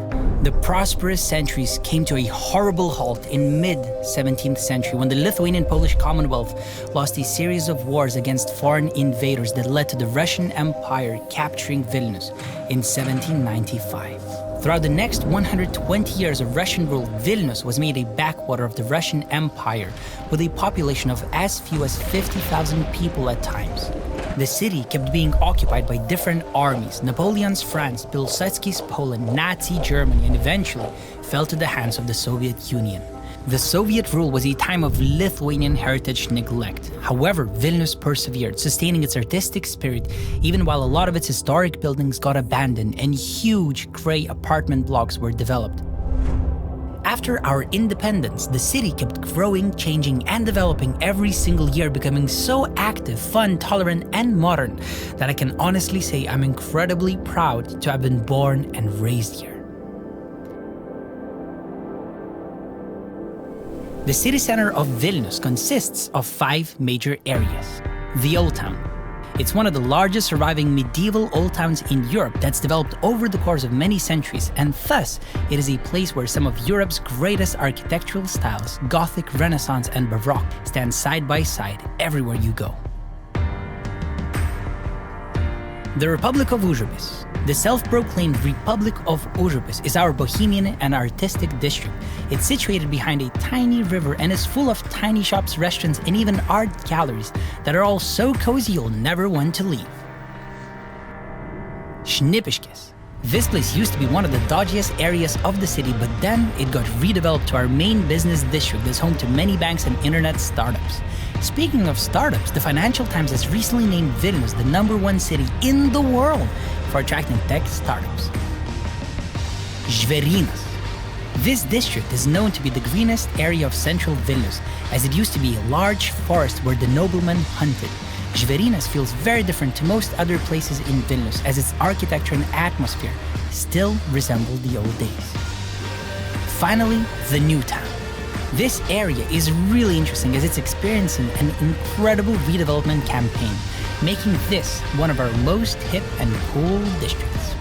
The prosperous centuries came to a horrible halt in mid-17th century when the Lithuanian-Polish Commonwealth lost a series of wars against foreign invaders that led to the Russian Empire capturing Vilnius in 1795. Throughout the next 120 years of Russian rule, Vilnius was made a backwater of the Russian Empire, with a population of as few as 50,000 people at times. The city kept being occupied by different armies: Napoleon's France, Pilsudski's Poland, Nazi Germany, and eventually fell to the hands of the Soviet Union. The Soviet rule was a time of Lithuanian heritage neglect. However, Vilnius persevered, sustaining its artistic spirit even while a lot of its historic buildings got abandoned and huge grey apartment blocks were developed. After our independence, the city kept growing, changing, and developing every single year, becoming so active, fun, tolerant, and modern that I can honestly say I'm incredibly proud to have been born and raised here. The city center of Vilnius consists of 5 major areas. The Old Town. It's one of the largest surviving medieval old towns in Europe that's developed over the course of many centuries, and thus it is a place where some of Europe's greatest architectural styles, Gothic, Renaissance, and Baroque, stand side by side everywhere you go. The Republic of Užupis. The self-proclaimed Republic of Užupis is our bohemian and artistic district. It's situated behind a tiny river and is full of tiny shops, restaurants, and even art galleries that are all so cozy you'll never want to leave. Šnipiškės. This place used to be one of the dodgiest areas of the city, but then it got redeveloped to our main business district that's home to many banks and internet startups. Speaking of startups, the Financial Times has recently named Vilnius the #1 city in the world for attracting tech startups. Žvėrynas. This district is known to be the greenest area of central Vilnius, as it used to be a large forest where the noblemen hunted. Žvėrynas feels very different to most other places in Vilnius, as its architecture and atmosphere still resemble the old days. Finally, the new town. This area is really interesting as it's experiencing an incredible redevelopment campaign, making this one of our most hip and cool districts.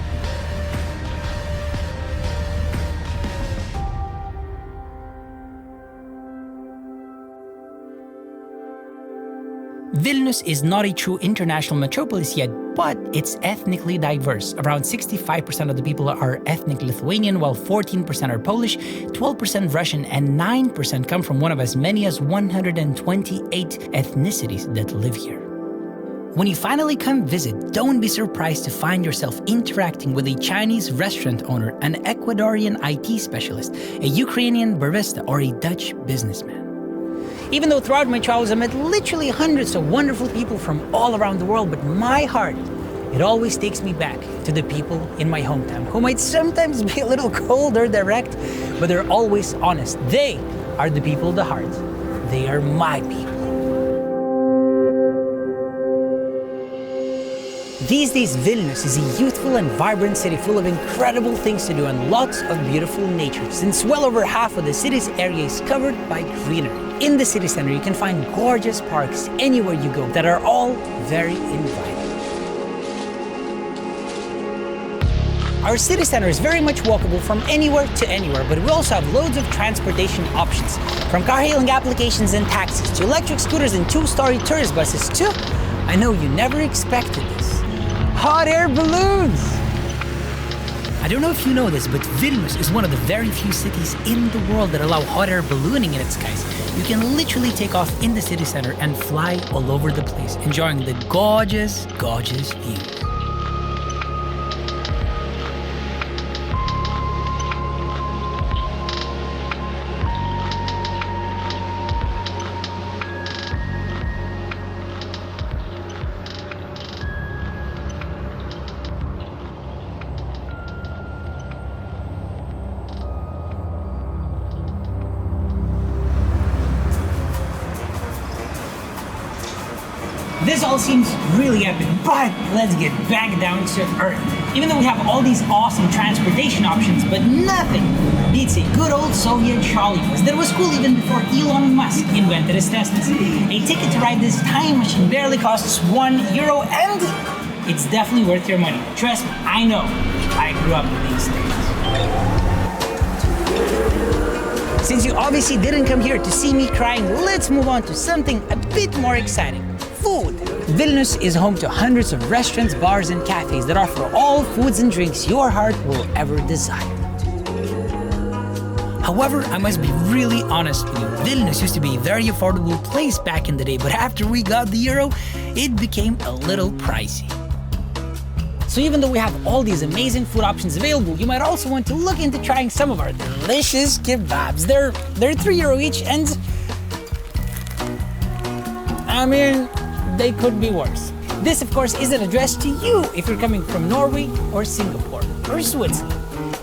Vilnius is not a true international metropolis yet, but it's ethnically diverse. Around 65% of the people are ethnic Lithuanian, while 14% are Polish, 12% Russian, and 9% come from one of as many as 128 ethnicities that live here. When you finally come visit, don't be surprised to find yourself interacting with a Chinese restaurant owner, an Ecuadorian IT specialist, a Ukrainian barista, or a Dutch businessman. Even though throughout my travels I met literally hundreds of wonderful people from all around the world, but my heart, it always takes me back to the people in my hometown, who might sometimes be a little cold or direct, but they're always honest. They are the people of the heart. They are my people. These days, Vilnius is a youthful and vibrant city full of incredible things to do and lots of beautiful nature, since well over half of the city's area is covered by greenery. In the city center, you can find gorgeous parks anywhere you go that are all very inviting. Our city center is very much walkable from anywhere to anywhere, but we also have loads of transportation options, from car-hailing applications and taxis to electric scooters and two-story tourist buses to, I know you never expected this, hot air balloons! I don't know if you know this, but Vilnius is one of the very few cities in the world that allow hot air ballooning in its skies. You can literally take off in the city center and fly all over the place, enjoying the gorgeous, gorgeous views. This all seems really epic, but let's get back down to earth. Even though we have all these awesome transportation options, but nothing beats a good old Soviet trolley bus that was cool even before Elon Musk invented his Teslas. A ticket to ride this time machine barely costs €1, and it's definitely worth your money. Trust me, I know. I grew up with these things. Since you obviously didn't come here to see me crying, let's move on to something a bit more exciting. Food. Vilnius is home to hundreds of restaurants, bars, and cafes that offer all foods and drinks your heart will ever desire. However, I must be really honest with you. Vilnius used to be a very affordable place back in the day, but after we got the euro, it became a little pricey. So even though we have all these amazing food options available, you might also want to look into trying some of our delicious kebabs. They're €3 each, and I mean, they could be worse. This, of course, isn't addressed to you if you're coming from Norway or Singapore or Switzerland.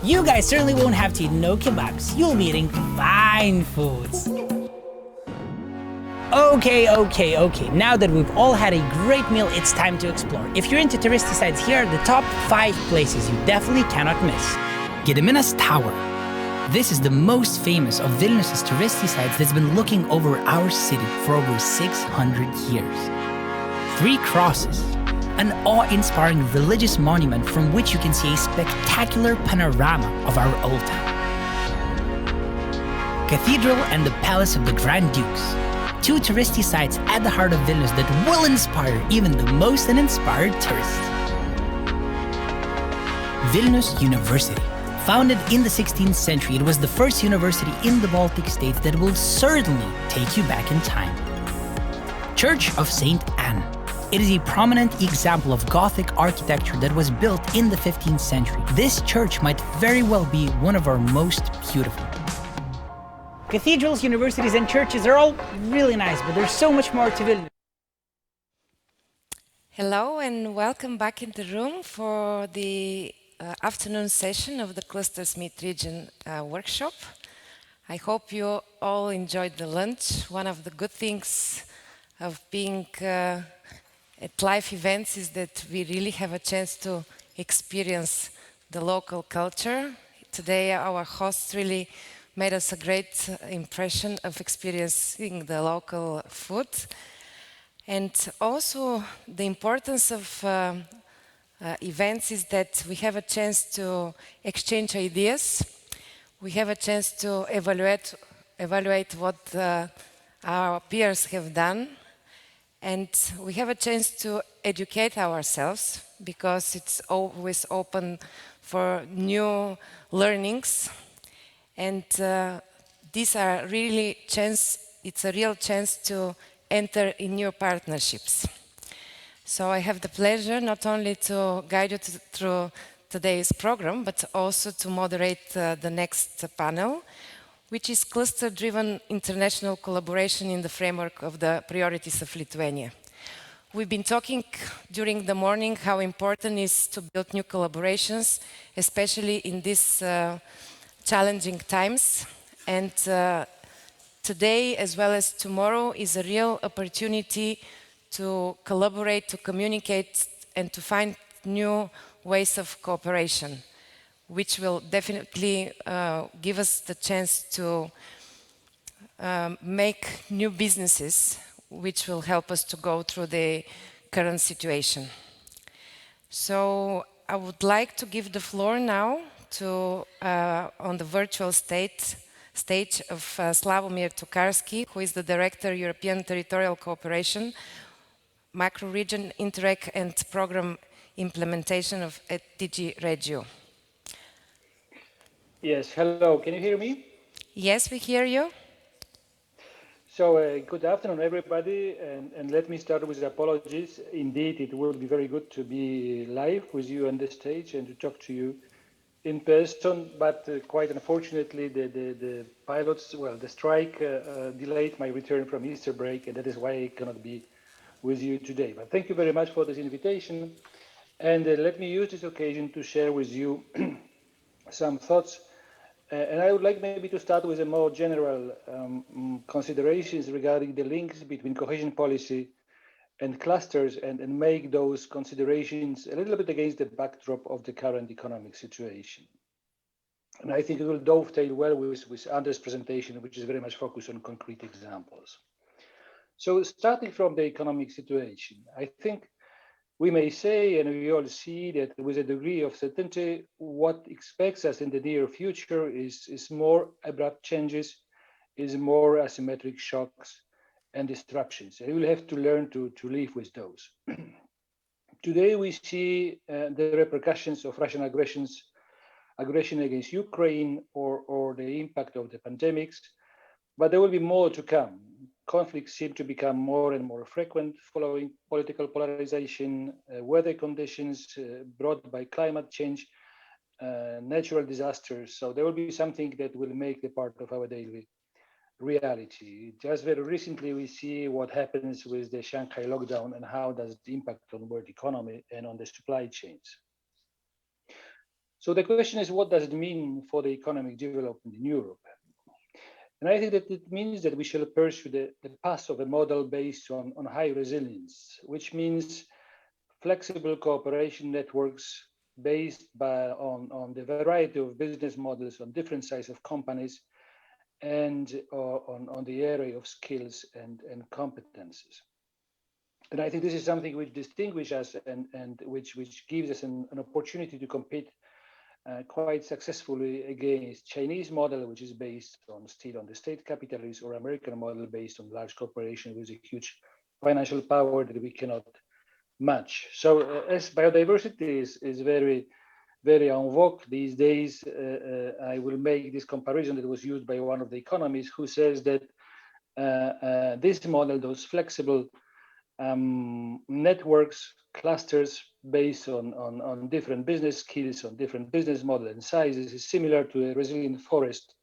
You guys certainly won't have to eat no kebabs. You'll be eating fine foods. Okay. Now that we've all had a great meal, it's time to explore. If you're into touristy sites, here are the top 5 places you definitely cannot miss. Gediminas Tower. This is the most famous of Vilnius' touristy sites that's been looking over our city for over 600 years. 3 crosses. an awe-inspiring religious monument from which you can see a spectacular panorama of our old town. Cathedral and the Palace of the Grand Dukes, two touristy sites at the heart of Vilnius that will inspire even the most uninspired tourist. Vilnius University. Founded in the 16th century, it was the first university in the Baltic states that will certainly take you back in time. Church of St. Anne. It is a prominent example of Gothic architecture that was built in the 15th century. This church might very well be one of our most beautiful. Cathedrals, universities, and churches are all really nice, but there's so much more to Vilnius. Hello and welcome back in the room for the afternoon session of the Clusters Meet Region workshop. I hope you all enjoyed the lunch. One of the good things of being at live events is that we really have a chance to experience the local culture. Today our hosts really made us a great impression of experiencing the local food. And also the importance of events is that we have a chance to exchange ideas. We have a chance to evaluate what our peers have done. And we have a chance to educate ourselves because it's always open for new learnings. And these are really it's a real chance to enter in new partnerships. So I have the pleasure not only to guide you through today's program, but also to moderate the next panel, which is cluster-driven international collaboration in the framework of the priorities of Lithuania. We've been talking during the morning how important it is to build new collaborations, especially in these challenging times. And today, as well as tomorrow, is a real opportunity to collaborate, to communicate, and to find new ways of cooperation, which will definitely give us the chance to make new businesses, which will help us to go through the current situation. So I would like to give the floor now to, on the virtual stage of Slavomir Tokarski, who is the Director, European Territorial Cooperation, Macro-Region Interreg and Program Implementation at DG Regio. Yes, hello, can you hear me? Yes, we hear you. So good afternoon, everybody, and let me start with apologies. Indeed, it will be very good to be live with you on the stage and to talk to you in person, but quite unfortunately, the pilots, well, the strike delayed my return from Easter break, and that is why I cannot be with you today. But thank you very much for this invitation, and let me use this occasion to share with you some thoughts. And I would like maybe to start with a more general considerations regarding the links between cohesion policy and clusters and make those considerations a little bit against the backdrop of the current economic situation. And I think it will dovetail well with Anders' presentation, which is very much focused on concrete examples. So starting from the economic situation, I think we may say, and we all see that with a degree of certainty, what expects us in the near future is more abrupt changes, is more asymmetric shocks and disruptions. And we will have to learn to live with those. Today, we see the repercussions of Russian aggression against Ukraine or the impact of the pandemics, but there will be more to come. Conflicts seem to become more and more frequent following political polarization, weather conditions brought by climate change, natural disasters. So there will be something that will make the part of our daily reality. Just very recently, we see what happens with the Shanghai lockdown and how does it impact on world economy and on the supply chains. So the question is, what does it mean for the economic development in Europe? And I think that it means that we shall pursue the path of a model based on high resilience, which means flexible cooperation networks based on the variety of business models, on different sizes of companies, and on the area of skills and competences. And I think this is something which distinguishes us and which gives us an opportunity to compete quite successfully against Chinese model, which is based still on the state capitalist, or American model based on large corporation with a huge financial power that we cannot match. So as biodiversity is very, very en vogue these days, I will make this comparison that was used by one of the economists who says that this model, those flexible networks, clusters based on different business skills, on different business models and sizes, is similar to a resilient forest,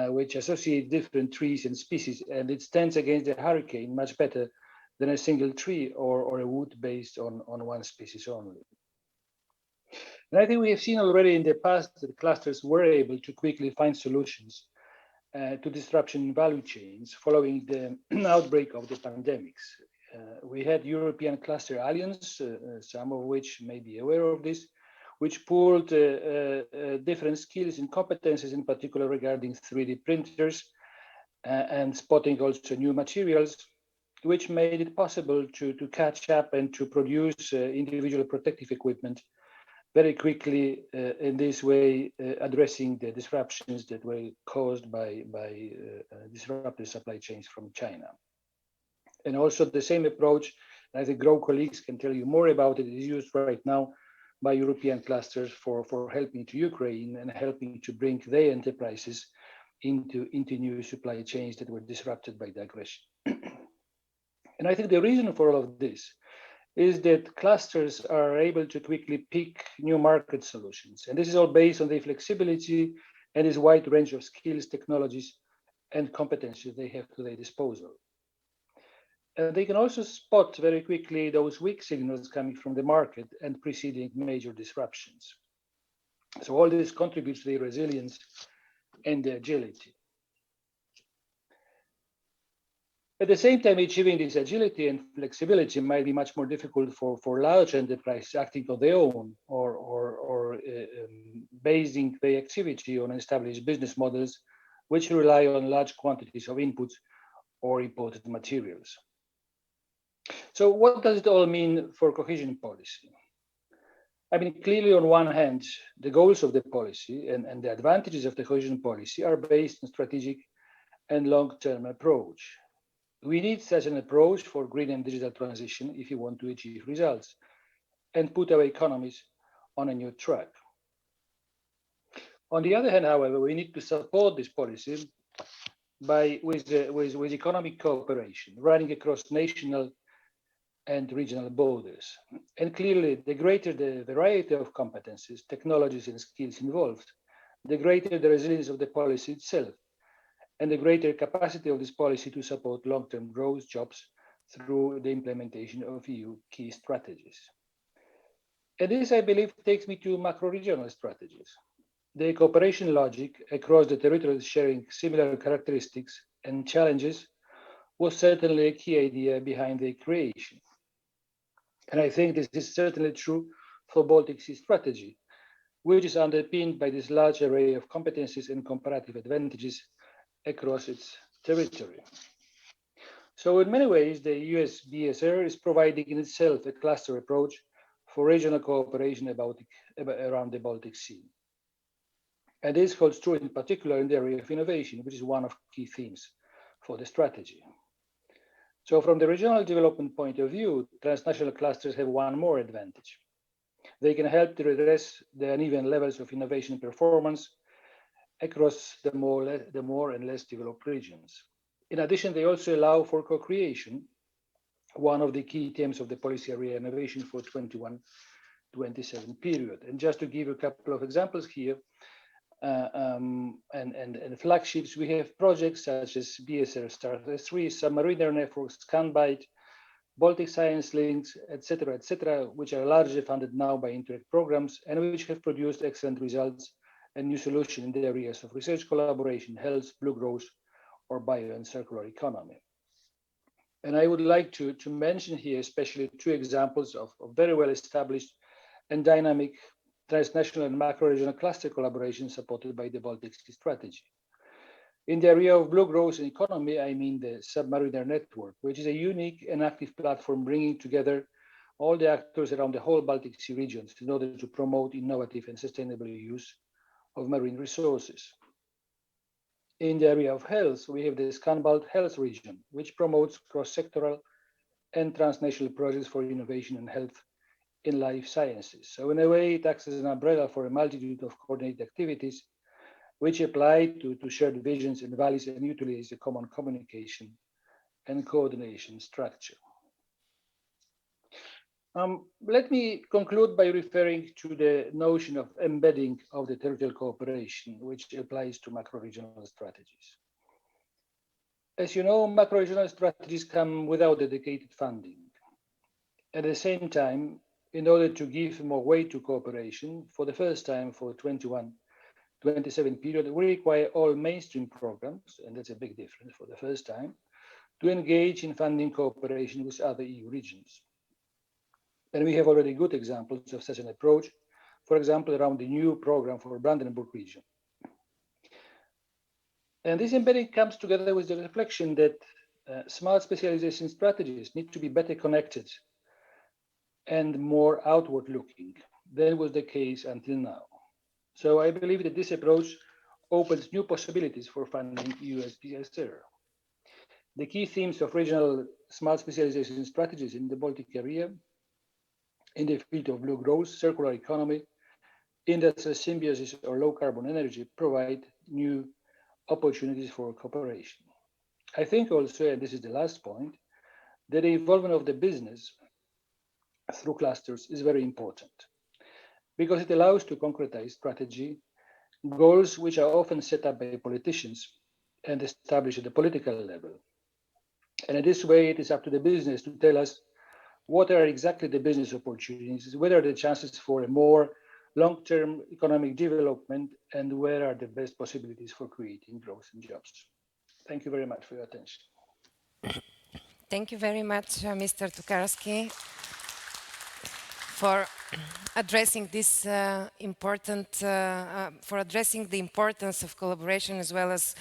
which associates different trees and species, and it stands against a hurricane much better than a single tree or a wood based on one species only. And I think we have seen already in the past that clusters were able to quickly find solutions to disruption in value chains following the outbreak of the pandemics. We had European Cluster Alliance, some of which may be aware of this, which pooled different skills and competences, in particular regarding 3D printers and spotting also new materials, which made it possible to catch up and to produce individual protective equipment very quickly, in this way, addressing the disruptions that were caused by disrupted supply chains from China. And also the same approach, I think Grow colleagues can tell you more about it, is used right now by European clusters for helping to Ukraine and helping to bring their enterprises into new supply chains that were disrupted by the aggression. And I think the reason for all of this is that clusters are able to quickly pick new market solutions. And this is all based on the flexibility and this wide range of skills, technologies, and competencies they have to their disposal. They can also spot very quickly those weak signals coming from the market and preceding major disruptions. So all this contributes to the resilience and the agility. At the same time, achieving this agility and flexibility might be much more difficult for large enterprises acting on their own or basing their activity on established business models, which rely on large quantities of inputs or imported materials. So what does it all mean for cohesion policy? I mean, clearly on one hand, the goals of the policy and the advantages of the cohesion policy are based on strategic and long-term approach. We need such an approach for green and digital transition if you want to achieve results and put our economies on a new track. On the other hand, however, we need to support this policy with economic cooperation running across national and regional borders. And clearly, the greater the variety of competencies, technologies, and skills involved, the greater the resilience of the policy itself, and the greater capacity of this policy to support long-term growth, jobs, through the implementation of EU key strategies. And this, I believe, takes me to macro-regional strategies. The cooperation logic across the territories sharing similar characteristics and challenges was certainly a key idea behind their creation. And I think this is certainly true for Baltic Sea strategy, which is underpinned by this large array of competencies and comparative advantages across its territory. So in many ways, the US BSR is providing in itself a cluster approach for regional cooperation around the Baltic Sea. And this holds true in particular in the area of innovation, which is one of key themes for the strategy. So from the regional development point of view, transnational clusters have one more advantage. They can help to redress the uneven levels of innovation performance across the more and less developed regions. In addition, they also allow for co-creation, one of the key themes of the policy area innovation for 21-27 period. And just to give you a couple of examples here, and flagships, we have projects such as BSR Star-3, Submariner Network, Scanbyte, Baltic Science Links, etc., which are largely funded now by Interreg programs and which have produced excellent results and new solutions in the areas of research collaboration, health, blue growth, or bio and circular economy. And I would like to mention here especially two examples of very well established and dynamic transnational and macro-regional cluster collaboration supported by the Baltic Sea strategy. In the area of blue growth economy, I mean the Submariner Network, which is a unique and active platform bringing together all the actors around the whole Baltic Sea regions in order to promote innovative and sustainable use of marine resources. In the area of health, we have the Scanbalt Health Region, which promotes cross-sectoral and transnational projects for innovation and health in life sciences. So in a way, it acts as an umbrella for a multitude of coordinated activities which apply to shared visions and values and utilize a common communication and coordination structure. Let me conclude by referring to the notion of embedding of the territorial cooperation, which applies to macro-regional strategies. As you know, macro-regional strategies come without dedicated funding. At the same time, in order to give more weight to cooperation, for the first time for 21-27 period, we require all mainstream programs, and that's a big difference for the first time, to engage in funding cooperation with other EU regions. And we have already good examples of such an approach, for example, around the new program for Brandenburg region. And this embedding comes together with the reflection that smart specialization strategies need to be better connected and more outward looking than was the case until now. So I believe that this approach opens new possibilities for funding USPSR. The key themes of regional smart specialization strategies in the Baltic area, in the field of blue growth, circular economy, industrial symbiosis, or low carbon energy provide new opportunities for cooperation. I think also, and this is the last point, that the involvement of the business through clusters is very important because it allows to concretize strategy, goals which are often set up by politicians and established at the political level. And in this way, it is up to the business to tell us what are exactly the business opportunities, what are the chances for a more long-term economic development, and where are the best possibilities for creating growth and jobs. Thank you very much for your attention. Thank you very much, Mr. Tokarski, for addressing this for addressing the importance of collaboration, as well as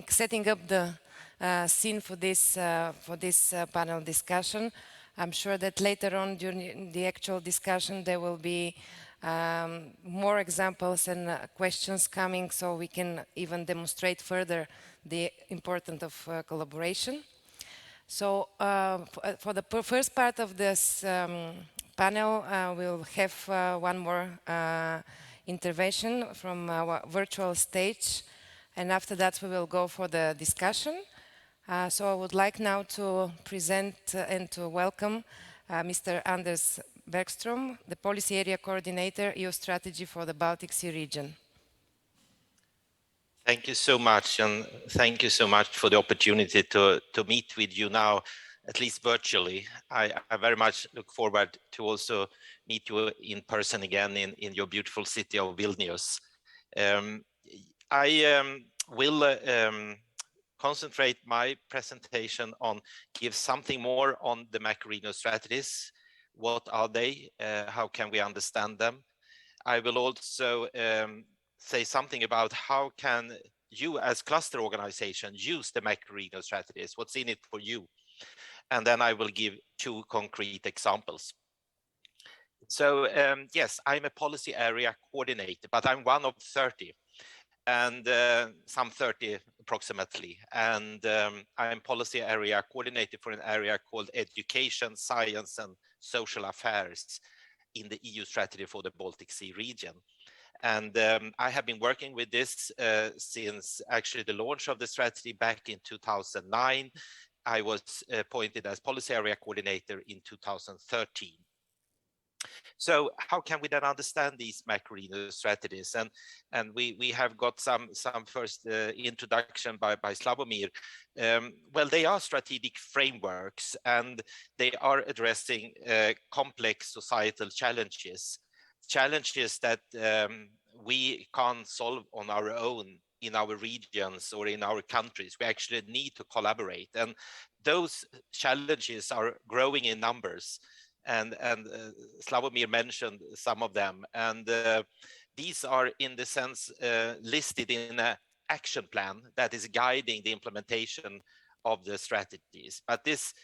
setting up the scene for this panel discussion. I'm sure that later on during the actual discussion there will be more examples and questions coming, so we can even demonstrate further the importance of collaboration. So for the first part of this panel, we'll have one more intervention from our virtual stage, and after that we will go for the discussion. So I would like now to present and to welcome Mr. Anders Bergström, the Policy Area Coordinator, EU Strategy for the Baltic Sea region. Thank you so much, and thank you so much for the opportunity to meet with you now, at least virtually. I very much look forward to also meet you in person again in your beautiful city of Vilnius. I will concentrate my presentation on give something more on the macro-regional strategies. What are they? How can we understand them? I will also say something about how can you as cluster organization use the macro-regional strategies, what's in it for you? And then I will give 2 concrete examples. So yes, I'm a policy area coordinator, but I'm one of 30. And some 30 approximately. And I'm policy area coordinator for an area called Education, Science and Social Affairs in the EU strategy for the Baltic Sea region. And I have been working with this since actually the launch of the strategy back in 2009. I was appointed as policy area coordinator in 2013. So how can we then understand these macro-regional strategies? And we have got some first introduction by Slavomir. Well, they are strategic frameworks, and they are addressing complex societal challenges that we can't solve on our own in our regions or in our countries. We actually need to collaborate, and those challenges are growing in numbers. And Slavomir mentioned some of them, and these are in the sense listed in a action plan that is guiding the implementation of the strategies. But these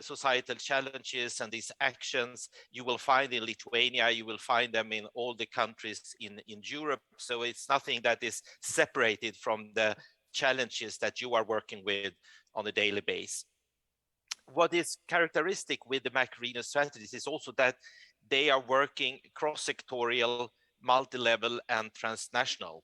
societal challenges and these actions you will find in Lithuania, you will find them in all the countries in Europe. So it's nothing that is separated from the challenges that you are working with on a daily basis. What is characteristic with the Macrino strategies is also that they are working cross-sectorial, multi-level and transnational,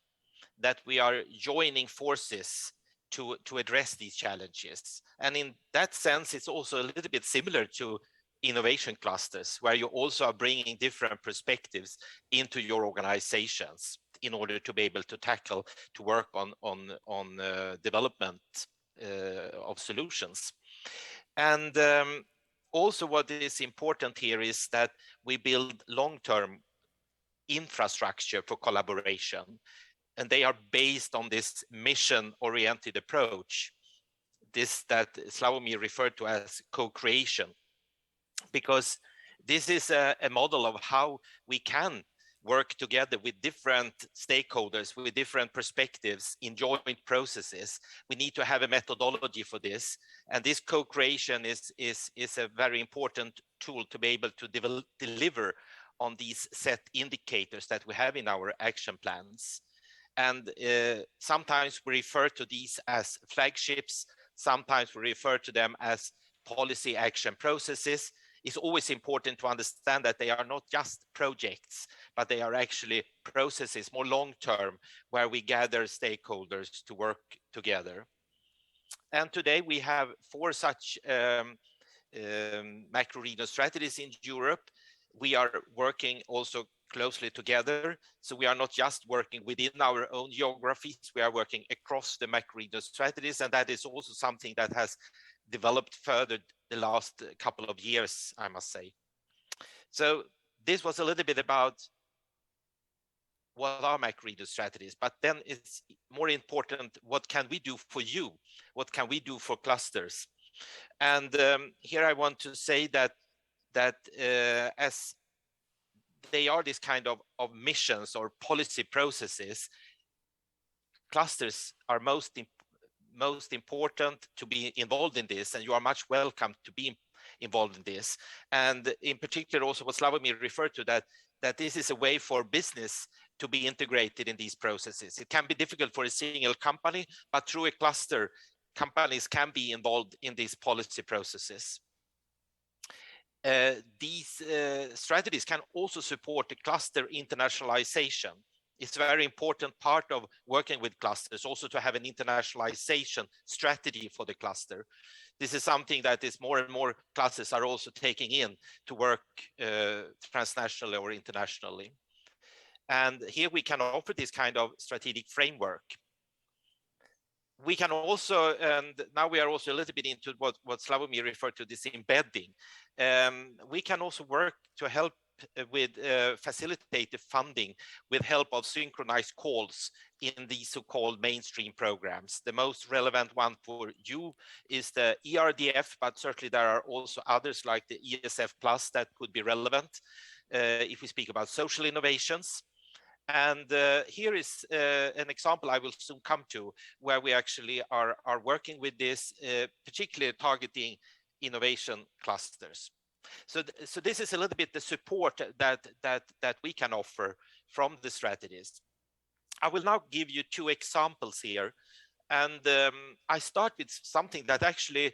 that we are joining forces to address these challenges. And in that sense, it's also a little bit similar to innovation clusters, where you also are bringing different perspectives into your organizations in order to be able to work on development of solutions. And also what is important here is that we build long-term infrastructure for collaboration, and they are based on this mission-oriented approach, this that Slawomir referred to as co-creation, because this is a model of how we can work together with different stakeholders, with different perspectives in joint processes. We need to have a methodology for this, and this co-creation is a very important tool to be able to deliver on these set indicators that we have in our action plans. And sometimes we refer to these as flagships, sometimes we refer to them as policy action processes. It's always important to understand that they are not just projects, but they are actually processes more long-term, where we gather stakeholders to work together. And today we have 4 such Macrorino strategies in Europe. We are working also closely together. So we are not just working within our own geographies, we are working across the Macrorino strategies, and that is also something that has developed further the last couple of years, I must say. So this was a little bit about what are Macrorino strategies, but then it's more important, what can we do for you? What can we do for clusters? And here I want to say that as they are this kind of missions or policy processes, clusters are most important to be involved in this, and you are much welcome to be involved in this. And in particular, also what Slawomir referred to, that this is a way for business to be integrated in these processes. It can be difficult for a single company, but through a cluster, companies can be involved in these policy processes. These strategies can also support the cluster internationalization. It's a very important part of working with clusters, also to have an internationalization strategy for the cluster. This is something that is more and more clusters are also taking in to work transnationally or internationally. And here we can offer this kind of strategic framework. We can also, and now we are also a little bit into what Slawomir referred to, this embedding. We can also work to help with facilitate the funding with help of synchronized calls in these so-called mainstream programs. The most relevant one for you is the ERDF, but certainly there are also others like the ESF Plus that could be relevant if we speak about social innovations. And here is an example I will soon come to, where we actually are working with this, particularly targeting innovation clusters. So this is a little bit the support that we can offer from the strategies. I will now give you 2 examples here, and I start with something that actually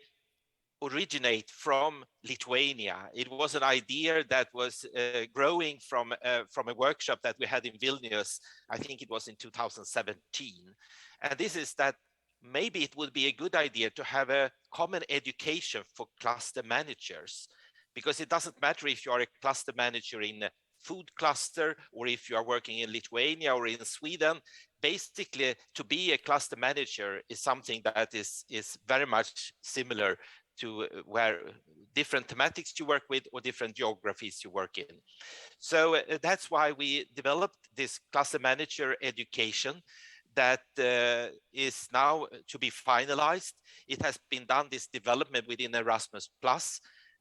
originate from Lithuania. It was an idea that was growing from a workshop that we had in Vilnius. I think it was in 2017. And this is that maybe it would be a good idea to have a common education for cluster managers, because it doesn't matter if you are a cluster manager in a food cluster or if you are working in Lithuania or in Sweden. Basically, to be a cluster manager is something that is very much similar to where different thematics you work with or different geographies you work in. So that's why we developed this cluster manager education that is now to be finalized. It has been done, this development within Erasmus+,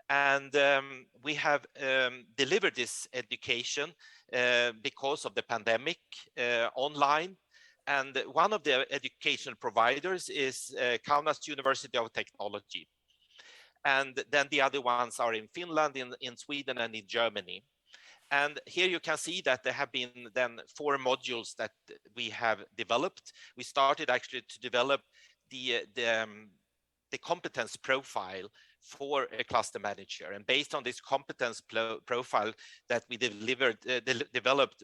and we have delivered this education because of the pandemic online. And one of the educational providers is Kaunas University of Technology. And then the other ones are in Finland, in Sweden, and in Germany. And here you can see that there have been then 4 modules that we have developed. We started actually to develop the competence profile for a cluster manager. And based on this competence profile that we developed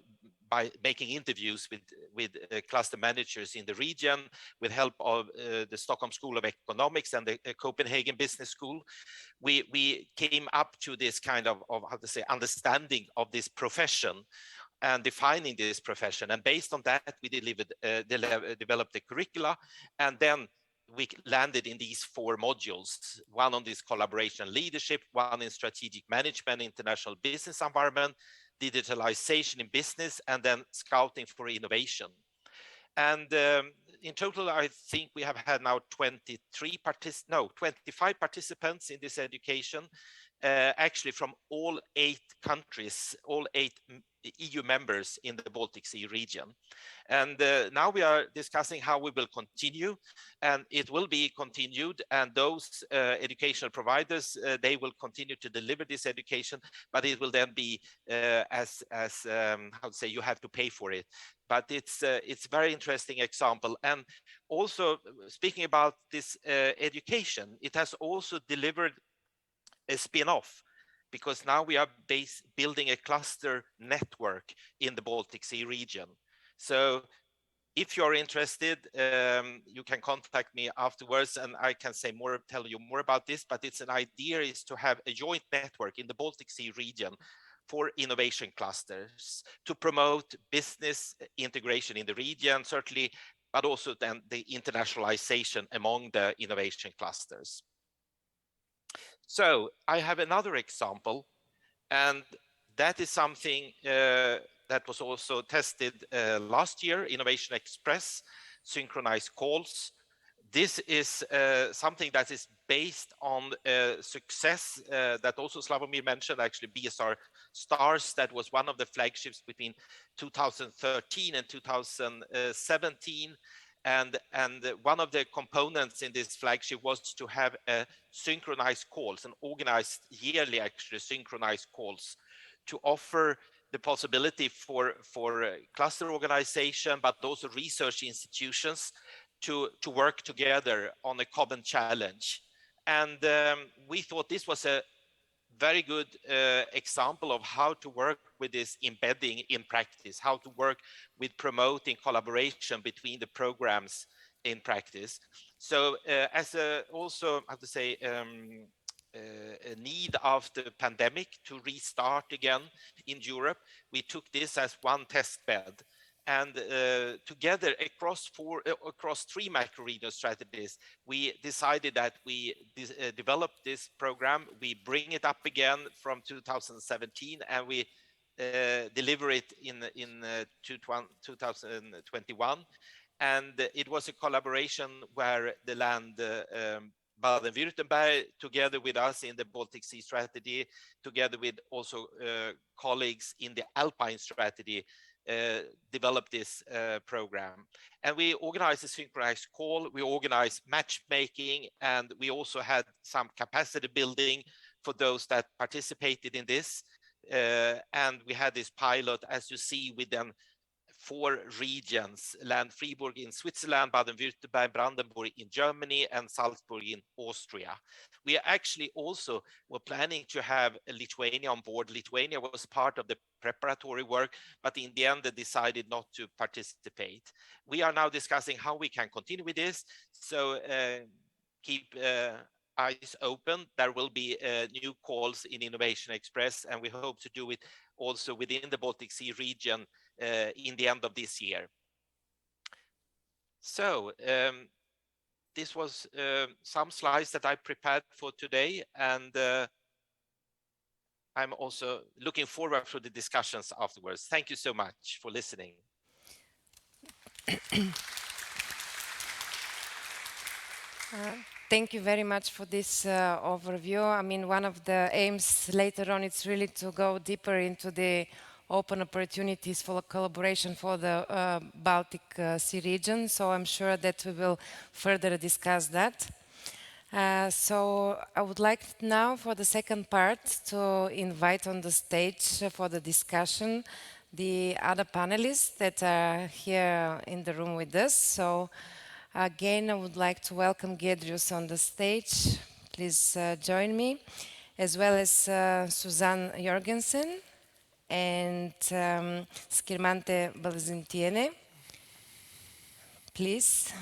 by making interviews with cluster managers in the region, with help of the Stockholm School of Economics and the Copenhagen Business School, we came up to this kind of how to say, understanding of this profession and defining this profession. And based on that, we developed the curricula, and then we landed in these 4 modules, one on this collaboration leadership, one in strategic management, international business environment, digitalization in business, and then scouting for innovation. And in total, I think we have had now 25 participants in this education, actually from all 8 countries, all 8 EU members in the Baltic Sea region. And now we are discussing how we will continue, and it will be continued, and those educational providers, they will continue to deliver this education, but it will then be how to say, you have to pay for it. But it's a very interesting example. And also speaking about this education, it has also delivered a spin-off, because now we are building a cluster network in the Baltic Sea region. So if you're interested, you can contact me afterwards, and I can say more, tell you more about this. But it's an idea is to have a joint network in the Baltic Sea region for innovation clusters to promote business integration in the region, certainly, but also then the internationalization among the innovation clusters. So I have another example, and that is something that was also tested last year, Innovation Express, synchronized calls. This is something that is based on success that also Slavomir mentioned, actually BSR STARS, that was one of the flagships between 2013 and 2017. And one of the components in this flagship was to have synchronized calls and organized yearly, actually, synchronized calls to offer the possibility for cluster organization, but also research institutions to work together on a common challenge. And we thought this was a very good example of how to work with this embedding in practice, how to work with promoting collaboration between the programs in practice. So as also, I have to say, a need after the pandemic to restart again in Europe, we took this as one test bed. And together across 3 macro-regional strategies, we decided that we develop this program, we bring it up again from 2017, and we deliver it in 2021. And it was a collaboration where the land Baden-Württemberg, together with us in the Baltic Sea strategy, together with also colleagues in the Alpine strategy, developed this program. And we organized a synchronized call, we organized matchmaking, and we also had some capacity building for those that participated in this. And we had this pilot, as you see, with then 4 regions: Land Fribourg in Switzerland, Baden-Württemberg, Brandenburg in Germany, and Salzburg in Austria. We actually also were planning to have Lithuania on board. Lithuania was part of the preparatory work, but in the end they decided not to participate. We are now discussing how we can continue with this. So keep eyes open. There will be new calls in Innovation Express, and we hope to do it also within the Baltic Sea region in the end of this year. So this was some slides that I prepared for today, and I'm also looking forward to the discussions afterwards. Thank you so much for listening. Thank you very much for this overview. I mean, one of the aims later on is really to go deeper into the open opportunities for collaboration for the Baltic Sea region. So I'm sure that we will further discuss that. So I would like now for the second part to invite on the stage for the discussion the other panelists that are here in the room with us. So again, I would like to welcome Giedrius on the stage. Please join me, as well as Suzanne Jorgensen and Skirmante Balzintiene. Please.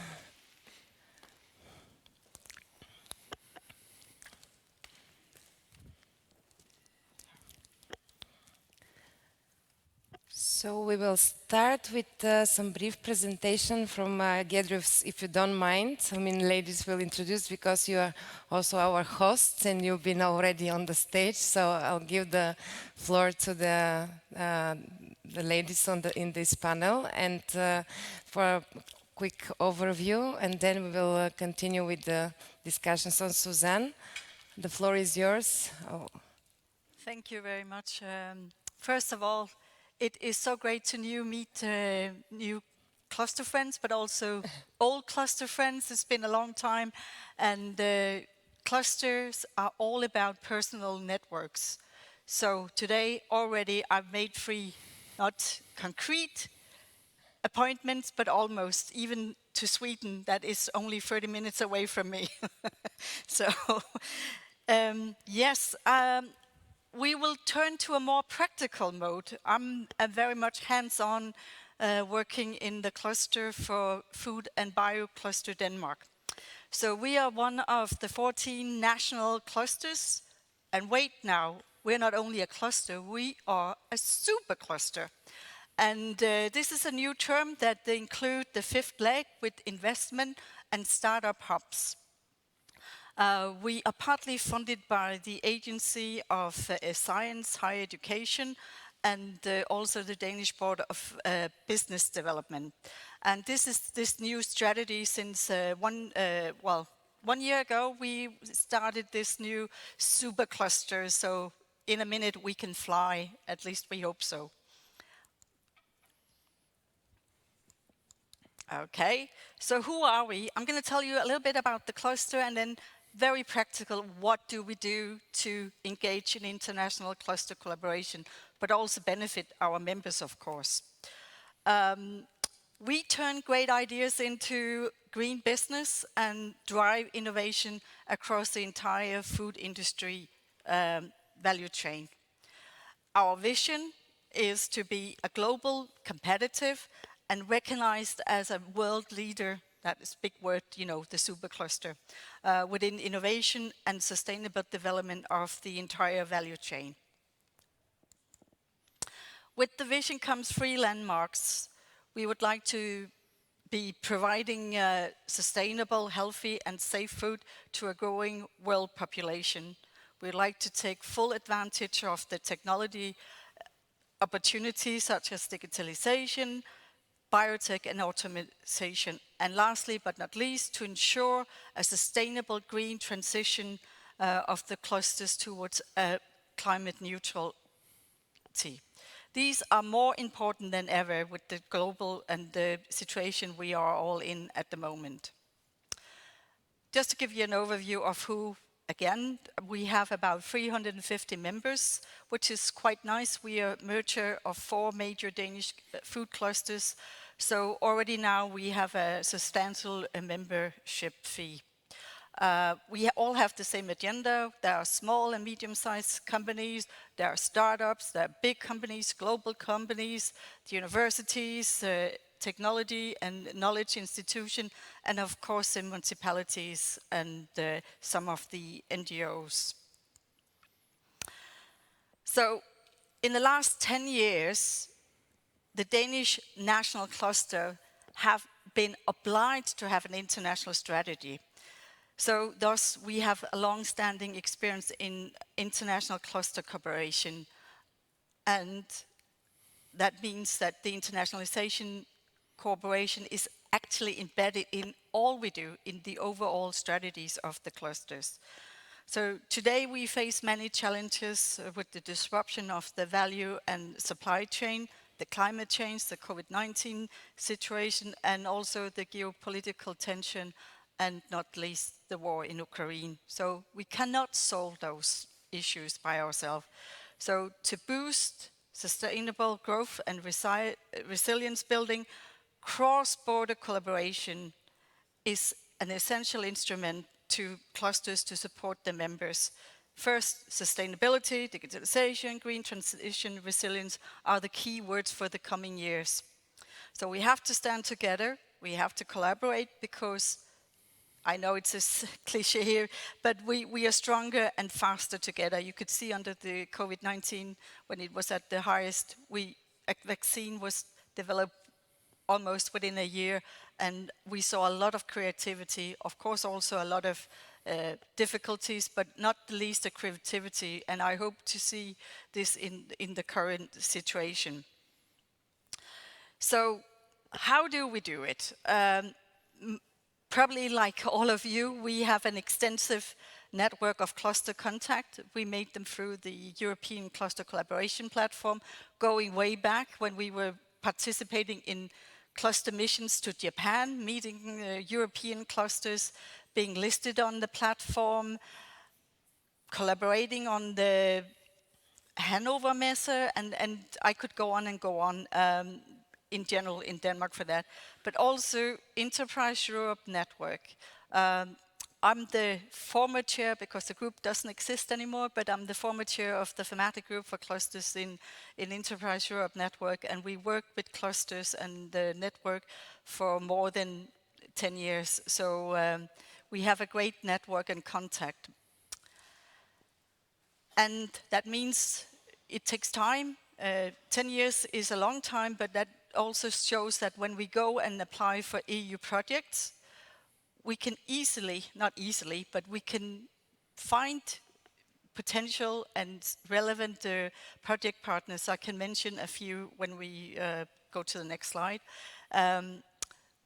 So we will start with some brief presentation from Giedrius, if you don't mind. I mean, ladies will introduce because you are also our hosts and you've been already on the stage. So I'll give the floor to the ladies in this panel and for a quick overview, and then we will continue with the discussions on Suzanne. The floor is yours. Oh. Thank you very much. First of all, it is so great to meet new cluster friends, but also old cluster friends. It's been a long time, and clusters are all about personal networks. So today already I've made 3 not concrete appointments, but almost, even to Sweden, that is only 30 minutes away from me. So yes. We will turn to a more practical mode. I'm very much hands-on working in the cluster for Food and Bio Cluster Denmark. So we are one of the 14 national clusters. And wait now, we're not only a cluster, we are a super cluster. And this is a new term that they include the 5th leg with investment and startup hubs. We are partly funded by the Agency of Science, Higher Education, and also the Danish Board of Business Development. And this is this new strategy since 1 year ago. We started this new super cluster. So in a minute we can fly, at least we hope so. Okay, so who are we? I'm going to tell you a little bit about the cluster, and then very practical, what do we do to engage in international cluster collaboration, but also benefit our members, of course. We turn great ideas into green business and drive innovation across the entire food industry value chain. Our vision is to be a global, competitive, and recognized as a world leader. That is a big word, you know, the supercluster, within innovation and sustainable development of the entire value chain. With the vision comes 3 landmarks. We would like to be providing sustainable, healthy and safe food to a growing world population. We'd like to take full advantage of the technology opportunities such as digitalization, biotech and automation, and lastly but not least, to ensure a sustainable green transition of the clusters towards climate neutrality. These are more important than ever with the global and the situation we are all in at the moment. Just to give you an overview of who, again, we have about 350 members, which is quite nice. We are a merger of 4 major Danish food clusters. So already now we have a substantial membership fee. We all have the same agenda. There are small and medium-sized companies, there are startups, there are big companies, global companies, the universities, technology and knowledge institutions, and of course the municipalities and some of the NGOs. So in the last 10 years, the Danish national cluster have been obliged to have an international strategy. So thus we have a long-standing experience in international cluster cooperation, and that means that the internationalization cooperation is actually embedded in all we do in the overall strategies of the clusters. So today we face many challenges with the disruption of the value and supply chain, the climate change, the COVID-19 situation, and also the geopolitical tension, and not least the war in Ukraine. So we cannot solve those issues by ourselves. So to boost sustainable growth and resilience building, cross-border collaboration is an essential instrument to clusters to support the members. First, sustainability, digitalization, green transition, resilience are the key words for the coming years. So we have to stand together, we have to collaborate, because I know it's a cliche here, but we are stronger and faster together. You could see under the COVID-19, when it was at the highest, a vaccine was developed almost within a year, and we saw a lot of creativity, of course also a lot of difficulties, but not the least the creativity, and I hope to see this in the current situation. So how do we do it? Probably like all of you, we have an extensive network of cluster contact. We made them through the European Cluster Collaboration Platform, going way back when we were participating in cluster missions to Japan, meeting European clusters, being listed on the platform, collaborating on the Hanover Messe, and I could go on and go on in general in Denmark for that, but also Enterprise Europe Network. I'm the former chair, because the group doesn't exist anymore, but I'm the former chair of the thematic group for clusters in Enterprise Europe Network, and we work with clusters and the network for more than 10 years. So we have a great network and contact. And that means it takes time. 10 years is a long time, but that also shows that when we go and apply for EU projects, we can not easily, but we can find potential and relevant project partners. I can mention a few when we go to the next slide.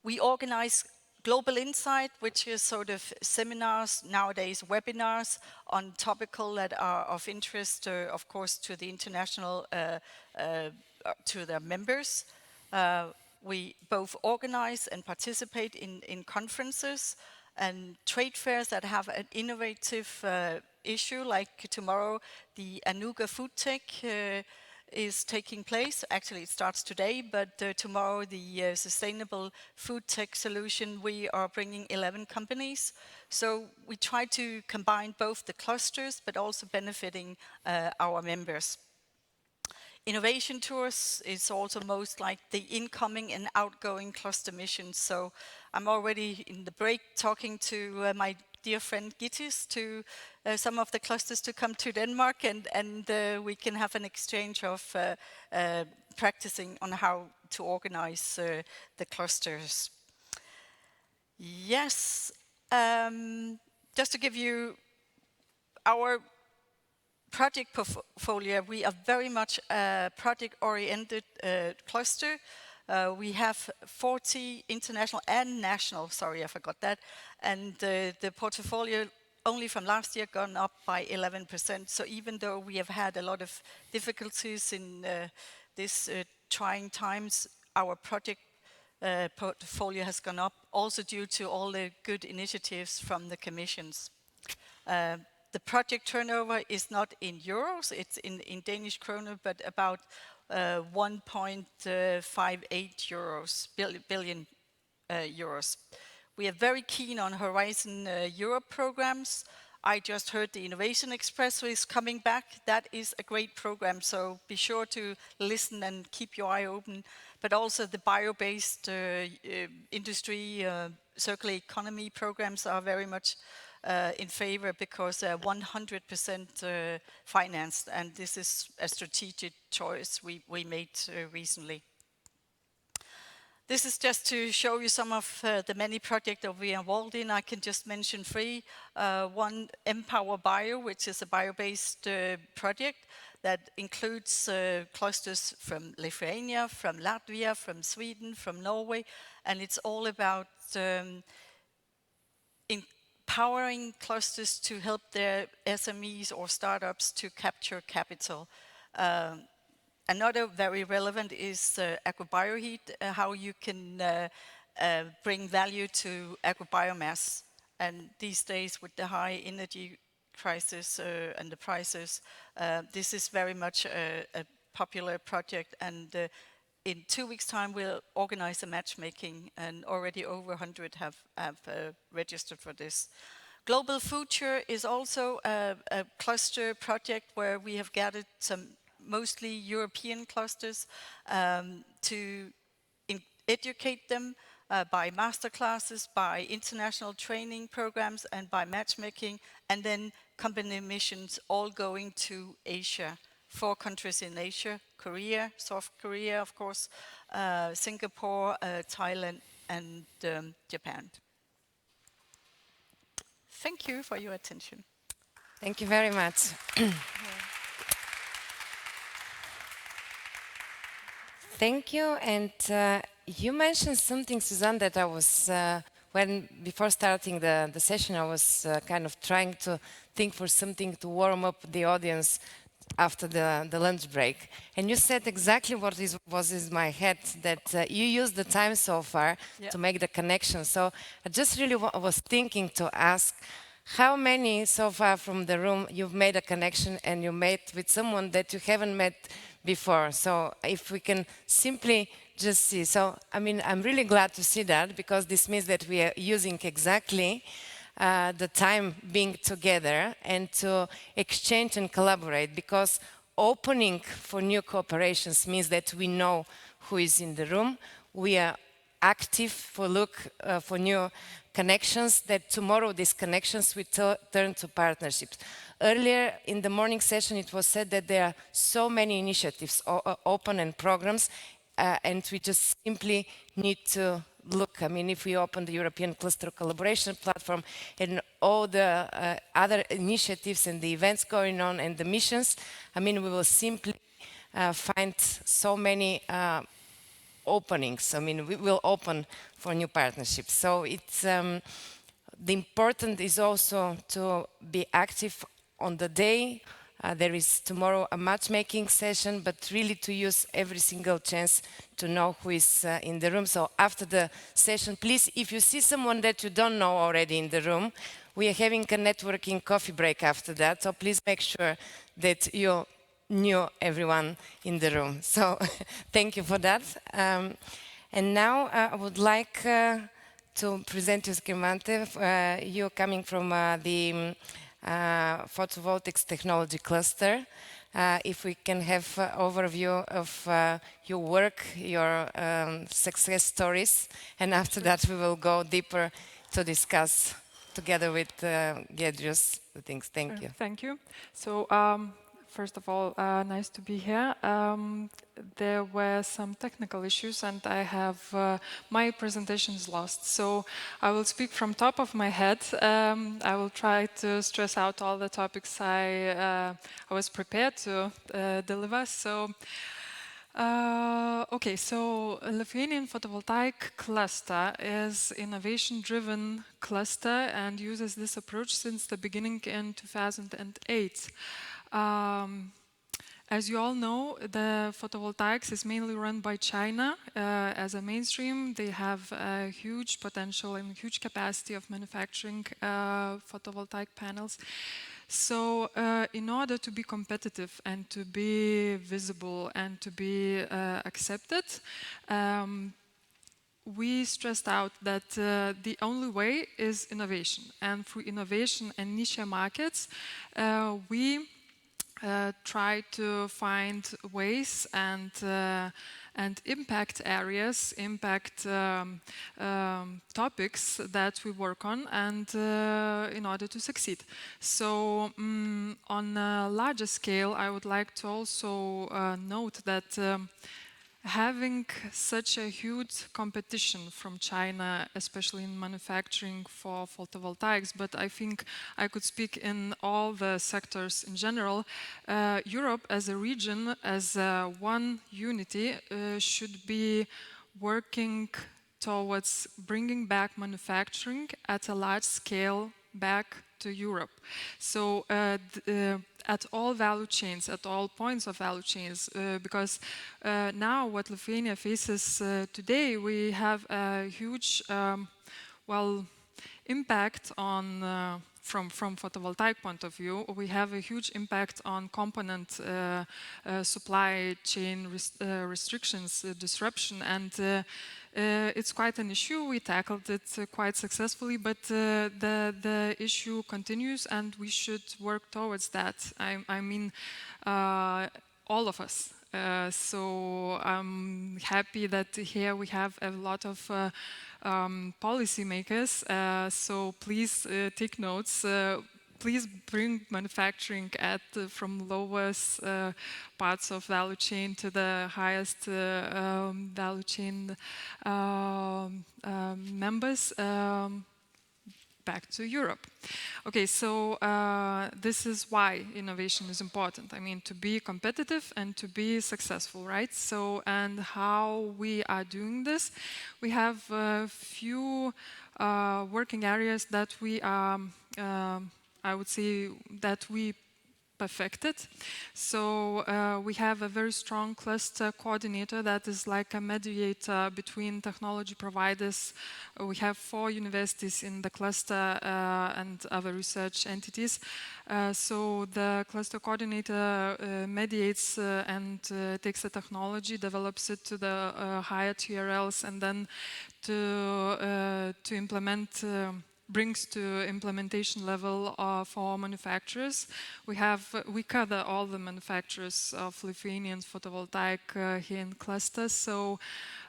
We organize Global Insight, which is sort of seminars, nowadays webinars, on topical that are of interest, of course, to the international, to their members. We both organize and participate in conferences and trade fairs that have an innovative issue, like tomorrow the Anuga Food Tech is taking place. Actually, it starts today, but tomorrow the Sustainable Food Tech Solution, we are bringing 11 companies. So we try to combine both the clusters, but also benefiting our members. Innovation tours is also most like the incoming and outgoing cluster missions. So I'm already in the break talking to my dear friend Gittis to some of the clusters to come to Denmark, and we can have an exchange of practicing on how to organize the clusters. Yes, just to give you our project portfolio, we are very much a project-oriented cluster. We have 40 international and national, sorry, I forgot that, and the portfolio only from last year gone up by 11%. So even though we have had a lot of difficulties in this trying times, our project portfolio has gone up, also due to all the good initiatives from the commissions. The project turnover is not in euros, it's in Danish kroner, but about 1.58 billion euros. We are very keen on Horizon Europe programs. I just heard the Innovation Express is coming back. That is a great program, so be sure to listen and keep your eye open. But also the bio-based industry, circular economy programs are very much in favor, because 100% financed, and this is a strategic choice we made recently. This is just to show you some of the many projects that we are involved in. I can just mention three. One, Empower Bio, which is a bio-based project that includes clusters from Lithuania, from Latvia, from Sweden, from Norway, and it's all about empowering clusters to help their SMEs or startups to capture capital. Another very relevant is agrobioheat, how you can bring value to agrobiomass. And these days with the high energy crisis and the prices, this is very much a popular project, and in 2 weeks' time we'll organize a matchmaking, and already over 100 have registered for this. Global Future is also a cluster project where we have gathered some mostly European clusters to educate them by masterclasses, by international training programs, and by matchmaking, and then company missions all going to Asia. 4 countries in Asia: Korea, South Korea, of course, Singapore, Thailand, and Japan. Thank you for your attention. Thank you very much. Thank you. And you mentioned something, Suzanne, that I was, before starting the session, I was kind of trying to think for something to warm up the audience after the lunch break. And you said exactly what was in my head, that you used the time so far to make the connection. So I just really was thinking to ask, how many so far from the room you've made a connection and you met with someone that you haven't met before? So if we can simply just see. So, I mean, I'm really glad to see that, because this means that we are using exactly the time being together and to exchange and collaborate, because opening for new cooperations means that we know who is in the room. We are active for for new connections, that tomorrow these connections will turn to partnerships. Earlier in the morning session, it was said that there are so many initiatives open and programs, and we just simply need to look. I mean, if we open the European Cluster Collaboration Platform and all the other initiatives and the events going on and the missions, I mean, we will simply find so many openings. I mean, we will open for new partnerships. So it's the important is also to be active on the day. There is tomorrow a matchmaking session, but really to use every single chance to know who is in the room. So after the session, please, if you see someone that you don't know already in the room, we are having a networking coffee break after that. So please make sure that you knew everyone in the room. So thank you for that. And now I would like to present you, Skirmante. You're coming from the photovoltaics technology cluster. If we can have an overview of your work, your success stories, and after that we will go deeper to discuss together with Giedrius the things. Thank you. Thank you. So first of all, nice to be here. There were some technical issues and I have my presentation is lost. So I will speak from top of my head. I will try to stress out all the topics I was prepared to deliver. So, okay, so Lithuanian Photovoltaic Cluster is innovation-driven cluster and uses this approach since the beginning in 2008. As you all know, the photovoltaics is mainly run by China as a mainstream. They have a huge potential and huge capacity of manufacturing photovoltaic panels. So in order to be competitive and to be visible and to be accepted, we stressed out that the only way is innovation. And through innovation and niche markets, we try to find ways and impact areas, impact topics that we work on, and in order to succeed. So on a larger scale, I would like to also note that having such a huge competition from China, especially in manufacturing for photovoltaics, but I think I could speak in all the sectors in general, Europe as a region, as one unity, should be working towards bringing back manufacturing at a large scale back to Europe. So at all value chains, at all points of value chains, because now what Lithuania faces today, we have a huge, impact on from photovoltaic point of view, we have a huge impact on component supply chain restrictions, disruption, and it's quite an issue. We tackled it quite successfully, but the issue continues, and we should work towards that. I mean, all of us. So I'm happy that here we have a lot of policymakers. So please take notes. Please bring manufacturing from lowest parts of value chain to the highest value chain members back to Europe. Okay, so this is why innovation is important. I mean, to be competitive and to be successful, right? So, and how we are doing this, we have a few working areas that we are, I would say, that we perfected. So we have a very strong cluster coordinator that is like a mediator between technology providers. We have 4 universities in the cluster and other research entities. So the cluster coordinator mediates and takes the technology, develops it to the higher TRLs, and then to implement brings to implementation level for manufacturers. We cover all the manufacturers of Lithuanian photovoltaic here in clusters. So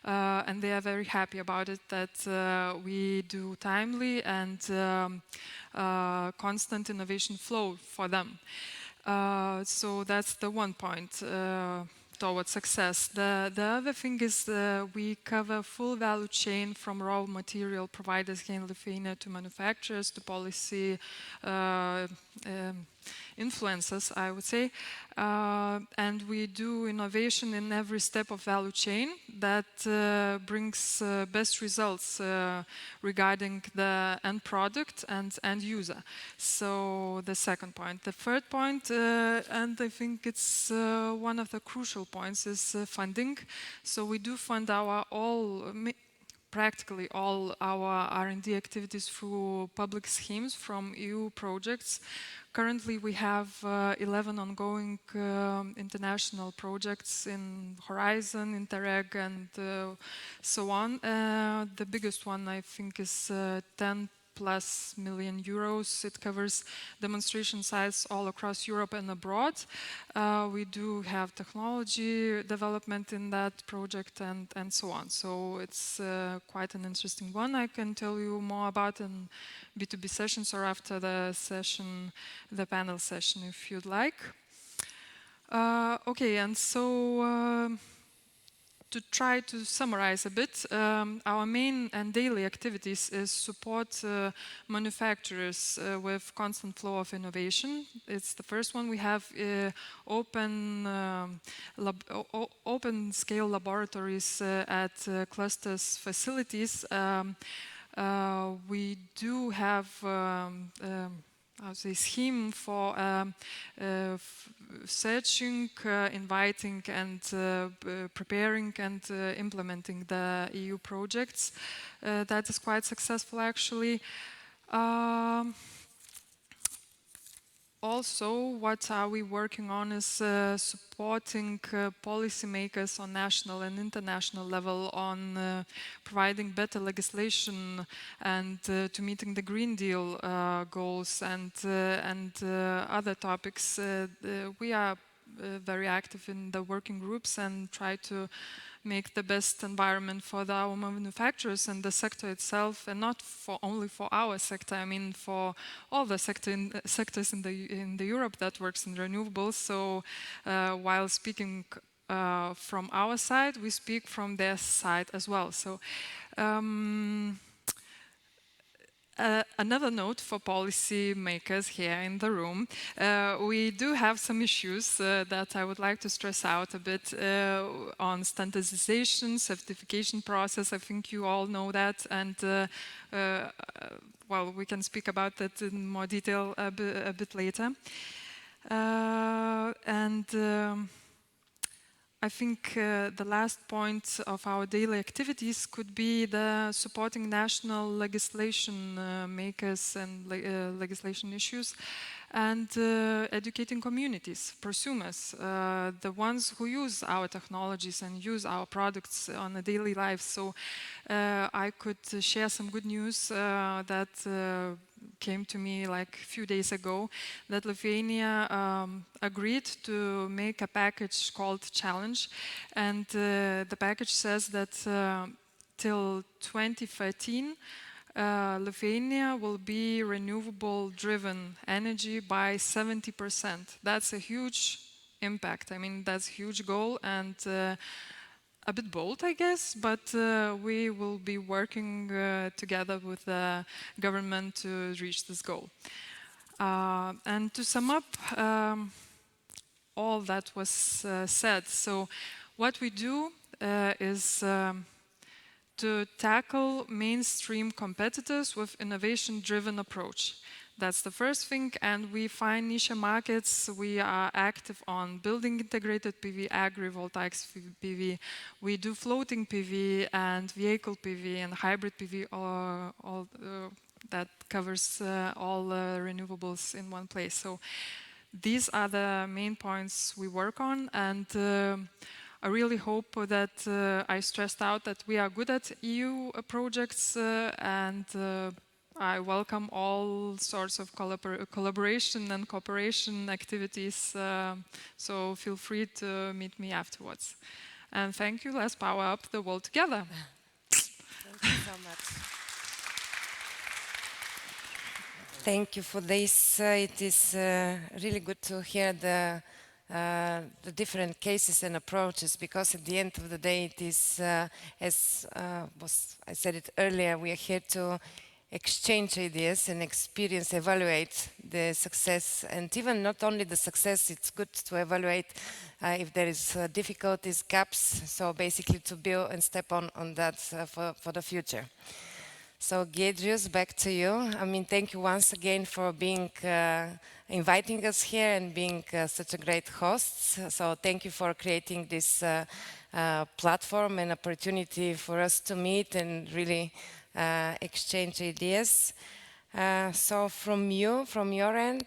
and they are very happy about it that we do timely and constant innovation flow for them. So that's the one point towards success. The other thing is we cover full value chain from raw material providers here in Lithuania to manufacturers to policy influencers, I would say. And we do innovation in every step of value chain that brings best results regarding the end product and end user. So the second point. The third point, and I think it's one of the crucial points, is funding. So we do fund practically all our R&D activities through public schemes from EU projects. Currently, we have 11 ongoing international projects in Horizon, Interreg, and so on. The biggest one, I think, is 10+ million euros. It covers demonstration sites all across Europe and abroad. We do have technology development in that project and so on. So it's quite an interesting one. I can tell you more about in B2B sessions or after the session, the panel session, if you'd like. Okay, and so to try to summarize a bit, our main and daily activities is support manufacturers with constant flow of innovation. It's the first one. We have open scale laboratories at clusters facilities. We do have a scheme for searching, inviting, and preparing and implementing the EU projects. That is quite successful, actually. Also, what are we working on is supporting policymakers on national and international level on providing better legislation and to meeting the Green Deal goals and other topics. We are very active in the working groups and try to make the best environment for our manufacturers and the sector itself, and not only for our sector. I mean, for all the sectors in the Europe that works in renewables. So, while speaking from our side, we speak from their side as well. So. Another note for policy makers here in the room. We do have some issues that I would like to stress out a bit on standardization, certification process. I think you all know that, and well, we can speak about that in more detail a bit later. I think the last point of our daily activities could be the supporting national legislation makers and legislation issues, and educating communities, prosumers, the ones who use our technologies and use our products on a daily life. So I could share some good news that came to me like a few days ago, that Lithuania agreed to make a package called Challenge, and the package says that till 2013 Lithuania will be renewable driven energy by 70%. That's a huge impact. I mean, that's a huge goal, and a bit bold, I guess, but we will be working together with the government to reach this goal. And to sum up all that was said, so what we do is to tackle mainstream competitors with innovation-driven approach. That's the first thing, and we find niche markets. We are active on building integrated PV, agrivoltaics PV. We do floating PV and vehicle PV and hybrid PV, all that covers all renewables in one place. So these are the main points we work on, and I really hope that I stressed out that we are good at EU projects, and I welcome all sorts of collaboration and cooperation activities, so feel free to meet me afterwards. And thank you, let's power up the world together. Thank you so much. Thank you for this. It is really good to hear the different cases and approaches, because at the end of the day it is, as I said it earlier, we are here to exchange ideas and experience, evaluate the success, and even not only the success, it's good to evaluate if there is difficulties, gaps, so basically to build and step on that for the future. So Giedrius, back to you. I mean, thank you once again for being inviting us here and being such a great host. So thank you for creating this platform and opportunity for us to meet and really exchange ideas. So from your end,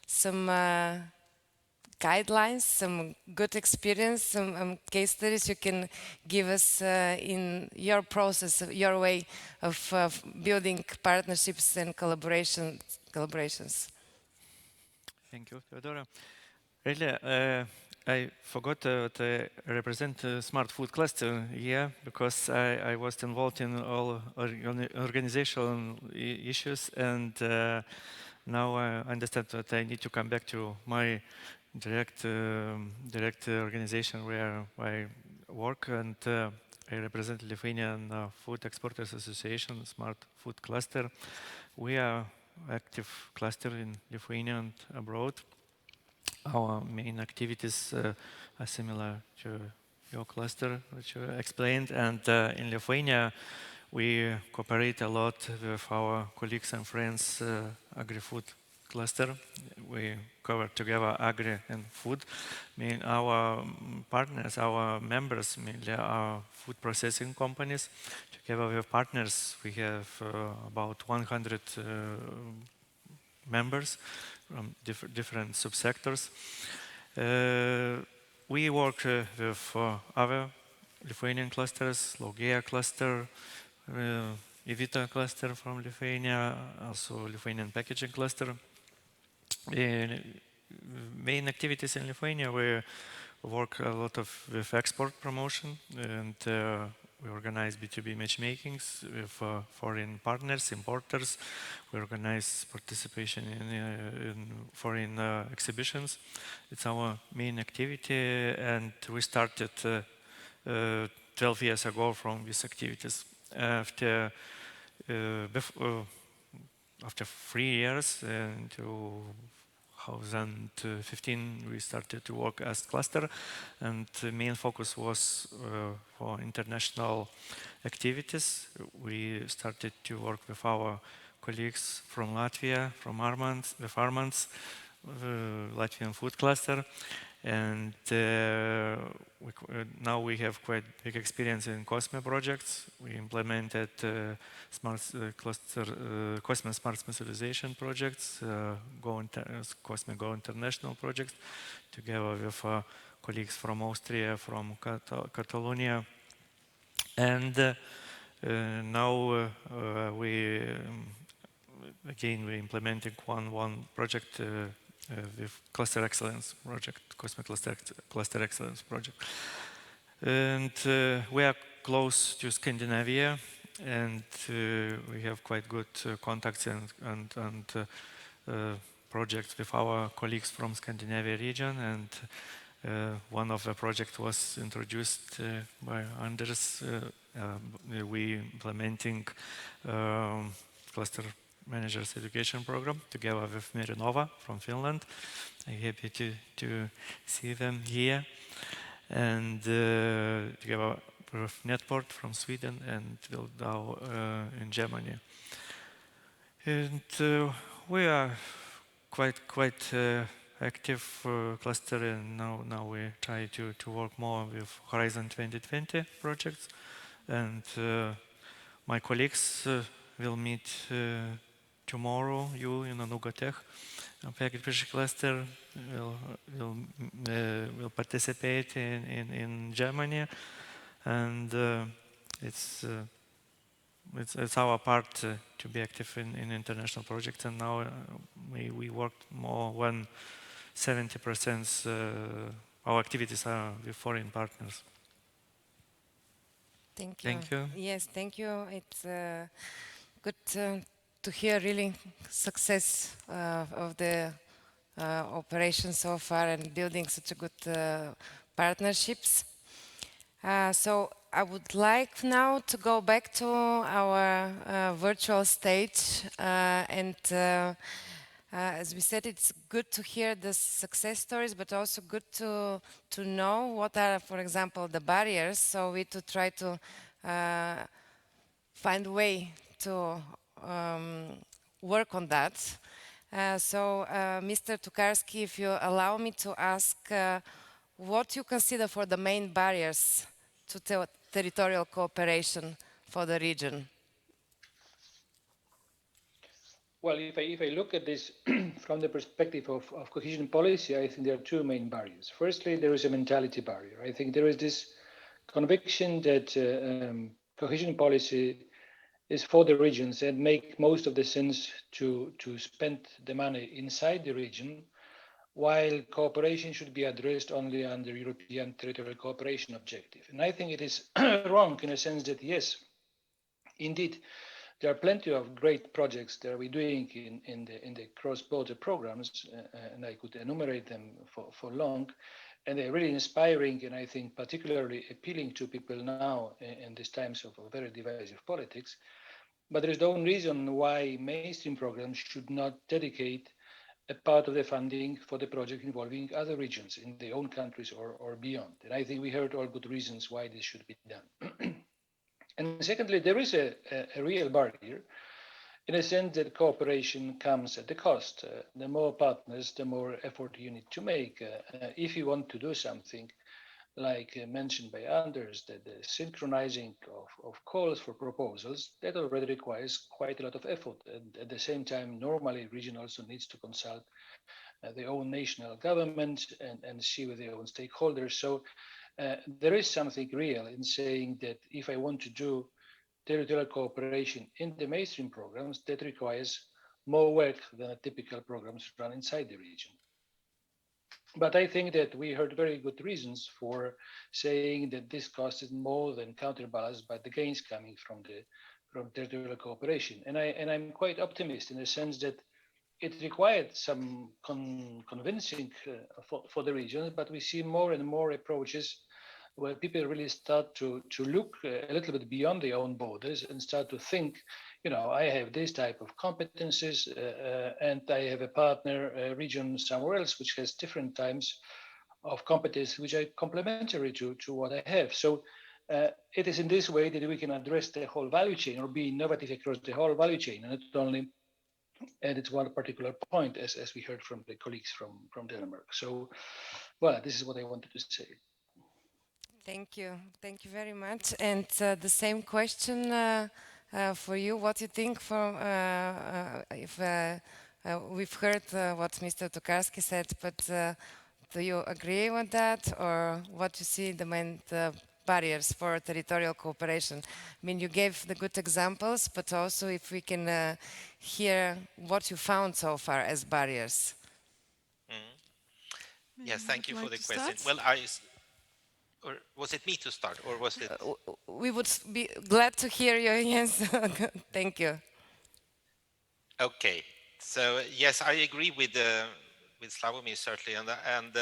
some guidelines, some good experience, some case studies you can give us in your process, your way of building partnerships and collaborations. Thank you, Theodora. Really, I forgot that I represent Smart Food Cluster here, because I was involved in all organizational issues, and now I understand that I need to come back to my direct organization where I work, and I represent Lithuanian Food Exporters Association, Smart Food Cluster. We are active cluster in Lithuania and abroad. Our main activities are similar to your cluster, which you explained, and in Lithuania we cooperate a lot with our colleagues and friends, Agri-Food Cluster. We cover together agri and food. I mean, our partners, our members mainly are food processing companies. Together with partners, we have about 100 members from different subsectors. We work with other Lithuanian clusters, Logea cluster, Evita cluster from Lithuania, also Lithuanian packaging cluster. Main activities in Lithuania, we work a lot with export promotion, and we organize B2B matchmakings with foreign partners, importers. We organize participation in foreign exhibitions. It's our main activity, and we started 12 years ago from these activities. After after 3 years, in 2015, we started to work as cluster, and the main focus was for international activities. We started to work with our colleagues from Latvia, from Armans, Latvian food cluster, and now we have quite big experience in COSME projects. We implemented COSME Smart Specialization projects, COSME Go International projects, together with colleagues from Austria, from Catalonia, and now we're implementing one project with Cluster Excellence project, COSME Cluster Excellence project. And we are close to Scandinavia, and we have quite good contacts and projects with our colleagues from Scandinavia region. And one of the projects was introduced by Anders. We implementing cluster managers education program together with Merinova from Finland. I'm happy to see them here, and together with Netport from Sweden and Wildau in Germany. And we are quite active cluster, and now we try to work more with Horizon 2020 projects, and my colleagues will meet tomorrow, you in Anuga-Tech, Packet Cluster will participate in Germany, and it's our part to be active in international projects. And now we work more than 70% our activities are with foreign partners. Thank you. Thank you. Yes, thank you. It's good to hear really success of the operation so far and building such a good partnerships. So I would like now to go back to our virtual stage, and as we said, it's good to hear the success stories, but also good to know what are, for example, the barriers, so we to try to find a way to work on that. So, Mr. Tokarski, if you allow me to ask, what you consider for the main barriers to territorial cooperation for the region? Well, if I look at this from the perspective of cohesion policy, I think there are two main barriers. Firstly, there is a mentality barrier. I think there is this conviction that cohesion policy is for the regions and make most of the sense to spend the money inside the region, while cooperation should be addressed only under European territorial cooperation objective. And I think it is wrong in a sense that, yes, indeed, there are plenty of great projects that we're doing in the cross-border programs, and I could enumerate them for long, and they're really inspiring, and I think particularly appealing to people now in these times of very divisive politics. But there is no reason why mainstream programs should not dedicate a part of the funding for the project involving other regions in their own countries or beyond. And I think we heard all good reasons why this should be done. And secondly, there is a real barrier in a sense that cooperation comes at a cost. The more partners, the more effort you need to make. If you want to do something, like mentioned by Anders, that the synchronizing of calls for proposals, that already requires quite a lot of effort. And at the same time, normally region also needs to consult their own national government and see with their own stakeholders. So there is something real in saying that if I want to do territorial cooperation in the mainstream programs, that requires more work than a typical programs run inside the region. But I think that we heard very good reasons for saying that this cost is more than counterbalanced by the gains coming from territorial cooperation. And I'm quite optimistic in the sense that it required some convincing for the region, but we see more and more approaches where people really start to look a little bit beyond their own borders and start to think I have this type of competences, and I have a partner region somewhere else which has different types of competence which are complementary to what I have. So it is in this way that we can address the whole value chain or be innovative across the whole value chain, and not only at its one particular point, as we heard from the colleagues from Denmark. So, well, this is what I wanted to say. Thank you very much. And the same question for you. What do you think from if we've heard what Mr. Tokarski said, but do you agree with that, or what you see the main barriers for territorial cooperation? I mean, you gave the good examples, but also if we can hear what you found so far as barriers. Yes, thank you for the question. Start? Well, or was it me to start, or was it? We would be glad to hear you. Yes, thank you. Okay, so yes, I agree with Slavomir certainly, and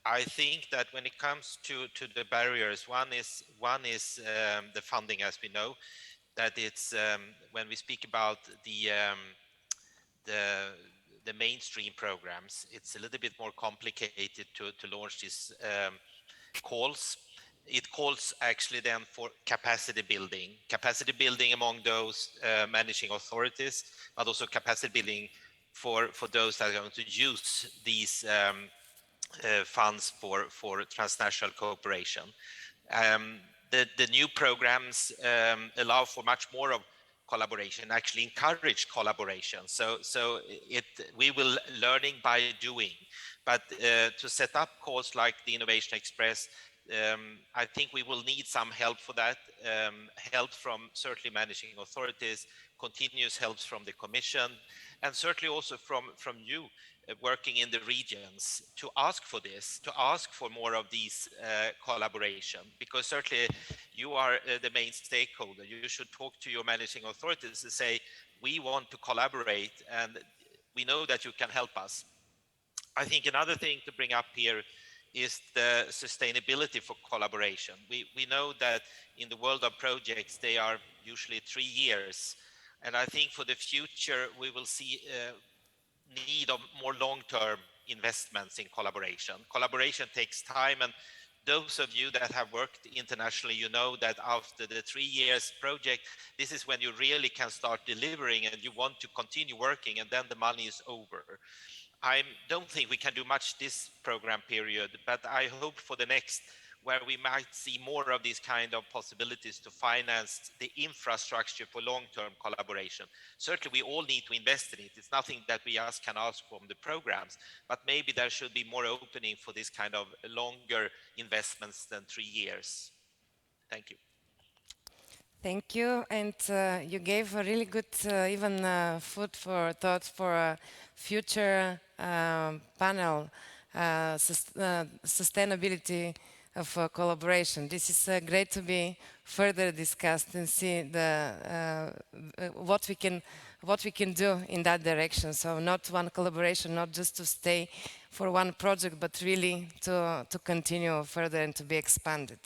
I think that when it comes to the barriers, one is the funding, as we know, that it's when we speak about the mainstream programs, it's a little bit more complicated to launch these calls. It calls actually then for capacity building among those managing authorities, but also capacity building for those that are going to use these funds for transnational cooperation. The new programs allow for much more of collaboration, actually encourage collaboration. So we will learning by doing. But to set up calls like the Innovation Express, I think we will need some help for that, help from certainly managing authorities, continuous help from the Commission, and certainly also from you working in the regions to ask for this, to ask for more of these collaboration, because certainly you are the main stakeholder. You should talk to your managing authorities and say, we want to collaborate and we know that you can help us. I think another thing to bring up here is the sustainability for collaboration. We know that in the world of projects, they are usually 3 years. And I think for the future, we will see need of more long-term investments in collaboration. Collaboration takes time, and those of you that have worked internationally, you know that after the 3 years project, this is when you really can start delivering and you want to continue working, and then the money is over. I don't think we can do much this program period, but I hope for the next, where we might see more of these kind of possibilities to finance the infrastructure for long-term collaboration. Certainly, we all need to invest in it. It's nothing that we can ask from the programs, but maybe there should be more opening for this kind of longer investments than 3 years. Thank you. Thank you, and you gave a really good food for thought for a future panel, sustainability of collaboration. This is great to be further discussed and see what we can do in that direction. So not one collaboration, not just to stay for one project, but really to continue further and to be expanded.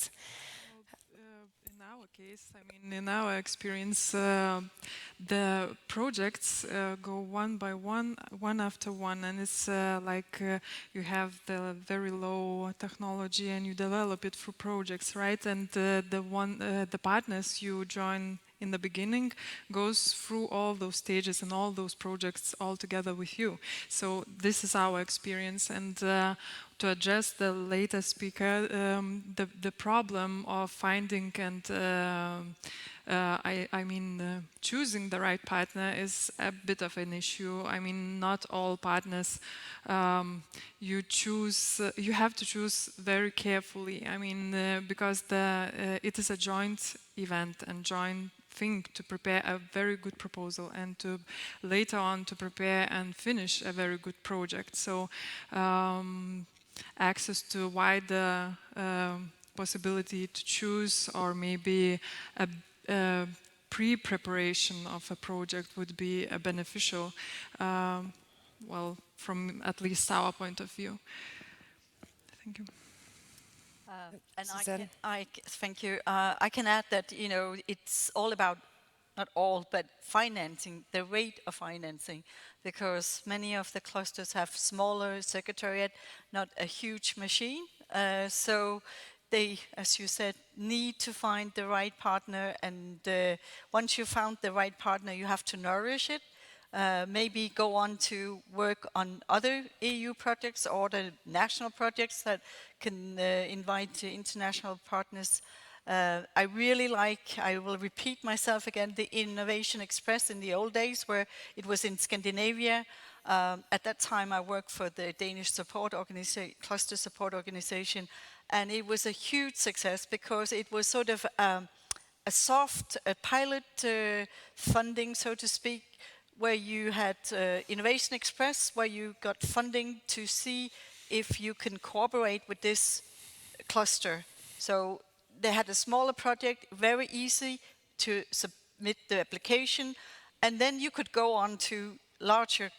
In our experience, the projects go one by one, one after one, and it's like you have the very low technology and you develop it through projects, right? And the partners you join in the beginning goes through all those stages and all those projects all together with you. So this is our experience, and to address the latest speaker, the problem of finding and choosing the right partner is a bit of an issue. I mean, not all partners you have to choose very carefully. I mean, because it is a joint event and joint thing to prepare a very good proposal and to later on to prepare and finish a very good project. So access to wider possibility to choose, or maybe a pre-preparation of a project would be beneficial, well, from at least our point of view. Thank you. And thank you. I can add that, it's all about not all, but financing, the rate of financing, because many of the clusters have smaller secretariat, not a huge machine. So they, as you said, need to find the right partner, and once you found the right partner, you have to nourish it. Maybe go on to work on other EU projects or the national projects that can invite international partners. I really like, I will repeat myself again, the Innovation Express in the old days where it was in Scandinavia. At that time I worked for the Danish support organization, cluster support organization, and it was a huge success because it was sort of a soft pilot funding, so to speak, where you had Innovation Express, where you got funding to see if you can cooperate with this cluster. So they had a smaller project, very easy to submit the application, and then you could go on to larger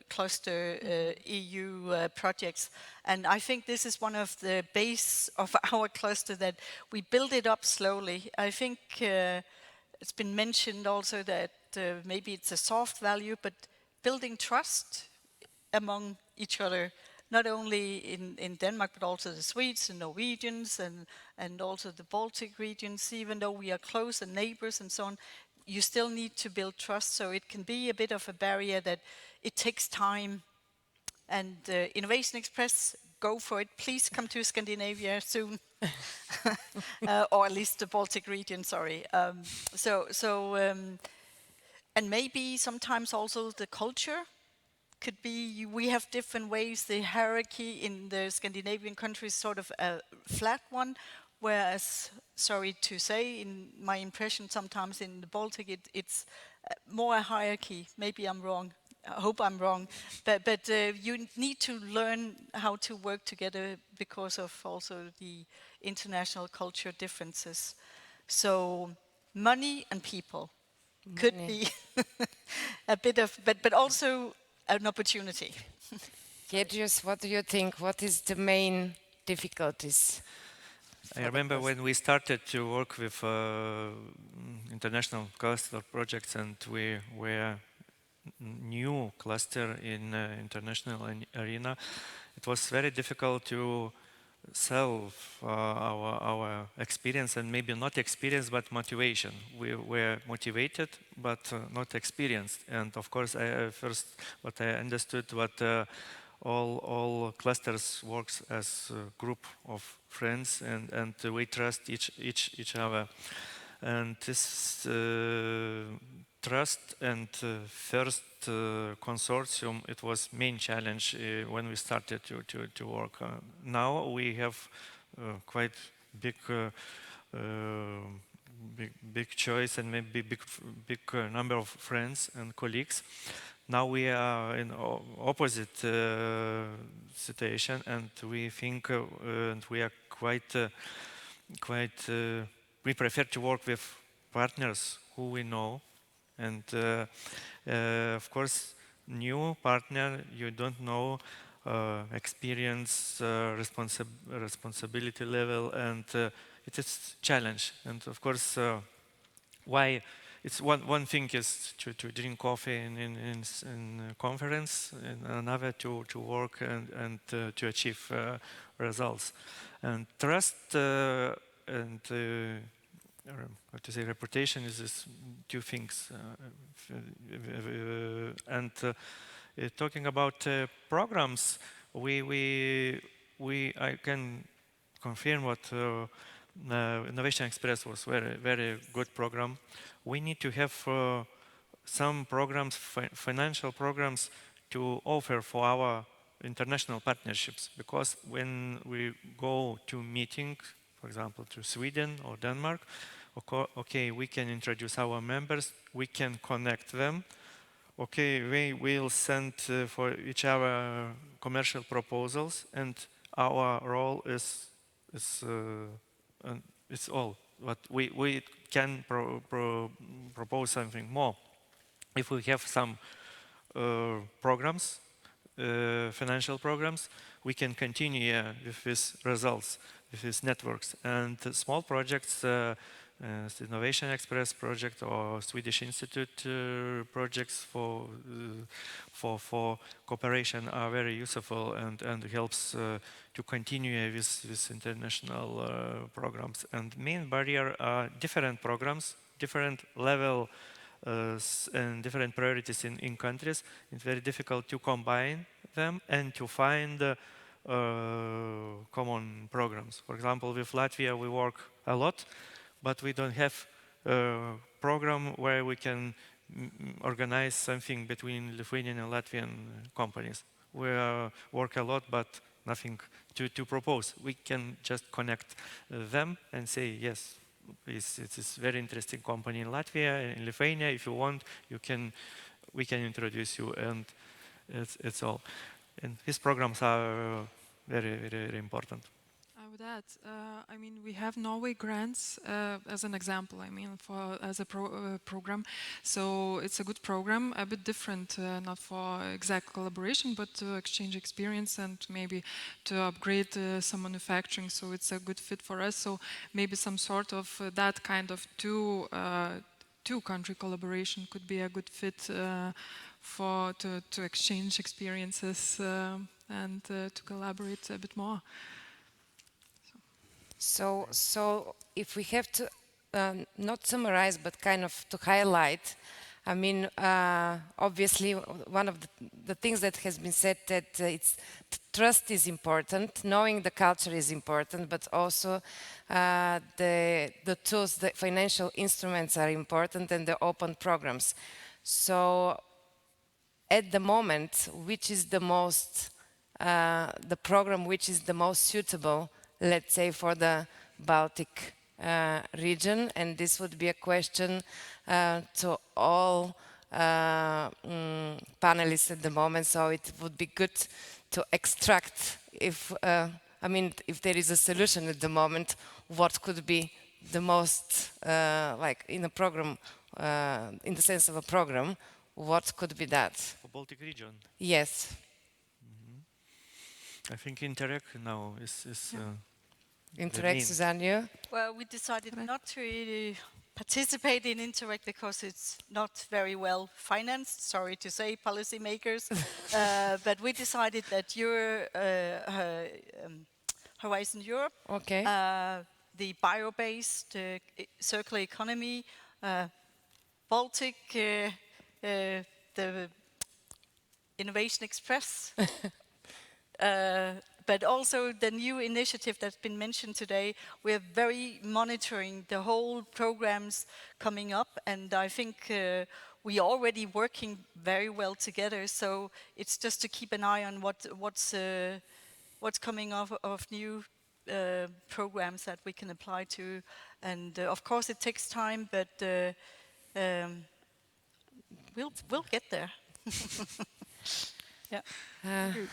cluster EU projects. And I think this is one of the base of our cluster, that we build it up slowly. I think it's been mentioned also that maybe it's a soft value, but building trust among each other, not only in Denmark, but also the Swedes and Norwegians and also the Baltic regions. Even though we are close and neighbors and so on, you still need to build trust. So it can be a bit of a barrier that it takes time. And Innovation Express, go for it. Please come to Scandinavia soon. Or at least the Baltic region, sorry. And maybe sometimes also the culture could be, we have different ways. The hierarchy in the Scandinavian countries is sort of a flat one, whereas, sorry to say, in my impression sometimes in the Baltic it's more a hierarchy. Maybe I'm wrong. I hope I'm wrong. But you need to learn how to work together because of also the international culture differences. So money and people could be a bit of, but also an opportunity. Giedrius, what do you think? What is the main difficulties? I remember when we started to work with international cluster projects, and we were new cluster in international arena. It was very difficult to sell our experience, and maybe not experience but motivation. We were motivated but not experienced. And of course, first what I understood, what all clusters works as a group of friends, and we trust each other. And this trust and first consortium, it was main challenge when we started to work. Now we have quite big choice and maybe big number of friends and colleagues. Now we are in opposite situation, and we think and we are quite we prefer to work with partners who we know. And of course, new partner, you don't know experience, responsibility level, and it is challenge. And of course, why it's one thing is to drink coffee in conference, and another to work and to achieve results. And trust and how to say, reputation is this two things. And talking about programs, I can confirm what Innovation Express was very good program. We need to have some programs, financial programs, to offer for our international partnerships, because when we go to meeting, for example, to Sweden or Denmark, okay, we can introduce our members, we can connect them. Okay, we will send for each other commercial proposals, and our role is it's all. But we can propose something more. If we have some programs, financial programs, we can continue with these results, with these networks. And small projects, Innovation Express project or Swedish Institute projects for cooperation are very useful and helps to continue with international programs. And main barrier are different programs, different level and different priorities in countries. It's very difficult to combine them and to find common programs. For example, with Latvia we work a lot, but we don't have a program where we can organize something between Lithuanian and Latvian companies. We work a lot, but nothing to propose. We can just connect them and say, yes, it's a very interesting company in Latvia, in Lithuania. If you want, we can introduce you, and it's all. And these programs are very, very, very important. I would add, I mean, we have Norway grants as an example, I mean, as a program. So it's a good program, a bit different, not for exact collaboration, but to exchange experience and maybe to upgrade some manufacturing. So it's a good fit for us. So maybe some sort of that kind of two-country collaboration could be a good fit to exchange experiences and to collaborate a bit more. So if we have to not summarize, but kind of to highlight, I mean, obviously one of the things that has been said that trust is important, knowing the culture is important, but also the tools, the financial instruments are important, and the open programs. So at the moment, which is the program which is the most suitable, let's say, for the Baltic region? And this would be a question to all panelists at the moment. So it would be good to extract, if there is a solution at the moment, what could be the most, like in a program, in the sense of a program, what could be that? For Baltic region? Yes. I think Interreg now is Interreg, Susanne? Well, we decided not to really participate in Interreg because it's not very well financed, sorry to say, policymakers. But we decided that Horizon Europe, the bio-based circular economy, Baltic, the Innovation Express, but also the new initiative that's been mentioned today. We're very monitoring the whole programs coming up, and I think we are already working very well together. So it's just to keep an eye on what's coming of new programs that we can apply to, and of course it takes time, but we'll get there. Yeah. I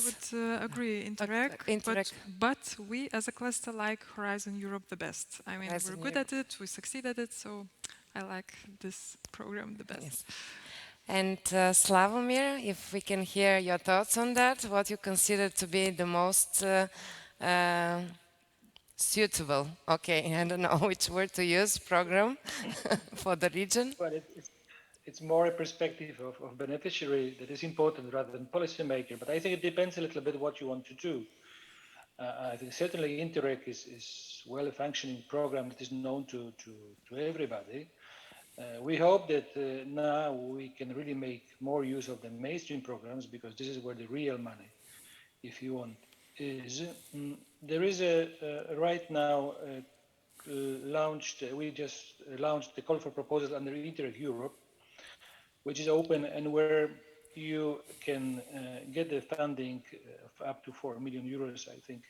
would agree, Interreg. But we as a cluster like Horizon Europe the best. I mean, we're good at it, we succeed at it, so I like this program the best. Yes. And Slavomir, if we can hear your thoughts on that, what you consider to be the most suitable, I don't know which word to use, program for the region? Well, it's more a perspective of beneficiary that is important rather than policymaker, but I think it depends a little bit what you want to do. I think certainly Interreg is well functioning program that is known to everybody. We hope that now we can really make more use of the mainstream programs, because this is where the real money, if you want, is. There is right now we just launched the call for proposals under Interreg Europe, which is open and where you can get the funding of up to 4 million euros, I think,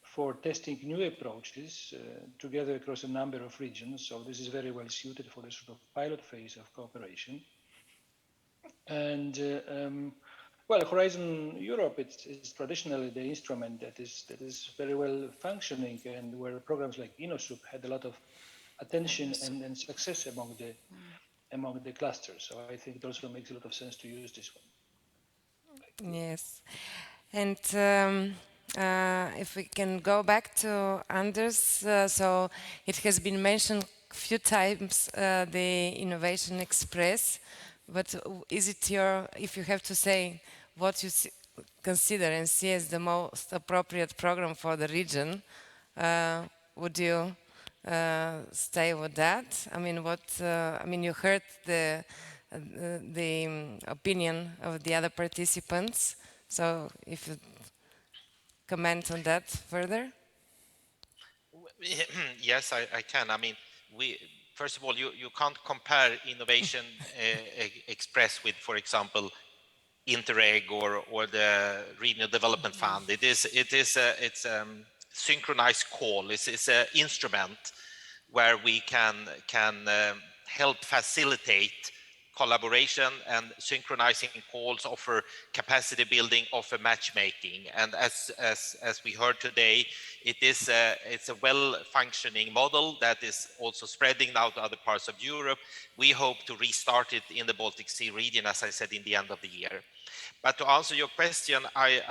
for testing new approaches together across a number of regions. So this is very well suited for the sort of pilot phase of cooperation. And well, Horizon Europe is traditionally the instrument that is very well functioning, and where programs like InnoSup had a lot of attention and success among the clusters. So I think it also makes a lot of sense to use this one. Yes. And if we can go back to Anders, so it has been mentioned a few times, the Innovation Express, but is it your, if you have to say what you consider and see as the most appropriate program for the region, would you stay with that? I mean, you heard the opinion of the other participants, so if you comment on that further? Yes, I can. I mean, first of all, you can't compare Innovation Express with, for example, Interreg or the Regional Development Fund. It's a synchronized call. It's an instrument where we can help facilitate collaboration and synchronizing calls, offer capacity building, offer matchmaking. And as we heard today, it's a well-functioning model that is also spreading now to other parts of Europe. We hope to restart it in the Baltic Sea region, as I said, in the end of the year. But to answer your question, I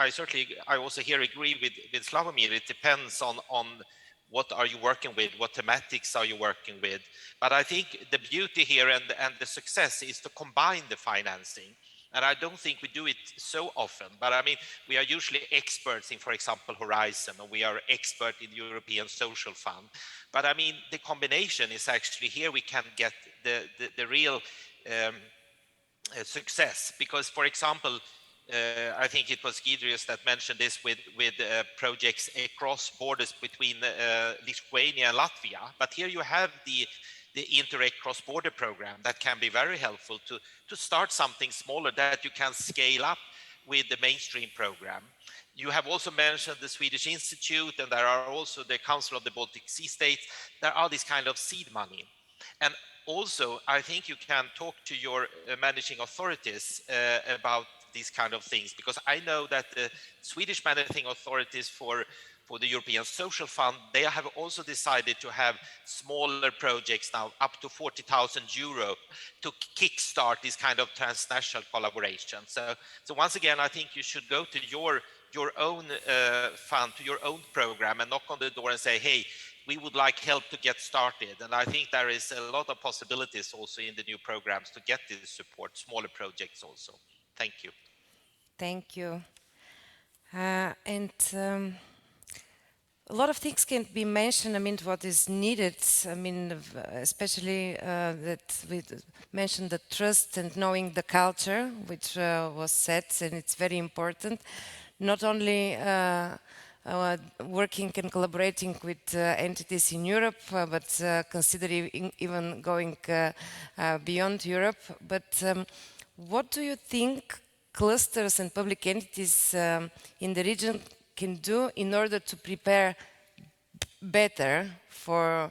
also here agree with Slavomir. It depends on what are you working with, what thematics are you working with. But I think the beauty here and the success is to combine the financing. And I don't think we do it so often, but I mean, we are usually experts in, for example, Horizon, or we are expert in European Social Fund. But I mean, the combination is actually here we can get the real success. Because, for example, I think it was Gidrius that mentioned this with projects across borders between Lithuania and Latvia. But here you have the Interreg cross-border program that can be very helpful to start something smaller that you can scale up with the mainstream program. You have also mentioned the Swedish Institute, and there are also the Council of the Baltic Sea States. There are this kind of seed money. And also, I think you can talk to your managing authorities about these kind of things, because I know that the Swedish managing authorities for the European Social Fund, they have also decided to have smaller projects now, up to 40,000 euro, to kickstart this kind of transnational collaboration. So once again, I think you should go to your own fund, to your own program, and knock on the door and say, hey, we would like help to get started. And I think there is a lot of possibilities also in the new programs to get this support, smaller projects also. Thank you. Thank you. A lot of things can be mentioned. I mean, what is needed. I mean, especially that we mentioned the trust and knowing the culture, which was said, and it's very important. Not only working and collaborating with entities in Europe, but considering even going beyond Europe. But what do you think clusters and public entities in the region can do in order to prepare better for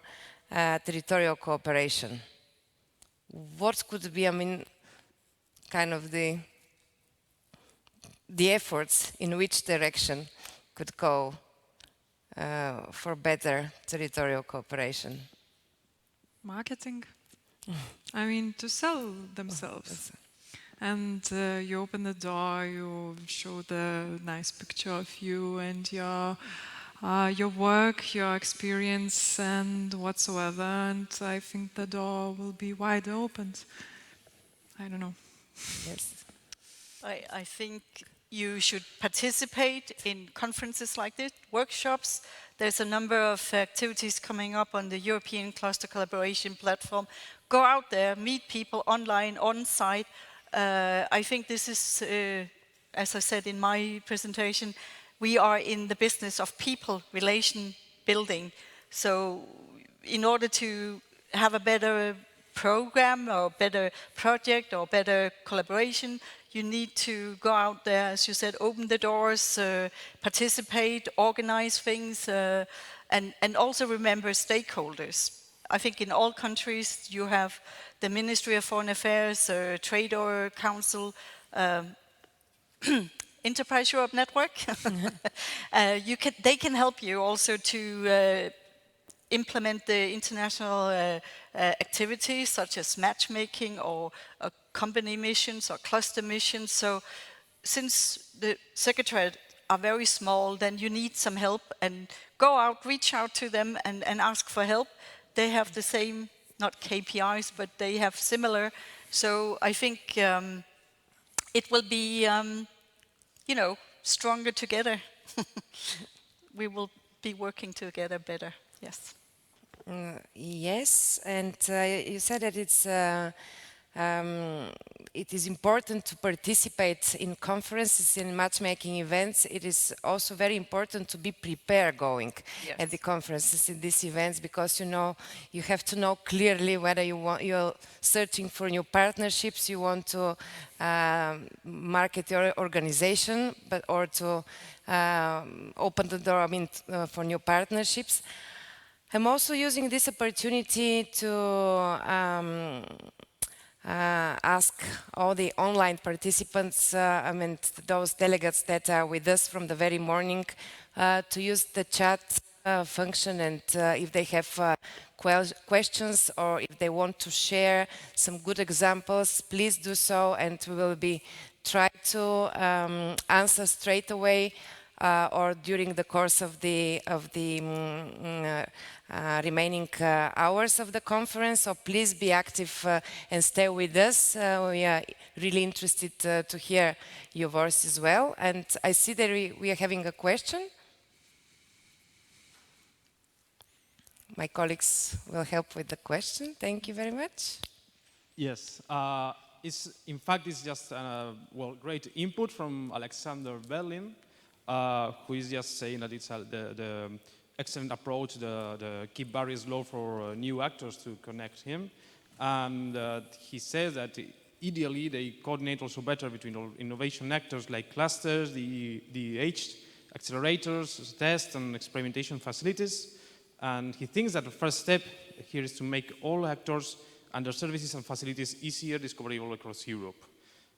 territorial cooperation? What could be, I mean, kind of the efforts in which direction could go for better territorial cooperation? Marketing. I mean, to sell themselves. And you open the door, you show the nice picture of you and your work, your experience and whatsoever, and I think the door will be wide open. I don't know. Yes. I think you should participate in conferences like this, workshops. There's a number of activities coming up on the European Cluster Collaboration Platform. Go out there, meet people online, on site. I think this is, as I said in my presentation, we are in the business of people, relation building. So in order to have a better program or better project or better collaboration, you need to go out there, as you said, open the doors, participate, organize things, and also remember stakeholders. I think in all countries you have the Ministry of Foreign Affairs, Trade or Council, Enterprise Europe Network. They can help you also to implement the international activities such as matchmaking or company missions or cluster missions. So since the Secretariat are very small, then you need some help, and go out, reach out to them and ask for help. They have the same, not KPIs, but they have similar. So I think it will be, you know, stronger together. We will be working together better, yes. Yes, and you said that it is important to participate in conferences, in matchmaking events. It is also very important to be prepared going at the conferences, in these events, because you have to know clearly whether you're searching for new partnerships, you want to market your organization, or to open the door, for new partnerships. I'm also using this opportunity to ask all the online participants, those delegates that are with us from the very morning, to use the chat function, and if they have questions or if they want to share some good examples, please do so, and we will be trying to answer straight away or during the course of the remaining hours of the conference. So please be active and stay with us. We are really interested to hear your voice as well. And I see that we are having a question. My colleagues will help with the question. Thank you very much. Yes. In fact, it's just great input from Alexander Berlin, who is just saying that it's the excellent approach, the keep barriers low for new actors to connect him. And he says that ideally they coordinate also better between all innovation actors like clusters, the accelerators, test and experimentation facilities. And he thinks that the first step here is to make all actors and their services and facilities easier discoverable across Europe.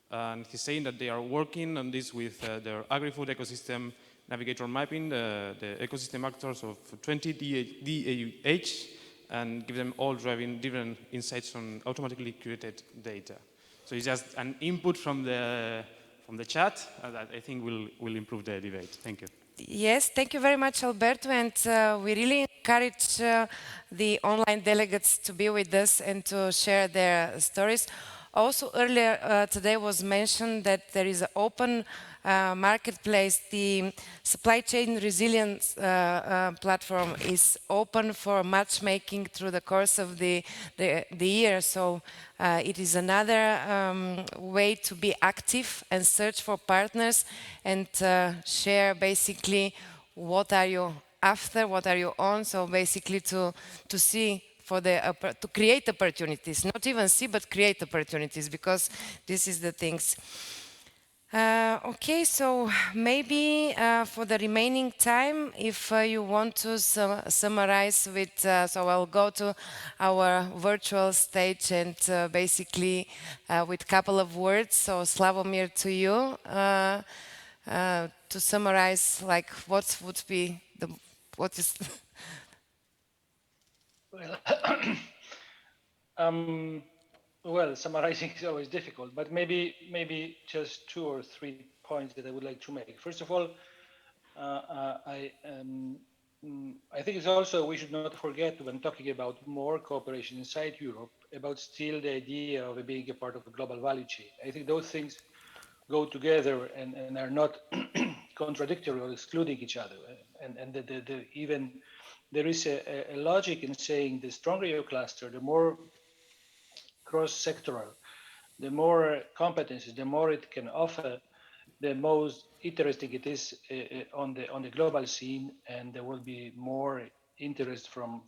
And he's saying that they are working on this with their agri-food ecosystem navigator mapping, the ecosystem actors of 20 DAUH, and give them all driving different insights on automatically curated data. So it's just an input from the chat that I think will improve the debate. Thank you. Yes, thank you very much, Alberto, and we really encourage the online delegates to be with us and to share their stories. Also, earlier today was mentioned that there is an open marketplace. The supply chain resilience platform is open for matchmaking through the course of the year. So it is another way to be active and search for partners and share basically what are you after, what are you on. So basically to see to create opportunities, not even see, but create opportunities, because this is the things. Okay, so maybe for the remaining time, if you want to summarize with, so I'll go to our virtual stage and basically with a couple of words. So Slavomir, to you, to summarize, like what would be what is Well, summarizing is always difficult, but maybe just 2 or 3 points that I would like to make. First of all, I think it's also, we should not forget when talking about more cooperation inside Europe, about still the idea of being a part of a global value chain. I think those things go together and are not contradictory or excluding each other. And even there is a logic in saying the stronger your cluster, the more cross-sectoral, the more competencies, the more it can offer, the most interesting it is on the global scene, and there will be more interest from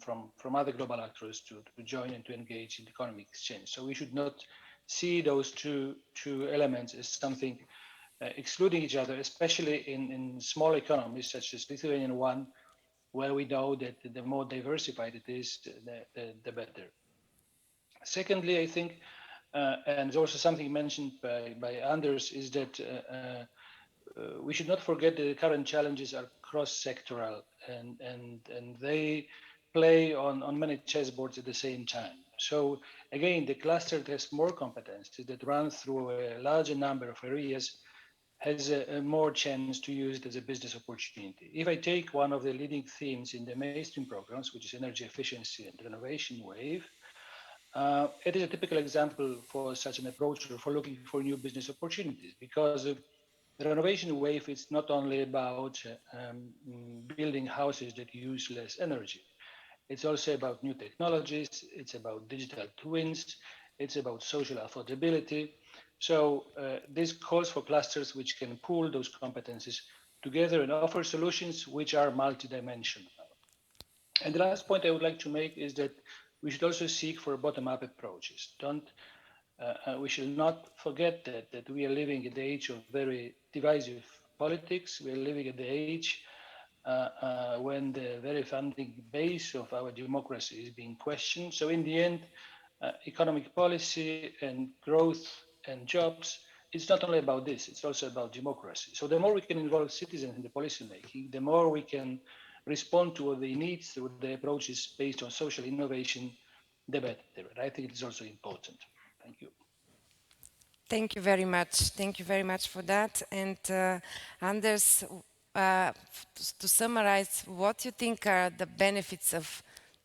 other global actors to join and to engage in economic exchange. So we should not see those two elements as something excluding each other, especially in small economies such as Lithuanian one, where we know that the more diversified it is, the better. Secondly, I think, and also something mentioned by Anders, is that we should not forget that the current challenges are cross-sectoral, and they play on many chessboards at the same time. So again, the cluster that has more competencies, that run through a larger number of areas, has a more chance to use it as a business opportunity. If I take one of the leading themes in the mainstream programs, which is energy efficiency and renovation wave, it is a typical example for such an approach or for looking for new business opportunities, because the renovation wave is not only about building houses that use less energy. It's also about new technologies, it's about digital twins, it's about social affordability. So this calls for clusters which can pool those competencies together and offer solutions which are multidimensional. And the last point I would like to make is that we should also seek for bottom-up approaches. We should not forget that we are living in the age of very divisive politics. We are living in the age when the very founding base of our democracy is being questioned. So in the end, economic policy and growth and jobs, it's not only about this, it's also about democracy. So the more we can involve citizens in the policy making, the more we can respond to what they need through the approaches based on social innovation, the better. And I think it is also important. Thank you. Thank you very much. Thank you very much for that. And Anders, to summarize, what do you think are the benefits of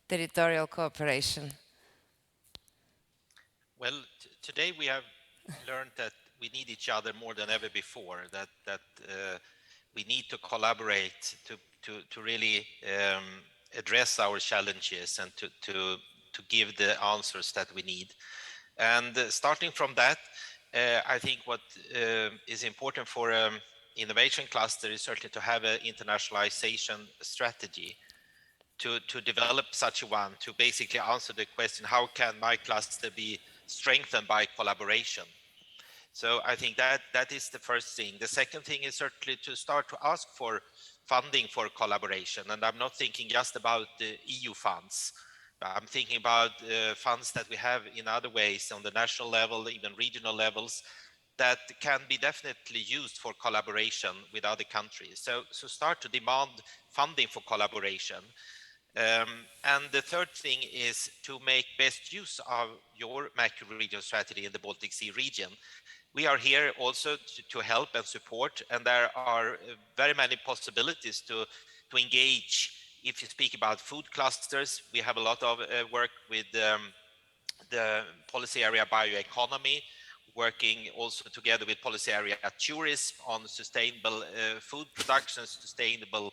territorial cooperation? Well, today we have learned that we need each other more than ever before, that we need to collaborate to really address our challenges and to give the answers that we need. And starting from that, I think what is important for innovation cluster is certainly to have an internationalization strategy, to develop such a one, to basically answer the question, how can my cluster be strengthened by collaboration? So I think that is the first thing. The second thing is certainly to start to ask for funding for collaboration. And I'm not thinking just about the EU funds. I'm thinking about funds that we have in other ways on the national level, even regional levels, that can be definitely used for collaboration with other countries. So start to demand funding for collaboration. And the third thing is to make best use of your macro-region strategy in the Baltic Sea region. We are here also to help and support, and there are very many possibilities to engage. If you speak about food clusters, we have a lot of work with the policy area bioeconomy, working also together with policy area tourism on sustainable food production, sustainable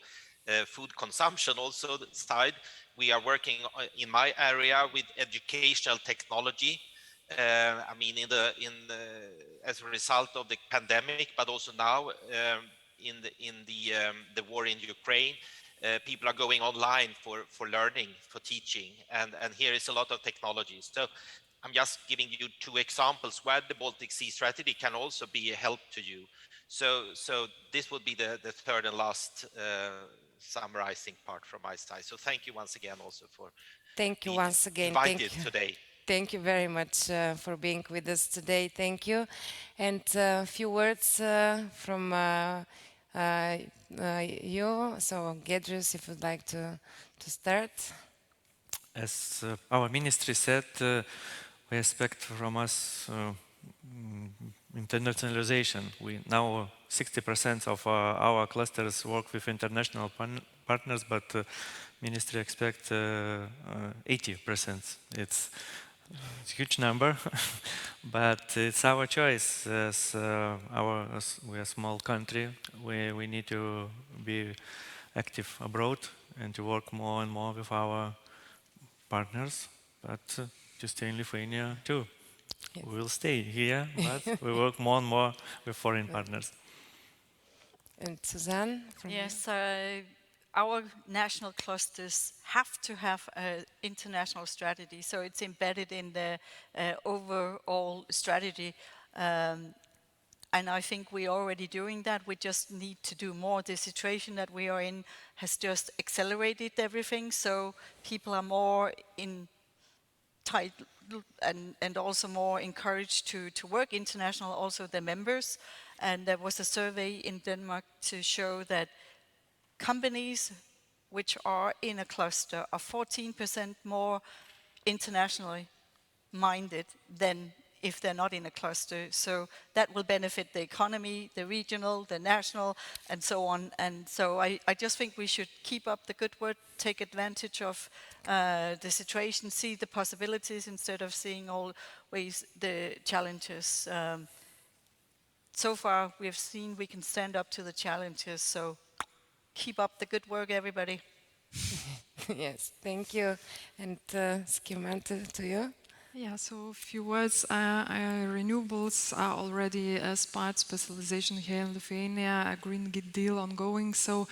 food consumption also side. We are working in my area with educational technology. I mean, as a result of the pandemic, but also now in the war in Ukraine, people are going online for learning, for teaching, and here is a lot of technologies. So I'm just giving you two examples where the Baltic Sea strategy can also be a help to you. So this would be the third and last summarizing part from my side. So thank you once again also for thank you once again. Invited today. Thank you very much for being with us today. Thank you. And a few words from you. So Giedrius, if you'd like to start. As our ministry said, we expect from us internationalization. We now 60% of our clusters work with international partners, but ministry expect 80%. It's a huge number, but it's our choice. As we're a small country, we need to be active abroad and to work more and more with our partners, but to stay in Lithuania too. Yes. We will stay here, but we work more and more with foreign partners. And Suzanne? Yes, our national clusters have to have an international strategy, so it's embedded in the overall strategy. And I think we're already doing that. We just need to do more. The situation that we are in has just accelerated everything, so people are more in tight and also more encouraged to work international, also the members. And there was a survey in Denmark to show that companies which are in a cluster are 14% more internationally minded than if they're not in a cluster. So that will benefit the economy, the regional, the national, and so on. And so I just think we should keep up the good work, take advantage of the situation, see the possibilities instead of seeing always the challenges. So far, we have seen we can stand up to the challenges. So keep up the good work, everybody. Yes, thank you. And Skimante, to you. Yeah, so a few words. Renewables are already a smart specialization here in Lithuania, a Green Deal ongoing. So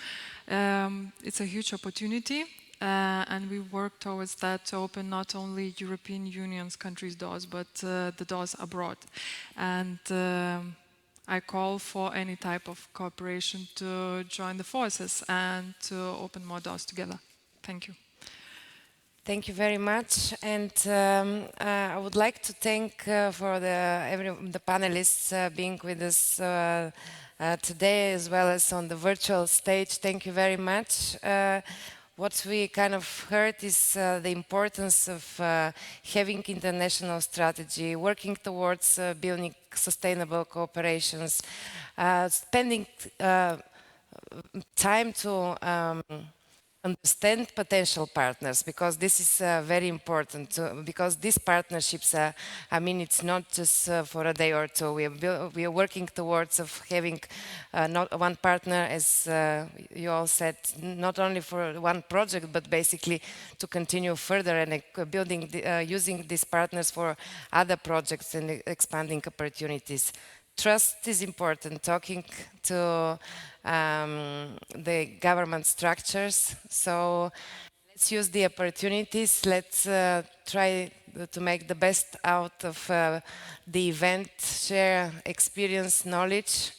it's a huge opportunity. And we work towards that to open not only European Union's countries' doors, but the doors abroad. And I call for any type of cooperation to join the forces and to open more doors together. Thank you. Thank you very much, and I would like to thank for the panelists being with us today, as well as on the virtual stage. Thank you very much. What we kind of heard is the importance of having international strategy, working towards building sustainable cooperations, spending time to understand potential partners, because this is very important, because these partnerships, I mean, it's not just for a day or two. We are working towards of having not one partner, as you all said, not only for one project, but basically to continue further and building, using these partners for other projects and expanding opportunities. Trust is important, talking to the government structures. So let's use the opportunities. Let's try to make the best out of the event, share experience, knowledge.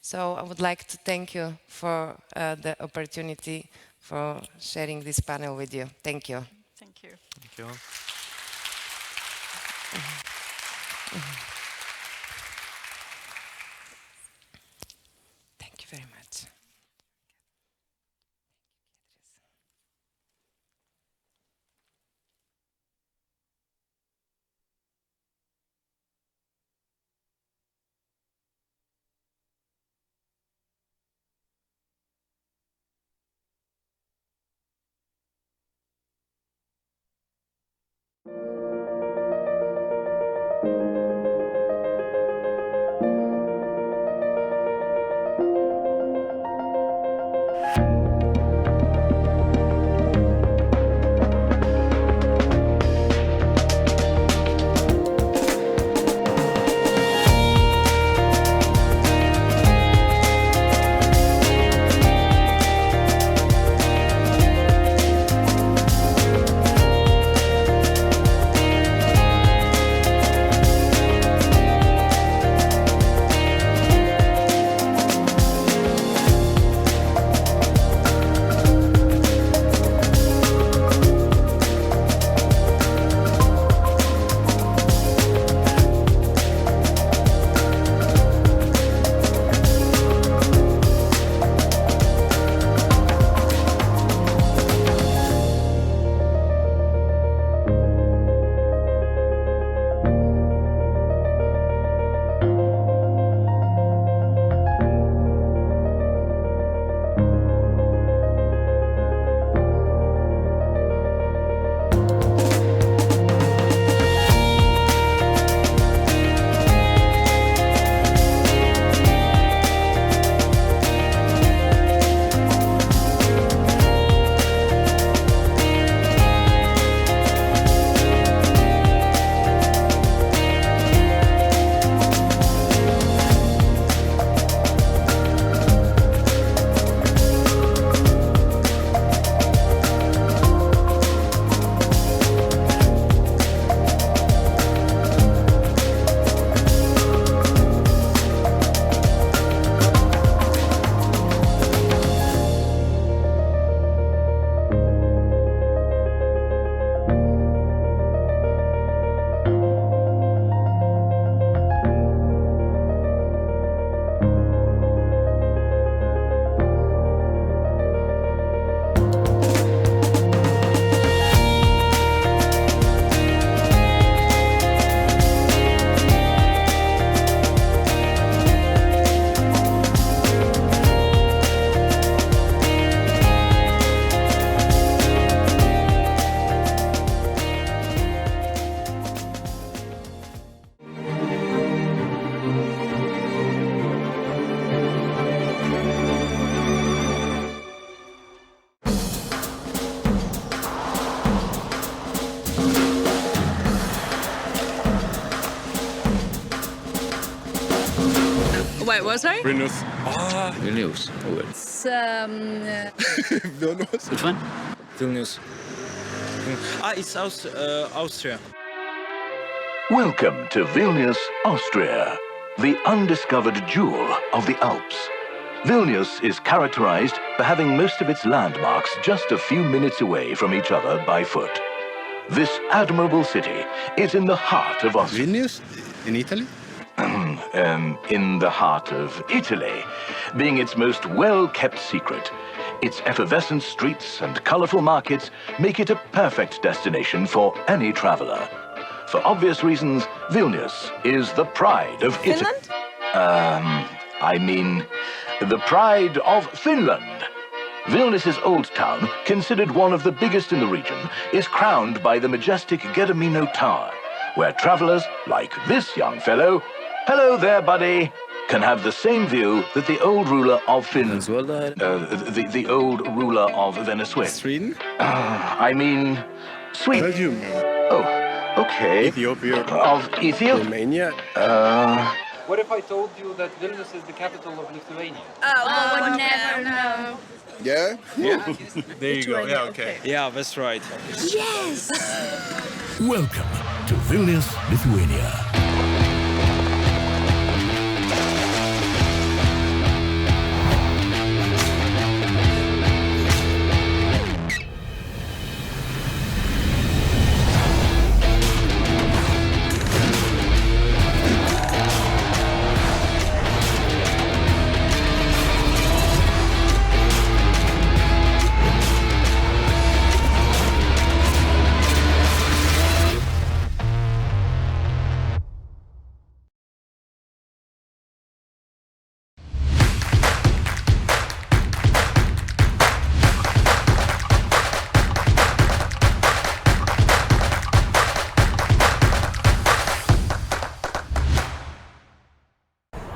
So I would like to thank you for the opportunity for sharing this panel with you. Thank you. Thank you. Thank you. Thank you very much. Wait, what, sorry? Vilnius. Vilnius. It's, Vilnius. Which one? Vilnius. It's Austria. Welcome to Vilnius, Austria, the undiscovered jewel of the Alps. Vilnius is characterized for having most of its landmarks just a few minutes away from each other by foot. This admirable city is in the heart of Austria. Vilnius? In Italy? In the heart of Italy, being its most well-kept secret. Its effervescent streets and colorful markets make it a perfect destination for any traveler. For obvious reasons, Vilnius is the pride of Italy. The pride of Finland. Vilnius's old town, considered one of the biggest in the region, is crowned by the majestic Gedimino Tower, where travelers like this young fellow, hello there, buddy, can have the same view that the old ruler of Finland, the old ruler of Venezuela. Sweden? Sweden. Belgium. Oh, okay. Ethiopia. Of Ethiopia? Romania. What if I told you that Vilnius is the capital of Lithuania? Oh, we'll never know. Yeah? Yeah. There you go. Yeah, okay. Yeah, that's right. Yes! Welcome to Vilnius, Lithuania.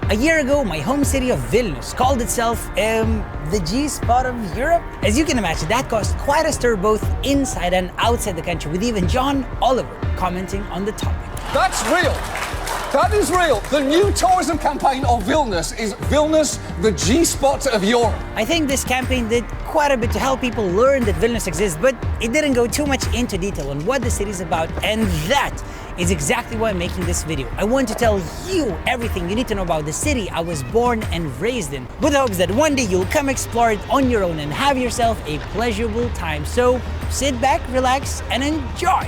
A year ago, my home city of Vilnius called itself the G-spot of Europe. As you can imagine, that caused quite a stir both inside and outside the country, with even John Oliver commenting on the topic. That's real. That is real. The new tourism campaign of Vilnius is Vilnius, the G-spot of Europe. I think this campaign did quite a bit to help people learn that Vilnius exists, but it didn't go too much into detail on what the city is about, and that is exactly why I'm making this video. I want to tell you everything you need to know about the city I was born and raised in, with hopes that one day you'll come explore it on your own and have yourself a pleasurable time. So sit back, relax, and enjoy.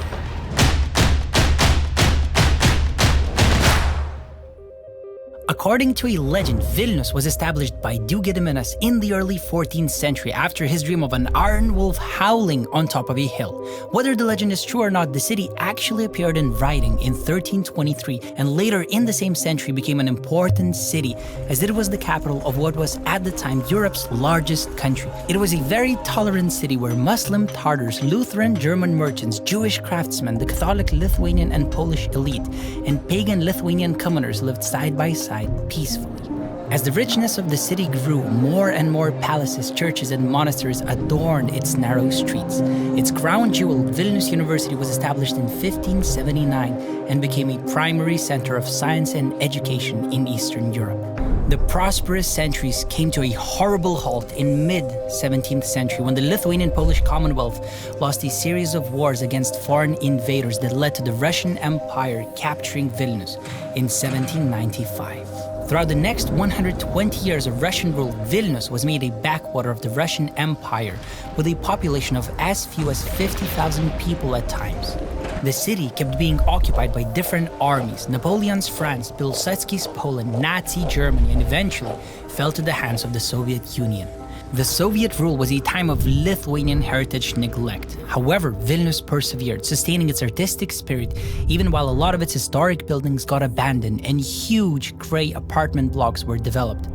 According to a legend, Vilnius was established by Duke Gediminas in the early 14th century after his dream of an iron wolf howling on top of a hill. Whether the legend is true or not, the city actually appeared in writing in 1323 and later in the same century became an important city, as it was the capital of what was at the time Europe's largest country. It was a very tolerant city where Muslim, Tartars, Lutheran, German merchants, Jewish craftsmen, the Catholic Lithuanian and Polish elite, and pagan Lithuanian commoners lived side by side peacefully. As the richness of the city grew, more and more palaces, churches, and monasteries adorned its narrow streets. Its crown jewel, Vilnius University, was established in 1579 and became a primary center of science and education in Eastern Europe. The prosperous centuries came to a horrible halt in mid-17th century when the Lithuanian-Polish Commonwealth lost a series of wars against foreign invaders that led to the Russian Empire capturing Vilnius in 1795. Throughout the next 120 years of Russian rule, Vilnius was made a backwater of the Russian Empire, with a population of as few as 50,000 people at times. The city kept being occupied by different armies: Napoleon's France, Pilsudski's Poland, Nazi Germany, and eventually fell to the hands of the Soviet Union. The Soviet rule was a time of Lithuanian heritage neglect. However, Vilnius persevered, sustaining its artistic spirit even while a lot of its historic buildings got abandoned and huge grey apartment blocks were developed.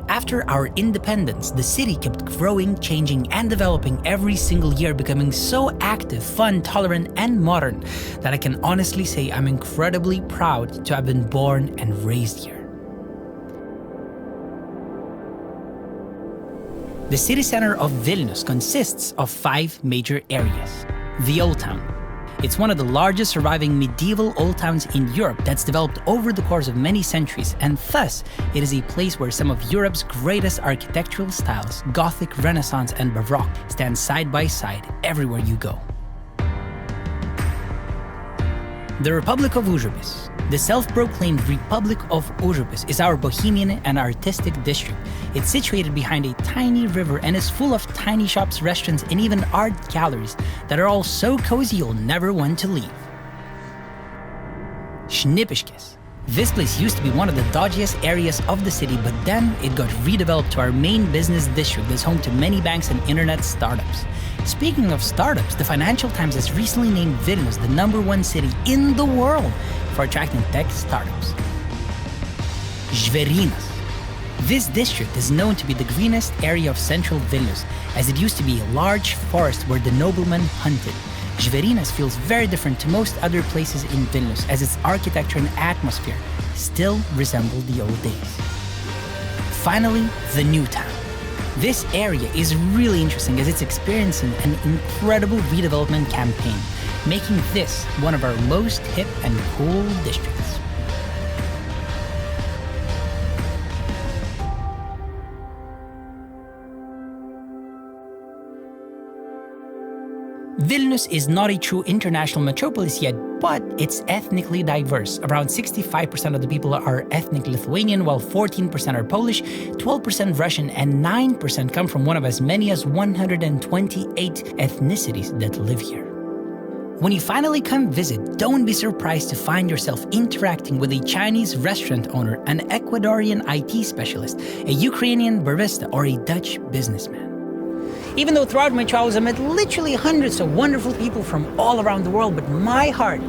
After our independence, the city kept growing, changing, and developing every single year, becoming so active, fun, tolerant, and modern that I can honestly say I'm incredibly proud to have been born and raised here. The city center of Vilnius consists of 5 major areas. The Old Town. It's one of the largest surviving medieval old towns in Europe that's developed over the course of many centuries, and thus it is a place where some of Europe's greatest architectural styles, Gothic, Renaissance, and Baroque, stand side by side everywhere you go. The Republic of Užupis. The self-proclaimed Republic of Užupis is our bohemian and artistic district. It's situated behind a tiny river and is full of tiny shops, restaurants, and even art galleries that are all so cozy you'll never want to leave. Šnipiškės. This place used to be one of the dodgiest areas of the city, but then it got redeveloped to our main business district that's home to many banks and internet startups. Speaking of startups, the Financial Times has recently named Vilnius the #1 city in the world for attracting tech startups. Žvėrynas. This district is known to be the greenest area of central Vilnius, as it used to be a large forest where the noblemen hunted. Žvėrynas feels very different to most other places in Vilnius, as its architecture and atmosphere still resemble the old days. Finally, the new town. This area is really interesting as it's experiencing an incredible redevelopment campaign, making this one of our most hip and cool districts. Vilnius is not a true international metropolis yet, but it's ethnically diverse. Around 65% of the people are ethnic Lithuanian, while 14% are Polish, 12% Russian, and 9% come from one of as many as 128 ethnicities that live here. When you finally come visit, don't be surprised to find yourself interacting with a Chinese restaurant owner, an Ecuadorian IT specialist, a Ukrainian barista, or a Dutch businessman. Even though throughout my travels I met literally hundreds of wonderful people from all around the world, but my heart,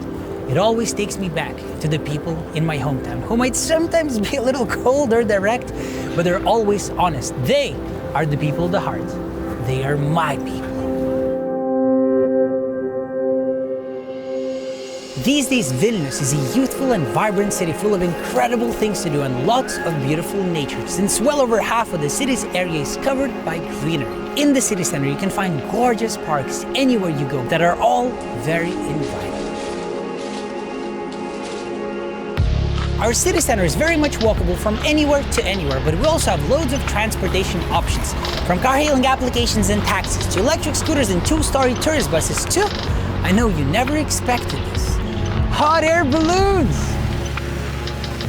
it always takes me back to the people in my hometown, who might sometimes be a little cold or direct, but they're always honest. They are the people of the heart. They are my people. These days, Vilnius is a youthful and vibrant city full of incredible things to do and lots of beautiful nature, since well over half of the city's area is covered by greenery. In the city center, you can find gorgeous parks anywhere you go that are all very inviting. Our city center is very much walkable from anywhere to anywhere, but we also have loads of transportation options, from car-hailing applications and taxis to electric scooters and two-story tourist buses to, I know you never expected this, hot air balloons!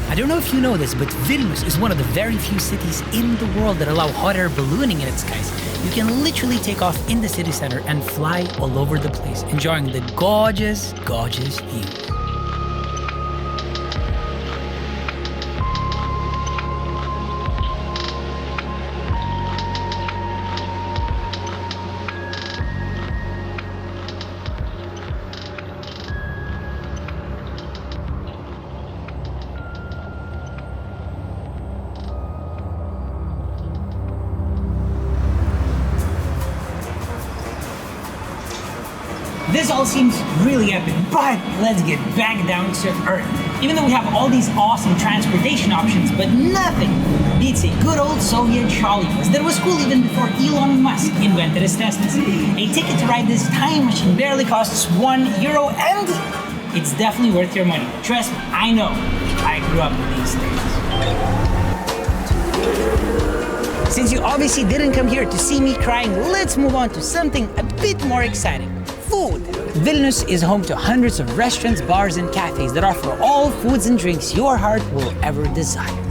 I don't know if you know this, but Vilnius is one of the very few cities in the world that allow hot air ballooning in its skies. You can literally take off in the city center and fly all over the place, enjoying the gorgeous, gorgeous views. This all seems really epic, but let's get back down to earth. Even though we have all these awesome transportation options, but nothing beats a good old Soviet trolley bus that was cool even before Elon Musk invented his Teslas. A ticket to ride this time machine barely costs €1, and it's definitely worth your money. Trust me, I know. I grew up with these things. Since you obviously didn't come here to see me crying, let's move on to something a bit more exciting. Food. Vilnius is home to hundreds of restaurants, bars, and cafes that offer all foods and drinks your heart will ever desire.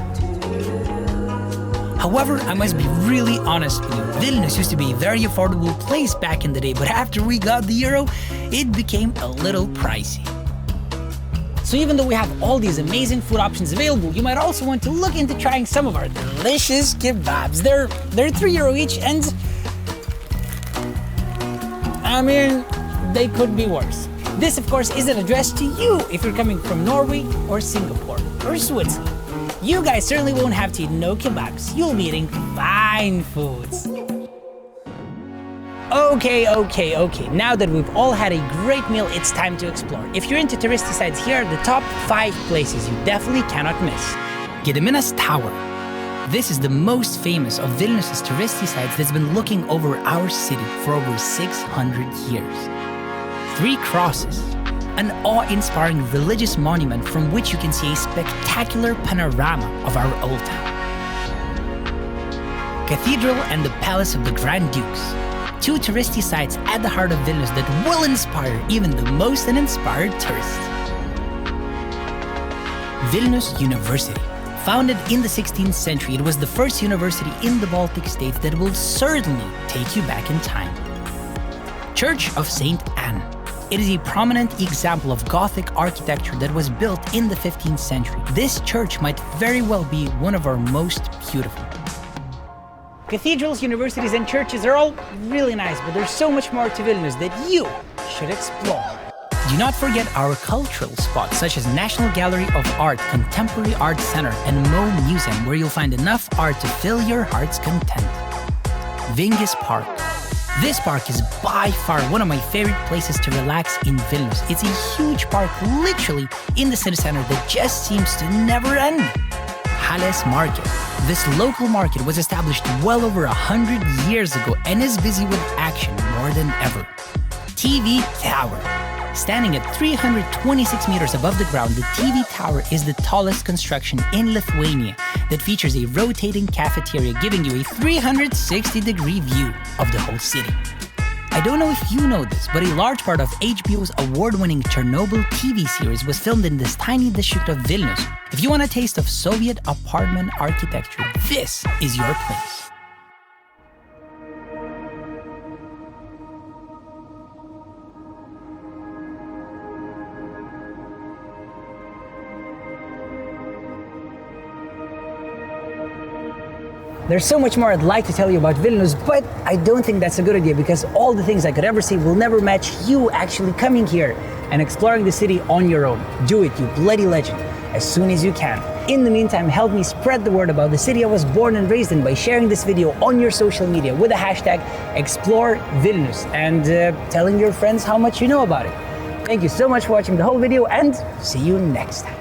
However, I must be really honest with you. Vilnius used to be a very affordable place back in the day, but after we got the euro, it became a little pricey. So even though we have all these amazing food options available, you might also want to look into trying some of our delicious kebabs. They're €3 each, and I mean, they could be worse. This, of course, isn't addressed to you if you're coming from Norway or Singapore or Switzerland. You guys certainly won't have to eat no kebabs. You'll be eating fine foods. Okay. Now that we've all had a great meal, it's time to explore. If you're into touristy sites, here are the top 5 places you definitely cannot miss. Gediminas Tower. This is the most famous of Vilnius' touristy sites that's been looking over our city for over 600 years. 3 crosses. an awe-inspiring religious monument from which you can see a spectacular panorama of our old town. Cathedral and the Palace of the Grand Dukes, two touristy sites at the heart of Vilnius that will inspire even the most uninspired tourist. Vilnius University. Founded in the 16th century, it was the first university in the Baltic states that will certainly take you back in time. Church of St. Anne. It is a prominent example of Gothic architecture that was built in the 15th century. This church might very well be one of our most beautiful. Cathedrals, universities, and churches are all really nice, but there's so much more to Vilnius that you should explore. Do not forget our cultural spots, such as National Gallery of Art, Contemporary Art Center, and Mo Museum, where you'll find enough art to fill your heart's content. Vingis Park. This park is by far one of my favorite places to relax in Vilnius. It's a huge park literally in the city center that just seems to never end. Halės Market. This local market was established well over 100 years ago and is busy with action more than ever. TV Tower. Standing at 326 meters above the ground, the TV tower is the tallest construction in Lithuania that features a rotating cafeteria giving you a 360-degree view of the whole city. I don't know if you know this, but a large part of HBO's award-winning Chernobyl TV series was filmed in this tiny district of Vilnius. If you want a taste of Soviet apartment architecture, this is your place. There's so much more I'd like to tell you about Vilnius, but I don't think that's a good idea because all the things I could ever say will never match you actually coming here and exploring the city on your own. Do it, you bloody legend, as soon as you can. In the meantime, help me spread the word about the city I was born and raised in by sharing this video on your social media with the hashtag ExploreVilnius and telling your friends how much you know about it. Thank you so much for watching the whole video and see you next time.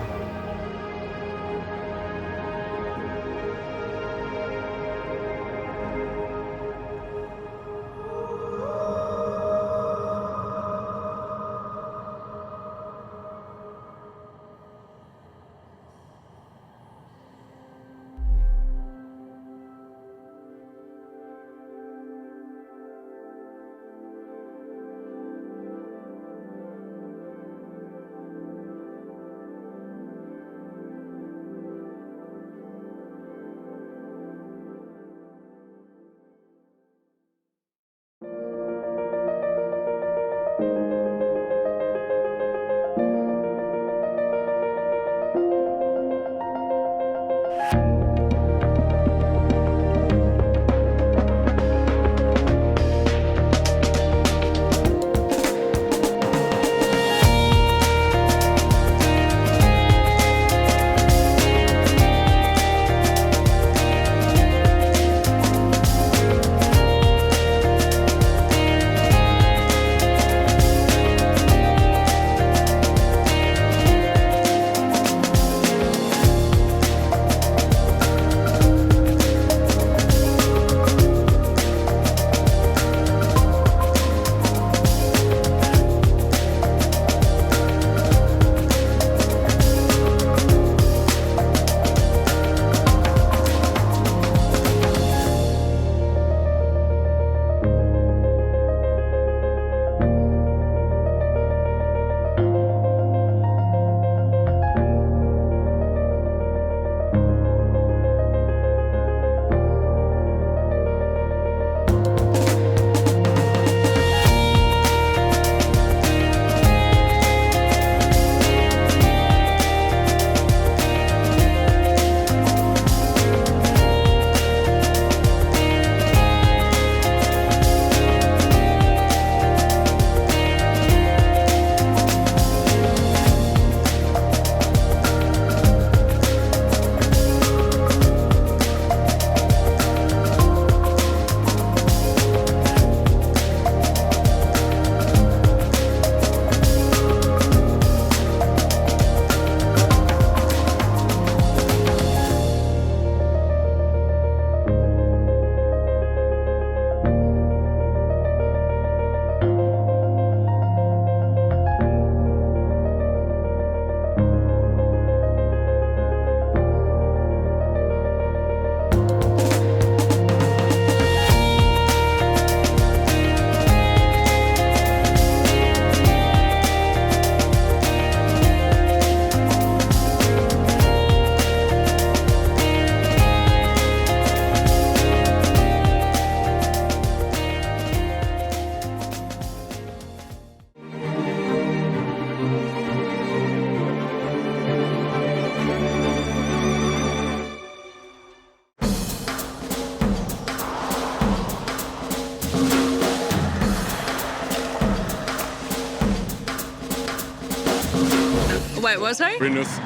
Wait, what, sorry? Vilnius.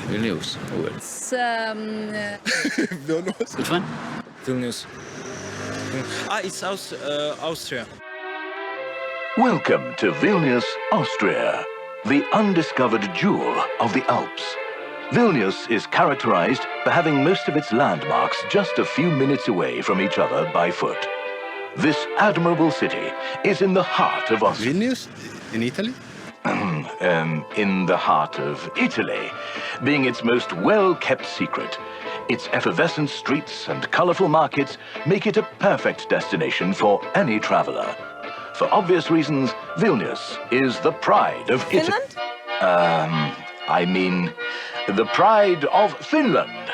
Vilnius. Oh, It's, Vilnius. which one? Vilnius. It's Austria. Welcome to Vilnius, Austria, the undiscovered jewel of the Alps. Vilnius is characterized by having most of its landmarks just a few minutes away from each other by foot. This admirable city is in the heart of Austria. Vilnius? In Italy? In the heart of Italy, being its most well-kept secret. Its effervescent streets and colorful markets make it a perfect destination for any traveler. For obvious reasons, Vilnius is the pride of Italy. I mean, the pride of Finland.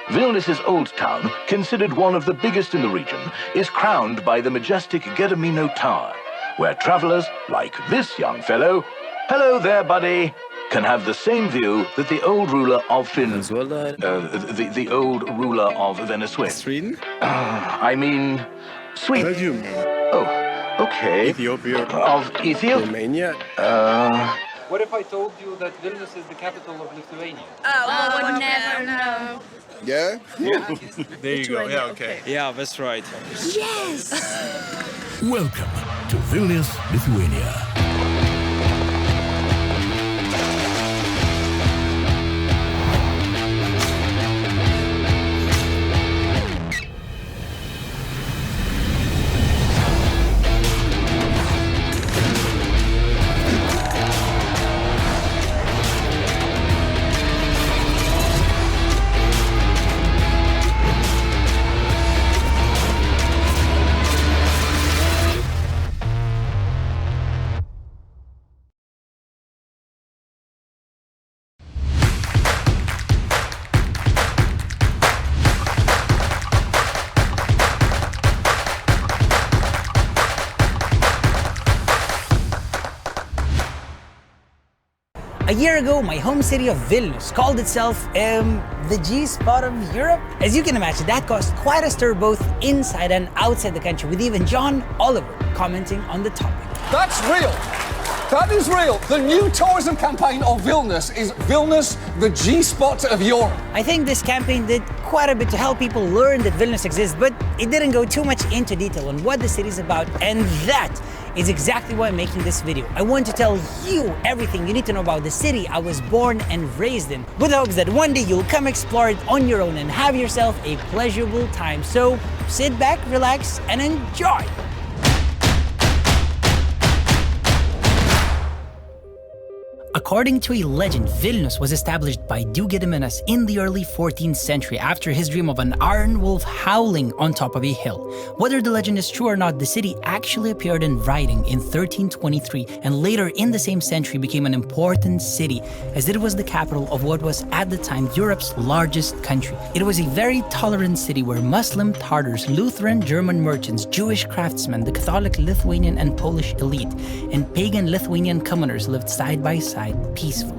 Vilnius's old town, considered one of the biggest in the region, is crowned by the majestic Gedimino Tower, where travelers like this young fellow, hello there, buddy, can have the same view that the old ruler of Venezuela, the old ruler of Venezuela. Sweden? I mean, Sweden. Belgium. Oh, okay. Ethiopia. Of Ethiopia. Romania. What if I told you that Vilnius is the capital of Lithuania? I would never know. Yeah? There you go. Yeah, okay. Yeah, that's right. Yes! Welcome to Vilnius, Lithuania. A year ago, my home city of Vilnius called itself the G-spot of Europe. As you can imagine, that caused quite a stir both inside and outside the country, with even John Oliver commenting on the topic. That's real. That is real. The new tourism campaign of Vilnius is Vilnius, the G-spot of Europe. I think this campaign did quite a bit to help people learn that Vilnius exists, but it didn't go too much into detail on what the city is about, and that is exactly why I'm making this video. I want to tell you everything you need to know about the city I was born and raised in, with hopes that one day you'll come explore it on your own and have yourself a pleasurable time. So sit back, relax, and enjoy. According to a legend, Vilnius was established by Duke Gediminas in the early 14th century after his dream of an iron wolf howling on top of a hill. Whether the legend is true or not, the city actually appeared in writing in 1323 and later in the same century became an important city, as it was the capital of what was at the time Europe's largest country. It was a very tolerant city where Muslim Tartars, Lutheran German merchants, Jewish craftsmen, the Catholic Lithuanian and Polish elite, and pagan Lithuanian commoners lived side by side peacefully.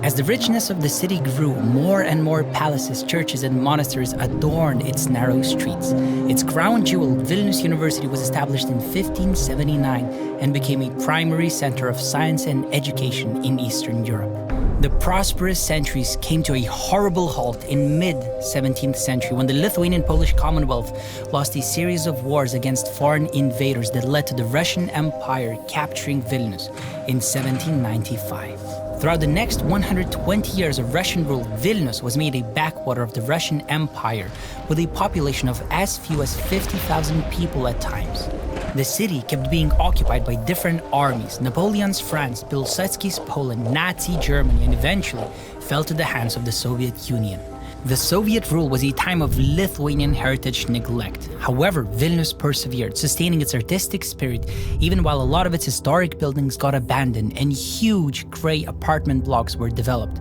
As the richness of the city grew, more and more palaces, churches, and monasteries adorned its narrow streets. Its crown jewel, Vilnius University, was established in 1579 and became a primary center of science and education in Eastern Europe. The prosperous centuries came to a horrible halt in mid-17th century when the Lithuanian-Polish Commonwealth lost a series of wars against foreign invaders that led to the Russian Empire capturing Vilnius in 1795. Throughout the next 120 years of Russian rule, Vilnius was made a backwater of the Russian Empire, with a population of as few as 50,000 people at times. The city kept being occupied by different armies: Napoleon's France, Pilsudski's Poland, Nazi Germany, and eventually fell to the hands of the Soviet Union. The Soviet rule was a time of Lithuanian heritage neglect. However, Vilnius persevered, sustaining its artistic spirit even while a lot of its historic buildings got abandoned and huge grey apartment blocks were developed.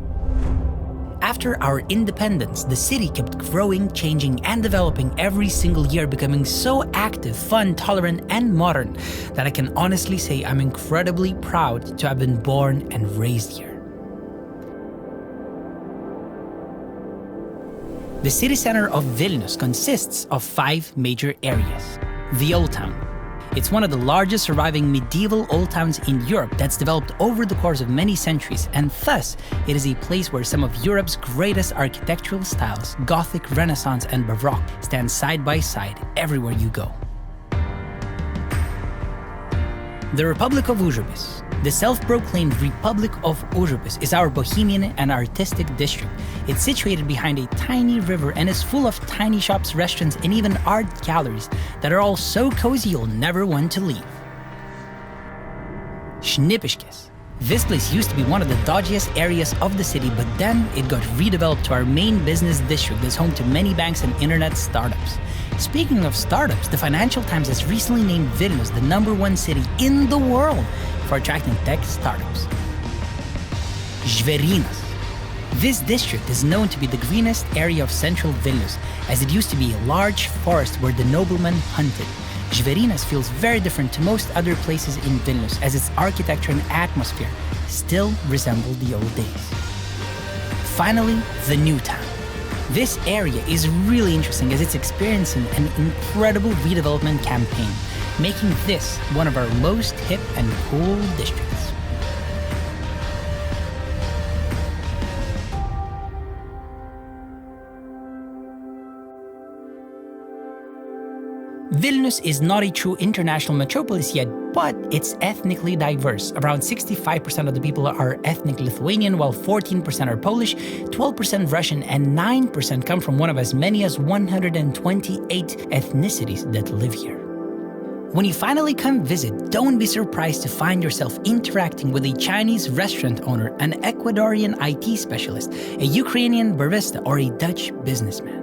After our independence, the city kept growing, changing, and developing every single year, becoming so active, fun, tolerant, and modern that I can honestly say I'm incredibly proud to have been born and raised here. The city center of Vilnius consists of 5 major areas. The Old Town. It's one of the largest surviving medieval old towns in Europe that's developed over the course of many centuries, and thus it is a place where some of Europe's greatest architectural styles, Gothic, Renaissance, and Baroque, stand side by side everywhere you go. The Republic of Užupis. The self-proclaimed Republic of Užupis is our bohemian and artistic district. It's situated behind a tiny river and is full of tiny shops, restaurants, and even art galleries that are all so cozy you'll never want to leave. Šnipiškės. This place used to be one of the dodgiest areas of the city, but then it got redeveloped to our main business district that's home to many banks and internet startups. Speaking of startups, the Financial Times has recently named Vilnius the #1 city in the world for attracting tech startups. Žvėrynas. This district is known to be the greenest area of central Vilnius, as it used to be a large forest where the noblemen hunted. Žvėrynas feels very different to most other places in Vilnius, as its architecture and atmosphere still resemble the old days. Finally, the new town. This area is really interesting as it's experiencing an incredible redevelopment campaign, making this one of our most hip and cool districts. Vilnius is not a true international metropolis yet, but it's ethnically diverse. Around 65% of the people are ethnic Lithuanian, while 14% are Polish, 12% Russian, and 9% come from one of as many as 128 ethnicities that live here. When you finally come visit, don't be surprised to find yourself interacting with a Chinese restaurant owner, an Ecuadorian IT specialist, a Ukrainian barista, or a Dutch businessman.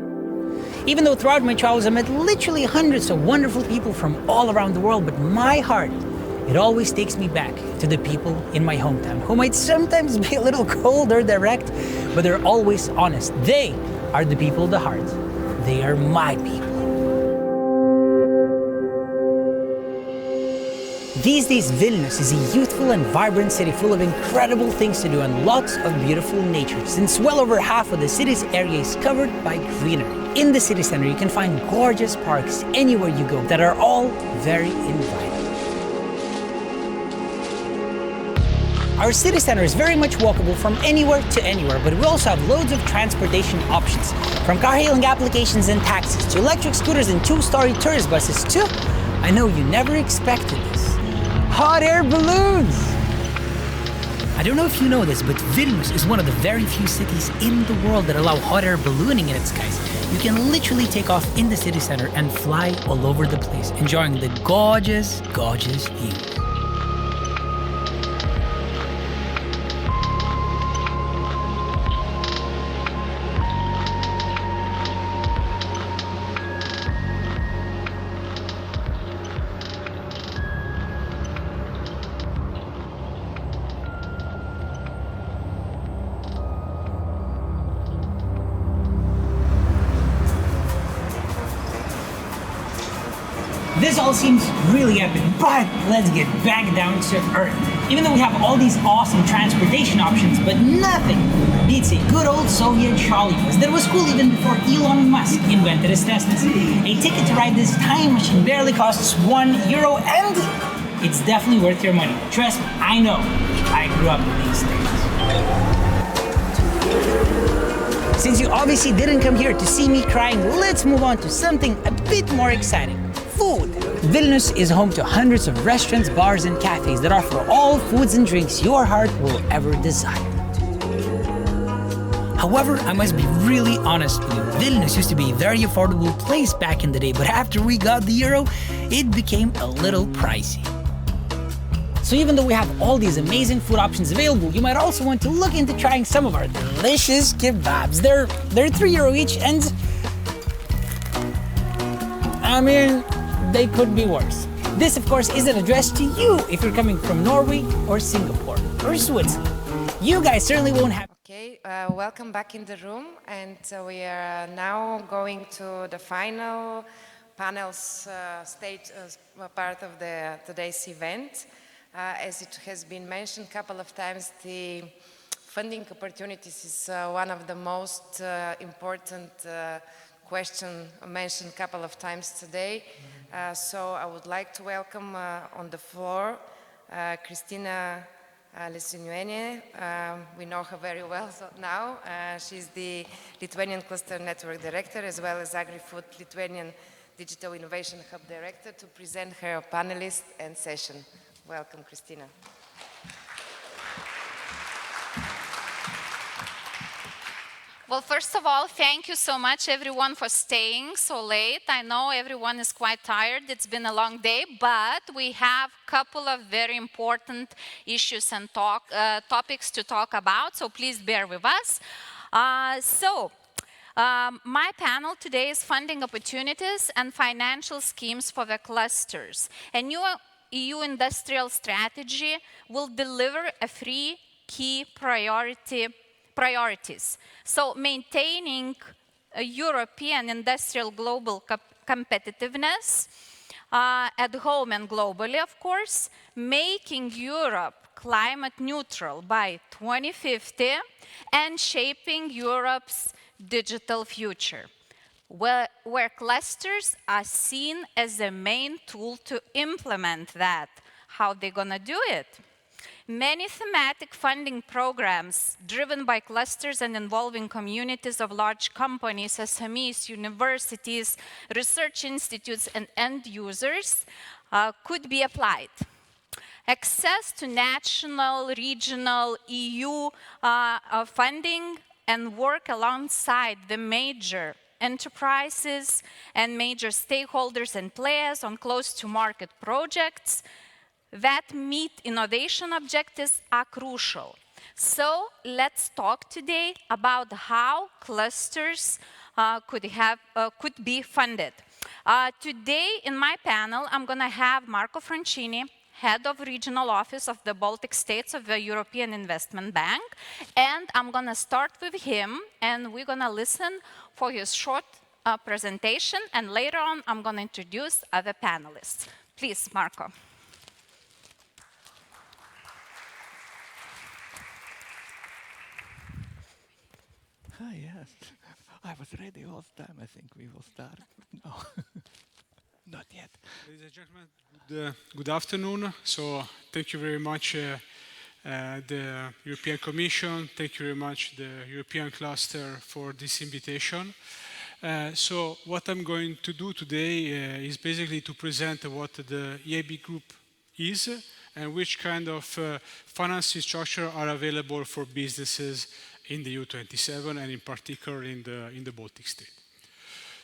Even though throughout my travels I met literally hundreds of wonderful people from all around the world, but my heart, it always takes me back to the people in my hometown, who might sometimes be a little cold or direct, but they're always honest. They are the people of the heart. They are my people. These days, Vilnius is a youthful and vibrant city full of incredible things to do and lots of beautiful nature, since well over half of the city's area is covered by greenery. In the city center, you can find gorgeous parks anywhere you go that are all very inviting. Our city center is very much walkable from anywhere to anywhere, but we also have loads of transportation options, from car-hailing applications and taxis to electric scooters and two-story tourist buses to, I know you never expected this, hot air balloons! I don't know if you know this, but Vilnius is one of the very few cities in the world that allow hot air ballooning in its skies. You can literally take off in the city center and fly all over the place, enjoying the gorgeous, gorgeous views. This all seems really epic, but let's get back down to earth. Even though we have all these awesome transportation options, but nothing beats a good old Soviet trolley bus that was cool even before Elon Musk invented his Teslas. A ticket to ride this time machine barely costs €1, and it's definitely worth your money. Trust me, I know. I grew up with these things. Since you obviously didn't come here to see me crying, let's move on to something a bit more exciting. Food. Vilnius is home to hundreds of restaurants, bars, and cafes that offer all foods and drinks your heart will ever desire. However, I must be really honest with you. Vilnius used to be a very affordable place back in the day, but after we got the euro, it became a little pricey. So even though we have all these amazing food options available, you might also want to look into trying some of our delicious kebabs. They're €3 each, and I mean, they could be worse. This, of course, isn't addressed to you if you're coming from Norway or Singapore or Switzerland. You guys certainly won't have... Okay, welcome back in the room, and we are now going to the final panels stage part of today's event. As it has been mentioned a couple of times, the funding opportunities is one of the most important question mentioned a couple of times today. So I would like to welcome on the floor Kristina Lituanienė. We know her very well now. She's the Lithuanian Cluster Network Director, as well as AgriFood Lithuanian Digital Innovation Hub Director, to present her panelist and session. Welcome, Kristina. Well, first of all, thank you so much, everyone, for staying so late. I know everyone is quite tired. It's been a long day, but we have a couple of very important issues and topics to talk about, so please bear with us. My panel today is funding opportunities and financial schemes for the clusters. A new EU industrial strategy will deliver three key priorities. So maintaining a European industrial global competitiveness at home and globally, of course, making Europe climate neutral by 2050, and shaping Europe's digital future, where clusters are seen as the main tool to implement that. How they're gonna do it? Many thematic funding programs driven by clusters and involving communities of large companies, SMEs, universities, research institutes, and end users could be applied. Access to national, regional, EU funding and work alongside the major enterprises and major stakeholders and players on close-to-market projects that meet innovation objectives are crucial. So let's talk today about how clusters could be funded. Today in my panel, I'm going to have Marco Francini, Head of Regional Office of the Baltic States of the European Investment Bank. And I'm going to start with him, and we're going to listen for his short presentation. And later on, I'm going to introduce other panelists. Please, Marco. Yes, I was ready all the time. I think we will start. No, not yet. Ladies and gentlemen, good afternoon. So thank you very much, the European Commission. Thank you very much, the European Cluster, for this invitation. So what I'm going to do today is basically to present what the EIB Group is and which kind of financing structure are available for businesses in the EU27 and in particular in the Baltic States.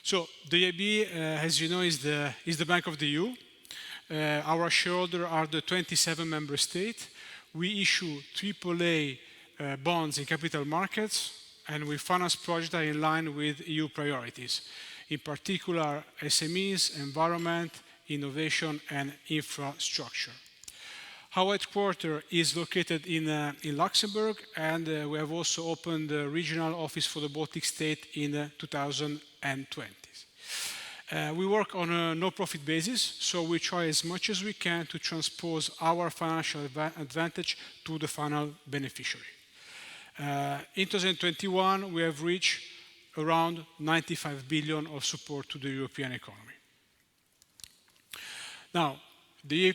So the EIB, as you know, is the Bank of the EU. Our shareholders are the 27 member states. We issue AAA bonds in capital markets, and we finance projects that are in line with EU priorities, in particular SMEs, environment, innovation, and infrastructure. Our headquarters is located in Luxembourg, and we have also opened the regional office for the Baltic State in 2020. We work on a no-profit basis, so we try as much as we can to transpose our financial advantage to the final beneficiary. In 2021, we have reached around 95 billion of support to the European economy. Now, the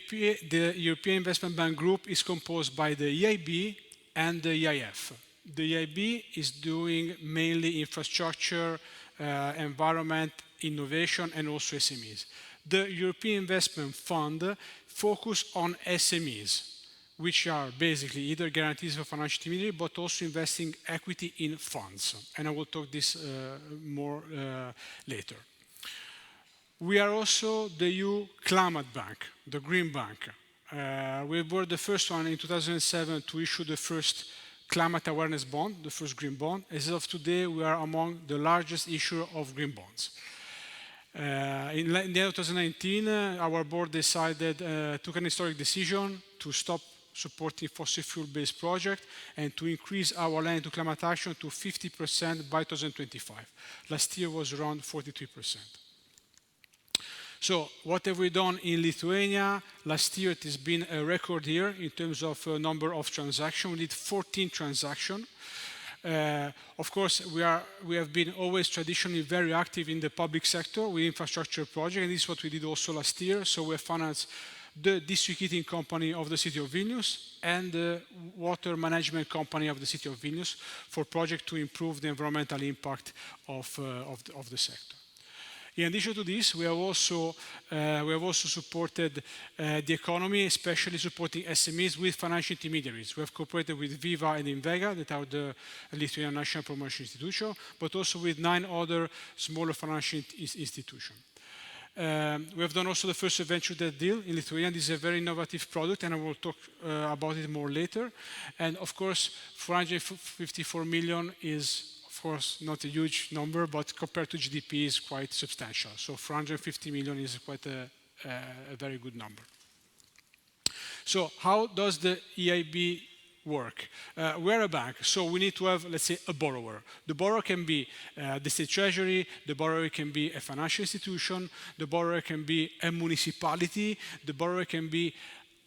European Investment Bank Group is composed by the EIB and the EIF. The EIB is doing mainly infrastructure, environment, innovation, and also SMEs. The European Investment Fund focuses on SMEs, which are basically either guarantees for financial intermediary, but also investing equity in funds. And I will talk this more later. We are also the EU Climate Bank, the Green Bank. We were the first one in 2007 to issue the first climate awareness bond, the first green bond. As of today, we are among the largest issuer of green bonds. In the end of 2019, our board decided, took an historic decision to stop supporting fossil fuel-based projects and to increase our lending to climate action to 50% by 2025. Last year was around 43%. So what have we done in Lithuania? Last year it has been a record year in terms of number of transactions. We did 14 transactions. Of course, we have been always traditionally very active in the public sector with infrastructure projects, and this is what we did also last year. So we financed the district heating company of the city of Vilnius and the water management company of the city of Vilnius for projects to improve the environmental impact of the sector. In addition to this, we have also supported the economy, especially supporting SMEs with financial intermediaries. We have cooperated with Viva and Invega, that are the Lithuanian National Promotion Institution, but also with 9 other smaller financial institutions. We have done also the first venture debt deal in Lithuania. This is a very innovative product, and I will talk about it more later. And of course, 454 million is, of course, not a huge number, but compared to GDP is quite substantial. So 450 million is quite a very good number. So how does the EIB work? We're a bank, so we need to have, let's say, a borrower. The borrower can be the state treasury, the borrower can be a financial institution, the borrower can be a municipality, the borrower can be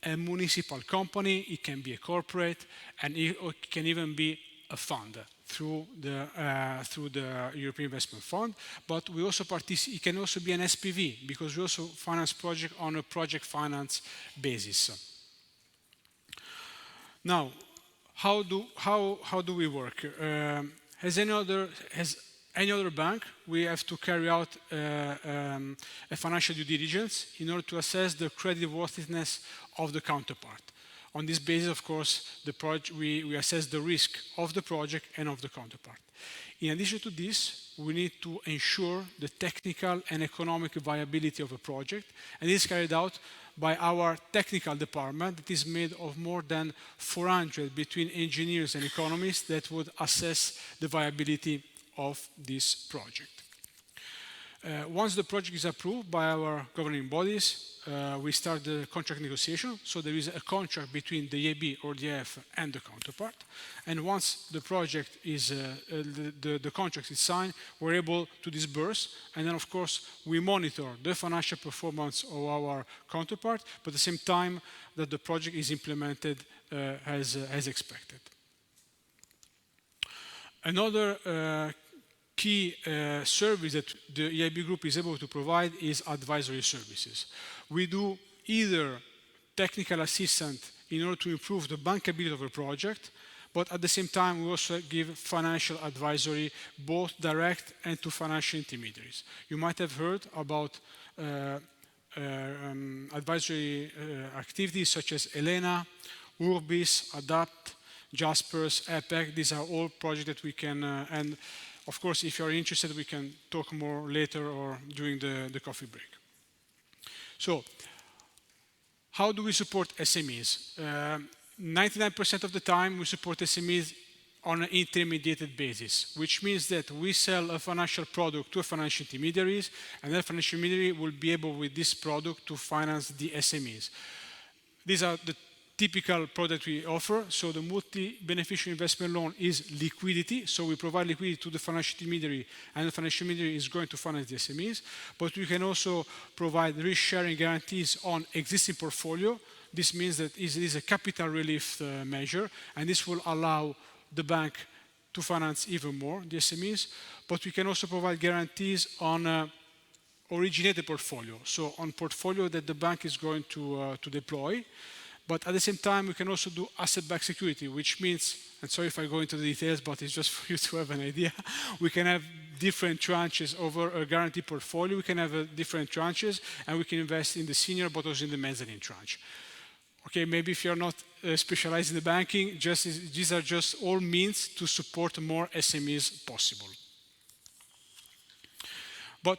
a municipal company, it can be a corporate, and it can even be a fund through the European Investment Fund. But we also it can also be an SPV, because we also finance project on a project finance basis. Now, how do we work? As any other bank, we have to carry out a financial due diligence in order to assess the creditworthiness of the counterpart. On this basis, of course, we assess the risk of the project and of the counterpart. In addition to this, we need to ensure the technical and economic viability of a project, and this is carried out by our technical department that is made of more than 400 between engineers and economists that would assess the viability of this project. Once the project is approved by our governing bodies, we start the contract negotiation. So there is a contract between the EIB or the EF and the counterpart. And once the project is, the contract is signed, we're able to disburse. And then, of course, we monitor the financial performance of our counterpart, but at the same time that the project is implemented as expected. Another key service that the EIB Group is able to provide is advisory services. We do either technical assistance in order to improve the bankability of a project, but at the same time we also give financial advisory, both direct and to financial intermediaries. You might have heard about advisory activities such as ELENA, Urbis, ADAPT, Jaspers, EPEC. These are all projects that we can, and of course, if you're interested, we can talk more later or during the coffee break. So, how do we support SMEs? 99% of the time, we support SMEs on an intermediated basis, which means that we sell a financial product to a financial intermediaries, and that financial intermediary will be able, with this product, to finance the SMEs. These are the typical product we offer. So the multi-beneficiary investment loan is liquidity. So we provide liquidity to the financial intermediary, and the financial intermediary is going to finance the SMEs. But we can also provide risk-sharing guarantees on existing portfolio. This means that it is a capital relief measure, and this will allow the bank to finance even more the SMEs. But we can also provide guarantees on originated portfolio, so on portfolio that the bank is going to deploy. But at the same time, we can also do asset-backed security, which means, and sorry if I go into the details, but it's just for you to have an idea, we can have different tranches over a guaranteed portfolio. We can have different tranches, and we can invest in the senior, but also in the mezzanine tranche. Okay, maybe if you're not specialized in the banking, these are just all means to support more SMEs possible. But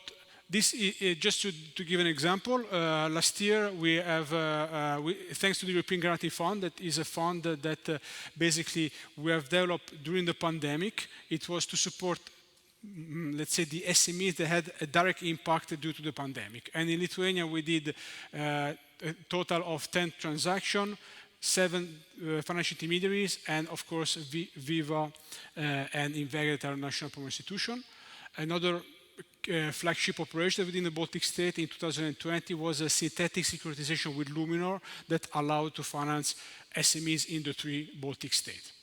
this is just to give an example. Last year, we have, thanks to the European Guarantee Fund, that is a fund that basically we have developed during the pandemic. It was to support, let's say, the SMEs that had a direct impact due to the pandemic. And in Lithuania, we did a total of 10 transactions, 7 financial intermediaries, and of course, Viva and Invega, International Promotion Institution. Another flagship operation within the Baltic State in 2020 was a synthetic securitization with Luminor that allowed to finance SMEs in the 3 Baltic states.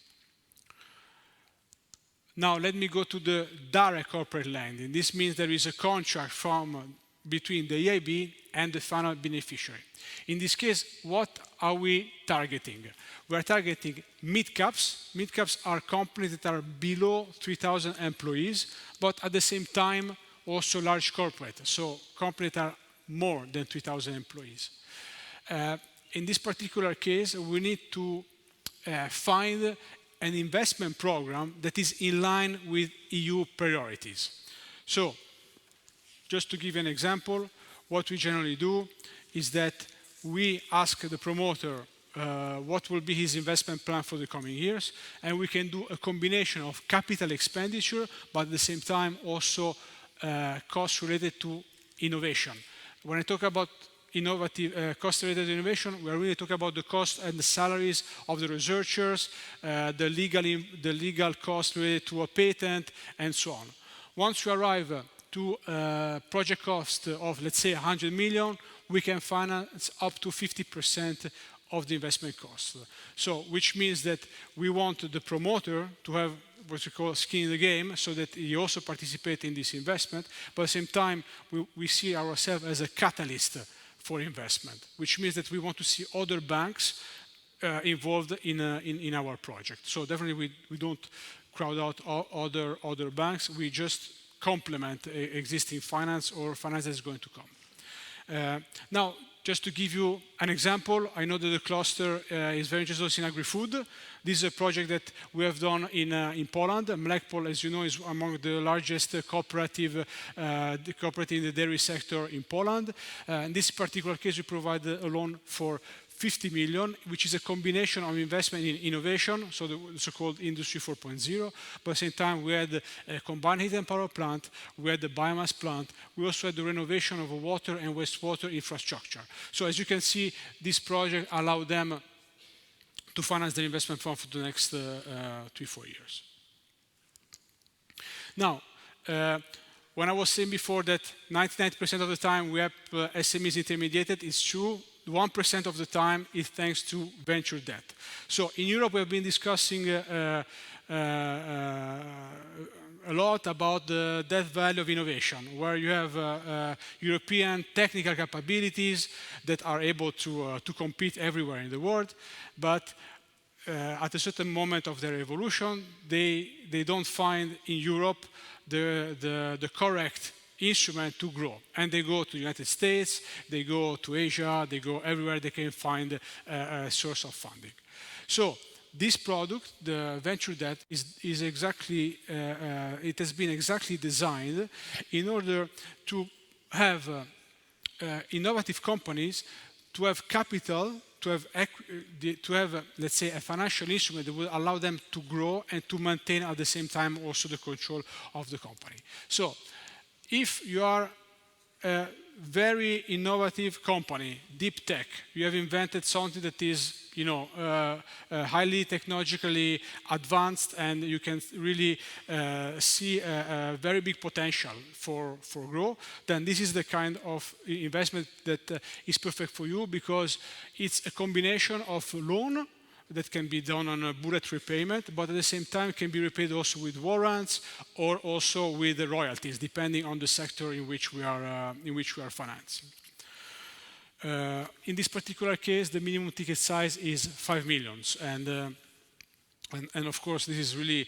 Now let me go to the direct corporate lending. This means there is a contract between the EIB and the final beneficiary. In this case, what are we targeting? We are targeting mid-caps. Mid-caps are companies that are below 3,000 employees, but at the same time also large corporate, so companies that are more than 3,000 employees. In this particular case, we need to find an investment program that is in line with EU priorities. So, just to give you an example, what we generally do is that we ask the promoter what will be his investment plan for the coming years, and we can do a combination of capital expenditure, but at the same time also costs related to innovation. When I talk about innovative cost-related innovation, we are really talking about the cost and the salaries of the researchers, the legal cost related to a patent, and so on. Once we arrive to a project cost of, let's say, 100 million, we can finance up to 50% of the investment cost. So, which means that we want the promoter to have what we call skin in the game, so that he also participates in this investment, but at the same time, we see ourselves as a catalyst for investment, which means that we want to see other banks involved in our project. So definitely we don't crowd out other banks, we just complement existing finance or finance that is going to come. Now, just to give you an example, I know that the cluster is very interested also in agri-food. This is a project that we have done in Poland. Mlekpol, as you know, is among the largest cooperative in the dairy sector in Poland. In this particular case, we provide a loan for 50 million, which is a combination of investment in innovation, so the so-called Industry 4.0, but at the same time we had a combined heat and power plant, we had the biomass plant, we also had the renovation of a water and wastewater infrastructure. So as you can see, this project allowed them to finance their investment fund for the next 3-4 years. Now, when I was saying before that 99% of the time we have SMEs intermediated, it's true. 1% of the time is thanks to venture debt. So in Europe, we have been discussing a lot about the debt value of innovation, where you have European technical capabilities that are able to compete everywhere in the world, but at a certain moment of their evolution, they don't find in Europe the correct instrument to grow, and they go to the United States, they go to Asia, they go everywhere they can find a source of funding. So this product, the venture debt, is exactly it has been exactly designed in order to have innovative companies to have capital, to have let's say a financial instrument that will allow them to grow and to maintain at the same time also the control of the company. So if you are a very innovative company, deep tech, you have invented something that is, highly technologically advanced, and you can really see a very big potential for growth, then this is the kind of investment that is perfect for you, because it's a combination of loan that can be done on a bullet repayment, but at the same time can be repaid also with warrants or also with the royalties, depending on the sector in which we are financing. In this particular case, the minimum ticket size is 5 million, and of course this is really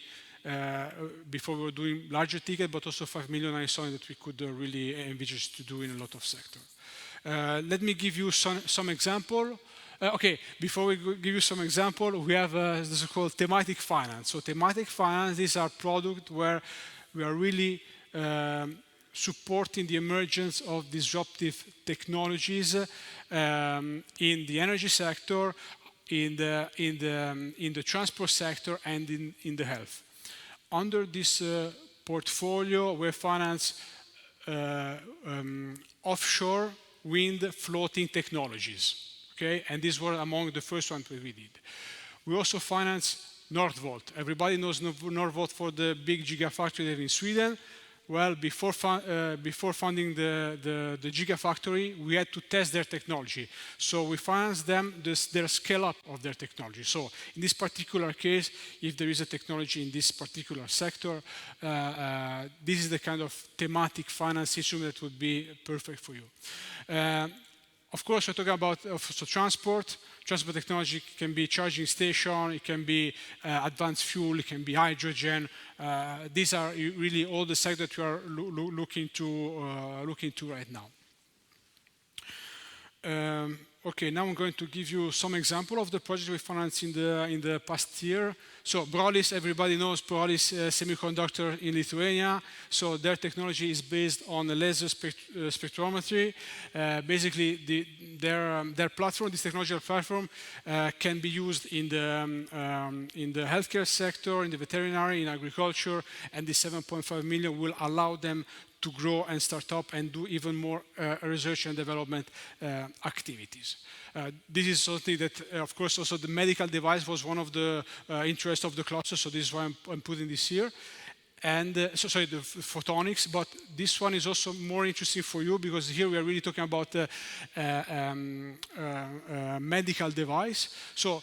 before we were doing larger ticket, but also 5 million I saw that we could really envisage to do in a lot of sectors. Let me give you some example. Okay, before we give you some example, we have the so-called thematic finance. So thematic finance is our product where we are really supporting the emergence of disruptive technologies in the energy sector, in the transport sector, and in the health. Under this portfolio, we finance offshore wind floating technologies. Okay, and these were among the first ones we did. We also finance Northvolt. Everybody knows Northvolt for the big gigafactory there in Sweden. Well, before funding the Gigafactory, we had to test their technology. So we financed them their scale-up of their technology. So in this particular case, if there is a technology in this particular sector, this is the kind of thematic finance instrument that would be perfect for you. Of course, we're talking about transport. Transport technology can be charging station, it can be advanced fuel, it can be hydrogen. These are really all the sectors that we are looking to right now. Okay, now I'm going to give you some example of the projects we financed in the past year. So Brolis, everybody knows Brolis Semiconductor in Lithuania. So their technology is based on a laser spectrometry. Basically, their platform, this technological platform, can be used in the healthcare sector, in the veterinary, in agriculture, and the 7.5 million will allow them to grow and start up and do even more research and development activities. This is something that, of course, also the medical device was one of the interests of the cluster, so this is why I'm putting this here. And sorry, the photonics, but this one is also more interesting for you because here we are really talking about medical device. So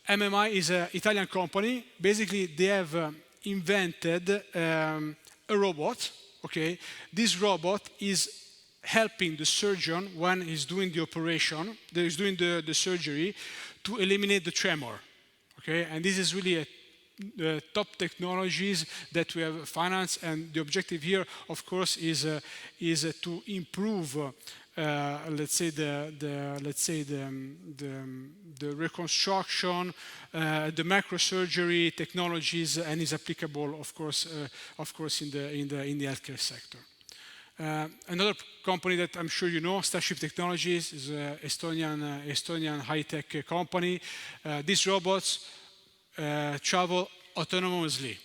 MMI is an Italian company. Basically, they have invented a robot. Okay, this robot is helping the surgeon when he's doing the operation, he's doing the surgery, to eliminate the tremor. Okay, and this is really the top technologies that we have financed, and the objective here, of course, is to improve. Let's say the reconstruction, the microsurgery technologies, and is applicable, of course, in the healthcare sector. Another company that I'm sure you know, Starship Technologies, is an Estonian high-tech company. These robots travel autonomously.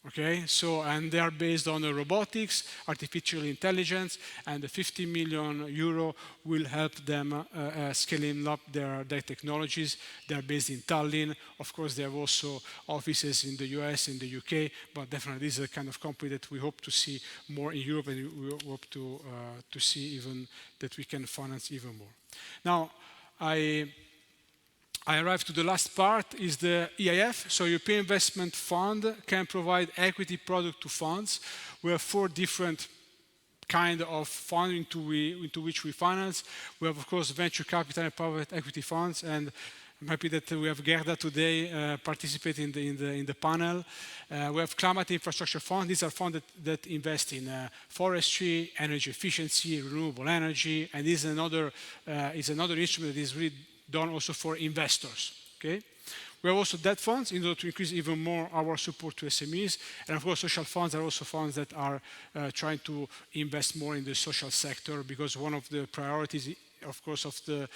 Okay, so, and they are based on robotics, artificial intelligence, and the 50 million euro will help them scaling up their technologies. They are based in Tallinn. Of course, they have also offices in the US, in the UK, but definitely this is a kind of company that we hope to see more in Europe, and we hope to see even that we can finance even more. Now, I arrived to the last part, is the EIF. So European Investment Fund can provide equity product to funds. We have 4 different kind of funds into which we finance. We have, of course, venture capital and private equity funds, and I'm happy that we have Gerda today participating in the panel. We have climate infrastructure funds. These are funds that invest in forestry, energy efficiency, renewable energy, and this is another instrument that is really done also for investors. Okay, we have also debt funds in order to increase even more our support to SMEs, and of course social funds are also funds that are trying to invest more in the social sector, because one of the priorities, of course, of the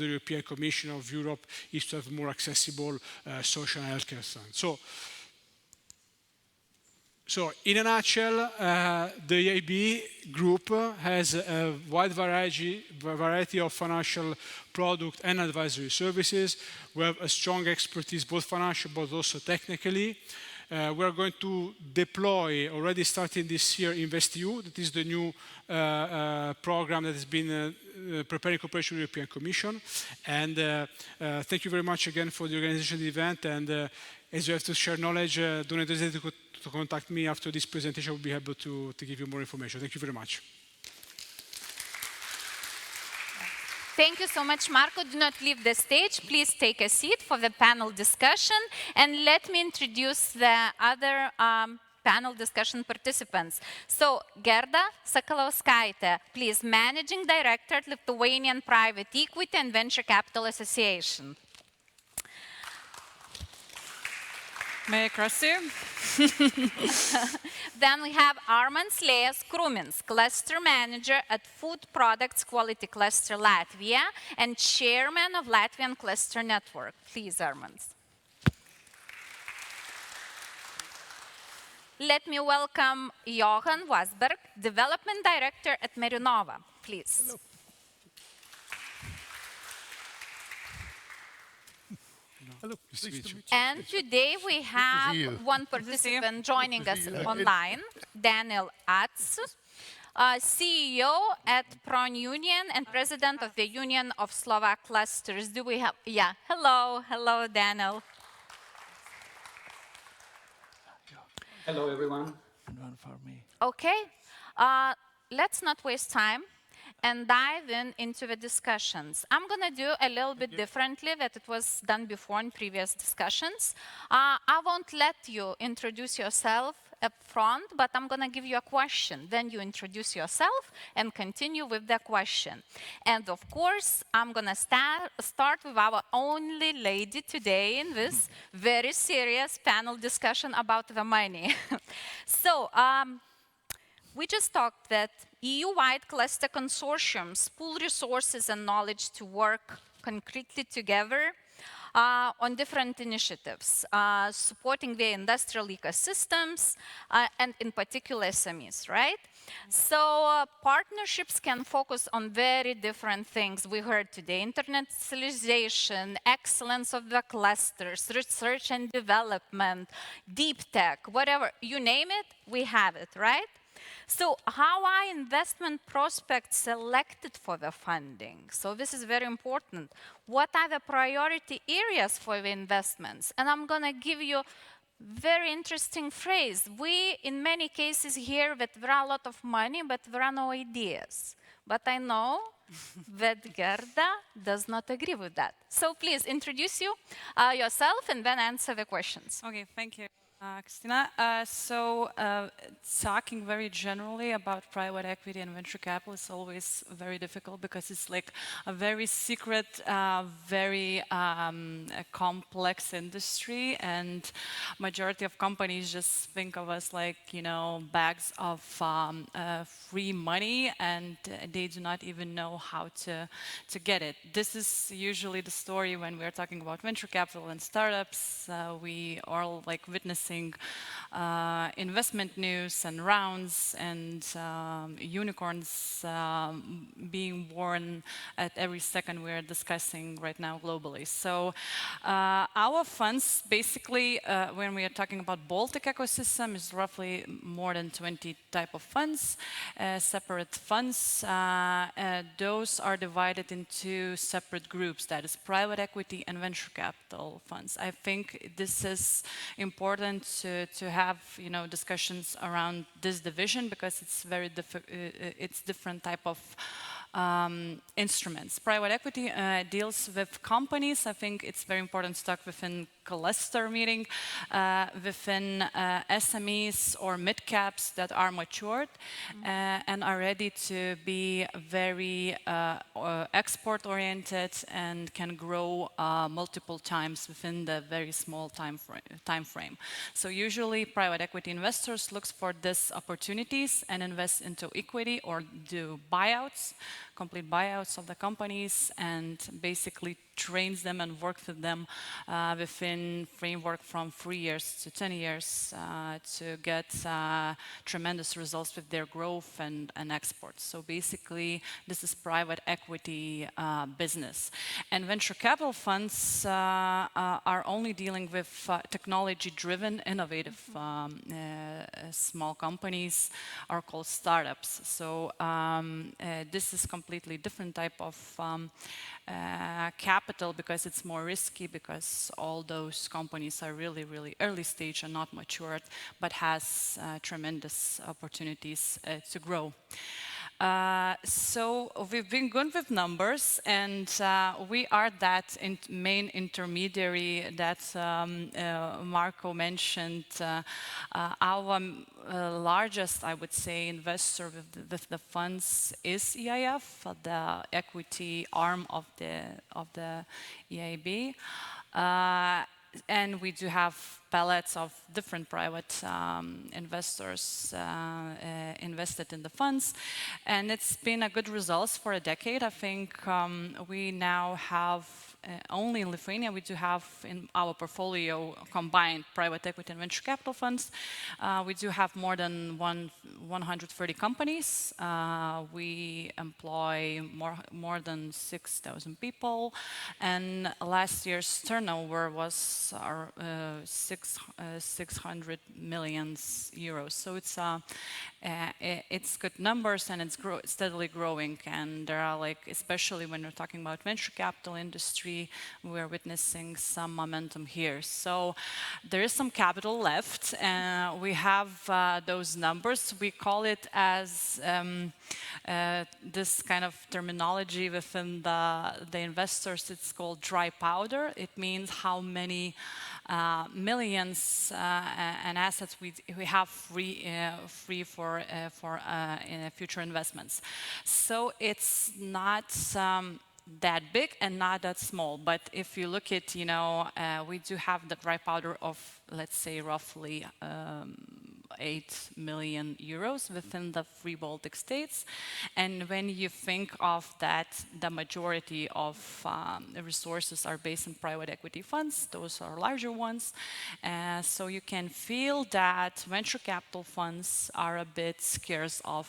European Commission of Europe is to have more accessible social and healthcare funds. So in a nutshell, the EIB group has a wide variety of financial product and advisory services. We have a strong expertise, both financial but also technically. We are going to deploy, already starting this year, InvestEU. That is the new program that has been preparing cooperation with the European Commission. And thank you very much again for the organization of the event. And as you have to share knowledge, don't hesitate to contact me after this presentation. We'll be able to give you more information. Thank you very much. Thank you so much, Marco. Do not leave the stage. Please take a seat for the panel discussion. And let me introduce the other panel discussion participants. So, Gerda Sakalauskaitė, please, Managing Director at Lithuanian Private Equity and Venture Capital Association. May I cross you? Then we have Armans Lėjas Krūmins, Cluster Manager at Food Products Quality Cluster Latvia and Chairman of Latvian Cluster Network. Please, Armans. Let me welcome Johan Wasberg, Development Director at Merinova. Please. Hello. Hello. Nice to meet you. And today we have you. one participant joining us online, Daniel Atz, CEO at Pron Union and President of the Union of Slovak Clusters. Do we have, yeah, hello, Daniel. Hello, everyone. And one for me. Okay, let's not waste time and dive into the discussions. I'm gonna do a little bit differently that it was done before in previous discussions. I won't let you introduce yourself up front, but I'm gonna give you a question. Then you introduce yourself and continue with the question. And of course, I'm gonna start with our only lady today in this very serious panel discussion about the money. So, we just talked that EU-wide cluster consortiums pool resources and knowledge to work concretely together on different initiatives, supporting the industrial ecosystems and in particular SMEs, right? So partnerships can focus on very different things. We heard today, internationalization, excellence of the clusters, research and development, deep tech, whatever, you name it, we have it, right? So how are investment prospects selected for the funding? So this is very important. What are the priority areas for the investments? And I'm going to give you a very interesting phrase. We, in many cases, hear that there are a lot of money, but there are no ideas. But I know that Gerda does not agree with that. So please introduce yourself and then answer the questions. Okay, thank you. Christina, talking very generally about private equity and venture capital is always very difficult because it's like a very secret, very complex industry, and majority of companies just think of us like, you know, bags of free money, and they do not even know how to get it. This is usually the story when we're talking about venture capital and startups. We are like witnessing investment news and rounds and unicorns being born at every second we're discussing right now globally. So our funds, basically, when we are talking about Baltic ecosystem, is roughly more than 20 type of funds, separate funds. Those are divided into separate groups, that is private equity and venture capital funds. I think this is important to have, you know, discussions around this division because it's very it's different type of instruments. Private equity deals with companies. I think it's very important to talk within cluster meeting, within SMEs or mid-caps that are matured and are ready to be very export-oriented and can grow multiple times within the very small time frame. So usually private equity investors look for these opportunities and invest into equity or do buyouts, complete buyouts of the companies, and basically trains them and works with them within framework from 3 years to 10 years to get tremendous results with their growth and exports. So basically, this is private equity business. And venture capital funds are only dealing with technology-driven, innovative small companies are called startups. So this is completely different type of capital because it's more risky, because all those companies are really, really early stage and not matured, but has tremendous opportunities to grow. So we've been good with numbers, and we are that main intermediary that Marco mentioned. Our largest, I would say, investor with the funds is EIF, the equity arm of the EIB. And we do have pallets of different private investors invested in the funds. And it's been a good results for a decade. I think we now have only in Lithuania, we do have in our portfolio combined private equity and venture capital funds. We do have more than 130 companies. We employ more than 6,000 people, and last year's turnover was 600 million euros. So it's good numbers, and it's steadily growing. And there are, like, especially when we're talking about venture capital industry, we're witnessing some momentum here. So there is some capital left. We have those numbers. We call it as this kind of terminology within the investors. It's called dry powder. It means how many millions and assets we have free for future investments. So it's not that big and not that small. But if you look at, we do have the dry powder of, let's say, roughly 8 million euros within the three Baltic states. And when you think of that, the majority of resources are based in private equity funds. Those are larger ones. So you can feel that venture capital funds are a bit scarce of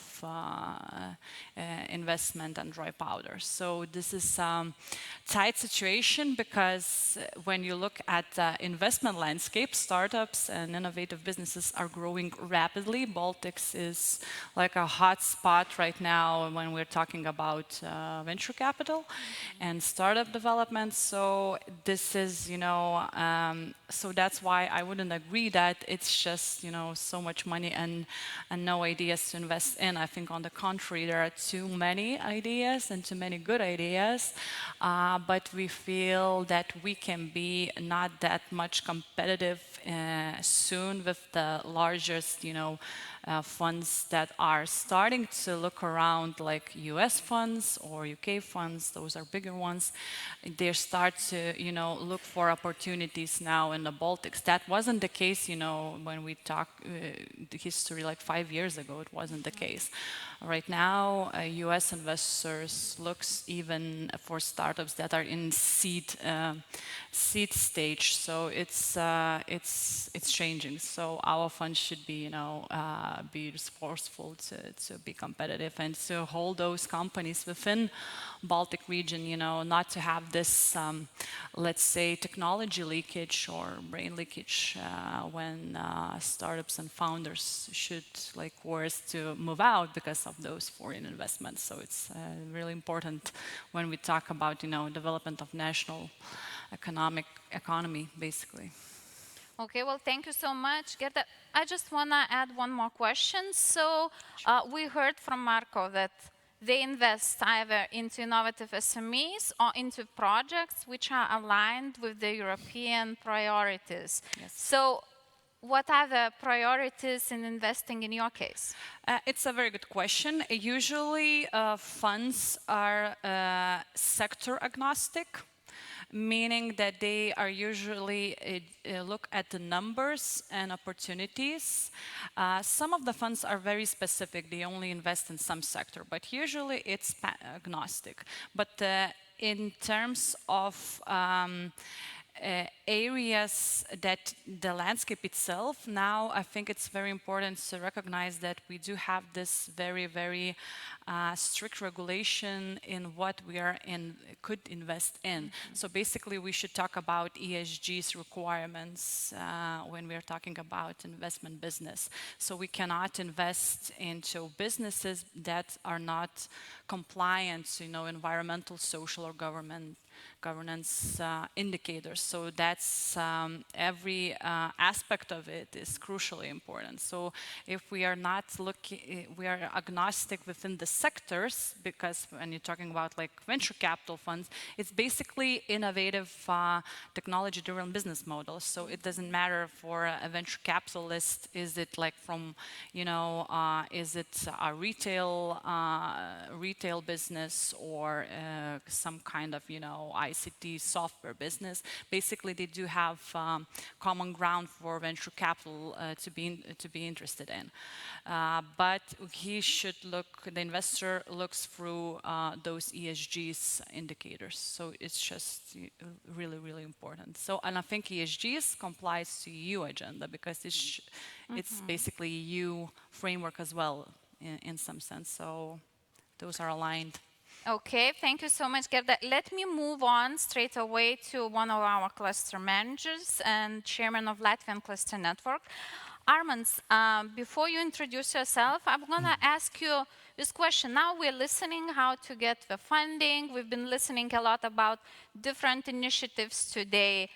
investment and dry powder. So this is a tight situation, because when you look at the investment landscape, startups and innovative businesses are growing rapidly. Baltics is like a hot spot right now when we're talking about venture capital and startup development. So this is, so that's why I wouldn't agree that it's just, so much money and no ideas to invest in. I think on the contrary, there are too many ideas and too many good ideas, but we feel that we can be not that much competitive soon with the largest, funds that are starting to look around, like US funds or UK funds. Those are bigger ones. They start to, look for opportunities now in the Baltics. That wasn't the case, when we talk the history like 5 years ago. It wasn't the case. Right now, US investors looks even for startups that are in seed stage. So it's changing. So our fund should be, be resourceful to be competitive and to hold those companies within Baltic region, not to have this, let's say, technology leakage or brain leakage when startups and founders should, like, worse to move out because of those foreign investments. So it's really important when we talk about, development of national economy, basically. Okay, well, thank you so much, Gerda. I just want to add one more question. So we heard from Marco that they invest either into innovative SMEs or into projects which are aligned with the European priorities. Yes. So what are the priorities in investing in your case? It's a very good question. Usually funds are sector agnostic, meaning that they are usually look at the numbers and opportunities. Some of the funds are very specific. They only invest in some sector, but usually it's agnostic. But in terms of areas that the landscape itself, now I think it's very important to recognize that we do have this very, very strict regulation in what we are could invest in. So basically we should talk about ESG's requirements when we are talking about investment business. So we cannot invest into businesses that are not compliant to, environmental, social, or governance indicators. So that's every aspect of it is crucially important. So if we are not looking, we are agnostic within the sectors, because when you're talking about like venture capital funds, it's basically innovative technology-driven business models. So it doesn't matter for a venture capitalist, is it like from, is it a retail business or some kind of, ICT software business. Basically, they they do have common ground for venture capital to be interested in. But he should look, the investor looks through those ESG's indicators. So it's just really, really important. So, and I think ESG's complies to EU agenda because it's basically EU framework as well in some sense. So those are aligned. Okay, thank you so much, Gerda. Let me move on straight away to one of our cluster managers and chairman of Latvian Cluster Network. Armand, before you introduce yourself, I'm going to ask you this question. Now we're listening how to get the funding. We've been listening a lot about different initiatives today.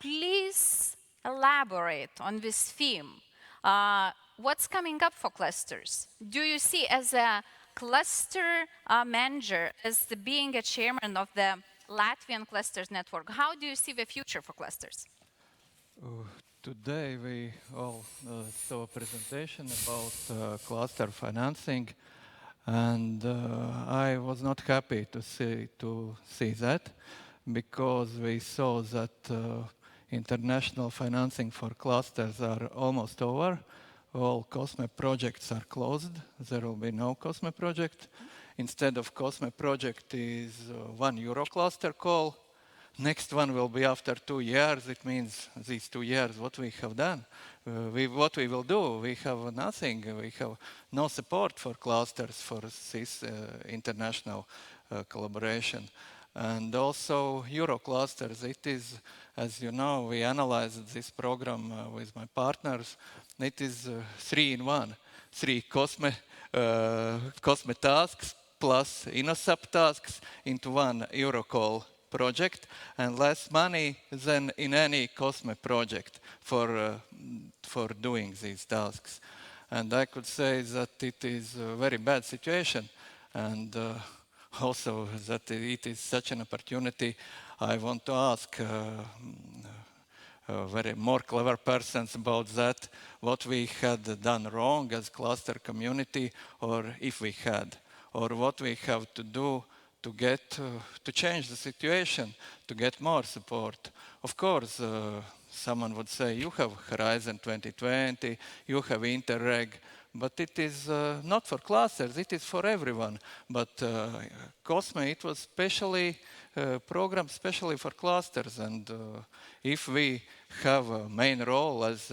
Please elaborate on this theme. What's coming up for clusters? Do you see as a cluster manager, as being a chairman of the Latvian Clusters Network, how do you see the future for clusters? Today we all saw a presentation about cluster financing, and I was not happy to see that, because we saw that international financing for clusters are almost over. All COSME projects are closed. There will be no COSME project. Instead of COSME project is one Eurocluster call. Next one will be after 2 years. It means these 2 years, what we have done. What we will do, we have nothing. We have no support for clusters for this international collaboration. And also Euroclusters, it is, as you know, we analyzed this program with my partners. It is 3-in-1, 3 COSME tasks plus InnoSup tasks into one Eurocall project, and less money than in any COSME project for doing these tasks. And I could say that it is a very bad situation, and also that it is such an opportunity. I want to ask very more clever persons about that, what we had done wrong as cluster community, or if we had, or what we have to do to get to change the situation, to get more support. Of course, someone would say you have Horizon 2020, you have Interreg, but it is not for clusters, it is for everyone. But COSME, it was specially programmed specially for clusters, and if we have a main role, as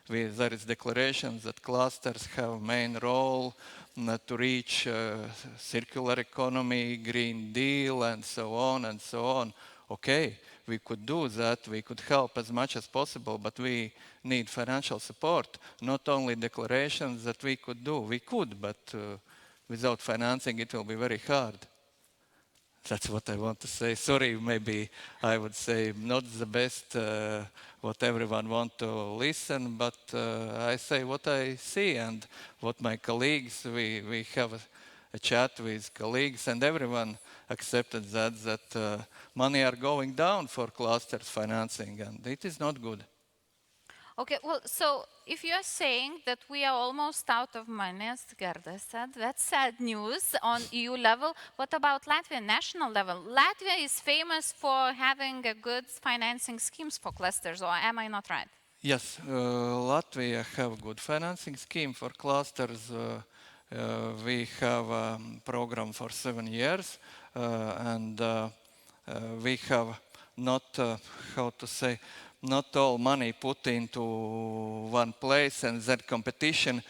there is declarations that clusters have main role to reach circular economy, Green Deal, and so on and so on. Okay, we could do that, we could help as much as possible, but we need financial support, not only declarations that we could do. We could, but without financing it will be very hard. That's what I want to say. Sorry, maybe I would say not the best what everyone wants to listen, but I say what I see and what my colleagues, we have a chat with colleagues, and everyone accepted that money are going down for clusters financing, and it is not good. Okay, well, so if you're saying that we are almost out of money, as Gerda said, that's sad news on EU level. What about Latvia national level? Latvia is famous for having a good financing schemes for clusters, or am I not right? Yes, Latvia have good financing scheme for clusters. We have a program for 7 years, and we have not, how to say, not all money put into one place, and that competition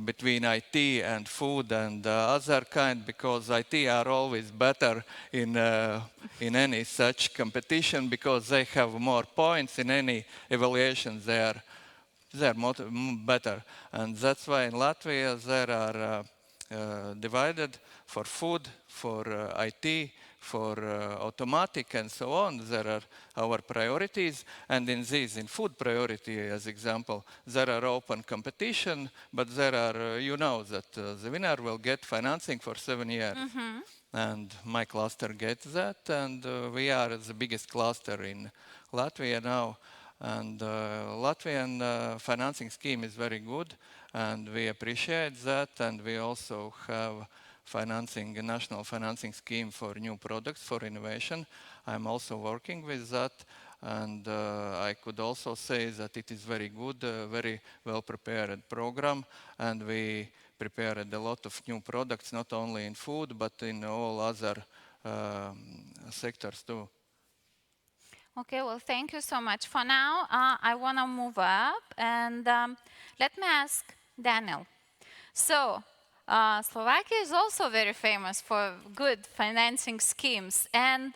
between IT and food and other kind, because IT are always better in any such competition, because they have more points in any evaluation. They're better, and that's why in Latvia there are divided for food, for IT, for automatic and so on. There are our priorities, and in food priority, as example, there are open competition, but there are, you know, that the winner will get financing for 7 years. Mm-hmm. And my cluster gets that, and we are the biggest cluster in Latvia now. And Latvian financing scheme is very good, and we appreciate that, and we also have a national financing scheme for new products, for innovation. I'm also working with that, And I could also say that it is very good, very well prepared program, and we prepared a lot of new products, not only in food, but in all other sectors too. Okay, well, thank you so much. For now, I want to move up and let me ask Daniel. So, Slovakia is also very famous for good financing schemes, and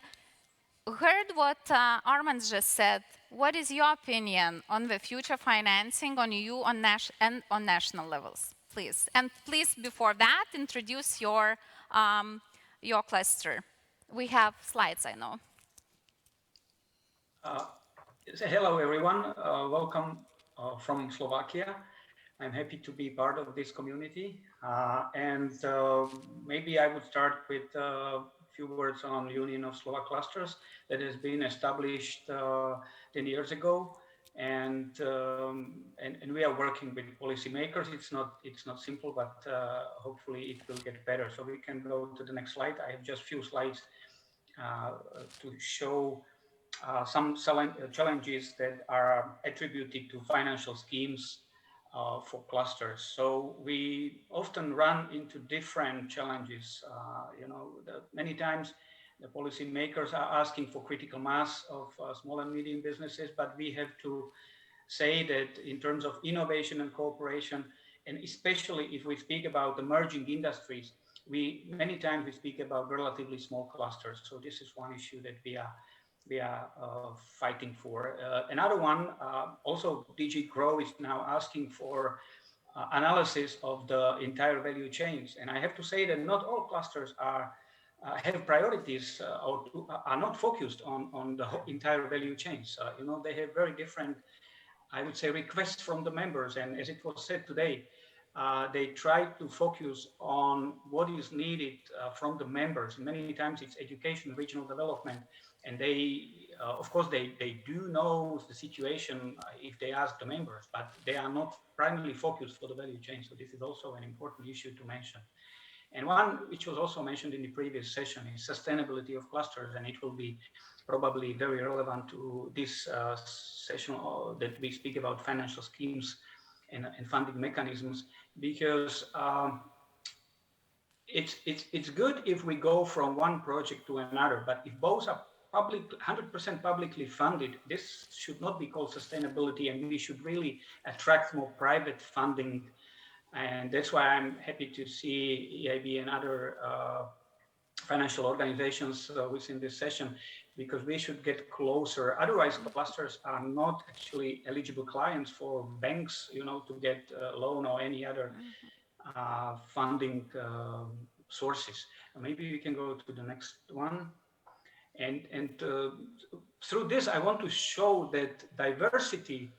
heard what Armand just said. What is your opinion on the future financing on EU and on national levels, please? And please, before that, introduce your cluster. We have slides, I know. Hello, everyone. Welcome from Slovakia. I'm happy to be part of this community. Maybe I would start with a few words on Union of Slovak Clusters that has been established 10 years ago. And we are working with policymakers. It's not simple, but hopefully it will get better. So we can go to the next slide. I have just few slides to show some challenges that are attributed to financial schemes for clusters. So we often run into different challenges. Many times the policymakers are asking for critical mass of small and medium businesses, but we have to say that in terms of innovation and cooperation, and especially if we speak about emerging industries, many times we speak about relatively small clusters. So this is one issue that we are fighting for. Another one, also DG GROW is now asking for analysis of the entire value chains. And I have to say that not all clusters have priorities or are not focused on the entire value chains. They have very different, I would say, requests from the members. And as it was said today, they try to focus on what is needed from the members. Many times it's education, regional development, and they, of course, they do know the situation if they ask the members, but they are not primarily focused for the value chain. So this is also an important issue to mention. And one which was also mentioned in the previous session is sustainability of clusters, and it will be probably very relevant to this session that we speak about financial schemes and funding mechanisms, because it's good if we go from one project to another, but if both are 100% publicly funded, this should not be called sustainability, and we should really attract more private funding. And that's why I'm happy to see EIB and other financial organizations within this session, because we should get closer. Otherwise, clusters are not actually eligible clients for banks, to get a loan or any other funding sources. Maybe we can go to the next one. And through this, I want to show that diversity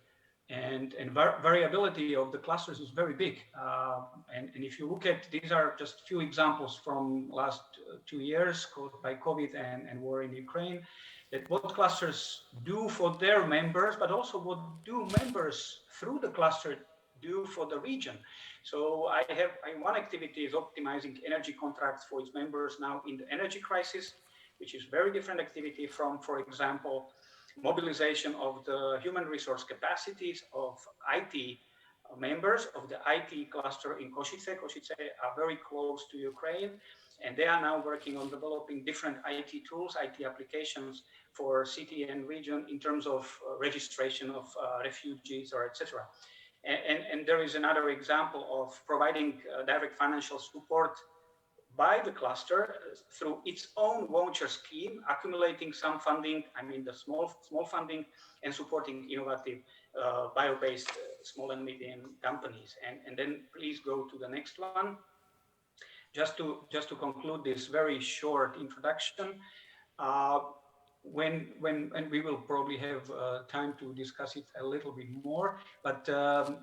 and variability of the clusters is very big. And if you look at, these are just few examples from last 2 years caused by COVID and war in Ukraine, that what clusters do for their members, but also what do members through the cluster do for the region. So one activity is optimizing energy contracts for its members now in the energy crisis, which is very different activity from, for example, mobilization of the human resource capacities of IT members of the IT cluster in Košice. Košice are very close to Ukraine, and they are now working on developing different IT tools, IT applications for city and region in terms of registration of refugees or etc. And there is another example of providing direct financial support by the cluster through its own voucher scheme, accumulating some funding, the small funding, and supporting innovative bio-based small and medium companies. And then please go to the next one. Just to conclude this very short introduction, and we will probably have time to discuss it a little bit more, but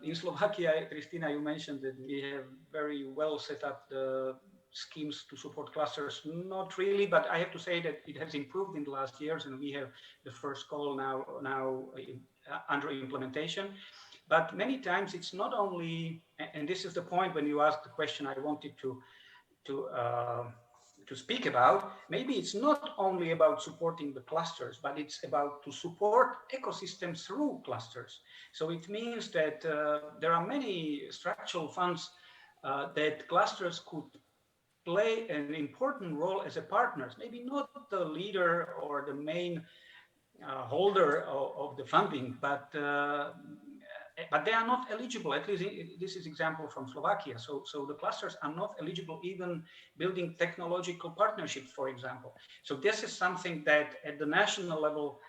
in Slovakia, Kristina, you mentioned that we have very well set up the schemes to support clusters. Not really, but I have to say that it has improved in the last years, and we have the first call now under implementation. But many times it's not only, and this is the point when you asked the question, I wanted to to speak about, maybe it's not only about supporting the clusters, but it's about to support ecosystems through clusters. So it means that there are many structural funds that clusters could play an important role as a partners, maybe not the leader or the main holder of the funding, but they are not eligible. At least this is example from Slovakia. So the clusters are not eligible even building technological partnerships, for example. So this is something that at the national level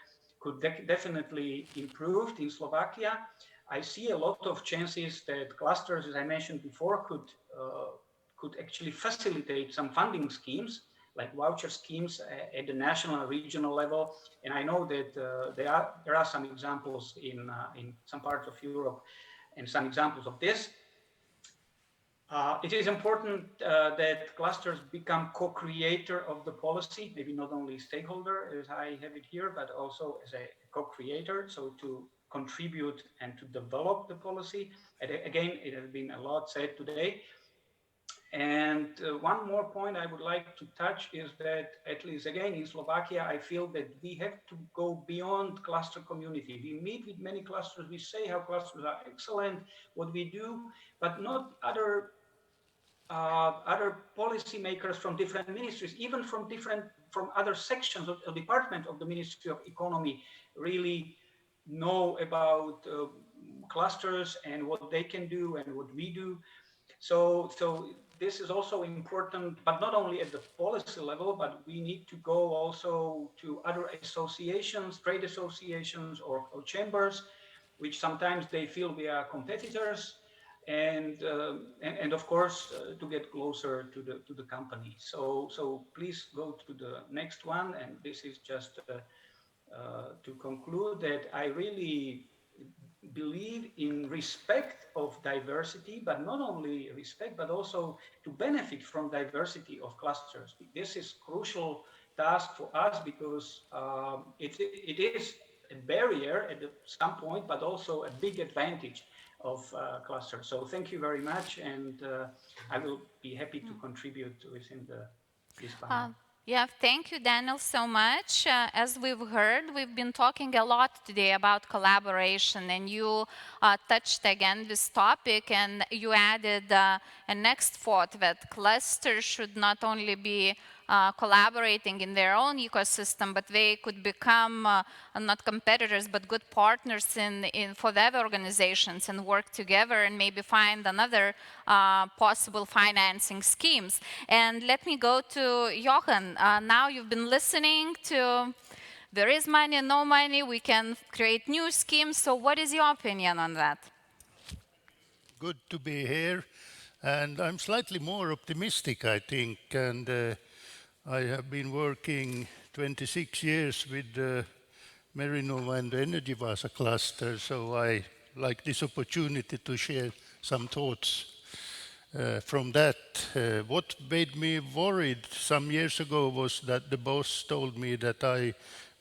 could definitely improve in Slovakia. I see a lot of chances that clusters, as I mentioned before, could actually facilitate some funding schemes, like voucher schemes at the national and regional level. And I know that there are some examples in some parts of Europe and some examples of this. It is important that clusters become co-creator of the policy, maybe not only stakeholder as I have it here, but also as a co-creator, so to contribute and to develop the policy. And again, it has been a lot said today. And one more point I would like to touch is that, at least again in Slovakia, I feel that we have to go beyond cluster community. We meet with many clusters, we say how clusters are excellent, what we do, but not other policymakers from different ministries, even from other sections of the department of the Ministry of Economy, really know about clusters and what they can do and what we do. So this is also important, but not only at the policy level, but we need to go also to other associations, trade associations or chambers, which sometimes they feel we are competitors, and of course to get closer to the company. So please go to the next one, and this is just to conclude that I really believe in respect of diversity, but not only respect, but also to benefit from diversity of clusters. This is crucial task for us because it is a barrier at some point, but also a big advantage of clusters. So thank you very much, and I will be happy to contribute within this panel. Yeah, thank you, Daniel, so much. As we've heard, we've been talking a lot today about collaboration, and you touched again this topic, and you added a next thought that clusters should not only be collaborating in their own ecosystem, but they could become not competitors, but good partners for the other organizations and work together and maybe find another possible financing schemes. And let me go to Johan. Now you've been listening to there is money, no money, we can create new schemes. So what is your opinion on that? Good to be here. And I'm slightly more optimistic, I think. And I have been working 26 years with the Merinova and the Energy Vasa cluster, so I like this opportunity to share some thoughts from that. What made me worried some years ago was that the boss told me that I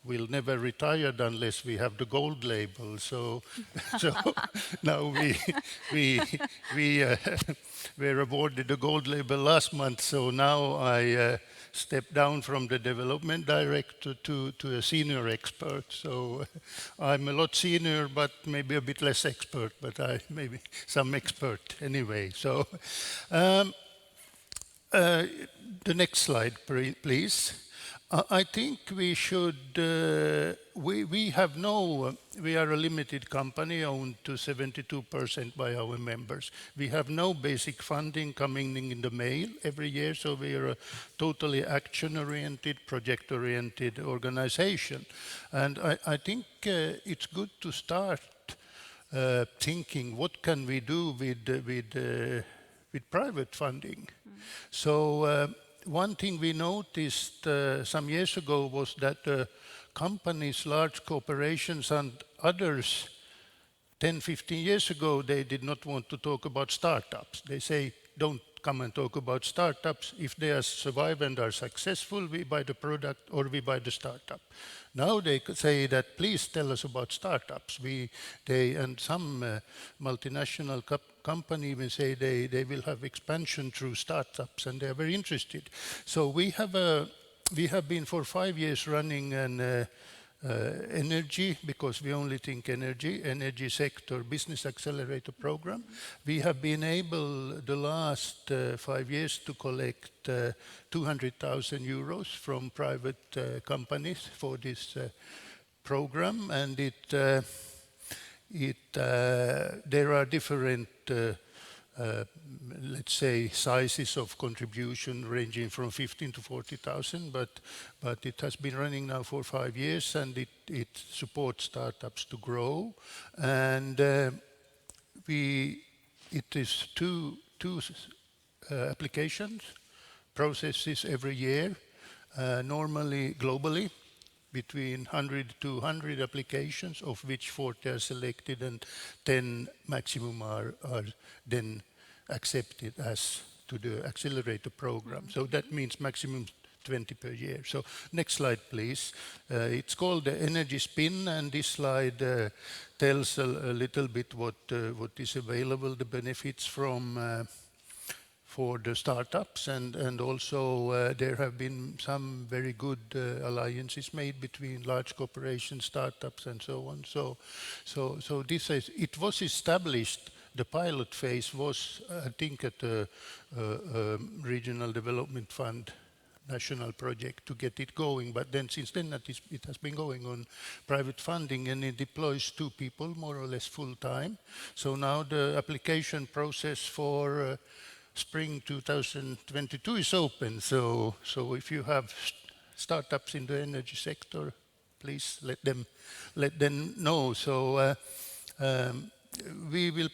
will never retire unless we have the gold label. So now we were awarded the gold label last month, so now I stepped down from the development director to a senior expert. So I'm a lot senior, but maybe a bit less expert, but I maybe some expert anyway. So the next slide, please. I think we should, we are a limited company owned to 72% by our members. We have no basic funding coming in the mail every year, so we are a totally action-oriented, project-oriented organization. And I think it's good to start thinking what can we do with private funding. So one thing we noticed some years ago was that companies, large corporations and others, 10, 15 years ago, they did not want to talk about startups. They say, don't come and talk about startups. If they are survive and are successful, we buy the product or we buy the startup. Now they could say that, please tell us about startups. And some multinational company even say they will have expansion through startups, and they are very interested. So we have been for 5 years running an energy, because we only think energy sector business accelerator program. We have been able the last 5 years to collect 200,000 euros from private companies for this program, and there are different let's say sizes of contribution ranging from 15 to 40,000, but it has been running now for 5 years, and it supports startups to grow. And it is two applications processes every year, normally globally, between 100 to 200 applications, of which 40 are selected and 10 maximum are then accepted as to the accelerator program. So that means maximum 20 per year. So next slide, please. It's called the Energy Spin, and this slide tells a little bit what is available, the benefits from for the startups, and also there have been some very good alliances made between large corporations, startups, and so on. So this is, it was established. The pilot phase was, I think, at the Regional Development Fund national project to get it going, but then since then it has been going on private funding, and it deploys 2 people more or less full time. So now the application process for spring 2022 is open. So if you have startups in the energy sector, please let them know. So we will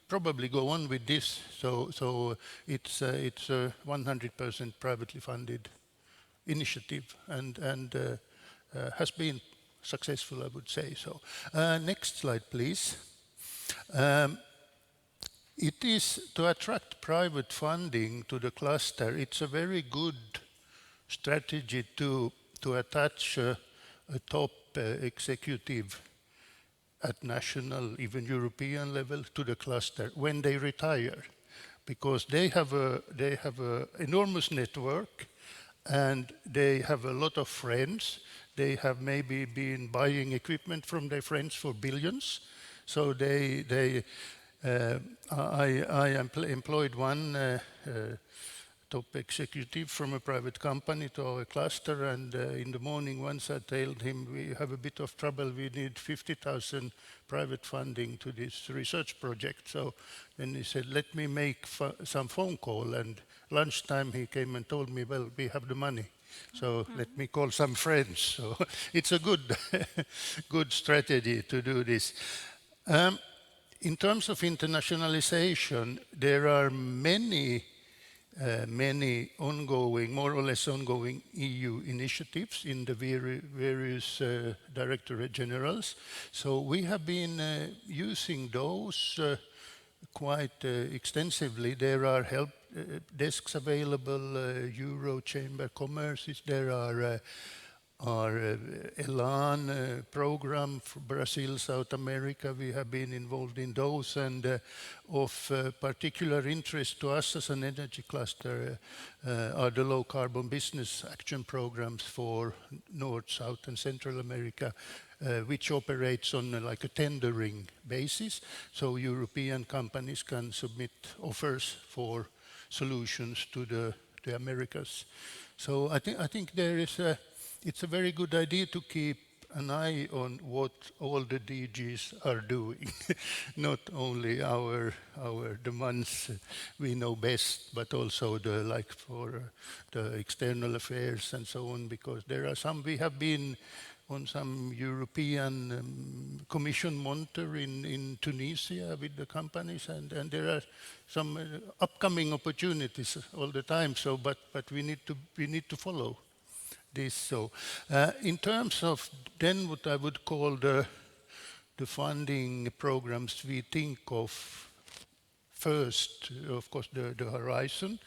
probably go on with this. So it's a 100% privately funded initiative, and has been successful, I would say so. Next slide, please. It is to attract private funding to the cluster. It's a very good strategy to attach a top executive at national, even European level, to the cluster when they retire, because they have a enormous network, and they have a lot of friends. They have maybe been buying equipment from their friends for billions. So I employed one top executive from a private company to our cluster, and in the morning once I told him we have a bit of trouble, we need 50,000 private funding to this research project. So then he said, let me make some phone call, and lunchtime he came and told me, well, we have the money. So let me call some friends. So it's a good strategy to do this. In terms of internationalization, there are many ongoing, more or less ongoing EU initiatives in the various Directorate Generals. So we have been using those quite extensively. There are help desks available, Euro Chamber Commerce, there are ELAN program for Brazil, South America. We have been involved in those, and of particular interest to us as an energy cluster are the low carbon business action programs for North, South and Central America, which operates on like a tendering basis. So European companies can submit offers for solutions to the Americas. So I think there is it's a very good idea to keep an eye on what all the DGs are doing, not only the ones we know best, but also for the external affairs and so on, because there are some, we have been on some European Commission monitor in Tunisia with the companies, and there are some upcoming opportunities all the time. So, but we need to follow this. So, in terms of then what I would call the funding programs we think of first, of course, the Horizon,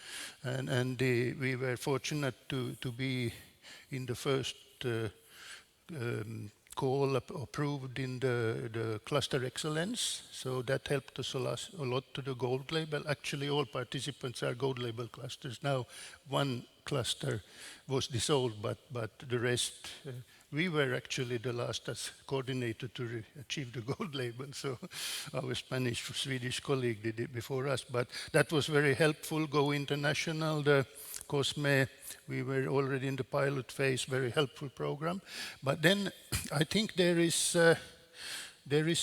and we were fortunate to be in the first call approved in the cluster excellence. So that helped us a lot to the gold label. Actually, all participants are gold label clusters. Now, one cluster was dissolved, but the rest, we were actually the last as coordinator to achieve the gold label. So our Swedish colleague did it before us, but that was very helpful. Go International, the COSME, we were already in the pilot phase, very helpful program. But then I think there is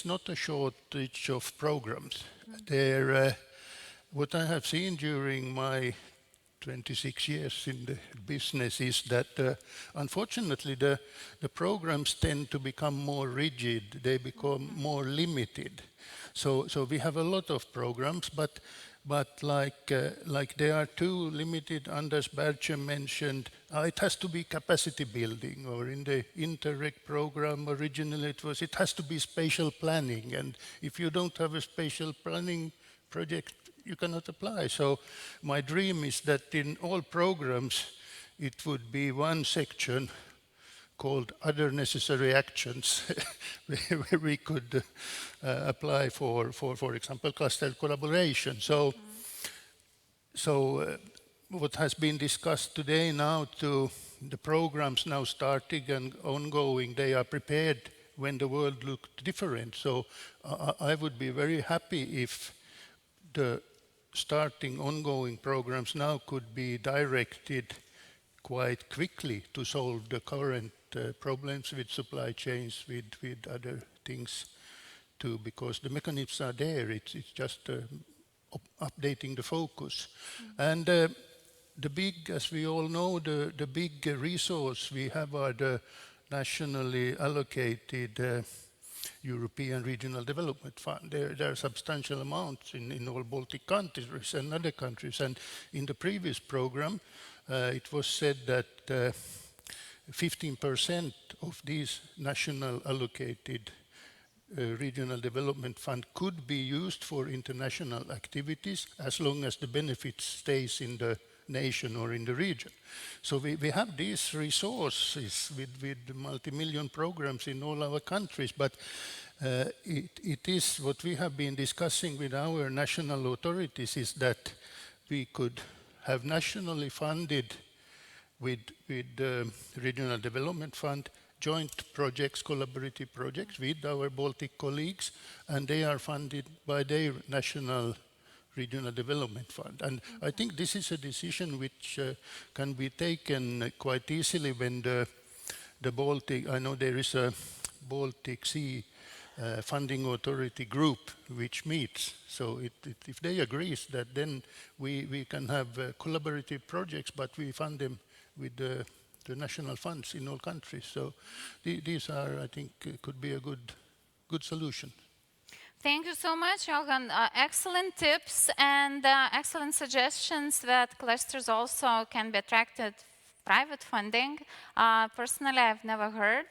not a shortage of programs. What I have seen during my 26 years in the business is that unfortunately the programs tend to become more rigid, they become more limited. So we have a lot of programs, but like they are too limited. Anders Bergström mentioned it has to be capacity building, or in the Interreg program originally it has to be spatial planning, and if you don't have a spatial planning project you cannot apply. So my dream is that in all programs it would be one section called Other Necessary Actions, where we could apply for example, cluster collaboration. So what has been discussed today now, to the programs now starting and ongoing, they are prepared when the world looked different. So I would be very happy if the starting ongoing programs now could be directed quite quickly to solve the current problems with supply chains, with other things too, because the mechanisms are there. It's just updating the focus. And the big, as we all know, the big resource we have are the nationally allocated European Regional Development Fund. There are substantial amounts in all Baltic countries and other countries. And in the previous program, it was said that 15% of these national allocated regional development fund could be used for international activities as long as the benefit stays in the nation or in the region. So we have these resources with multi-million programs in all our countries, but it is what we have been discussing with our national authorities is that we could have nationally funded with the Regional Development Fund joint projects, collaborative projects with our Baltic colleagues, and they are funded by their national Regional Development Fund. And I think this is a decision which can be taken quite easily when the Baltic, I know there is a Baltic Sea funding authority group which meets. So if they agree that then we can have collaborative projects, but we fund them with the national funds in all countries. So these are, I think, could be a good solution. Thank you so much, Johan. Excellent tips and excellent suggestions that clusters also can be attracted private funding. Personally, I've never heard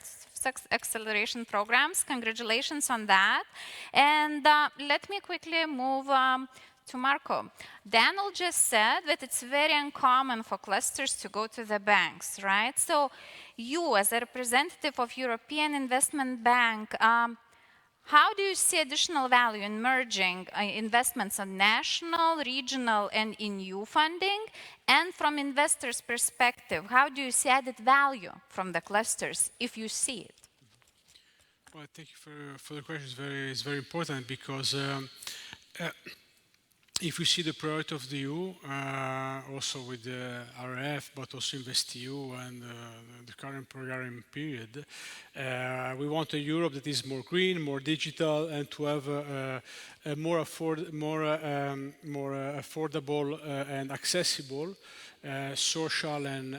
acceleration programs. Congratulations on that. And let me quickly move to Marko. Daniel just said that it's very uncommon for clusters to go to the banks, right? So you, as a representative of European Investment Bank, how do you see additional value in merging investments on national, regional, and EU funding? And from investors' perspective, how do you see added value from the clusters, if you see it? Well, thank you for the question. It's very important because if we see the priority of the EU, also with the RRF, but also InvestEU and the current programming period, we want a Europe that is more green, more digital, and to have a more affordable and accessible social and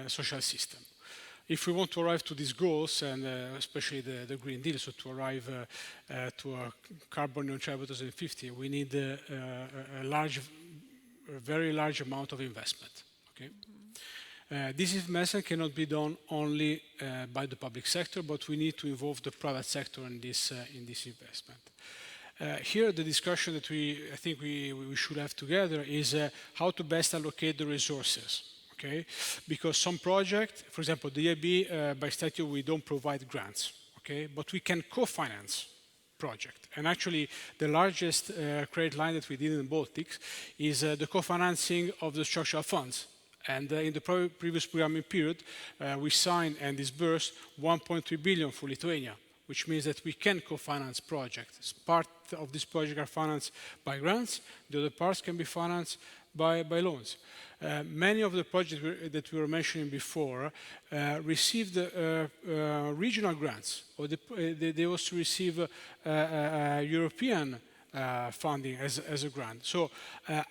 social system. If we want to arrive to these goals, and especially the Green Deal, so to arrive to a carbon neutral by 2050, we need a very large amount of investment. Okay? This investment cannot be done only by the public sector, but we need to involve the private sector in this investment. Here, the discussion that I think we should have together is how to best allocate the resources. Okay, because some project, for example, the EIB, by statute, we don't provide grants. Okay, but we can co-finance project. And actually, the largest credit line that we did in the Baltics is the co-financing of the structural funds. And in the previous programming period, we signed and disbursed 1.3 billion for Lithuania, which means that we can co-finance projects. Part of this project are financed by grants, the other parts can be financed by loans. Many of the projects that we were mentioning before received regional grants, or they also receive European funding as a grant. So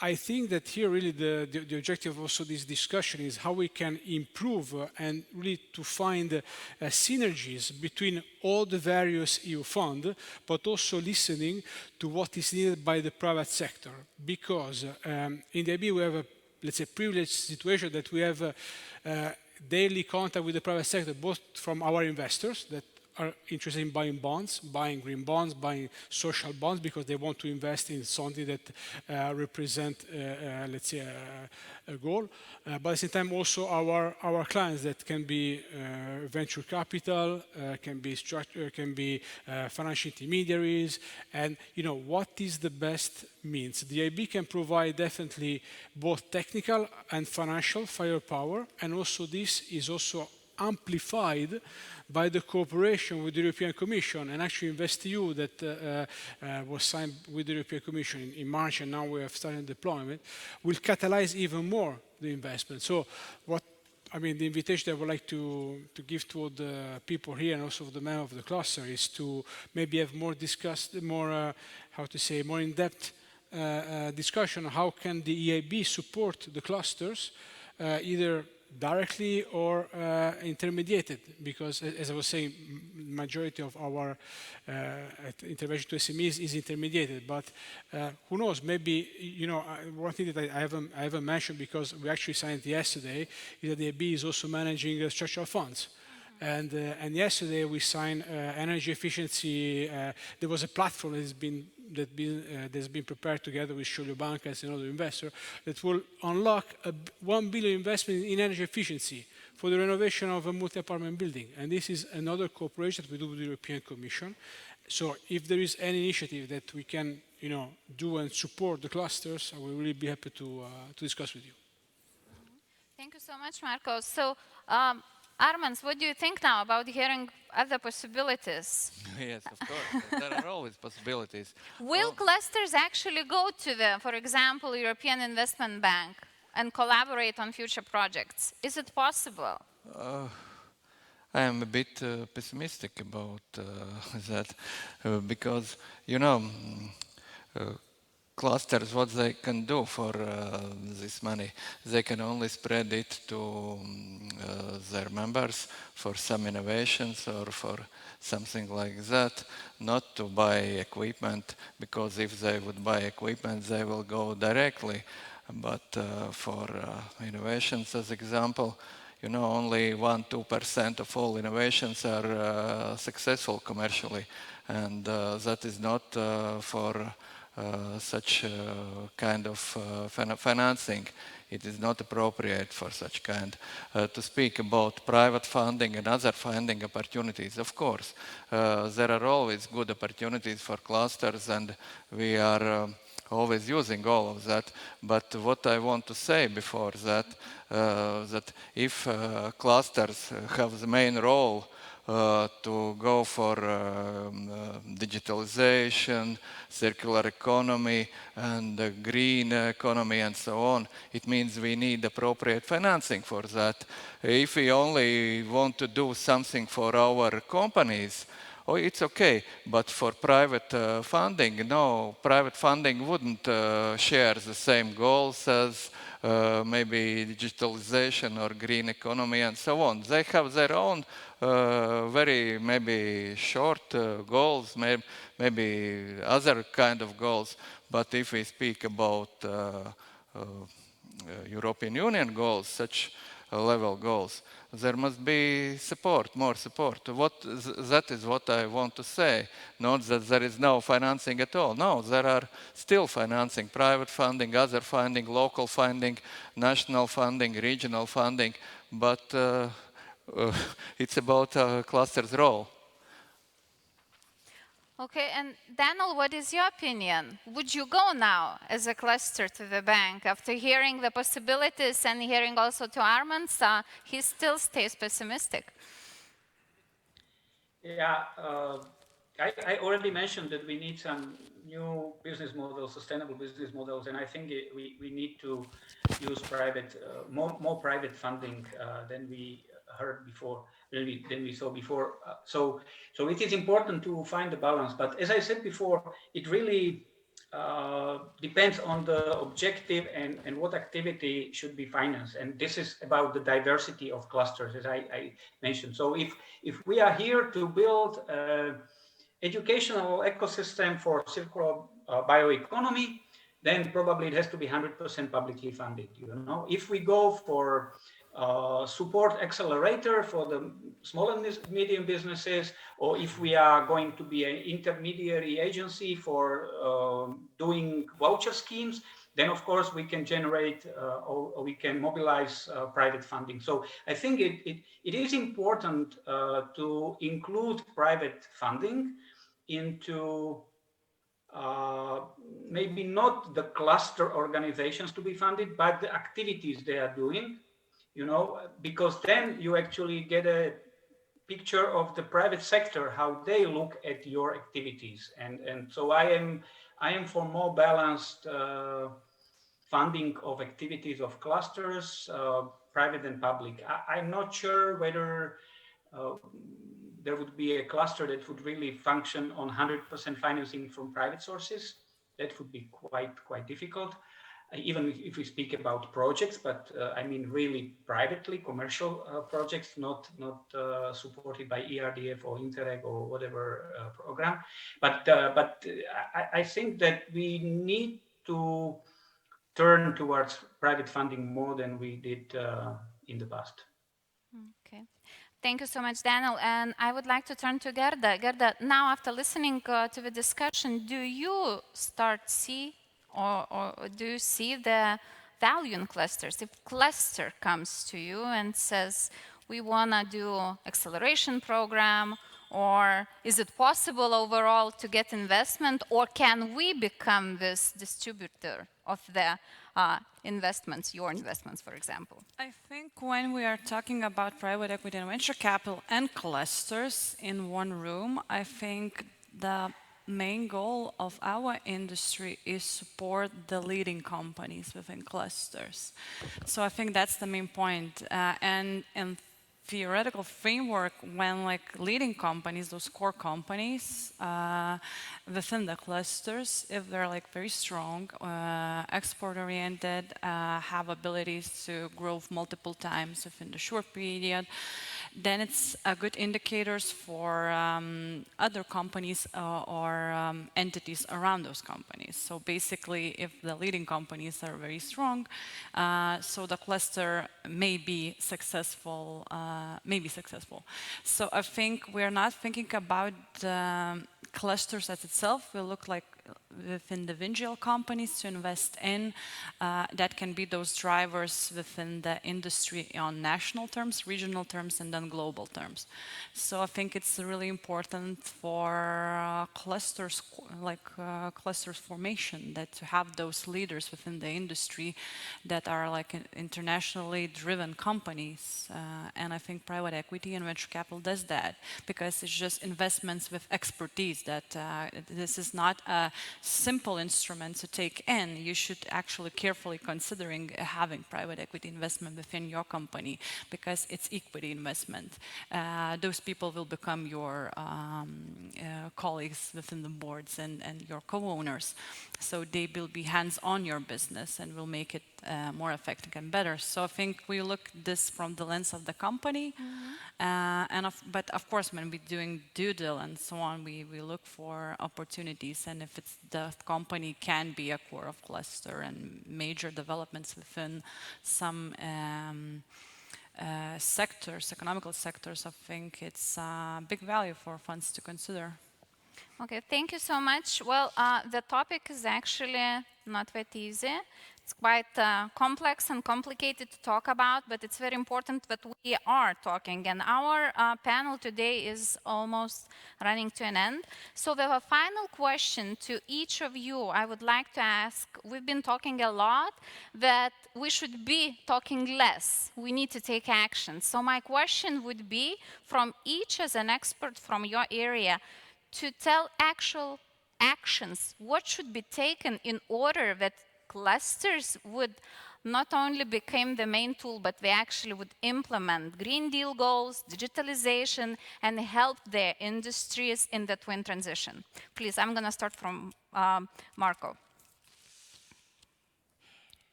I think that here really the objective of also this discussion is how we can improve and really to find synergies between all the various EU funds, but also listening to what is needed by the private sector. Because in the IB we have a, let's say, privileged situation that we have daily contact with the private sector, both from our investors that are interested in buying bonds, buying green bonds, buying social bonds, because they want to invest in something that represent, let's say, a goal. But at the same time, also our clients that can be venture capital, can be financial intermediaries, and what is the best means. The IB can provide definitely both technical and financial firepower, and also this is also amplified by the cooperation with the European Commission, and actually InvestEU that was signed with the European Commission in March, and now we have started deployment, will catalyze even more the investment. So the invitation that I would like to give to all the people here and also the members of the cluster is to maybe have more more in-depth discussion on how can the EIB support the clusters, either directly or intermediated, because as I was saying, majority of our intervention to SMEs is intermediated. But who knows? Maybe one thing that I haven't mentioned, because we actually signed yesterday, is that the EIB is also managing structural funds. And yesterday we signed energy efficiency. There was a platform that has been prepared together with Šiaulių Bankas and another investor that will unlock a 1 billion investment in energy efficiency for the renovation of a multi-apartment building. And this is another cooperation that we do with the European Commission. So if there is any initiative that we can do and support the clusters, I will really be happy to discuss with you. Thank you so much, Marko. So Armand, what do you think now about hearing other possibilities? Yes, of course. There are always possibilities. Will clusters actually go to the, for example, European Investment Bank and collaborate on future projects? Is it possible? I am a bit pessimistic about that because, clusters, what they can do for this money, they can only spread it to their members for some innovations or for something like that, not to buy equipment, because if they would buy equipment, they will go directly. But for innovations, as example, only 1–2% of all innovations are successful commercially, and that is not for such kind of financing. It is not appropriate for such kind. To speak about private funding and other funding opportunities, of course, there are always good opportunities for clusters, and we are always using all of that. But what I want to say before that, that if clusters have the main role to go for digitalization, circular economy, and green economy, and so on, it means we need appropriate financing for that. If we only want to do something for our companies, it's okay, but for private funding, no, private funding wouldn't share the same goals as maybe digitalization or green economy and so on. They have their own very maybe short goals, maybe other kind of goals. But if we speak about European Union goals, such level goals. There must be support, more support. That is what I want to say. Not that there is no financing at all. No, there are still financing, private funding, other funding, local funding, national funding, regional funding, but it's about cluster's role. Okay, and Daniel, what is your opinion? Would you go now as a cluster to the bank after hearing the possibilities and hearing also to Arman's? He still stays pessimistic. Yeah, I already mentioned that we need some new business models, sustainable business models, and I think we need to use private, more private funding than we heard before, than we saw before. So it is important to find the balance. But as I said before, it really depends on the objective and what activity should be financed. And this is about the diversity of clusters, as I mentioned. So if we are here to build educational ecosystem for circular bioeconomy, then probably it has to be 100% publicly funded. You know, if we go for support accelerator for the small and medium businesses, or if we are going to be an intermediary agency for doing voucher schemes, then of course we can generate or we can mobilize private funding. So I think it is important to include private funding into maybe not the cluster organizations to be funded, but the activities they are doing, you know, because then you actually get a picture of the private sector, how they look at your activities. And so I am for more balanced funding of activities of clusters, private and public. I'm not sure whether there would be a cluster that would really function on 100% financing from private sources. That would be quite difficult, even if we speak about projects, but I mean really privately, commercial projects, not supported by ERDF or Interreg or whatever program. But I think that we need to turn towards private funding more than we did in the past. Okay. Thank you so much, Daniel. And I would like to turn to Gerda. Gerda, now after listening to the discussion, do you or do you see the value in clusters? If cluster comes to you and says, we want to do acceleration program, or is it possible overall to get investment, or can we become this distributor of the investments, your investments, for example? I think when we are talking about private equity and venture capital and clusters in one room, I think the main goal of our industry is support the leading companies within clusters. So I think that's the main point. And theoretical framework, when like leading companies, those core companies within the clusters, if they're like very strong, export oriented, have abilities to grow multiple times within the short period, then it's a good indicators for other companies or entities around those companies. So basically, if the leading companies are very strong, so the cluster may be successful. So I think we're not thinking about clusters as itself. We look like with individual companies to invest in that can be those drivers within the industry on national terms, regional terms, and then global terms. So I think it's really important for clusters, like clusters formation, that to have those leaders within the industry that are like internationally driven companies. And I think private equity and venture capital does that, because it's just investments with expertise, that this is not a simple instrument to take in. You should actually carefully considering having private equity investment within your company, because it's equity investment. Those people will become your colleagues within the boards and your co-owners. So they will be hands on your business and will make it more effective and better. So I think we look this from the lens of the company. But of course, when we're doing due diligence and so on, we look for opportunities, and if it's the company can be a core of cluster and major developments within some sectors, economical sectors, I think it's a big value for funds to consider. Okay, thank you so much. Well, the topic is actually not that easy. It's quite complex and complicated to talk about, but it's very important that we are talking. And our panel today is almost running to an end. So we have a final question to each of you I would like to ask. We've been talking a lot, that we should be talking less. We need to take action. So my question would be, from each as an expert from your area, to tell actual actions, what should be taken in order that clusters would not only become the main tool, but they actually would implement Green Deal goals, digitalization, and help their industries in the twin transition. Please, I'm going to start from Marko.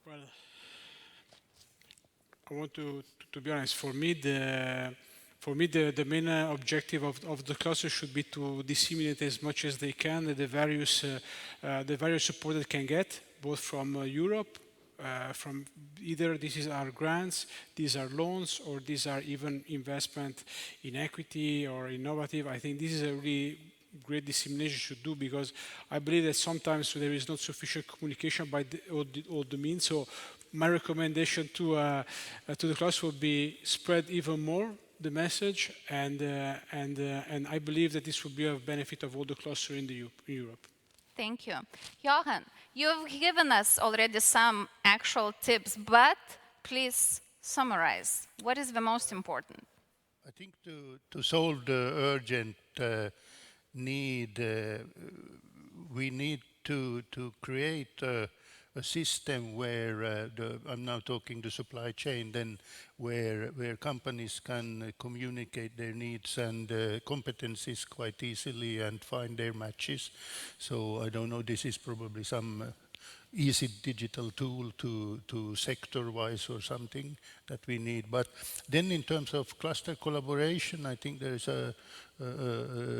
Well, I want to be honest, for me, the main objective of the cluster should be to disseminate as much as they can the various support that can get, both from Europe, from either these are grants, these are loans, or these are even investment in equity or innovative. I think this is a really great dissemination should do, because I believe that sometimes there is not sufficient communication by all the means. So my recommendation to the cluster would be spread even more the message, and I believe that this will be of benefit of all the cluster in Europe. Thank you. Johan, you've given us already some actual tips, but please summarize. What is the most important? I think to solve the urgent need, we need to create a system where I'm now talking the supply chain, then where companies can communicate their needs and competencies quite easily and find their matches. So I don't know, this is probably some easy digital tool to sector-wise or something that we need. But then in terms of cluster collaboration, I think there is a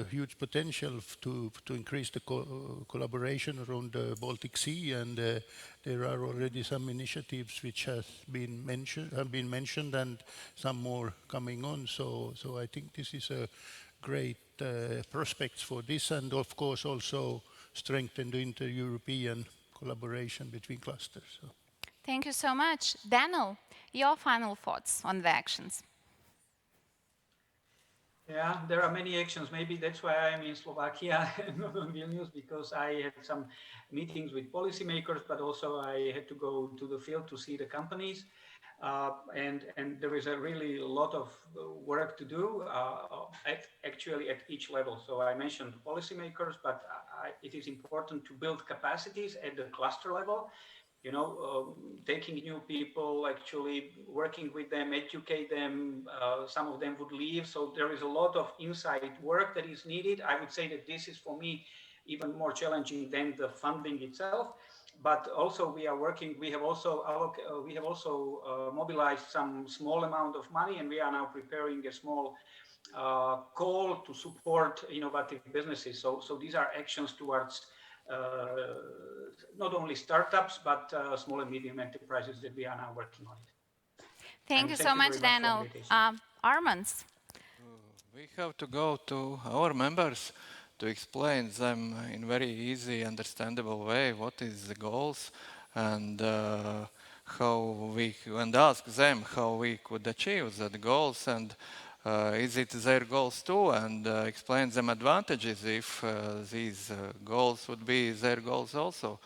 huge potential to increase the collaboration around the Baltic Sea, and there are already some initiatives which have been mentioned, and some more coming on. So I think this is a great prospects for this, and of course also strengthen the inter-European collaboration between clusters. So. Thank you so much. Daniel, your final thoughts on the actions. Yeah, there are many actions. Maybe that's why I'm in Slovakia and not in Vilnius, because I had some meetings with policymakers, but also I had to go to the field to see the companies. And there is a really lot of work to do actually at each level. So I mentioned policymakers, but it is important to build capacities at the cluster level. You know, taking new people, actually working with them, educate them. Some of them would leave. So there is a lot of inside work that is needed. I would say that this is for me even more challenging than the funding itself. But also we are working, we have also mobilized some small amount of money, and we are now preparing a small call to support innovative businesses. So these are actions towards not only startups, but small and medium enterprises that we are now working on it. Thank you so much, Daniel. Armand? We have to go to our members to explain them in very easy, understandable way what is the goals, and and ask them how we could achieve that goals, and is it their goals too, and explain them advantages if these goals would be their goals also.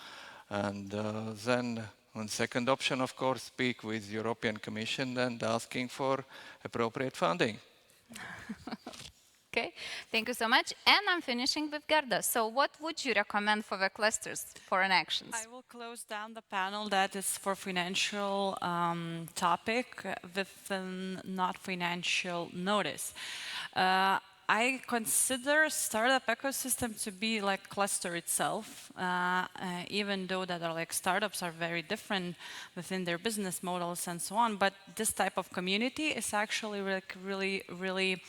And then on second option, of course, speak with European Commission and asking for appropriate funding. Okay, thank you so much. And I'm finishing with Gerda. So what would you recommend for the clusters for an actions? I will close down the panel that is for financial topic with a not financial notice. I consider startup ecosystem to be like cluster itself, even though that are like startups are very different within their business models and so on. But this type of community is actually like really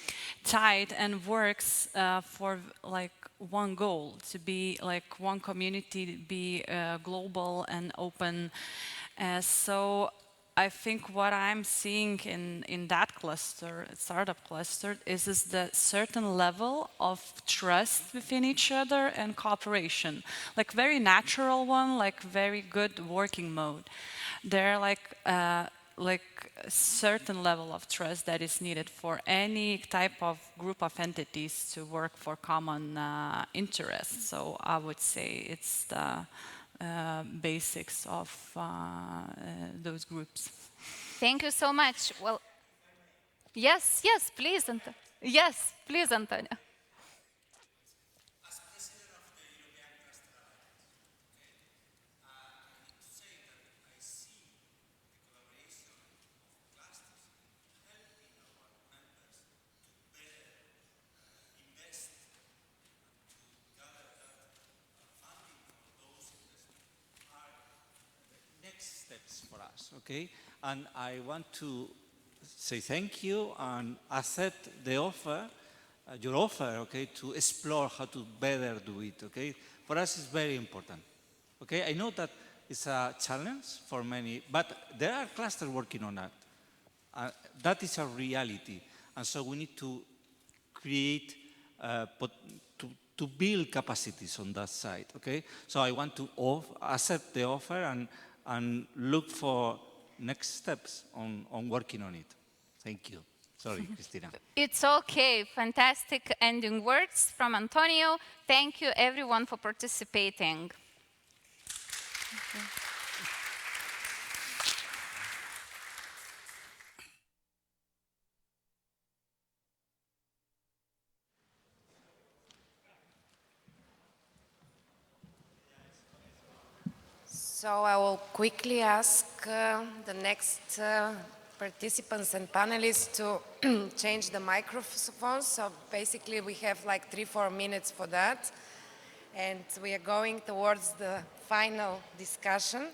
tight and works for like one goal, to be like one community, be global and open. So I think what I'm seeing in that cluster, startup cluster, is the certain level of trust within each other and cooperation, like very natural one, like very good working mode. They're like a certain level of trust that is needed for any type of group of entities to work for common interests. So I would say it's the basics of those groups. Thank you so much. Well, yes, please, yes, please, Antonio. Steps for us, okay? And I want to say thank you and accept the offer, your offer, okay, to explore how to better do it, okay? For us, it's very important, okay? I know that it's a challenge for many, but there are clusters working on that. That is a reality, and so we need to create, to build capacities on that side, okay? So I want to accept the offer and look for next steps on working on it. Thank you. Sorry, Cristina. It's okay. Fantastic ending words from Antonio. Thank you, everyone, for participating. So I will quickly ask the next participants and panelists to change the microphones. So basically we have like 3-4 minutes for that. And we are going towards the final discussion.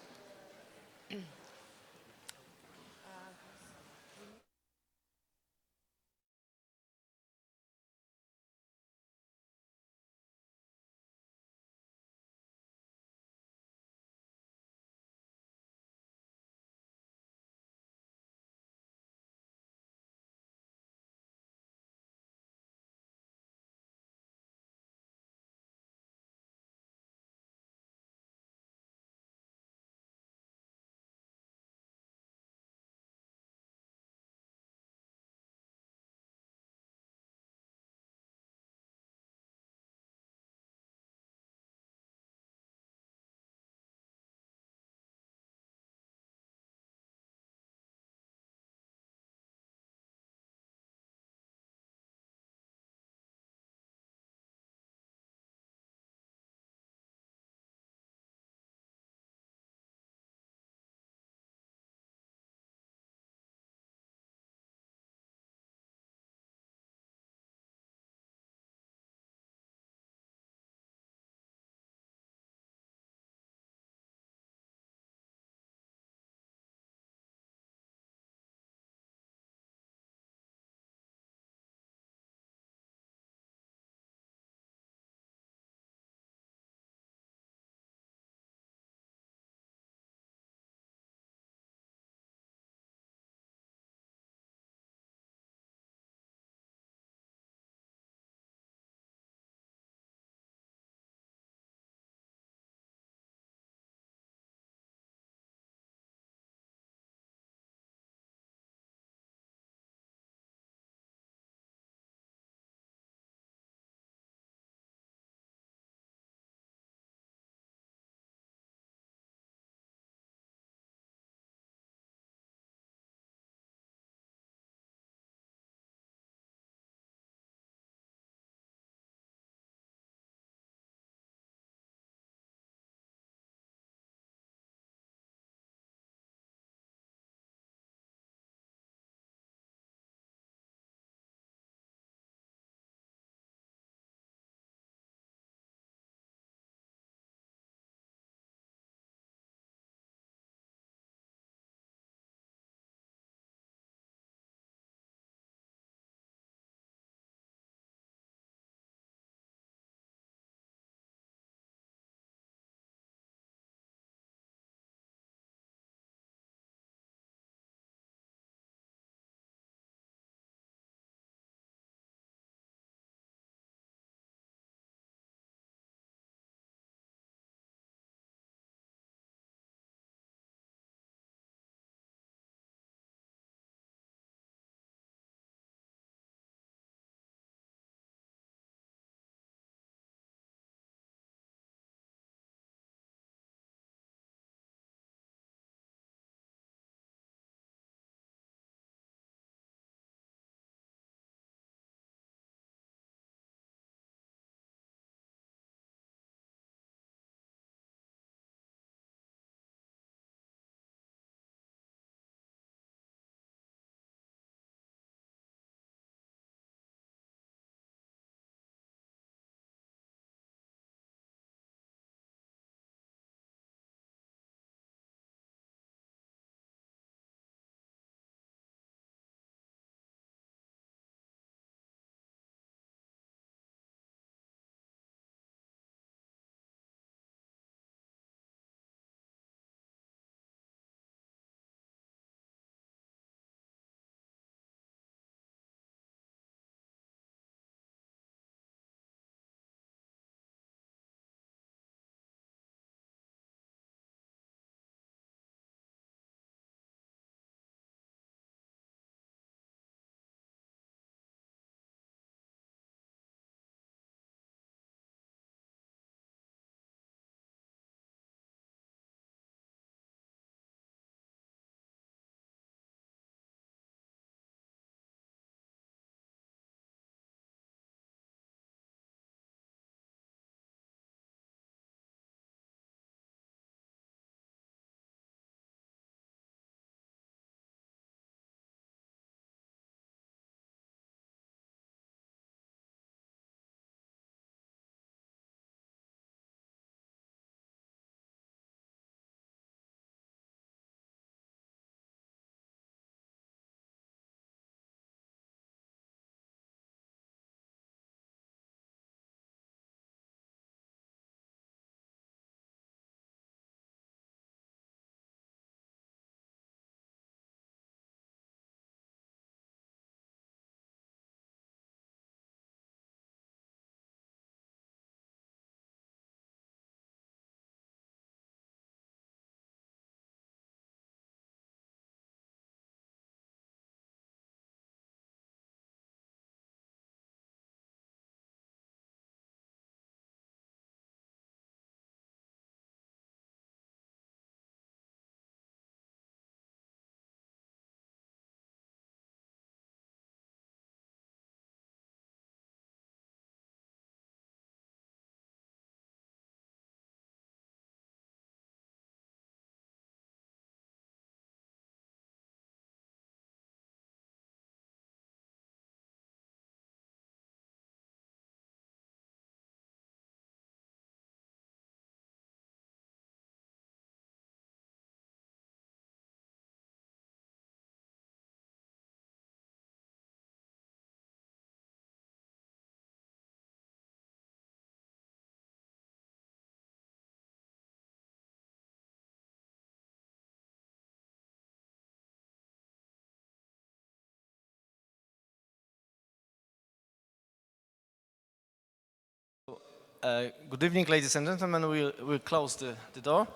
Good evening, ladies and gentlemen. We'll close the door.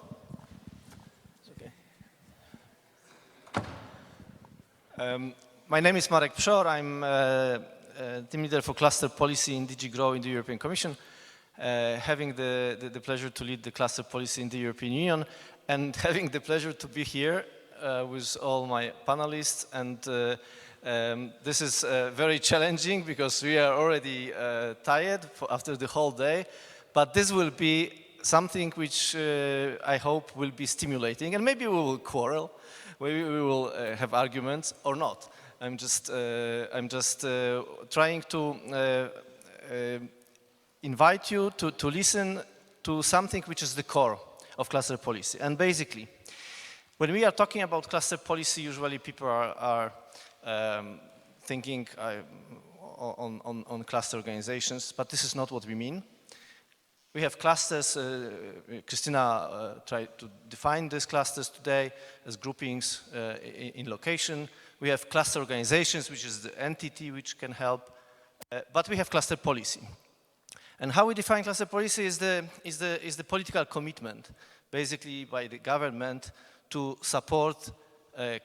It's okay. My name is Marek Przor. I'm team leader for cluster policy in DG GROW in the European Commission, having the pleasure to lead the cluster policy in the European Union, and having the pleasure to be here with all my panelists. And this is very challenging because we are already tired after the whole day, but this will be something which I hope will be stimulating, and maybe we will quarrel, maybe we will have arguments or not. I'm just trying to invite you to listen to something which is the core of cluster policy. And basically, when we are talking about cluster policy, usually people are thinking on cluster organizations, but this is not what we mean. We have clusters. Christina tried to define these clusters today as groupings in location. We have cluster organizations, which is the entity which can help, but we have cluster policy. And how we define cluster policy is the political commitment, basically by the government, to support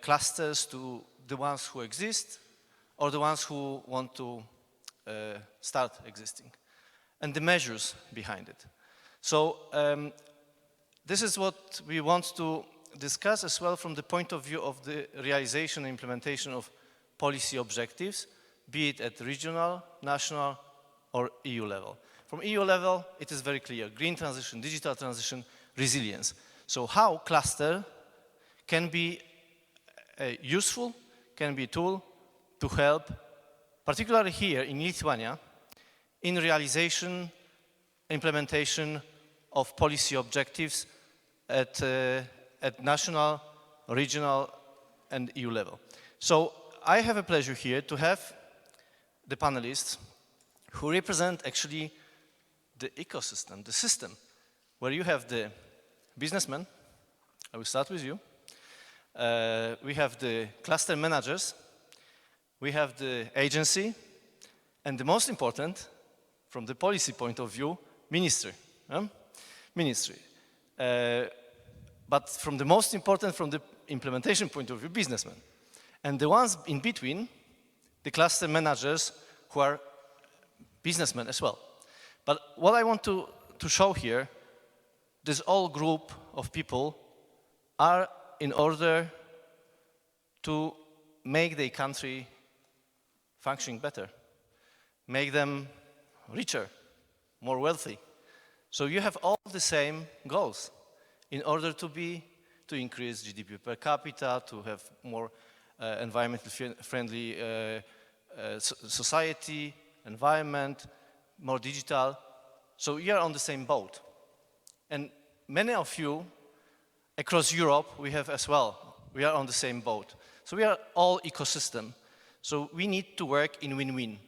clusters, to the ones who exist or the ones who want to start existing, and the measures behind it. So this is what we want to discuss as well from the point of view of the realization and implementation of policy objectives, be it at regional, national, or EU level. From EU level, it is very clear: green transition, digital transition, resilience. So how cluster can be useful, can be a tool to help, particularly here in Lithuania, in realization, implementation of policy objectives at national, regional, and EU level. So I have a pleasure here to have the panelists who represent actually the ecosystem, the system, where you have the businessmen. I will start with you. We have the cluster managers, we have the agency, and the most important, from the policy point of view, ministry. Ministry. But from the most important, from the implementation point of view, businessmen. And the ones in between, the cluster managers, who are businessmen as well. But what I want to show here, this whole group of people are in order to make their country functioning better, make them richer, more wealthy. So you have all the same goals in order to increase GDP per capita, to have more environmentally friendly society, environment, more digital. So you are on the same boat. And many of you across Europe, we have as well. We are on the same boat. So we are all ecosystem. So we need to work in win-win.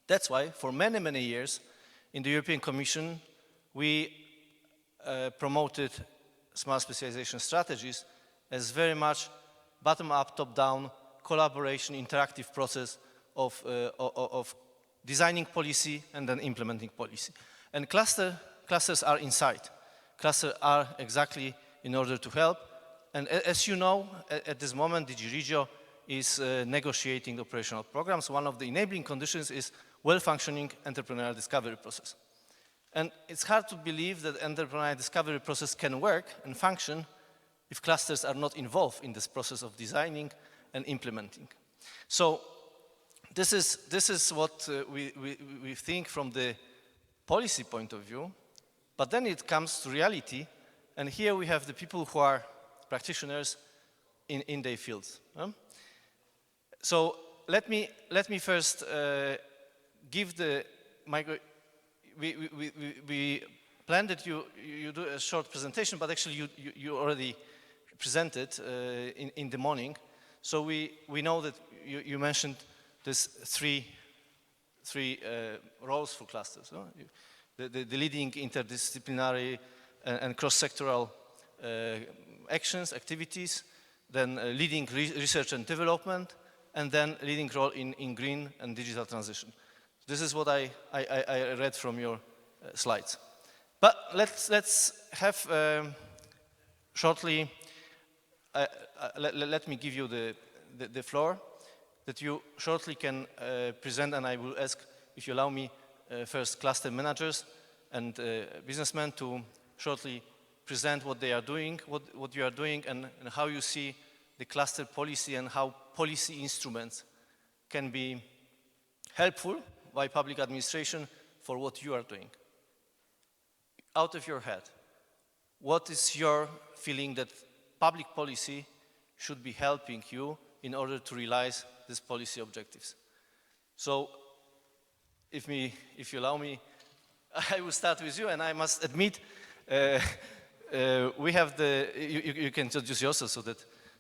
That's why for many, many years in the European Commission, we promoted smart specialization strategies as very much bottom-up, top-down collaboration, interactive process of designing policy and then implementing policy. And clusters are inside. Clusters are exactly in order to help. And as you know, at this moment, DG Regio is negotiating operational programs. One of the enabling conditions is well-functioning entrepreneurial discovery process. And it's hard to believe that entrepreneurial discovery process can work and function if clusters are not involved in this process of designing and implementing. So this is what we think from the policy point of view, but then it comes to reality, and here we have the people who are practitioners in their fields. So let me first give the micro. We planned that you do a short presentation, but actually you already presented in the morning. So we know that you mentioned this three roles for clusters. No? The leading interdisciplinary and cross-sectoral actions, activities, then leading research and development, and then leading role in green and digital transition. This is what I read from your slides. But let's have shortly, let me give you the floor, that you shortly can present, and I will ask, if you allow me, first cluster managers and businessmen to shortly present what they are doing, what you are doing, and how you see the cluster policy and how policy instruments can be helpful by public administration for what you are doing. Out of your head, what is your feeling that public policy should be helping you in order to realize these policy objectives? So, if you allow me, I will start with you, and I must admit, we have you can introduce yourself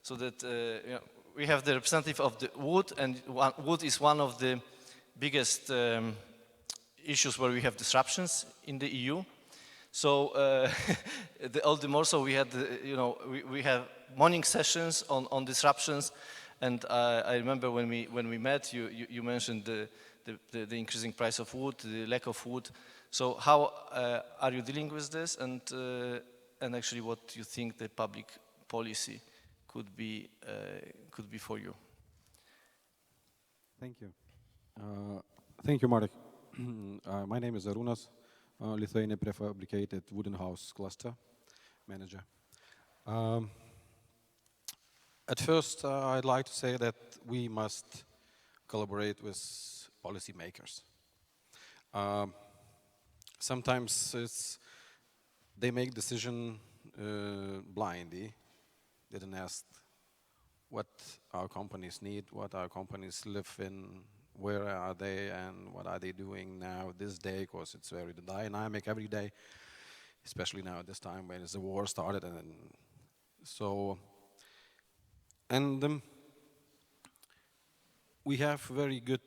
so that you know, we have the representative of the wood, and wood is one of the biggest issues where we have disruptions in the EU. So all the more so we had, we have morning sessions on disruptions, and I remember when we met, you mentioned the increasing price of wood, the lack of wood. So how are you dealing with this, and actually what you think the public policy could be for you? Thank you. Thank you, Marek. My name is Arūnas, Lithuania prefabricated wooden house cluster manager. At first, I'd like to say that we must collaborate with policymakers. Sometimes they make decision blindly. They don't ask what our companies need, what our companies live in, where are they, and what are they doing now this day, because it's very dynamic every day, especially now at this time when the war started. And we have very good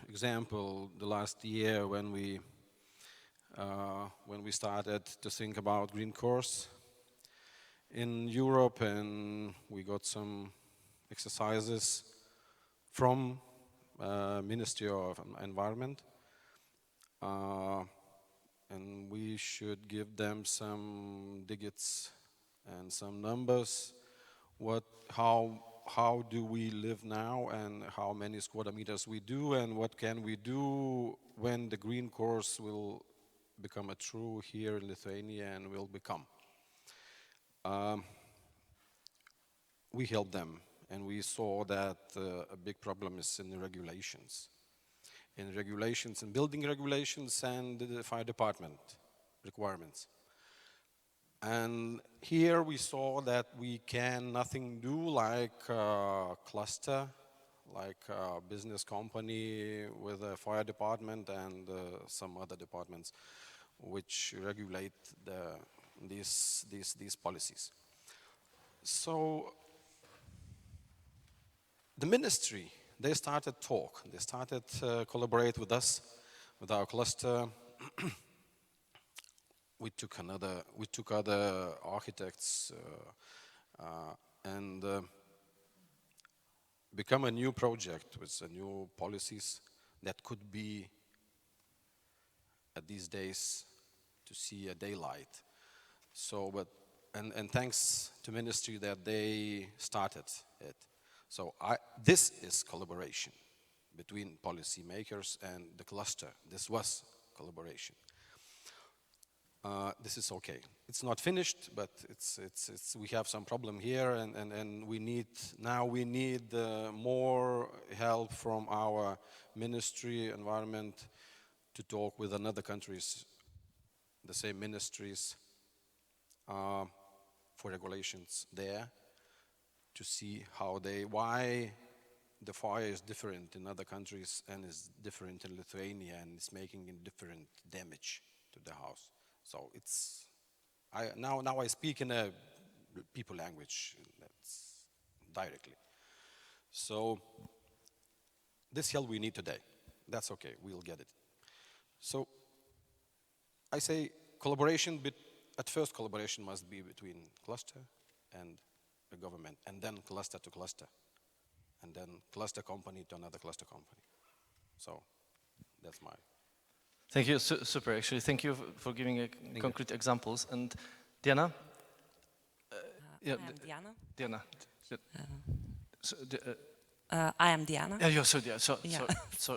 example the last year when we started to think about green course in Europe, and we got some exercises from Ministry of Environment, and we should give them some digits and some numbers. How do we live now, and how many square meters we do, and what can we do when the green course will become a true here in Lithuania and will become. We helped them, and we saw that a big problem is in the regulations. In building regulations and the fire department requirements. And here we saw that we can nothing do like a cluster, like a business company with a fire department and some other departments which regulate these policies. So the ministry, they started talk. They started collaborate with us, with our cluster. We took other architects and become a new project with new policies that could be at these days to see a daylight. So, and thanks to ministry that they started it. So this is collaboration between policymakers and the cluster. This was collaboration. This is okay. It's not finished, but we have some problem here, and we need more help from our ministry, environment, to talk with another countries, the same ministries, for regulations there, to see why the fire is different in other countries and is different in Lithuania and is making different damage to the house. So now I speak in a people language, that's directly. So this help we need today. That's okay, we'll get it. So I say collaboration, but at first collaboration must be between cluster and the government, and then cluster to cluster, and then cluster company to another cluster company. So that's my. Thank you, super actually. Thank you for giving concrete examples. And Diana? I'm Diana. Diana. I am Diana. Yeah, you're so, yeah, Yeah.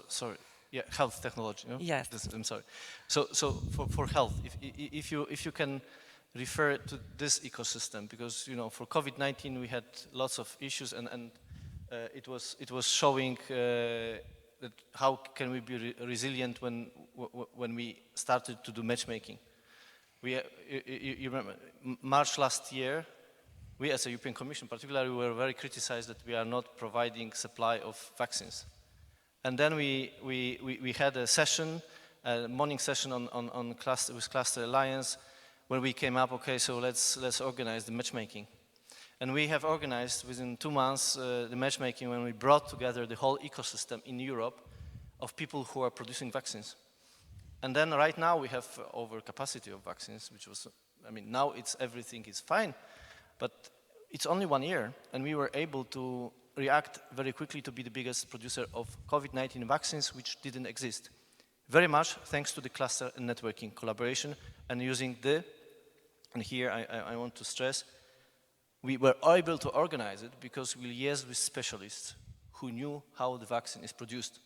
sorry. Yeah, health technology. No? Yes. I'm sorry. So for health, if you can refer to this ecosystem, because for COVID-19 we had lots of issues, and it was showing that how can we be resilient when we started to do matchmaking. You remember March last year, we as a European Commission particularly were very criticized that we are not providing supply of vaccines. And then we had a session, a morning session with Cluster Alliance, where we came up, okay, so let's organize the matchmaking. And we have organized within 2 months the matchmaking when we brought together the whole ecosystem in Europe of people who are producing vaccines. And then right now we have overcapacity of vaccines, which was, now everything is fine, but it's only 1 year, and we were able to react very quickly to be the biggest producer of COVID-19 vaccines, which didn't exist. Very much thanks to the cluster and networking collaboration and using and here I want to stress, we were able to organize it because we liaised with specialists who knew how the vaccine is produced.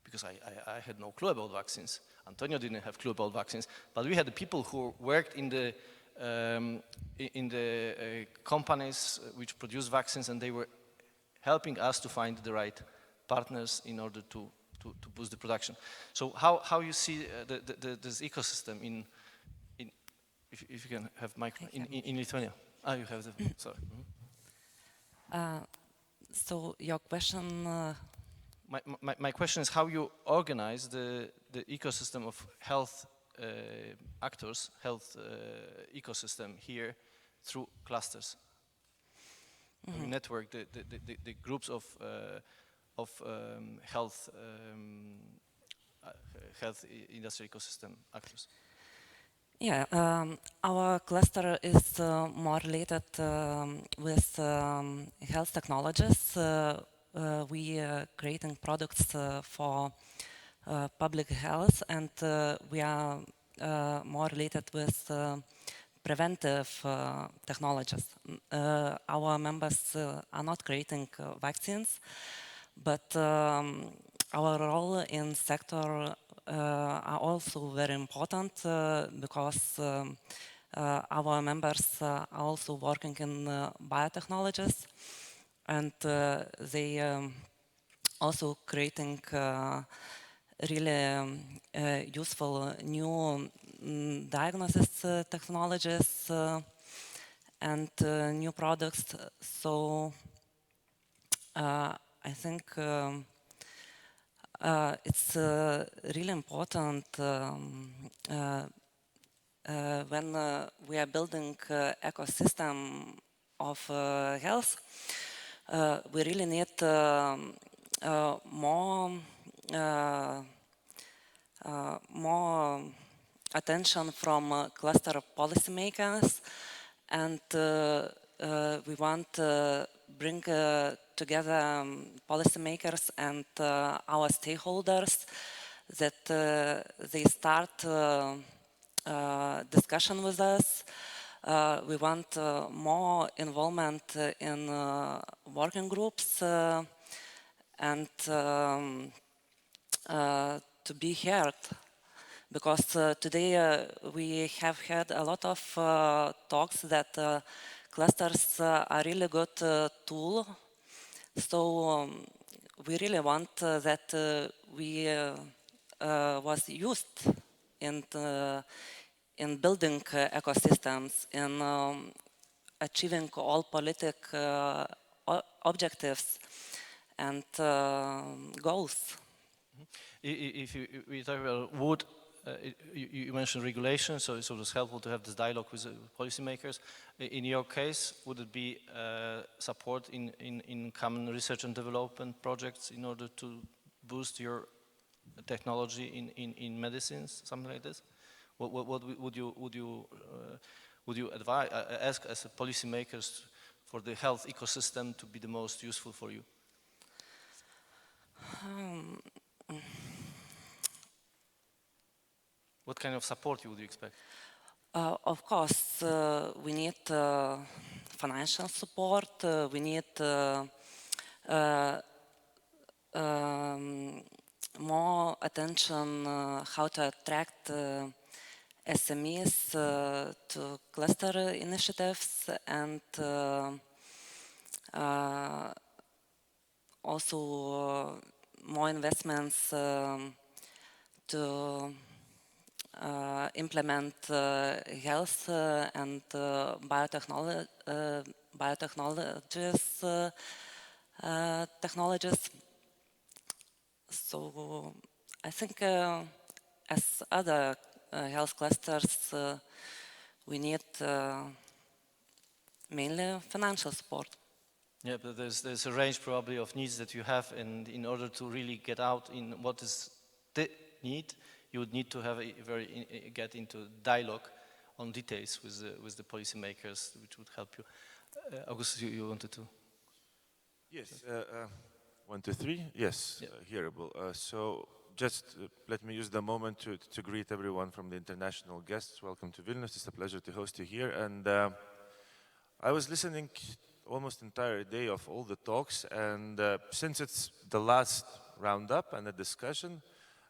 Because I had no clue about vaccines. Antonio didn't have clue about vaccines, but we had the people who worked in the companies which produce vaccines, and they were helping us to find the right partners in order to boost the production. So how you see this ecosystem if you can have in Lithuania? You have the, sorry. So your question? My question is how you organize the ecosystem of health actors, health ecosystem here through clusters. You network the groups of health industry ecosystem actors. Yeah, our cluster is more related with health technologies. We are creating products for public health, and we are more related with preventive technologies. Our members are not creating vaccines, but our role in sector are also very important because our members are also working in biotechnologies, and they also creating really useful new diagnosis technologies and new products. So I think it's really important when we are building ecosystem of health. We really need more attention from cluster policymakers, and we want to bring together policymakers and our stakeholders that they start discussion with us. We want more involvement in working groups and to be heard, because today we have had a lot of talks that clusters are really good tool. So we really want that we was used in building ecosystems, in achieving all political objectives and goals. If we talk about wood, you mentioned regulation, so it was helpful to have this dialogue with policymakers. In your case, would it be support in common research and development projects in order to boost your technology in medicines, something like this? What would you advise, ask as policymakers for the health ecosystem to be the most useful for you? What kind of support would you expect? Of course, we need financial support. We need more attention how to attract SMEs to cluster initiatives, and also more investments to implement health and technologies. So I think as other health clusters, we need mainly financial support. Yeah, but there's a range probably of needs that you have, and in order to really get out in what is the need, you would need to have get into dialogue on details with the policymakers, which would help you. Augustus, you wanted to? Yes. 1, 2, 3. Yes, yeah. Hearable. So just let me use the moment to greet everyone from the international guests. Welcome to Vilnius. It's a pleasure to host you here. And I was listening almost entire day of all the talks, and since it's the last roundup and a discussion,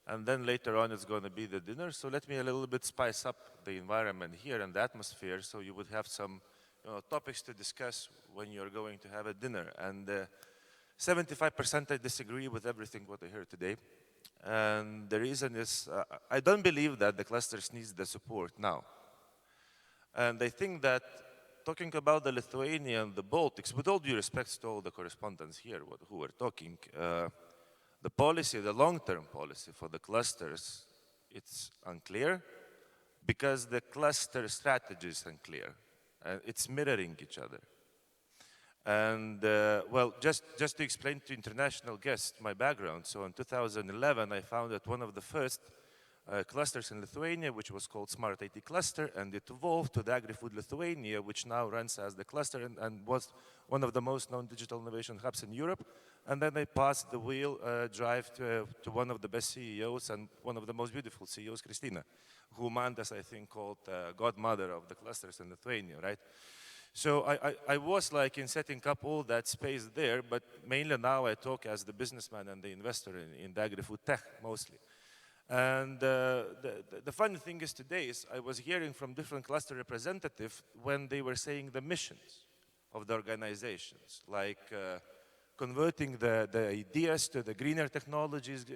and then later on it's going to be the dinner, so let me a little bit spice up the environment here and the atmosphere, so you would have some topics to discuss when you're going to have a dinner. And 75% I disagree with everything what I heard today. And the reason is, I don't believe that the clusters needs the support now. And I think that talking about the Lithuania and the Baltics, with all due respect to all the correspondents here who were talking, the policy, the long-term policy for the clusters, it's unclear because the cluster strategy is unclear. It's mirroring each other. And well, just to explain to international guests my background. So in 2011, I founded one of the first clusters in Lithuania, which was called Smart IT Cluster, and it evolved to the Agri-Food Lithuania, which now runs as the cluster and was one of the most known digital innovation hubs in Europe. And then I passed the wheel drive to one of the best CEOs and one of the most beautiful CEOs, Kristina, who Mantas, I think, called godmother of the clusters in Lithuania, right? So I was like in setting up all that space there, but mainly now I talk as the businessman and the investor in the agri-food tech mostly. And the funny thing is today is I was hearing from different cluster representatives when they were saying the missions of the organizations, like converting the ideas to the greener technologies,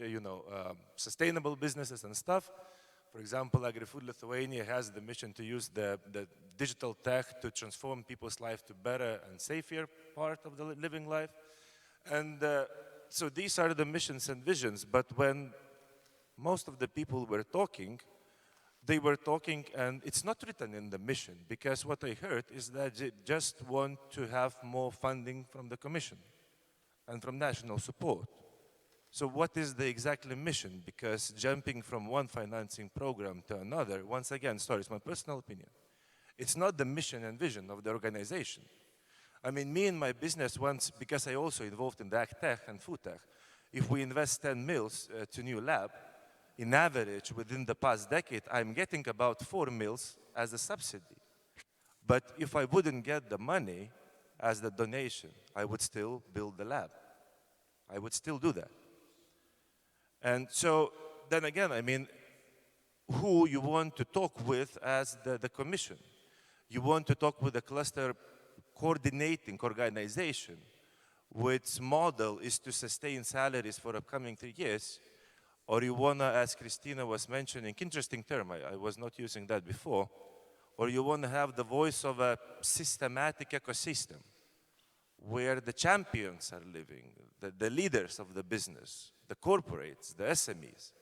sustainable businesses and stuff. For example, Agri-Food Lithuania has the mission to use the digital tech to transform people's life to better and safer part of the living life. And so these are the missions and visions, but when most of the people were talking, they were talking, and it's not written in the mission, because what I heard is that they just want to have more funding from the Commission and from national support. So what is the exactly mission? Because jumping from one financing program to another, once again, sorry, it's my personal opinion, it's not the mission and vision of the organization. I mean, me and my business once, because I also involved in the ag tech and food tech, if we invest 10 mils to new lab, in average, within the past decade, I'm getting about 4 mils as a subsidy. But if I wouldn't get the money as the donation, I would still build the lab. I would still do that. And so then again, I mean, who you want to talk with as the Commission? You want to talk with the cluster coordinating organization, which model is to sustain salaries for upcoming 3 years, or you want to, as Christina was mentioning, interesting term, I was not using that before, or you want to have the voice of a systematic ecosystem where the champions are living, the leaders of the business, the corporates, the SMEs.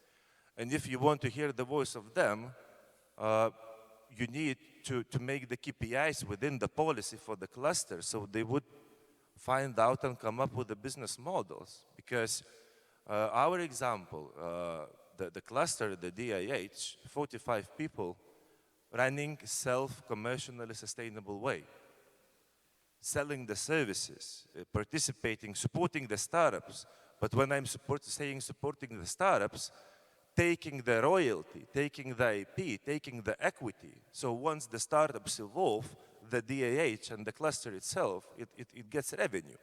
And if you want to hear the voice of them, you need to make the KPIs within the policy for the cluster so they would find out and come up with the business models. Because our example, the cluster, the DIH, 45 people running commercially sustainable way, selling the services, participating, supporting the startups. But when I'm supporting the startups, taking the royalty, taking the IP, taking the equity. So once the startups evolve, the DAH and the cluster itself, it gets revenue.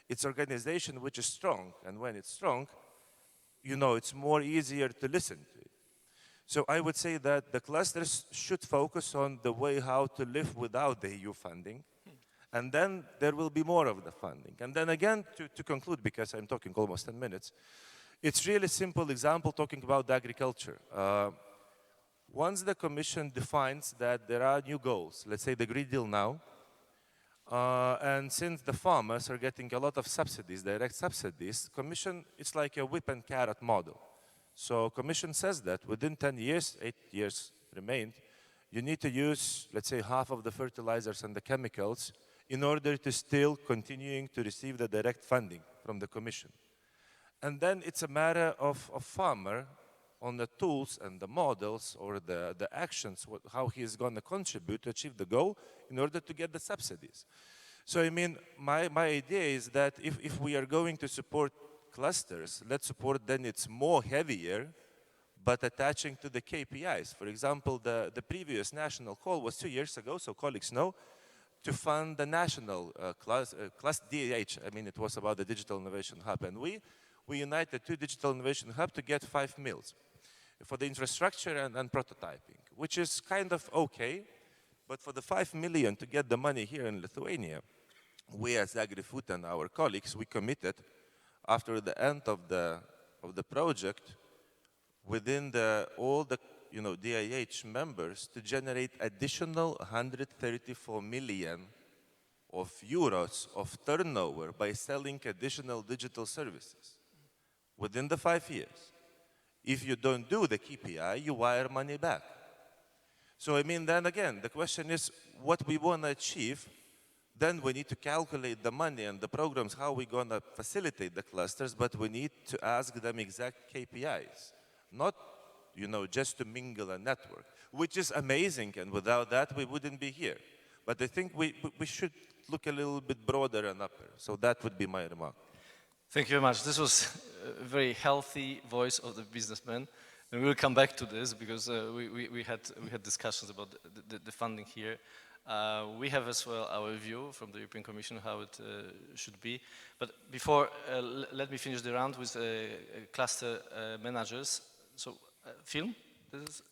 It's organization which is strong, and when it's strong, you know, it's more easier to listen to it. So I would say that the clusters should focus on the way how to live without the EU funding, and then there will be more of the funding. And then again, to conclude, because I'm talking almost 10 minutes, it's really simple example talking about agriculture. Once the Commission defines that there are new goals, let's say the Green Deal now, and since the farmers are getting a lot of subsidies, direct subsidies, Commission, it's like a whip and carrot model. So Commission says that within 10 years, 8 years remained, you need to use, let's say, half of the fertilizers and the chemicals in order to still continuing to receive the direct funding from the Commission. And then it's a matter of farmer on the tools and the models or the actions, how he is going to contribute to achieve the goal in order to get the subsidies. So I mean, my idea is that if we are going to support clusters, let's support then it's more heavier, but attaching to the KPIs. For example, the previous national call was 2 years ago, so colleagues know, to fund the national class DAH. I mean, it was about the Digital Innovation Hub, and we united 2 Digital Innovation Hub to get 5 mils for the infrastructure and prototyping, which is kind of okay, but for the 5 million to get the money here in Lithuania, we as Agri-Food and our colleagues, we committed after the end of the project within all the DIH members to generate additional 134 million of euros of turnover by selling additional digital services within the 5 years. If you don't do the KPI, you wire money back. So I mean, then again, the question is what we want to achieve. Then we need to calculate the money and the programs, how we're going to facilitate the clusters, but we need to ask them exact KPIs, not just to mingle a network, which is amazing, and without that we wouldn't be here. But I think we should look a little bit broader and upper. So that would be my remark. Thank you very much. This was a very healthy voice of the businessman. And we will come back to this because we had discussions about the funding here. We have as well our view from the European Commission how it should be. But before, let me finish the round with cluster managers. So, Film,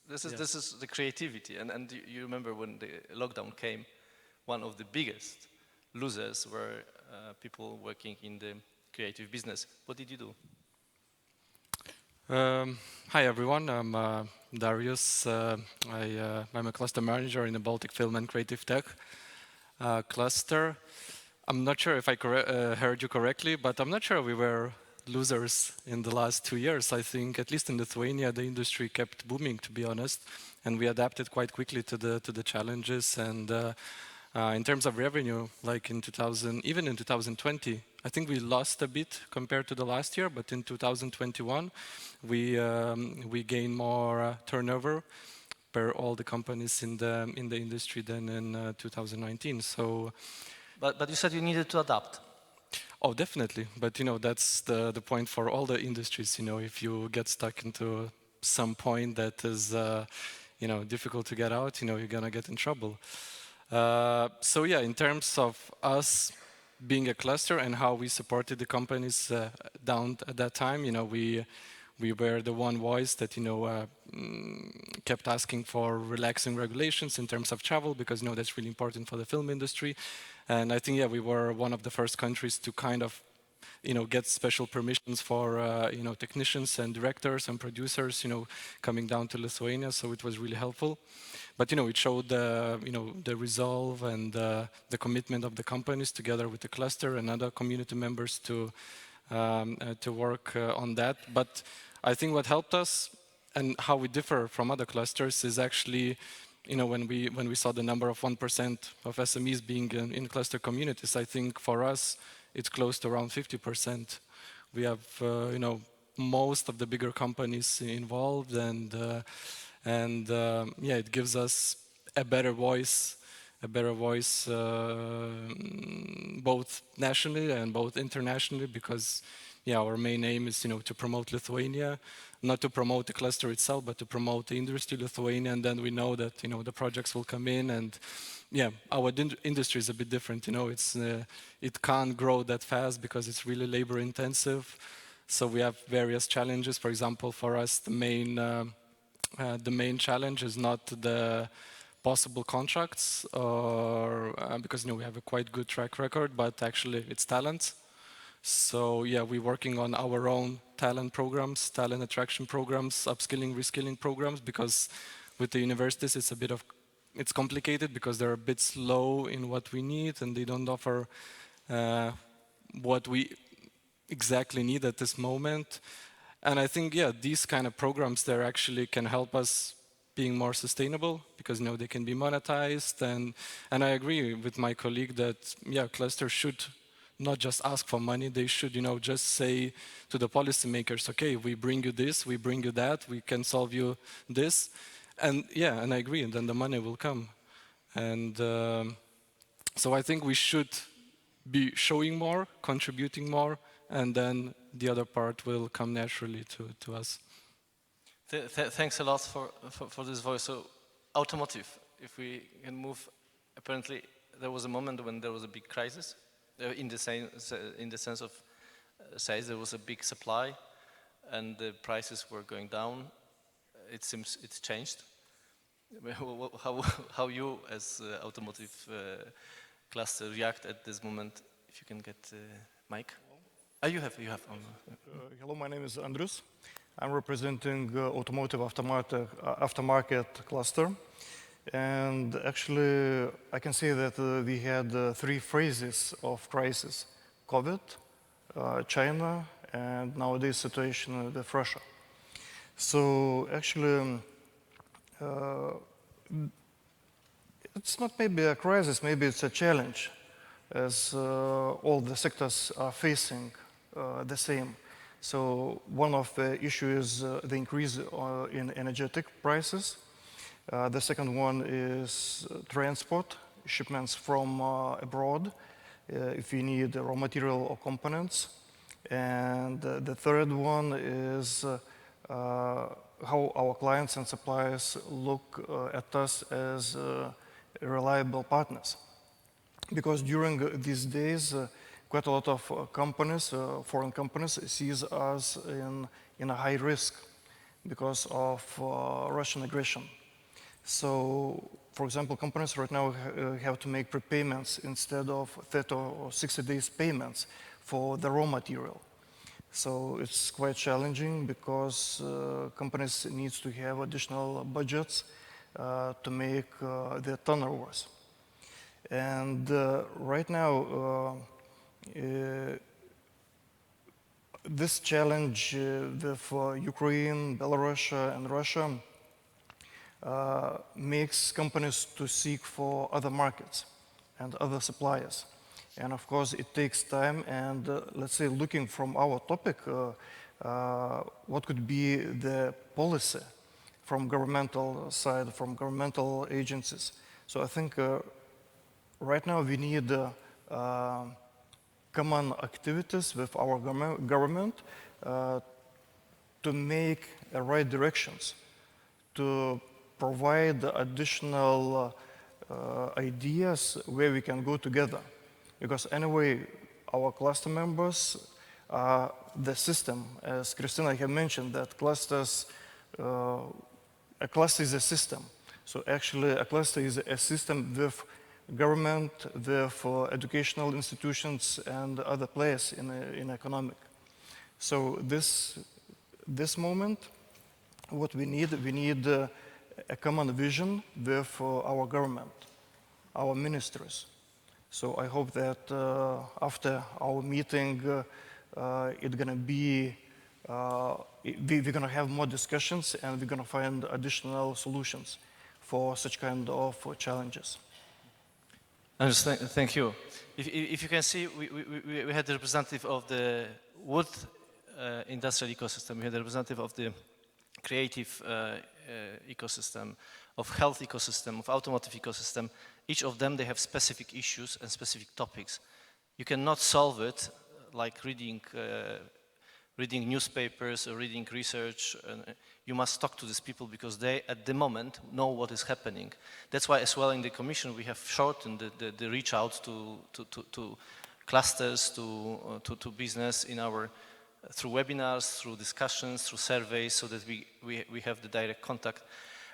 this is the creativity. And you remember when the lockdown came, one of the biggest losers were people working in the creative business. What did you do? Hi everyone, I'm Darius. I'm a cluster manager in the Baltic Film and Creative Tech cluster. I'm not sure if I heard you correctly, but I'm not sure we were losers in the last 2 years. I think at least in Lithuania the industry kept booming, to be honest, and we adapted quite quickly to the challenges. And in terms of revenue, like even in 2020, I think we lost a bit compared to the last year, but in 2021 we gained more turnover per all the companies in the industry than in 2019. So, but you said you needed to adapt. Oh, definitely. But that's the point for all the industries. If you get stuck into some point that is difficult to get out, you're gonna get in trouble. So yeah, in terms of us being a cluster and how we supported the companies down at that time, we were the one voice that kept asking for relaxing regulations in terms of travel, because that's really important for the film industry. And I think we were one of the first countries to kind of get special permissions for technicians and directors and producers coming down to Lithuania. So it was really helpful. But it showed the resolve and the commitment of the companies together with the cluster and other community members to work on that. But I think what helped us and how we differ from other clusters is actually when we saw the number of 1% of SMEs being in cluster communities. I think for us it's close to around 50%. We have most of the bigger companies involved, and it gives us a better voice both nationally and both internationally, because yeah, our main aim is, to promote Lithuania, not to promote the cluster itself, but to promote the industry Lithuania. And then we know that, the projects will come in, and yeah, our industry is a bit different. It can't grow that fast because it's really labor intensive. So we have various challenges. For example, for us, the main challenge is not the possible contracts, or because we have a quite good track record, but actually it's talent. So yeah, we're working on our own talent programs, talent attraction programs, upskilling, reskilling programs, because with the universities it's complicated because they're a bit slow in what we need, and they don't offer what we exactly need at this moment. And I think, yeah, these kind of programs there actually can help us being more sustainable, because they can be monetized. And I agree with my colleague that, yeah, clusters should not just ask for money. They should, just say to the policymakers, okay, we bring you this, we bring you that, we can solve you this. And yeah, and I agree, and then the money will come. And so I think we should be showing more, contributing more, and then the other part will come naturally to us. Thanks a lot for this voice. So, automotive, if we can move, apparently there was a moment when there was a big crisis, in the sense of size, there was a big supply, and the prices were going down. It seems it's changed. How you, as automotive cluster, react at this moment? If you can get mic. You have. Hello, my name is Andrus. I'm representing automotive aftermarket cluster. And actually, I can say that we had 3 phases of crisis: COVID, China, and nowadays situation with Russia. So actually, it's not maybe a crisis, maybe it's a challenge, as all the sectors are facing the same. So one of the issues is the increase in energetic prices. The second one is transport, shipments from abroad, if you need raw material or components. And the third one is how our clients and suppliers look at us as reliable partners. Because during these days, quite a lot of companies, foreign companies, sees us in a high risk because of Russian aggression. So, for example, companies right now have to make prepayments instead of 30 or 60 days payments for the raw material. So it's quite challenging because companies need to have additional budgets to make their turnovers. And right now, this challenge with Ukraine, Belarus, and Russia makes companies to seek for other markets and other suppliers. And of course, it takes time. And let's say, looking from our topic, what could be the policy from governmental side, from governmental agencies? So I think right now we need common activities with our government to make right directions, to provide additional ideas where we can go together. Because anyway, our cluster members are the system. As Christina had mentioned, that clusters, a cluster is a system. So actually, a cluster is a system with government, with educational institutions, and other players in economic. So this moment, what we need a common vision with our government, our ministries. So I hope that after our meeting, it's going to be, we're going to have more discussions, and we're going to find additional solutions for such kind of challenges. Thank you. If you can see, we had the representative of the wood industrial ecosystem, we had the representative of the creative ecosystem, of health ecosystem, of automotive ecosystem. Each of them, they have specific issues and specific topics. You cannot solve it like reading reading newspapers or reading research. You must talk to these people because they, at the moment, know what is happening. That's why, as well, in the Commission, we have shortened the reach out to clusters, to business in our through webinars, through discussions, through surveys, so that we have the direct contact.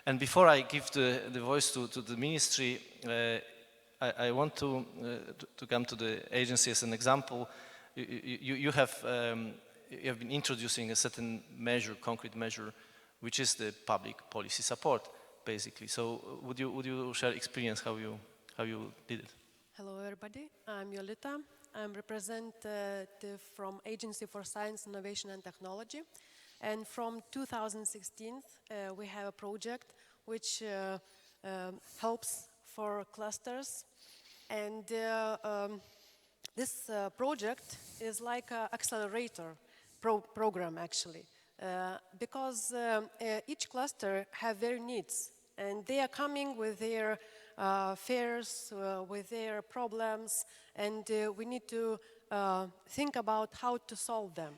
And before I give the voice to the ministry, I want to come to the agency as an example. You have been introducing a certain measure, concrete measure, which is the public policy support, basically. So would you share experience how you did it? Hello, everybody. I'm Yolita. I'm representative from Agency for Science, Innovation and Technology. And from 2016, we have a project which helps for clusters. And this project is like an accelerator program, actually, because each cluster have their needs. And they are coming with their fears, with their problems, and we need to think about how to solve them.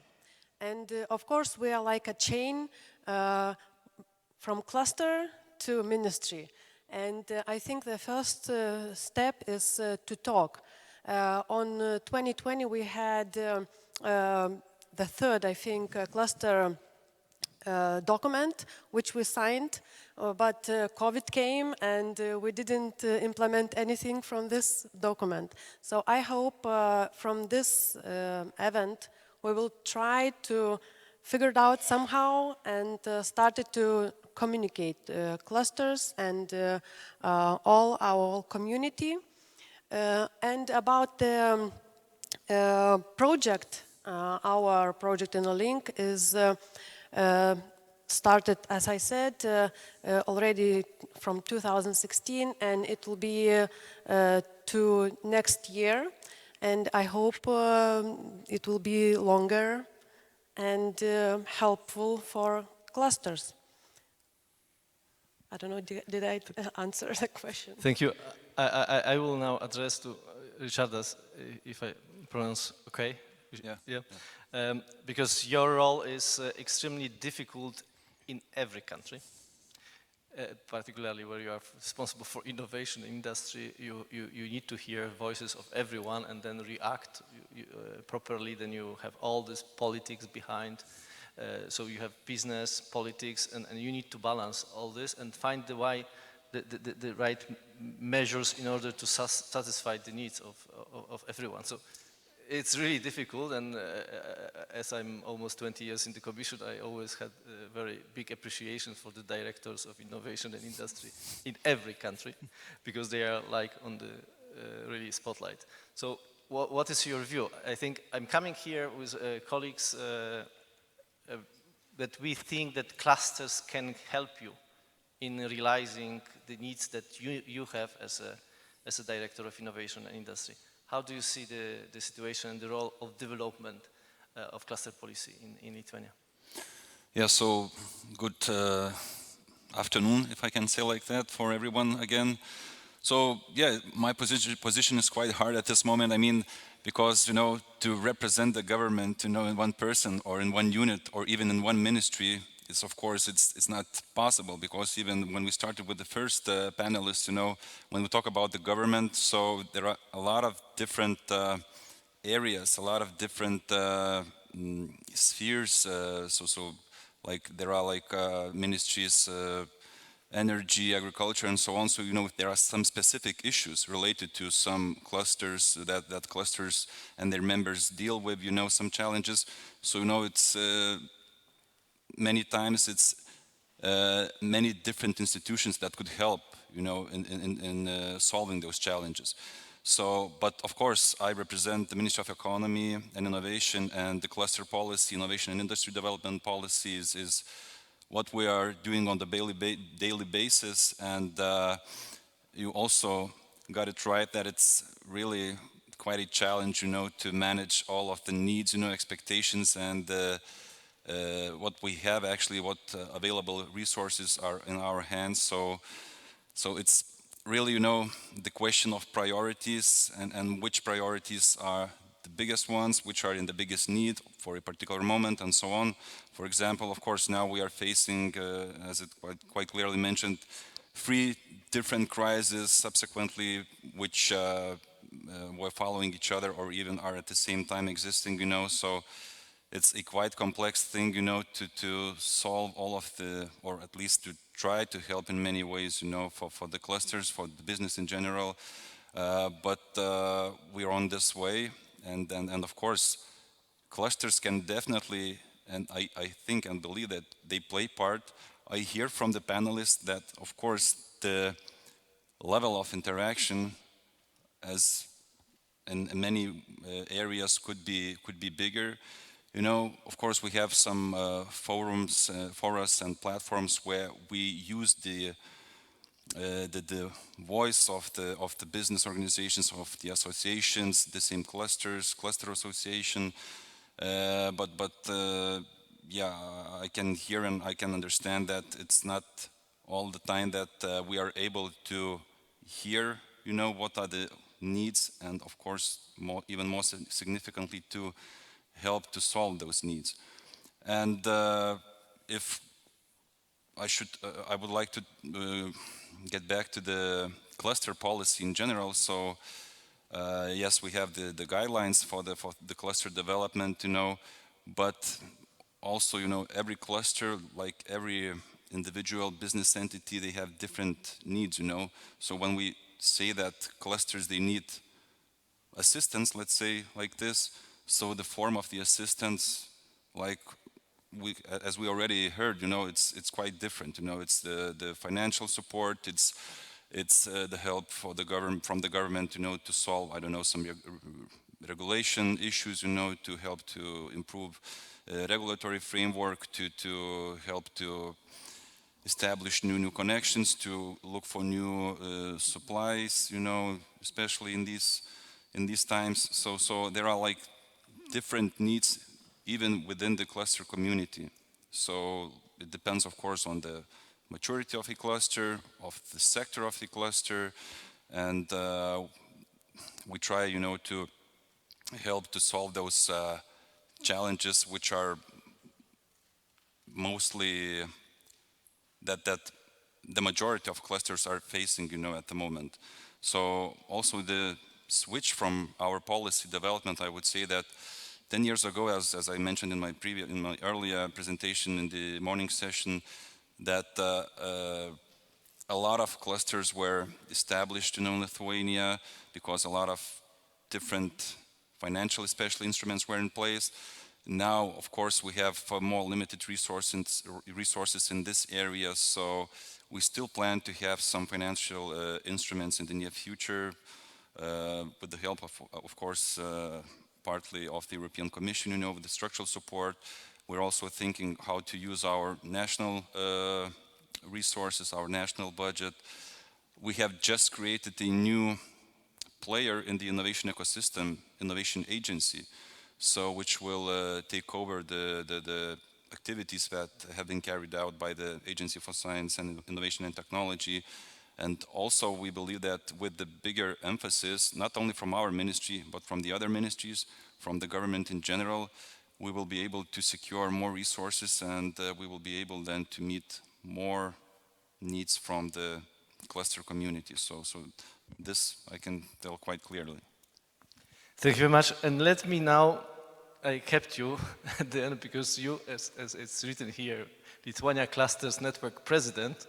And of course, we are like a chain from cluster to ministry. And I think the first step is to talk. On 2020, we had the third, I think, cluster document, which we signed, but COVID came and we didn't implement anything from this document. So I hope from this event we will try to figure it out somehow and started to communicate clusters and all our community. And about the project, our project in the link is started, as I said, already from 2016, and it will be to next year. And I hope it will be longer and helpful for clusters. I don't know, did I answer the question? Thank you. I will now address to Richardas, if I pronounce okay. Yeah. Because your role is extremely difficult in every country, particularly where you are responsible for innovation industry. You need to hear voices of everyone and then react properly. Then you have all this politics behind. So you have business, politics, and you need to balance all this and find the right measures in order to satisfy the needs of everyone. So it's really difficult, and as I'm almost 20 years in the Commission, I always had very big appreciation for the directors of innovation and industry in every country, because they are like on the really spotlight. So what is your view? I think I'm coming here with colleagues that we think that clusters can help you in realizing the needs that you have as a director of innovation and industry. How do you see the situation and the role of development of cluster policy in Lithuania? Yeah, so good afternoon, if I can say like that, for everyone again. So yeah, my position is quite hard at this moment. I mean, because, you know, to represent the government, you know, in one person or in one unit or even in one ministry, is of course it's not possible, because even when we started with the first panelists, you know, when we talk about the government, so there are a lot of different areas, a lot of different spheres. So like there are like ministries, energy, agriculture, and so on. So, you know, there are some specific issues related to some clusters that clusters and their members deal with, you know, some challenges. So, you know, it's many times it's many different institutions that could help, you know, in solving those challenges. So, but of course, I represent the Ministry of Economy and Innovation, and the cluster policy, innovation and industry development policies is what we are doing on the daily basis. And you also got it right that it's really quite a challenge, you know, to manage all of the needs, you know, expectations, and what we have actually, what available resources are in our hands. So it's really, you know, the question of priorities and which priorities are the biggest ones, which are in the biggest need for a particular moment, and so on. For example, of course, now we are facing, as it quite clearly mentioned, 3 different crises subsequently, which were following each other or even are at the same time existing, you know. So it's a quite complex thing, you know, to solve all of the, or at least to try to help in many ways, you know, for the clusters, for the business in general. But we are on this way, and of course, clusters can definitely, and I think and believe that they play part. I hear from the panelists that, of course, the level of interaction, as in many areas, could be bigger. You know, of course, we have some forums and platforms where we use the voice of the business organizations, of the associations, the same clusters, cluster association. Yeah, I can hear and I can understand that it's not all the time that we are able to hear, you know, what are the needs, and of course, even more significantly, to help to solve those needs. And if I would like to get back to the cluster policy in general. So yes, we have the guidelines for the cluster development, you know, but also, you know, every cluster, like every individual business entity, they have different needs, you know. So when we say that clusters, they need assistance, let's say like this, so the form of the assistance, like as we already heard, you know, it's quite different. You know, it's the financial support, it's the help for the from the government, you know, to solve, I don't know, some regulation issues, you know, to help to improve regulatory framework, to help to establish new connections, to look for new supplies, you know, especially in these times. So there are like different needs even within the cluster community. So it depends, of course, on the maturity of a cluster, of the sector of the cluster, and we try, you know, to help to solve those challenges, which are mostly that the majority of clusters are facing, you know, at the moment. So also the switch from our policy development, I would say that 10 years ago, as I mentioned in my earlier presentation in the morning session, that a lot of clusters were established, you know, in Lithuania because a lot of different financial, especially instruments, were in place. Now, of course, we have more limited resources in this area, so we still plan to have some financial instruments in the near future, with the help of course, partly of the European Commission, you know, with the structural support. We're also thinking how to use our national resources, our national budget. We have just created a new player in the innovation ecosystem, Innovation Agency, so which will take over the activities that have been carried out by the Agency for Science and Innovation and Technology. And also we believe that with the bigger emphasis, not only from our ministry, but from the other ministries, from the government in general, we will be able to secure more resources, and we will be able then to meet more needs from the cluster community. So this I can tell quite clearly. Thank you very much. And let me now, I kept you at the end because you, as it's written here, Lithuania Clusters Network President,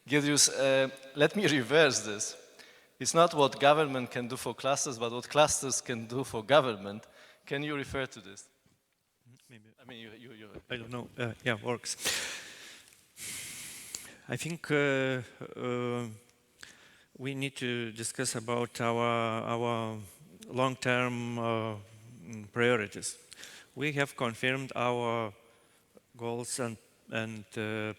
Giedrius, let me reverse this. It's not what government can do for clusters, but what clusters can do for government. Can you refer to this? Maybe. I mean, I don't know. Yeah, works. I think we need to discuss about our long-term priorities. We have confirmed our goals and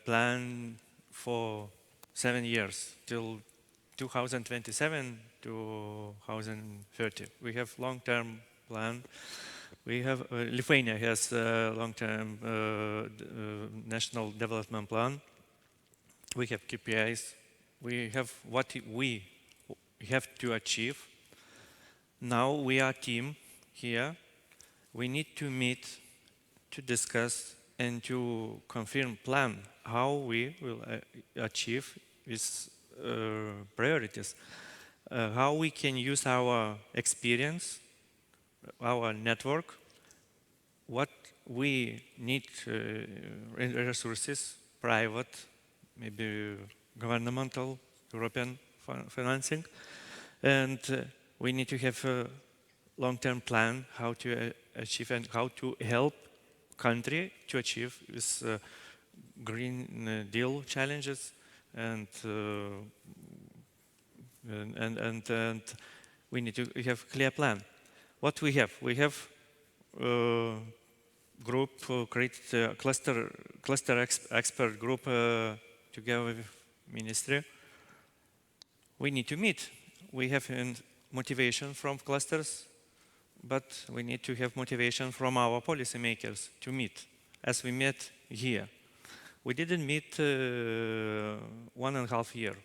plan for 7 years till 2027 to 2030. We have long-term plan. We have Lithuania has a long-term national development plan. We have KPIs. We have what we have to achieve. Now we are a team here, we need to meet to discuss and to confirm plan how we will achieve these priorities, how we can use our experience, our network, what we need resources, private, maybe governmental, European financing, and we need to have a long-term plan how to achieve and how to help country to achieve this Green Deal challenges, and we need to have a clear plan. What we have? We have group create cluster expert group together with ministry. We need to meet. We have motivation from clusters, but we need to have motivation from our policymakers to meet, as we met here. We didn't meet 1.5 years,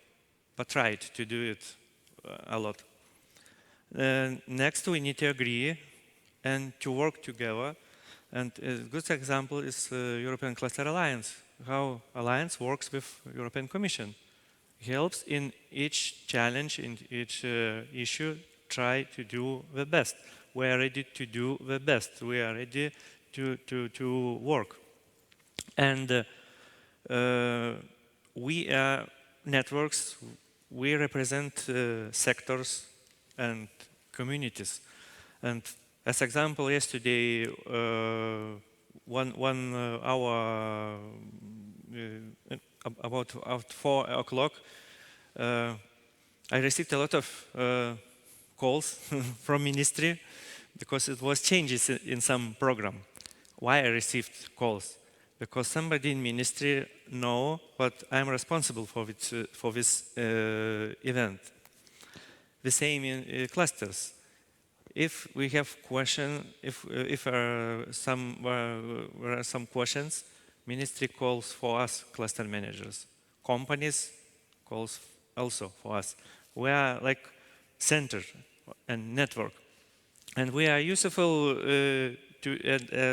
but tried to do it a lot. Next, we need to agree and to work together. And a good example is European Cluster Alliance, how Alliance works with European Commission. Helps in each challenge, in each issue, try to do the best. We are ready to do the best. We are ready to work. And we are networks, we represent sectors and communities. And as example, yesterday, about 4 o'clock, I received a lot of calls from ministry because it was changes in some program. Why I received calls? Because somebody in ministry know what I'm responsible for this event. The same in clusters. If we have question, if there are some questions, ministry calls for us, cluster managers. Companies calls also for us. We are like center and network, and we are useful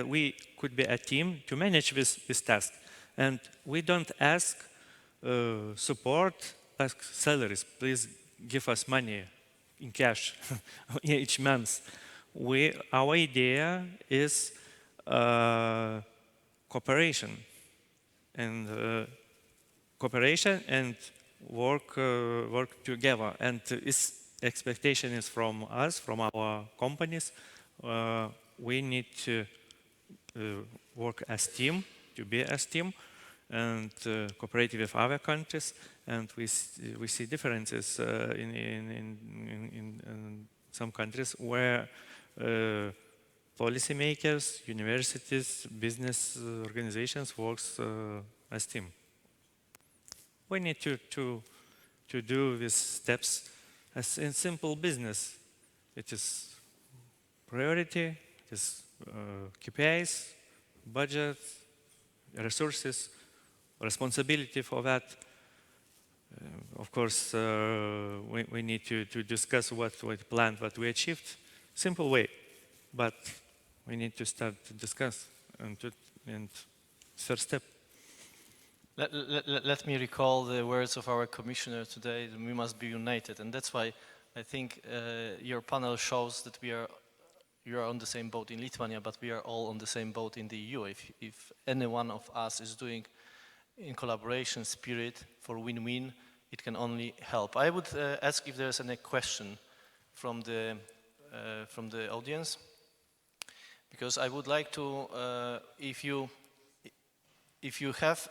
we could be a team to manage this task. And we don't ask support, ask salaries. Please give us money in cash each month. Our idea is cooperation and work together. And this expectation is from us, from our companies. We need to work as team, to be as team, and cooperate with other countries. And we see differences in some countries where policymakers, universities, business organizations works as team. We need to do these steps as in simple business. It is priority, it is KPIs, budget, resources, responsibility for that. Of course, we need to discuss what we planned, what we achieved. Simple way, but we need to start to discuss and first step. Let me recall the words of our commissioner today, that we must be united. And that's why I think your panel shows that you are on the same boat in Lithuania, but we are all on the same boat in the EU. If any one of us is doing in collaboration spirit for win-win, it can only help. I would ask if there's any question from the audience, because I would like to, if you have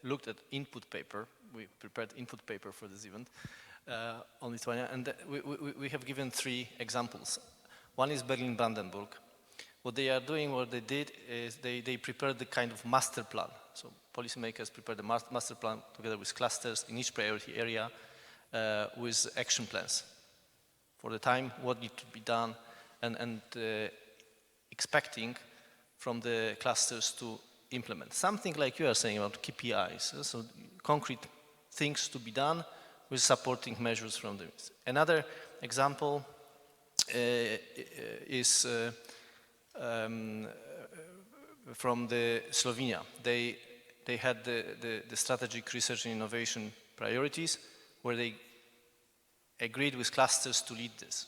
looked at input paper, we prepared input paper for this event on Lithuania, and we have given 3 examples. One is Berlin-Brandenburg. What they are doing, what they did is they prepared the kind of master plan. So policymakers prepared the master plan together with clusters in each priority area with action plans for the time, what need to be done, and expecting from the clusters to implement. Something like you are saying about KPIs, so concrete things to be done with supporting measures from them. Another example is from the Slovenia. They had the strategic research and innovation priorities, where they agreed with clusters to lead this.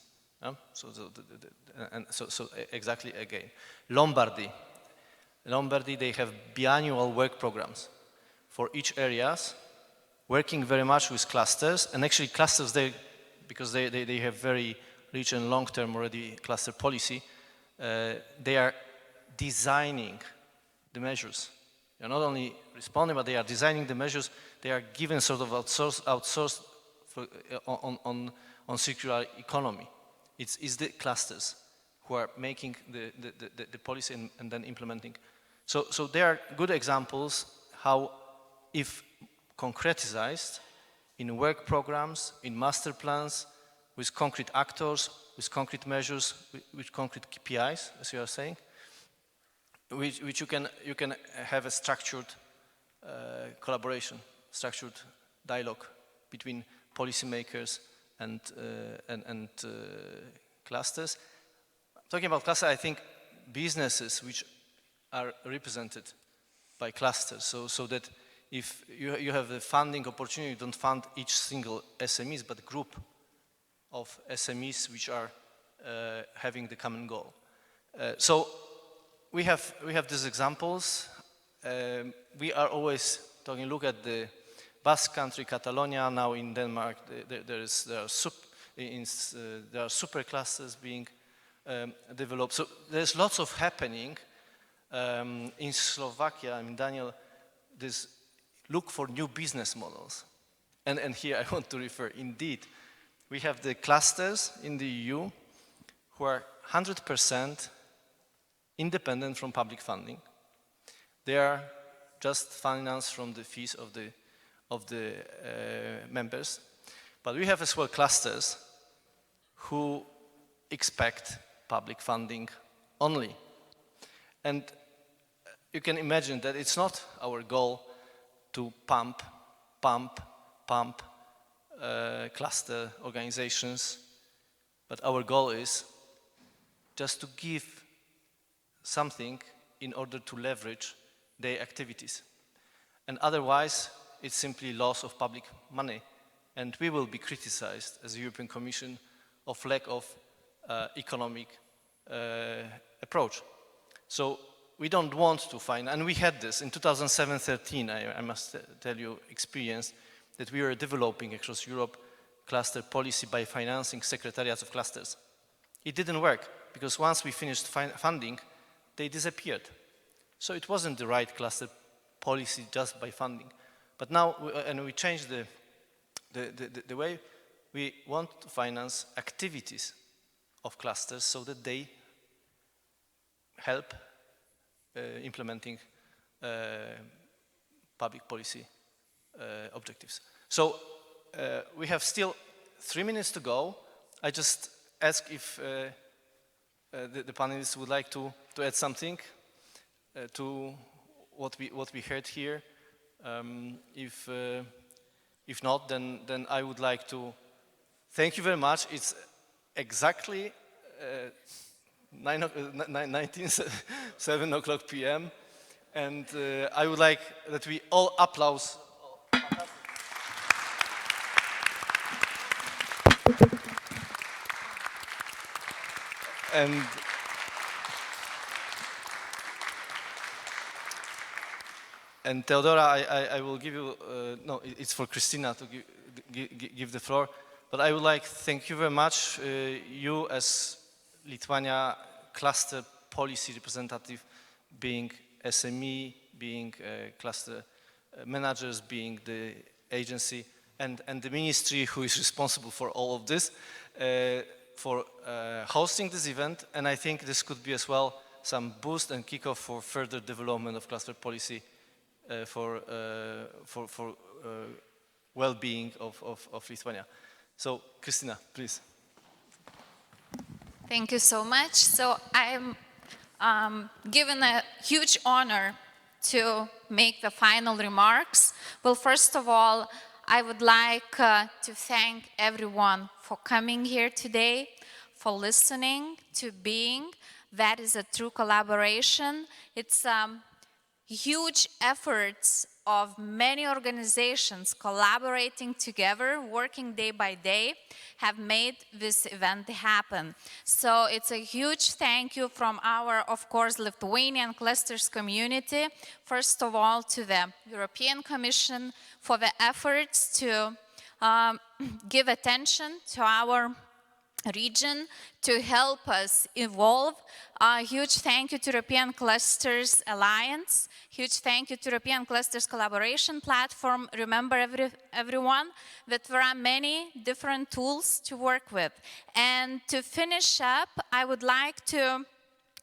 So exactly again. Lombardy, they have biannual work programs for each areas, working very much with clusters, and actually clusters, because they have very rich and long-term already cluster policy, they are designing the measures. They're not only responding, but they are designing the measures. They are given sort of outsourced for, on circular economy. It's the clusters who are making the policy and then implementing. So there are good examples how, if concretized in work programs, in master plans, with concrete actors, with concrete measures, with concrete KPIs, as you are saying, which you can have a structured collaboration, structured dialogue between policymakers and clusters. Talking about clusters, I think businesses which are represented by clusters, so that if you have the funding opportunity, you don't fund each single SMEs, but a group of SMEs which are having the common goal. So we have these examples. We are always talking, look at the Basque country, Catalonia, now in Denmark, there are super clusters being developed. So there's lots of happening. In Slovakia, I mean, Daniel, this look for new business models. And here I want to refer, indeed, we have the clusters in the EU who are 100% independent from public funding. They are just financed from the fees of the members. But we have as well clusters who expect public funding only. And you can imagine that it's not our goal to pump cluster organizations, but our goal is just to give something in order to leverage their activities. And otherwise, it's simply loss of public money. And we will be criticized as the European Commission of lack of economic approach. So we don't want to find, and we had this in 2007-13, I must tell you, experience that we were developing across Europe cluster policy by financing secretariats of clusters. It didn't work, because once we finished funding, they disappeared. So it wasn't the right cluster policy just by funding. But now, and we changed the way we want to finance activities of clusters so that they help implementing public policy objectives. So we have still 3 minutes to go. I just ask if the panelists would like to add something to what we heard here. If not, then I would like to thank you very much. It's exactly 7 o'clock p.m. And I would like that we all applause. And Theodora, I will give you, no, it's for Christina to give the floor. But I would like to thank you very much, you as Lithuania cluster policy representative, being SME, being cluster managers, being the agency, and the ministry who is responsible for all of this, for hosting this event. And I think this could be as well some boost and kickoff for further development of cluster policy for well-being of Lithuania. So, Christina, please. Thank you so much. So I'm given a huge honor to make the final remarks. Well, first of all, I would like to thank everyone for coming here today, for listening, to being. That is a true collaboration. It's huge efforts of many organizations collaborating together, working day by day, have made this event happen. So it's a huge thank you from our, of course, Lithuanian clusters community. First of all, to the European Commission for the efforts to give attention to our region, to help us evolve. Huge thank you to European Clusters Alliance. Huge thank you to European Clusters Collaboration Platform. Remember, everyone, that there are many different tools to work with. And to finish up, I would like to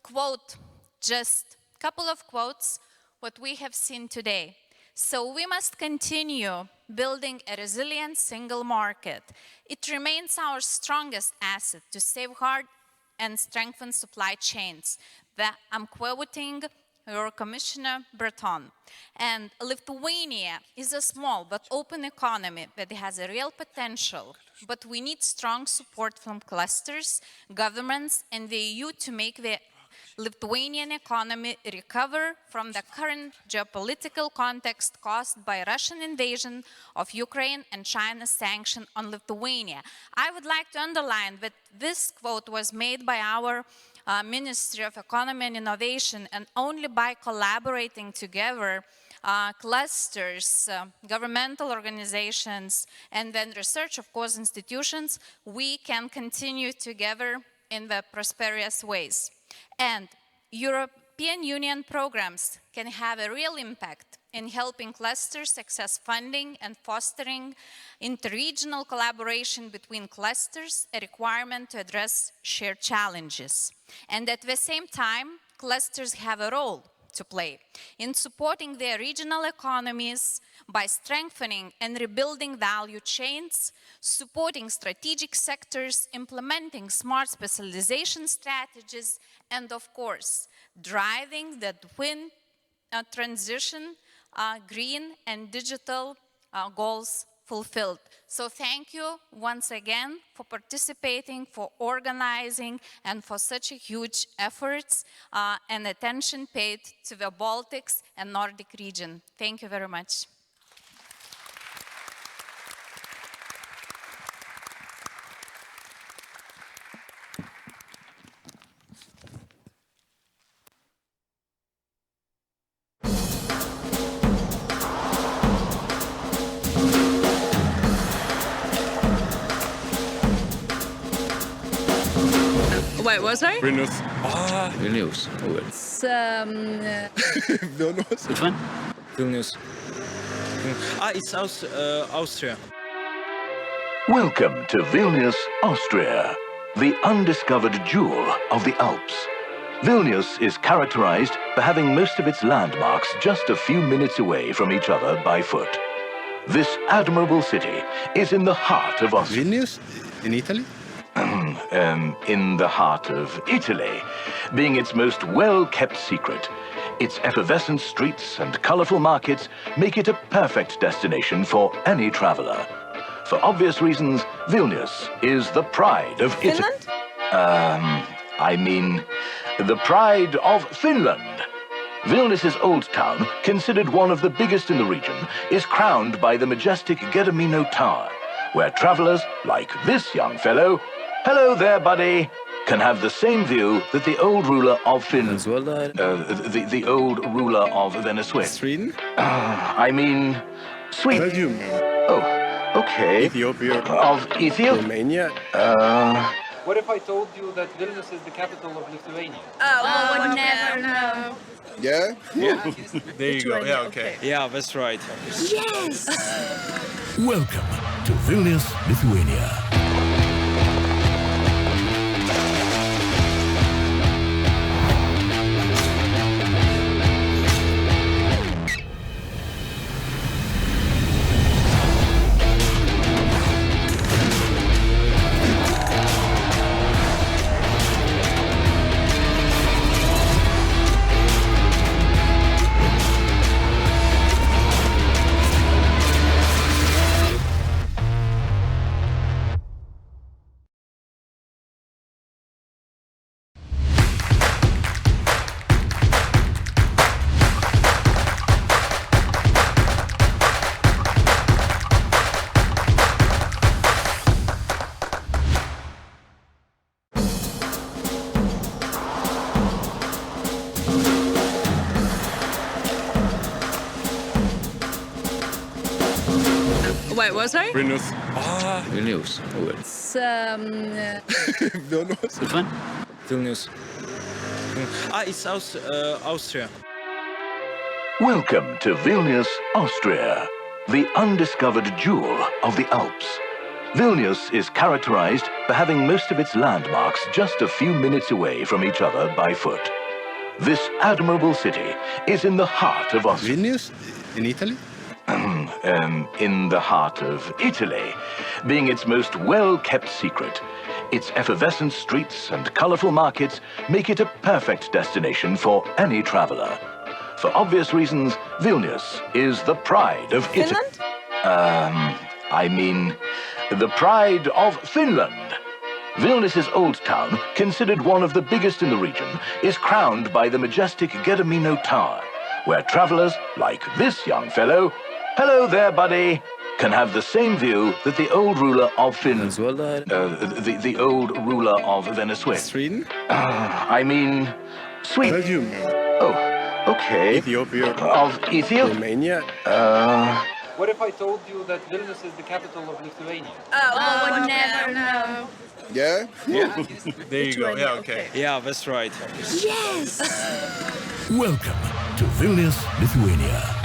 quote just a couple of quotes what we have seen today. So we must continue building a resilient single market. It remains our strongest asset to safeguard and strengthen supply chains. I'm quoting your Commissioner Breton. And Lithuania is a small but open economy that has a real potential, but we need strong support from clusters, governments, and the EU to make the Lithuanian economy recover from the current geopolitical context caused by Russian invasion of Ukraine and China's sanction on Lithuania. I would like to underline that this quote was made by our Ministry of Economy and Innovation, and only by collaborating together, clusters, governmental organizations, and then research, of course, institutions, we can continue together in the prosperous ways. And European Union programs can have a real impact in helping clusters access funding and fostering interregional collaboration between clusters, a requirement to address shared challenges. And at the same time, clusters have a role to play in supporting their regional economies by strengthening and rebuilding value chains, supporting strategic sectors, implementing smart specialization strategies, and of course, driving the twin transition, green and digital goals fulfilled. So thank you once again for participating, for organizing, and for such a huge efforts and attention paid to the Baltics and Nordic region. Thank you very much. Wait, what, sorry? Vilnius. Vilnius. It's, Vilnius. Which one? Vilnius. It's Austria. Welcome to Vilnius, Austria, the undiscovered jewel of the Alps. Vilnius is characterized by having most of its landmarks just a few minutes away from each other by foot. This admirable city is in the heart of Austria. Vilnius? In Italy? In the heart of Italy, being its most well-kept secret. Its effervescent streets and colorful markets make it a perfect destination for any traveler. For obvious reasons, Vilnius is the pride of Italy. I mean, the pride of Finland. Vilnius's old town, considered one of the biggest in the region, is crowned by the majestic Gedimino Tower, where travelers like this young fellow, hello there, buddy, can have the same view that the old ruler of Finland, the old ruler of Venezuela. Sweden? I mean, Sweden. Belgium. Oh, okay. Ethiopia. Of Ethiopia. Romania. What if I told you that Vilnius is the capital of Lithuania? Oh, would never know. Yeah? Yeah. There you go. Yeah, okay. Yeah, that's right. Yes! Welcome to Vilnius, Lithuania. Wait, what, sorry? Vilnius. Vilnius. It's, Vilnius. Which one? Vilnius. It's Austria. Welcome to Vilnius, Austria, the undiscovered jewel of the Alps. Vilnius is characterized for having most of its landmarks just a few minutes away from each other by foot. This admirable city is in the heart of Austria. Vilnius? In Italy? In the heart of Italy, being its most well-kept secret. Its effervescent streets and colorful markets make it a perfect destination for any traveler. For obvious reasons, Vilnius is the pride of Italy. The pride of Finland. Vilnius's old town, considered one of the biggest in the region, is crowned by the majestic Gedimino Tower, where travelers like this young fellow, hello there, buddy, can have the same view that the old ruler of Finland, the old ruler of Venezuela. Sweden? Sweden. Belgium. Oh, okay. Ethiopia. Of Ethiopia? Romania. What if I told you that Vilnius is the capital of Lithuania? Oh, would never know. Yeah? Yeah. There you go. Yeah, okay. Yeah, that's right. Yes! Welcome to Vilnius, Lithuania.